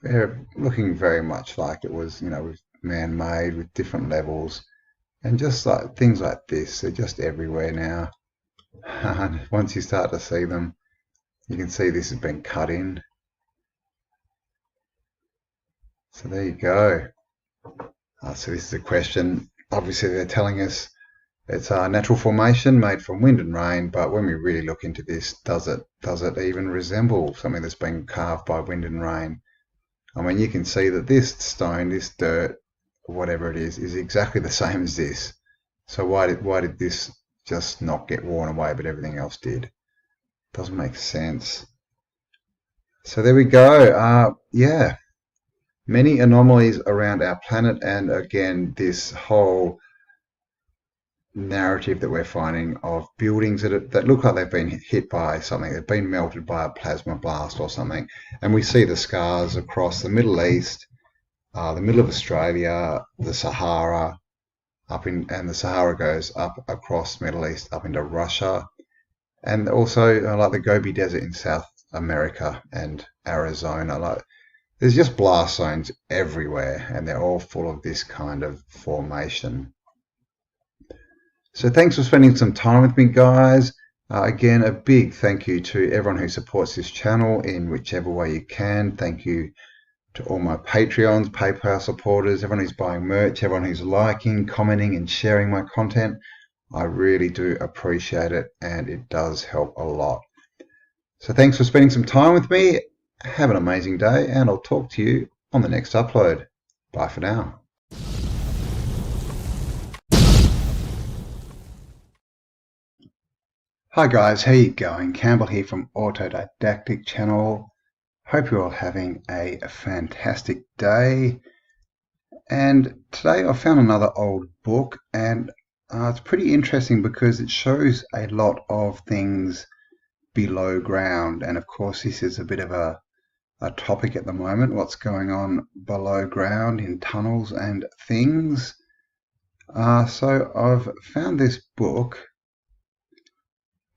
looking very much like it was, you know, man-made with different levels. And just like things like this, they're just everywhere now. And once you start to see them, you can see this has been cut in. So there you go. So this is a question. Obviously they're telling us it's a natural formation made from wind and rain, but when we really look into this, does it even resemble something that's been carved by wind and rain? I mean, you can see that this stone, this dirt, whatever it is exactly the same as this. So why did this just not get worn away, but everything else did? Doesn't make sense. So there we go. Yeah, many anomalies around our planet, and again, this whole narrative that we're finding of buildings that look like they've been hit by something, they've been melted by a plasma blast or something. And we see the scars across the Middle East, the middle of Australia, the Sahara, and the Sahara goes up across Middle East up into Russia, and also like the Gobi Desert in South America and Arizona. Like, there's just blast zones everywhere, and they're all full of this kind of formation. So thanks for spending some time with me, guys. Again, a big thank you to everyone who supports this channel in whichever way you can. Thank you to all my Patreons, PayPal supporters, everyone who's buying merch, everyone who's liking, commenting and sharing my content. I really do appreciate it, and it does help a lot. So thanks for spending some time with me. Have an amazing day, and I'll talk to you on the next upload. Bye for now. Hi guys, how you going? Campbell here from Autodidactic channel. Hope you're all having a fantastic day. And today I found another old book, and it's pretty interesting because it shows a lot of things below ground. And of course this is a bit of a topic at the moment, what's going on below ground in tunnels and things. So I've found this book,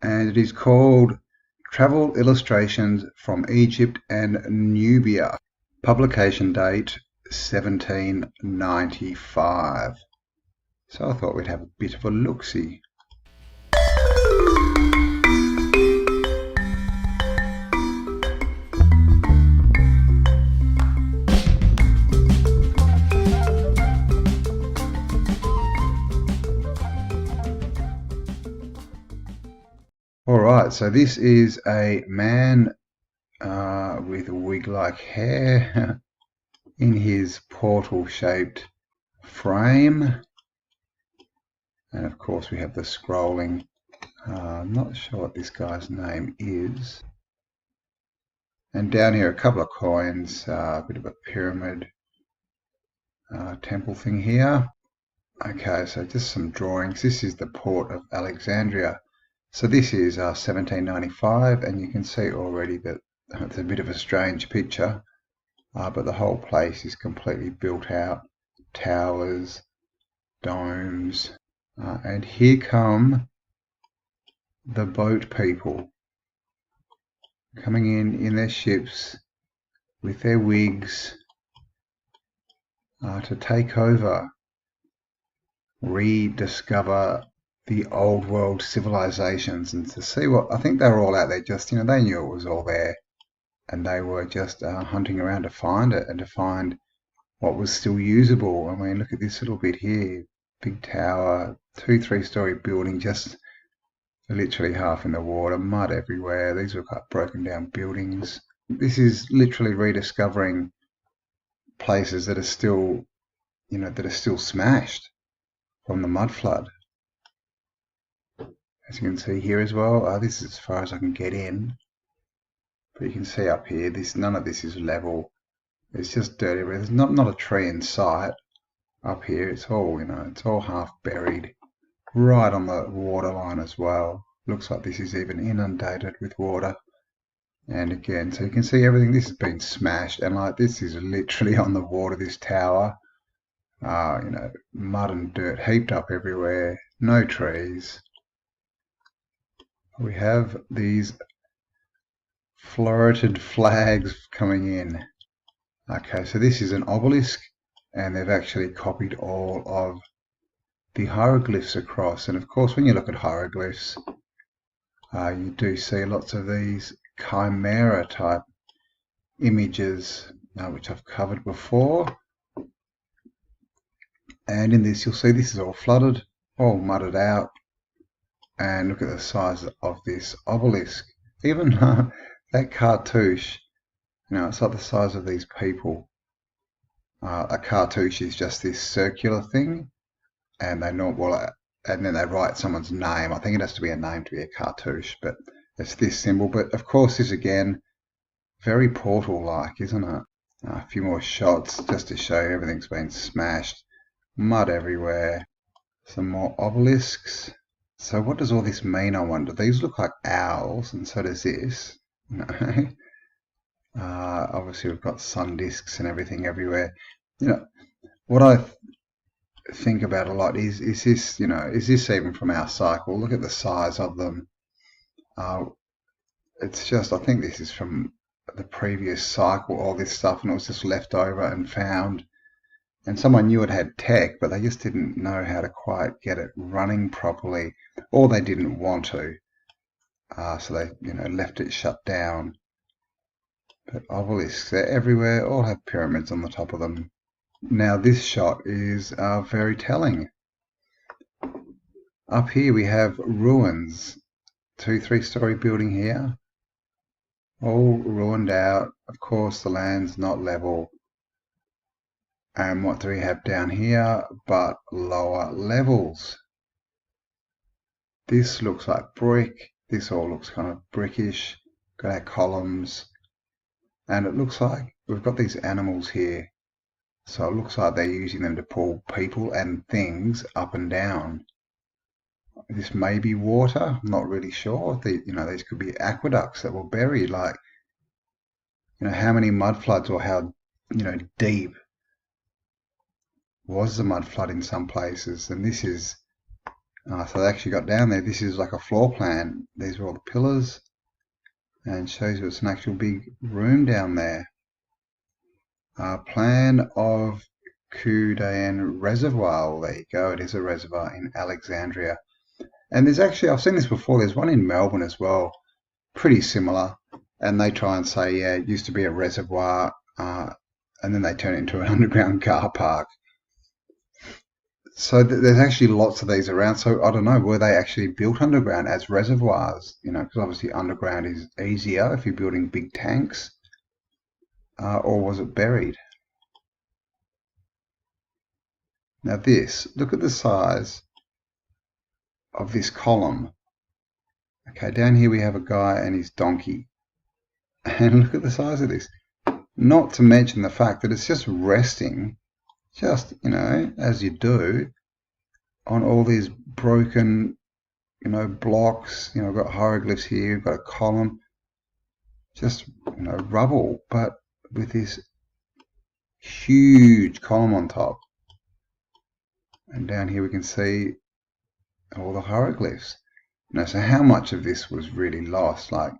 and it is called Travel Illustrations from Egypt and Nubia. Publication date 1795. So I thought we'd have a bit of a look-see. Alright, so this is a man with wig-like hair in his portal-shaped frame. And of course we have the scrolling. I'm not sure what this guy's name is. And down here a couple of coins, a bit of a pyramid temple thing here. Okay, so just some drawings. This is the port of Alexandria. So this is 1795, and you can see already that it's a bit of a strange picture, but the whole place is completely built out. Towers, domes, and here come the boat people coming in their ships with their wigs to take over, rediscover the old world civilizations, and to see what, I think they were all out there just, you know, they knew it was all there, and they were just hunting around to find it and to find what was still usable. I mean, look at this little bit here, big tower, 2-3-story building, just literally half in the water, mud everywhere. These were quite broken down buildings. This is literally rediscovering places that are still, that are still smashed from the mud flood. As you can see here as well, this is as far as I can get in. But you can see up here, none of this is level. It's just dirty. There's not a tree in sight. Up here, it's all, it's all half buried, right on the waterline as well. Looks like this is even inundated with water. And again, so you can see everything. This has been smashed, and like this is literally on the water. This tower, mud and dirt heaped up everywhere. No trees. We have these floreted flags coming in. Okay, so this is an obelisk, and they've actually copied all of the hieroglyphs across. And of course, when you look at hieroglyphs, you do see lots of these chimera type images, which I've covered before. And in this, you'll see this is all flooded, all mudded out. And look at the size of this obelisk. Even that cartouche, it's like the size of these people. A cartouche is just this circular thing, and and then they write someone's name. I think it has to be a name to be a cartouche, but it's this symbol. But of course, this again, very portal-like, isn't it? A few more shots just to show you everything's been smashed, mud everywhere. Some more obelisks. So what does all this mean, I wonder? These look like owls, and so does this. Obviously we've got sun discs and everything everywhere. What I think about a lot is this, is this even from our cycle? Look at the size of them. It's just, I think this is from the previous cycle, all this stuff, and it was just left over and found. And someone knew it had tech, but they just didn't know how to quite get it running properly, or they didn't want to. So they, left it shut down. But obelisks, they're everywhere, all have pyramids on the top of them. Now this shot is very telling. Up here we have ruins. 2-3-story building here. All ruined out. Of course the land's not level. And what do we have down here but lower levels? This looks like brick. This all looks kind of brickish. Got our columns. And it looks like we've got these animals here. So it looks like they're using them to pull people and things up and down. This may be water. I'm not really sure. These could be aqueducts that were buried. Like, how many mud floods, or how, deep was the mud flood in some places. And this is, so they actually got down there. This is like a floor plan. These are all the pillars, and shows you it's an actual big room down there. Plan of Kudayan Reservoir. Well, there you go. It is a reservoir in Alexandria. And there's actually, I've seen this before, there's one in Melbourne as well, pretty similar. And they try and say, yeah, it used to be a reservoir, and then they turn it into an underground car park. So there's actually lots of these around. So I don't know, were they actually built underground as reservoirs? Because obviously underground is easier if you're building big tanks. Or was it buried? Now this, look at the size of this column. Okay, down here we have a guy and his donkey. And look at the size of this. Not to mention the fact that it's just resting, just, as you do, on all these broken, blocks. I've got hieroglyphs here, I've got a column. Just, rubble, but with this huge column on top. And down here we can see all the hieroglyphs. So how much of this was really lost? Like,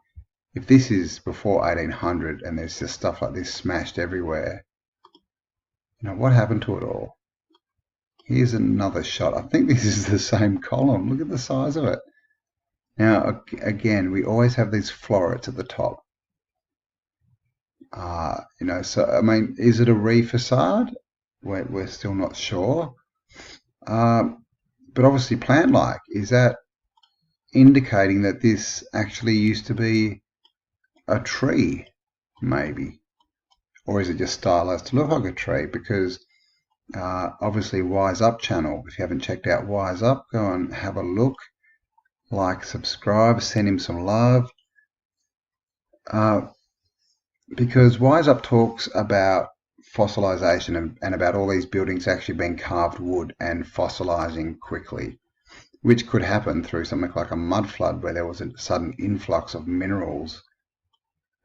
if this is before 1800 and there's just stuff like this smashed everywhere, what happened to it all? Here's another shot. I think this is the same column. Look at the size of it. Now, again, we always have these florets at the top. So, I mean, is it a re-facade? We're still not sure. But obviously plant-like, is that indicating that this actually used to be a tree? maybe. Or is it just stylized to look like a tree? Because obviously Wise Up channel, if you haven't checked out Wise Up, go and have a look. Like, subscribe, send him some love. Because Wise Up talks about fossilization and about all these buildings actually being carved wood and fossilizing quickly, which could happen through something like a mud flood where there was a sudden influx of minerals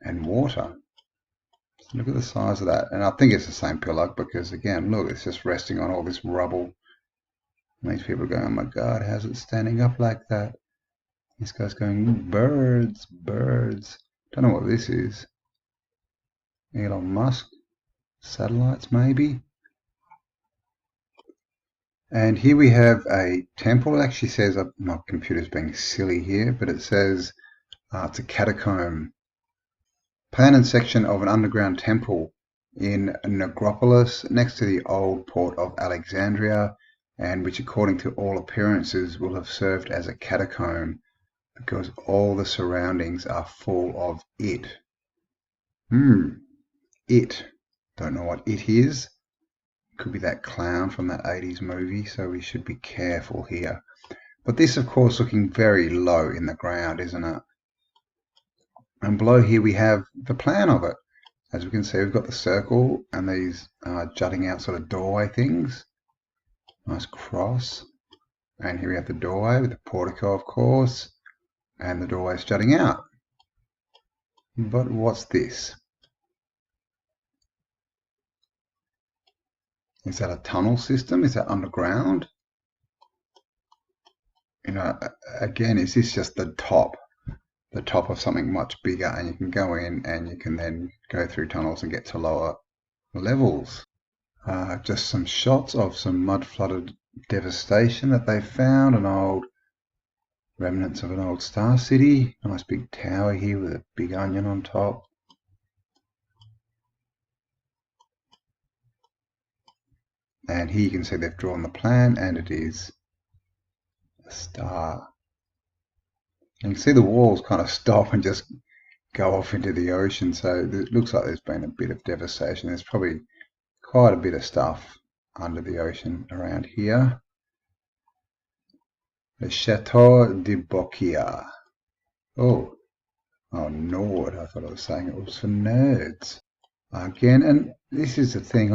and water. So look at the size of that. And I think it's the same pillar because, again, look, it's just resting on all this rubble. And these people are going, oh my God, how's it standing up like that? This guy's going, birds, birds. Don't know what this is. Elon Musk. Satellites, maybe. And here we have a temple. It actually says, my computer's being silly here, but it says it's a catacomb. Plan and section of an underground temple in Necropolis next to the old port of Alexandria, and which according to all appearances will have served as a catacomb because all the surroundings are full of it. It. Don't know what it is. Could be that clown from that 80s movie, so we should be careful here. But this, of course, looking very low in the ground, isn't it? And below here we have the plan of it. As we can see, we've got the circle and these jutting out sort of doorway things. Nice cross. And here we have the doorway with the portico, of course. And the doorway's jutting out. But what's this? Is that a tunnel system? Is that underground? You know, again, is this just the top of something much bigger, and you can go in and you can then go through tunnels and get to lower levels? Just some shots of some mud-flooded devastation that they found, an old remnants of an old star city. Nice big tower here with a big onion on top. And here you can see they've drawn the plan, and it is a star. And you can see the walls kind of stop and just go off into the ocean. So it looks like there's been a bit of devastation. There's probably quite a bit of stuff under the ocean around here. The Chateau de Bokia. Oh, Nord. I thought I was saying it was for nerds. Again, and this is the thing,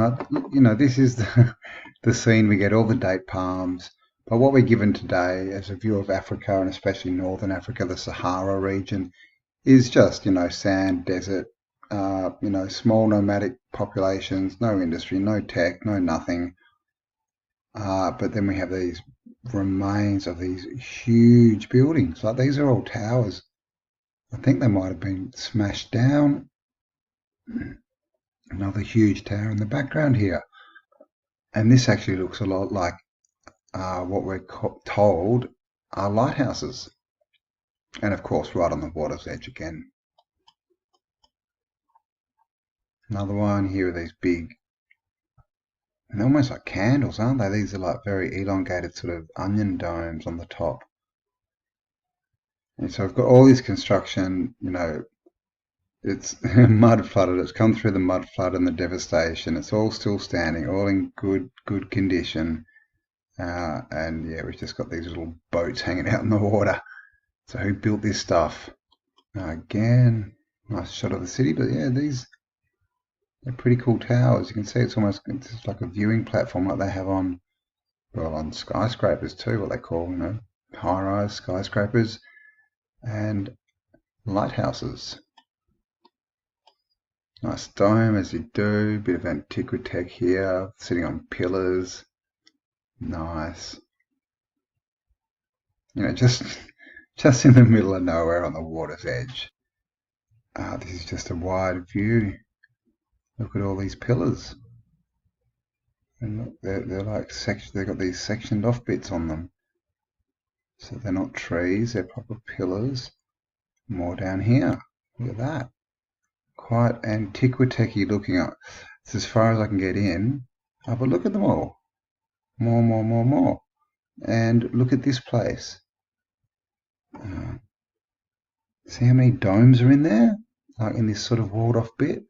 you know, this is the scene we get, all the date palms. But what we're given today as a view of Africa, and especially Northern Africa, the Sahara region, is just, you know, sand, desert, you know, small nomadic populations, no industry, no tech, no nothing. But then we have these remains of these huge buildings. Like, these are all towers. I think they might have been smashed down. Another huge tower in the background here. And this actually looks a lot like what we're told are lighthouses. And of course, right on the water's edge again. Another one here with these big, and almost like candles, aren't they? These are like very elongated sort of onion domes on the top. And so I've got all this construction, you know, it's mud flooded, it's come through the mud flood and the devastation. It's all still standing, all in good condition. And yeah, we've just got these little boats hanging out in the water. So who built this stuff? Again, nice shot of the city, but yeah, they're pretty cool towers. You can see it's like a viewing platform like they have on skyscrapers too, what they call, you know, high-rise skyscrapers and lighthouses. Nice dome as you do, bit of antiquitech here, sitting on pillars. Nice. You know, just in the middle of nowhere on the water's edge. This is just a wide view. Look at all these pillars. And look, they're like they've got these sectioned off bits on them. So they're not trees, they're proper pillars. More down here. Look at that. Quite antiquitech-y looking up. It's as far as I can get in. But look at them all. More. And look at this place. See how many domes are in there? like in this sort of walled off bit.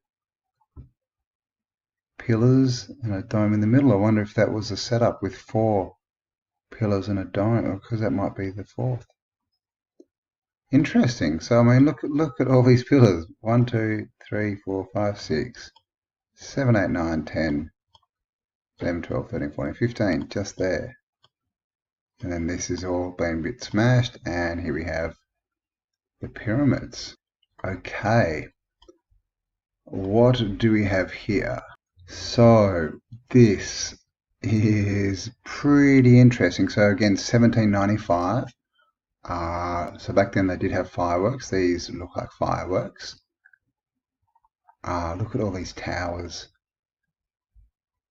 Pillars and a dome in the middle. I wonder if that was a setup with 4 pillars and a dome, because that might be the 4th. Interesting. So I mean, look at all these pillars. 1, 2, 3, 4, 5, 6, 7, 8, 9, 10, 11, 12, 13, 14, 15, just there. And then this is all been a bit smashed, and here we have the pyramids. Okay, what do we have here? So this is pretty interesting. So again, 1795. So back then they did have fireworks. These look like fireworks. Look at all these towers.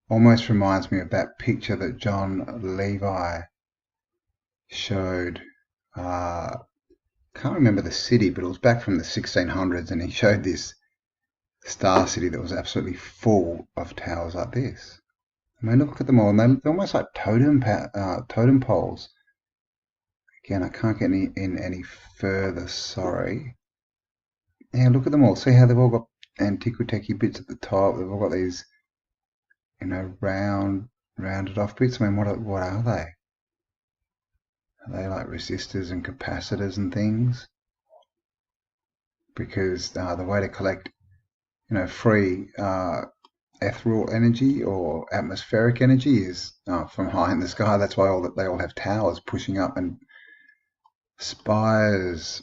Almost reminds me of that picture that John Levi showed. Can't remember the city, but it was back from the 1600s, and he showed this star city that was absolutely full of towers like this. I mean, look at them all, and they're almost like totem poles. Again, I can't get any further, sorry. Yeah, look at them all. See how they've all got antiquity bits at the top. They've all got these, you know, rounded off bits. I mean, what are they? Are they like resistors and capacitors and things? Because the way to collect, you know, free ethereal energy or atmospheric energy is from high in the sky. That's why they all have towers pushing up and spires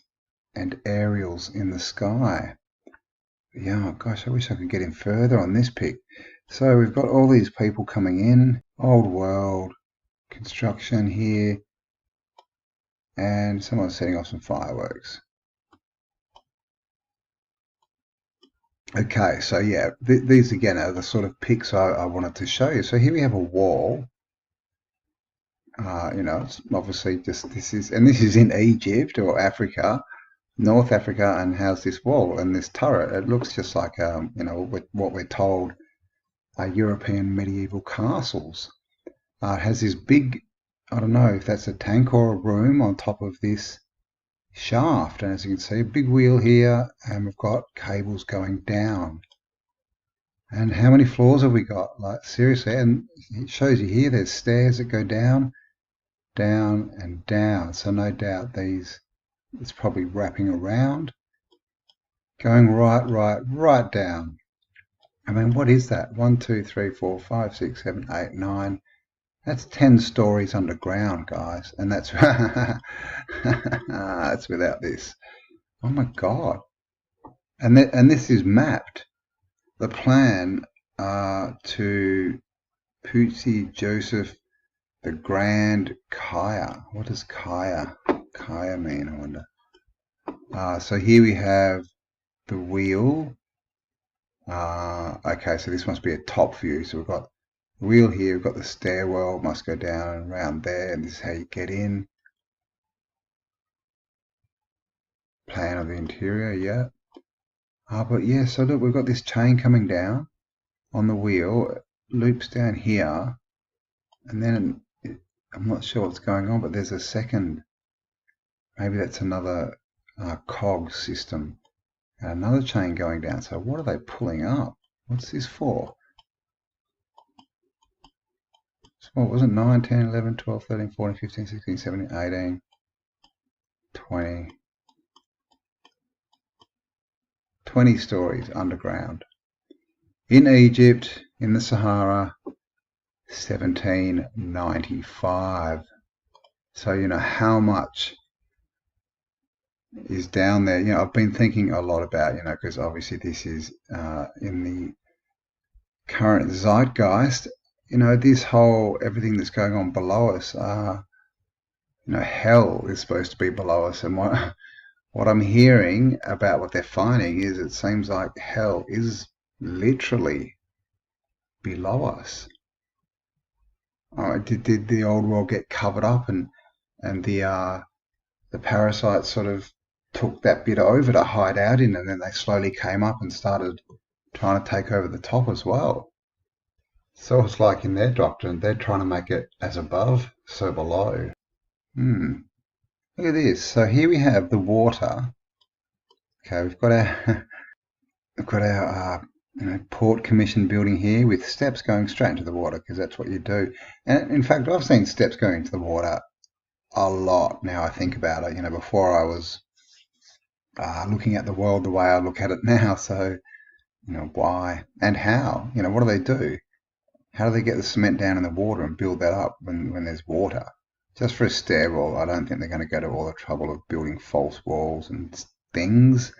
and aerials in the sky. Yeah, gosh, I wish I could get in further on this pic. So we've got all these people coming in, old world construction here, and someone's setting off some fireworks. Okay, so yeah, these again are the sort of pics I wanted to show you. So here we have a wall. You know, it's obviously just this is in Egypt or Africa, North Africa, and how's this wall and this turret? It looks just like you know, what we're told are European medieval castles. It has this big, I don't know if that's a tank or a room on top of this shaft, and as you can see, a big wheel here, and we've got cables going down. And how many floors have we got? Like, seriously, and it shows you here there's stairs that go down, down and down. So no doubt it's probably wrapping around, going right down. I mean, what is that? 1, 2, 3, 4, 5, 6, 7, 8, 9. That's 10 stories underground, guys, and that's that's without this. Oh my God! And this is mapped. The plan to Putzi Joseph the Grand Kaya. What does Kaya mean? I wonder. So here we have the wheel. Okay, so this must be a top view. So we've got the wheel here, we've got the stairwell, must go down and around there, and this is how you get in. Plan of the interior, yeah. But yeah, so look, we've got this chain coming down on the wheel, it loops down here, and then I'm not sure what's going on, but there's a second, maybe that's another cog system, and another chain going down. So what are they pulling up? What's this for? So what was it? 9, 10, 11, 12, 13, 14, 15, 16, 17, 18, 20. 20 stories underground. In Egypt, in the Sahara, 1795. So, you know, how much is down there? You know, I've been thinking a lot about, you know, because obviously this is in the current zeitgeist. You know, this whole, everything that's going on below us, you know, hell is supposed to be below us. And what I'm hearing about what they're finding is it seems like hell is literally below us. Did the old world get covered up, and the parasites sort of took that bit over to hide out in, and then they slowly came up and started trying to take over the top as well? So it's like in their doctrine, they're trying to make it as above, so below. Look at this. So here we have the water. Okay, we've got we've got our port commission building here with steps going straight into the water, because that's what you do. And in fact, I've seen steps going into the water a lot now I think about it. Before I was looking at the world the way I look at it now. So, why and how? What do they do? How do they get the cement down in the water and build that up when there's water? Just for a stairwell, I don't think they're going to go to all the trouble of building false walls and things.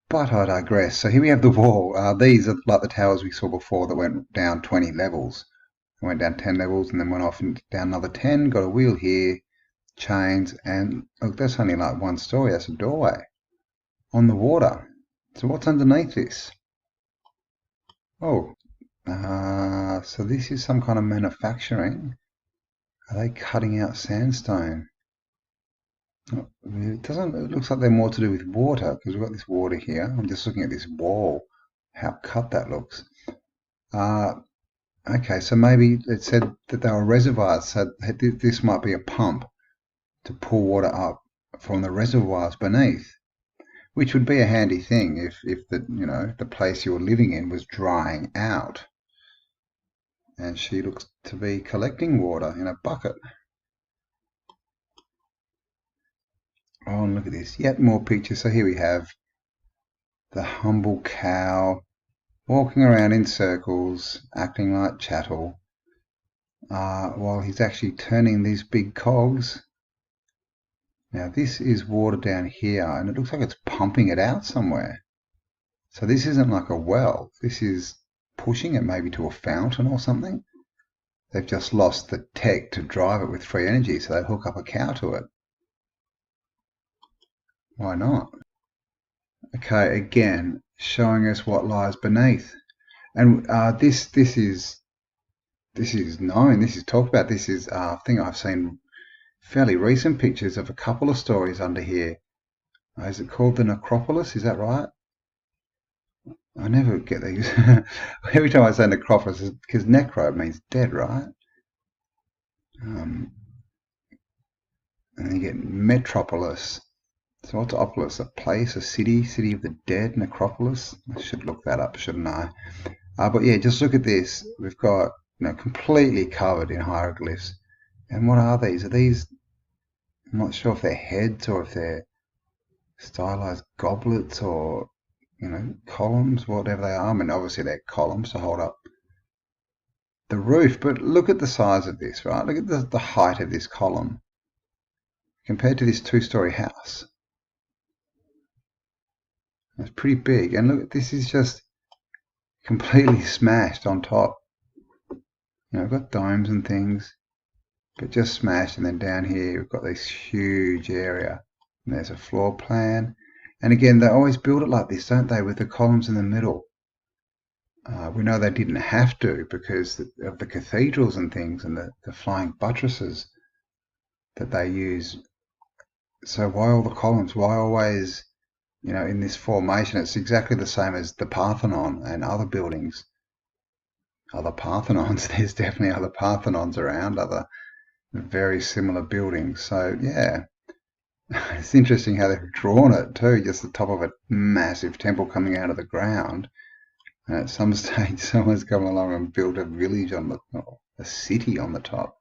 But I digress. So here we have the wall. These are like the towers we saw before that went down 20 levels. They went down 10 levels and then went off and down another 10. Got a wheel here, chains, and look, that's only like one story. That's a doorway on the water. So what's underneath this? Oh, so this is some kind of manufacturing. Are they cutting out sandstone? It looks like they're more to do with water, because we've got this water here. I'm just looking at this wall, how cut that looks. Okay, so maybe it said that they were reservoirs, so this might be a pump to pull water up from the reservoirs beneath, which would be a handy thing if the place you were living in was drying out. And she looks to be collecting water in a bucket. Oh, and look at this. Yet more pictures. So here we have the humble cow walking around in circles, acting like chattel, while he's actually turning these big cogs. Now this is water down here, and it looks like it's pumping it out somewhere. So this isn't like a well. This is pushing it maybe to a fountain or something. They've just lost the tech to drive it with free energy, so they hook up a cow to it. Why not? Okay, again, showing us what lies beneath. And this is known, this is talked about. This is I think I've seen fairly recent pictures of a couple of stories under here. Is it called the necropolis? Is that right? I never get these. Every time I say necropolis, because necro means dead, right? And then you get metropolis. So what's Opolis? A place, a city of the dead, necropolis? I should look that up, shouldn't I? But yeah, just look at this. We've got completely covered in hieroglyphs. And what are these? Are these, I'm not sure if they're heads or if they're stylized goblets or columns, whatever they are. I mean, obviously they're columns to hold up the roof, but look at the size of this, right? Look at the height of this column compared to this two-story house. It's pretty big, and look, this is just completely smashed on top. We've got domes and things, but just smashed, and then down here we've got this huge area, and there's a floor plan. And again, they always build it like this, don't they, with the columns in the middle. We know they didn't have to because of the cathedrals and things and the flying buttresses that they use. So why all the columns? Why always, in this formation? It's exactly the same as the Parthenon and other buildings. Other Parthenons, there's definitely other Parthenons around, other very similar buildings. So yeah. It's interesting how they've drawn it too, just the top of a massive temple coming out of the ground. And at some stage, someone's come along and built a village a city on the top.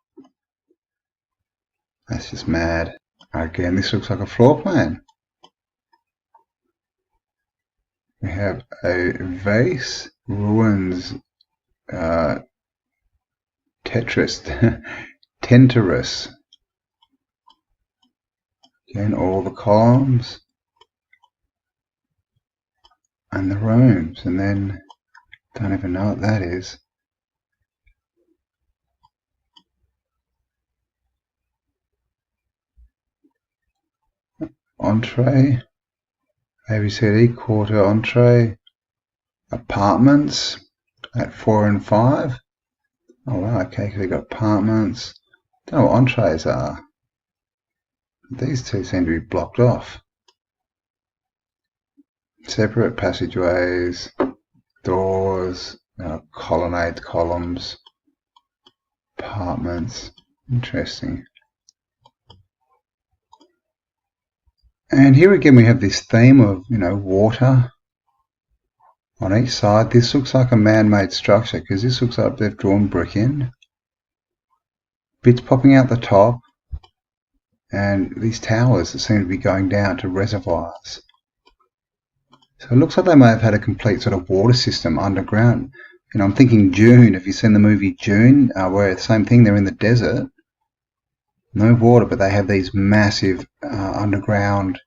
That's just mad. Again, this looks like a floor plan. We have a vase, ruins, Tenterus. Again, all the columns and the rooms, and then don't even know what that is. Entree, ABCD, quarter entree, apartments at 4 and 5. Oh wow, okay, so we've got apartments. Don't know what entrees are. These two seem to be blocked off. Separate passageways, doors, colonnade columns, apartments. Interesting. And here again we have this theme of, water on each side. This looks like a man-made structure because this looks like they've drawn brick in. Bits popping out the top, and these towers that seem to be going down to reservoirs. So it looks like they may have had a complete sort of water system underground. You know, I'm thinking Dune. Have you seen the movie Dune, where the same thing, they're in the desert, no water, but they have these massive underground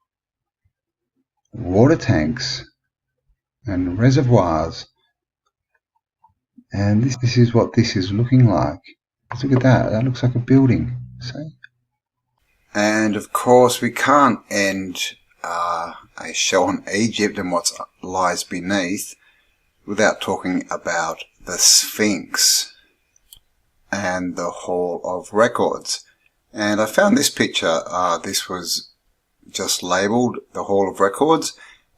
water tanks and reservoirs. And this is what this is looking like. Let's look at that. That looks like a building. See? And of course, we can't end a show on Egypt and what lies beneath without talking about the Sphinx and the Hall of Records. And I found this picture. This was just labelled the Hall of Records,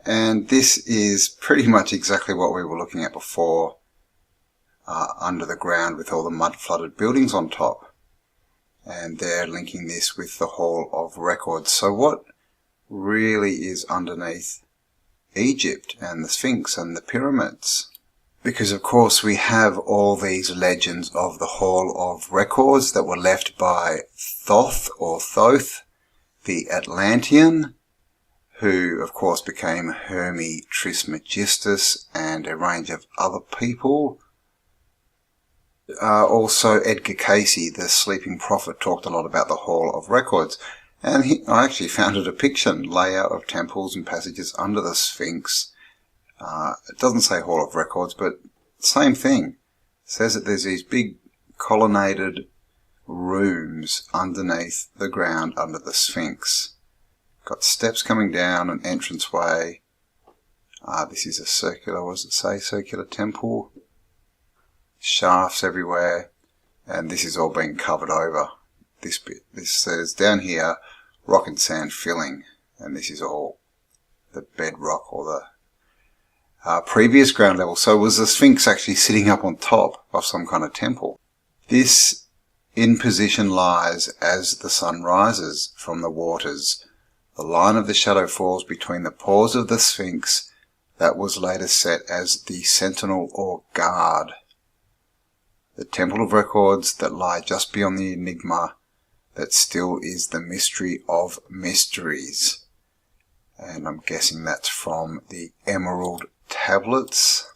and this is pretty much exactly what we were looking at before, under the ground with all the mud flooded buildings on top. And they're linking this with the Hall of Records. So what really is underneath Egypt and the Sphinx and the pyramids? Because of course we have all these legends of the Hall of Records that were left by Thoth or Thoth, the Atlantean, who of course became Hermes Trismegistus and a range of other people. Also Edgar Cayce, the sleeping prophet, talked a lot about the Hall of Records. And I actually found a depiction, layout of temples and passages under the Sphinx. It doesn't say Hall of Records, but same thing. It says that there's these big colonnaded rooms underneath the ground under the Sphinx. Got steps coming down, an entranceway. This is a circular, what does it say? Circular temple. Shafts everywhere. And this is all being covered over. This bit. This says down here, rock and sand filling, and this is all the bedrock or the previous ground level. So was the Sphinx actually sitting up on top of some kind of temple? This in position lies as the sun rises from the waters. The line of the shadow falls between the paws of the Sphinx that was later set as the sentinel or guard. The Temple of Records that lie just beyond the enigma that still is the mystery of mysteries. And I'm guessing that's from the Emerald Tablets.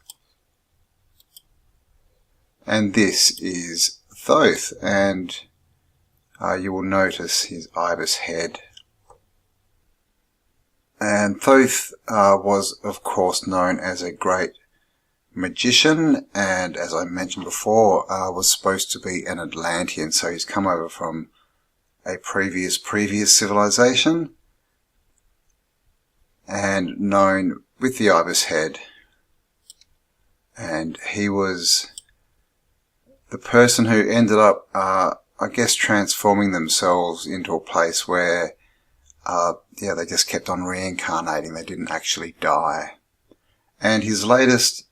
And this is Thoth, and you will notice his ibis head. And Thoth was of course known as a great magician, and as I mentioned before, was supposed to be an Atlantean, so he's come over from a previous civilization, and known with the ibis head. And he was the person who ended up, I guess, transforming themselves into a place where, they just kept on reincarnating. They didn't actually die. And his latest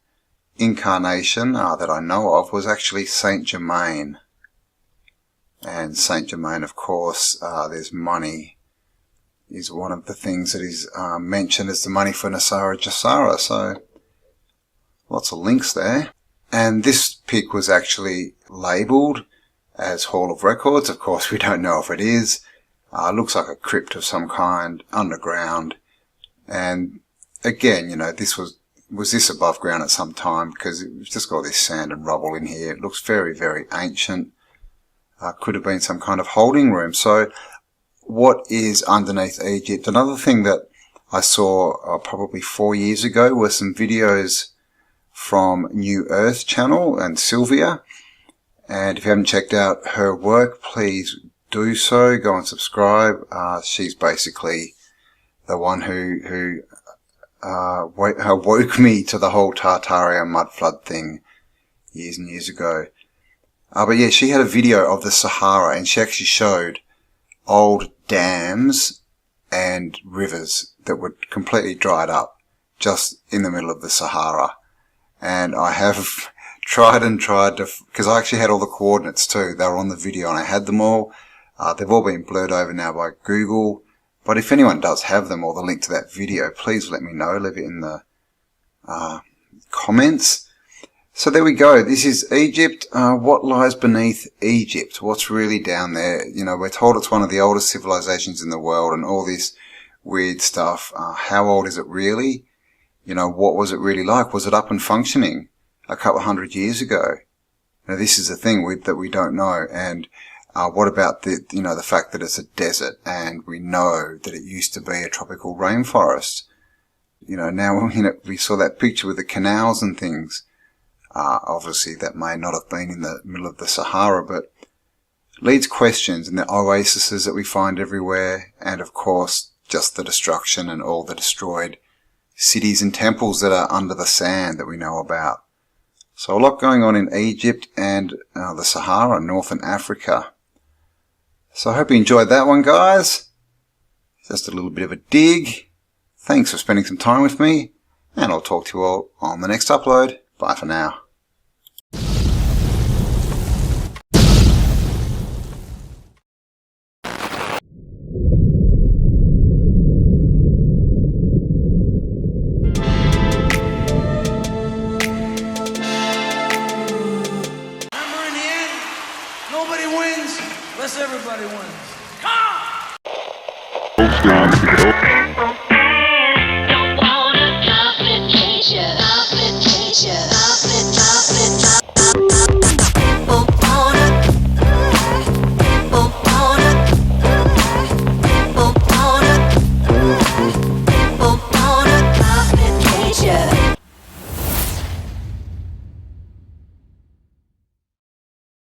incarnation that I know of was actually Saint Germain. And Saint Germain, of course, there's money, is one of the things that is mentioned as the money for Nasara Jasara. So lots of links there. And this pic was actually labelled as Hall of Records. Of course, we don't know if it is. Looks like a crypt of some kind underground. And again, you know, this was this above ground at some time, because it's just got this sand and rubble in here. It looks very, very ancient. Could have been some kind of holding room. So what is underneath Egypt? Another thing that I saw probably 4 years ago were some videos from New Earth channel and Sylvia. And if you haven't checked out her work, please do so. Go and subscribe. She's basically the one who woke me to the whole Tartaria mud flood thing years and years ago. But yeah, she had a video of the Sahara, and she actually showed old dams and rivers that were completely dried up just in the middle of the Sahara. And I have tried to, because I actually had all the coordinates too. They were on the video and I had them all. They've all been blurred over now by Google. But if anyone does have them or the link to that video, please let me know. Leave it in the comments. So there we go. This is Egypt. What lies beneath Egypt? What's really down there? You know, we're told it's one of the oldest civilizations in the world and all this weird stuff. How old is it really? You know, what was it really like? Was it up and functioning a couple of hundred years ago? Now, this is the thing that we don't know. And what about the fact that it's a desert and we know that it used to be a tropical rainforest? You know, now we saw that picture with the canals and things. Obviously, that may not have been in the middle of the Sahara, but leads questions, and the oases that we find everywhere, and of course, just the destruction and all the destroyed cities and temples that are under the sand that we know about. So a lot going on in Egypt and the Sahara, Northern Africa. So I hope you enjoyed that one, guys. Just a little bit of a dig. Thanks for spending some time with me, and I'll talk to you all on the next upload. Bye for now. Nobody wins unless everybody wins. Don't wanna complication.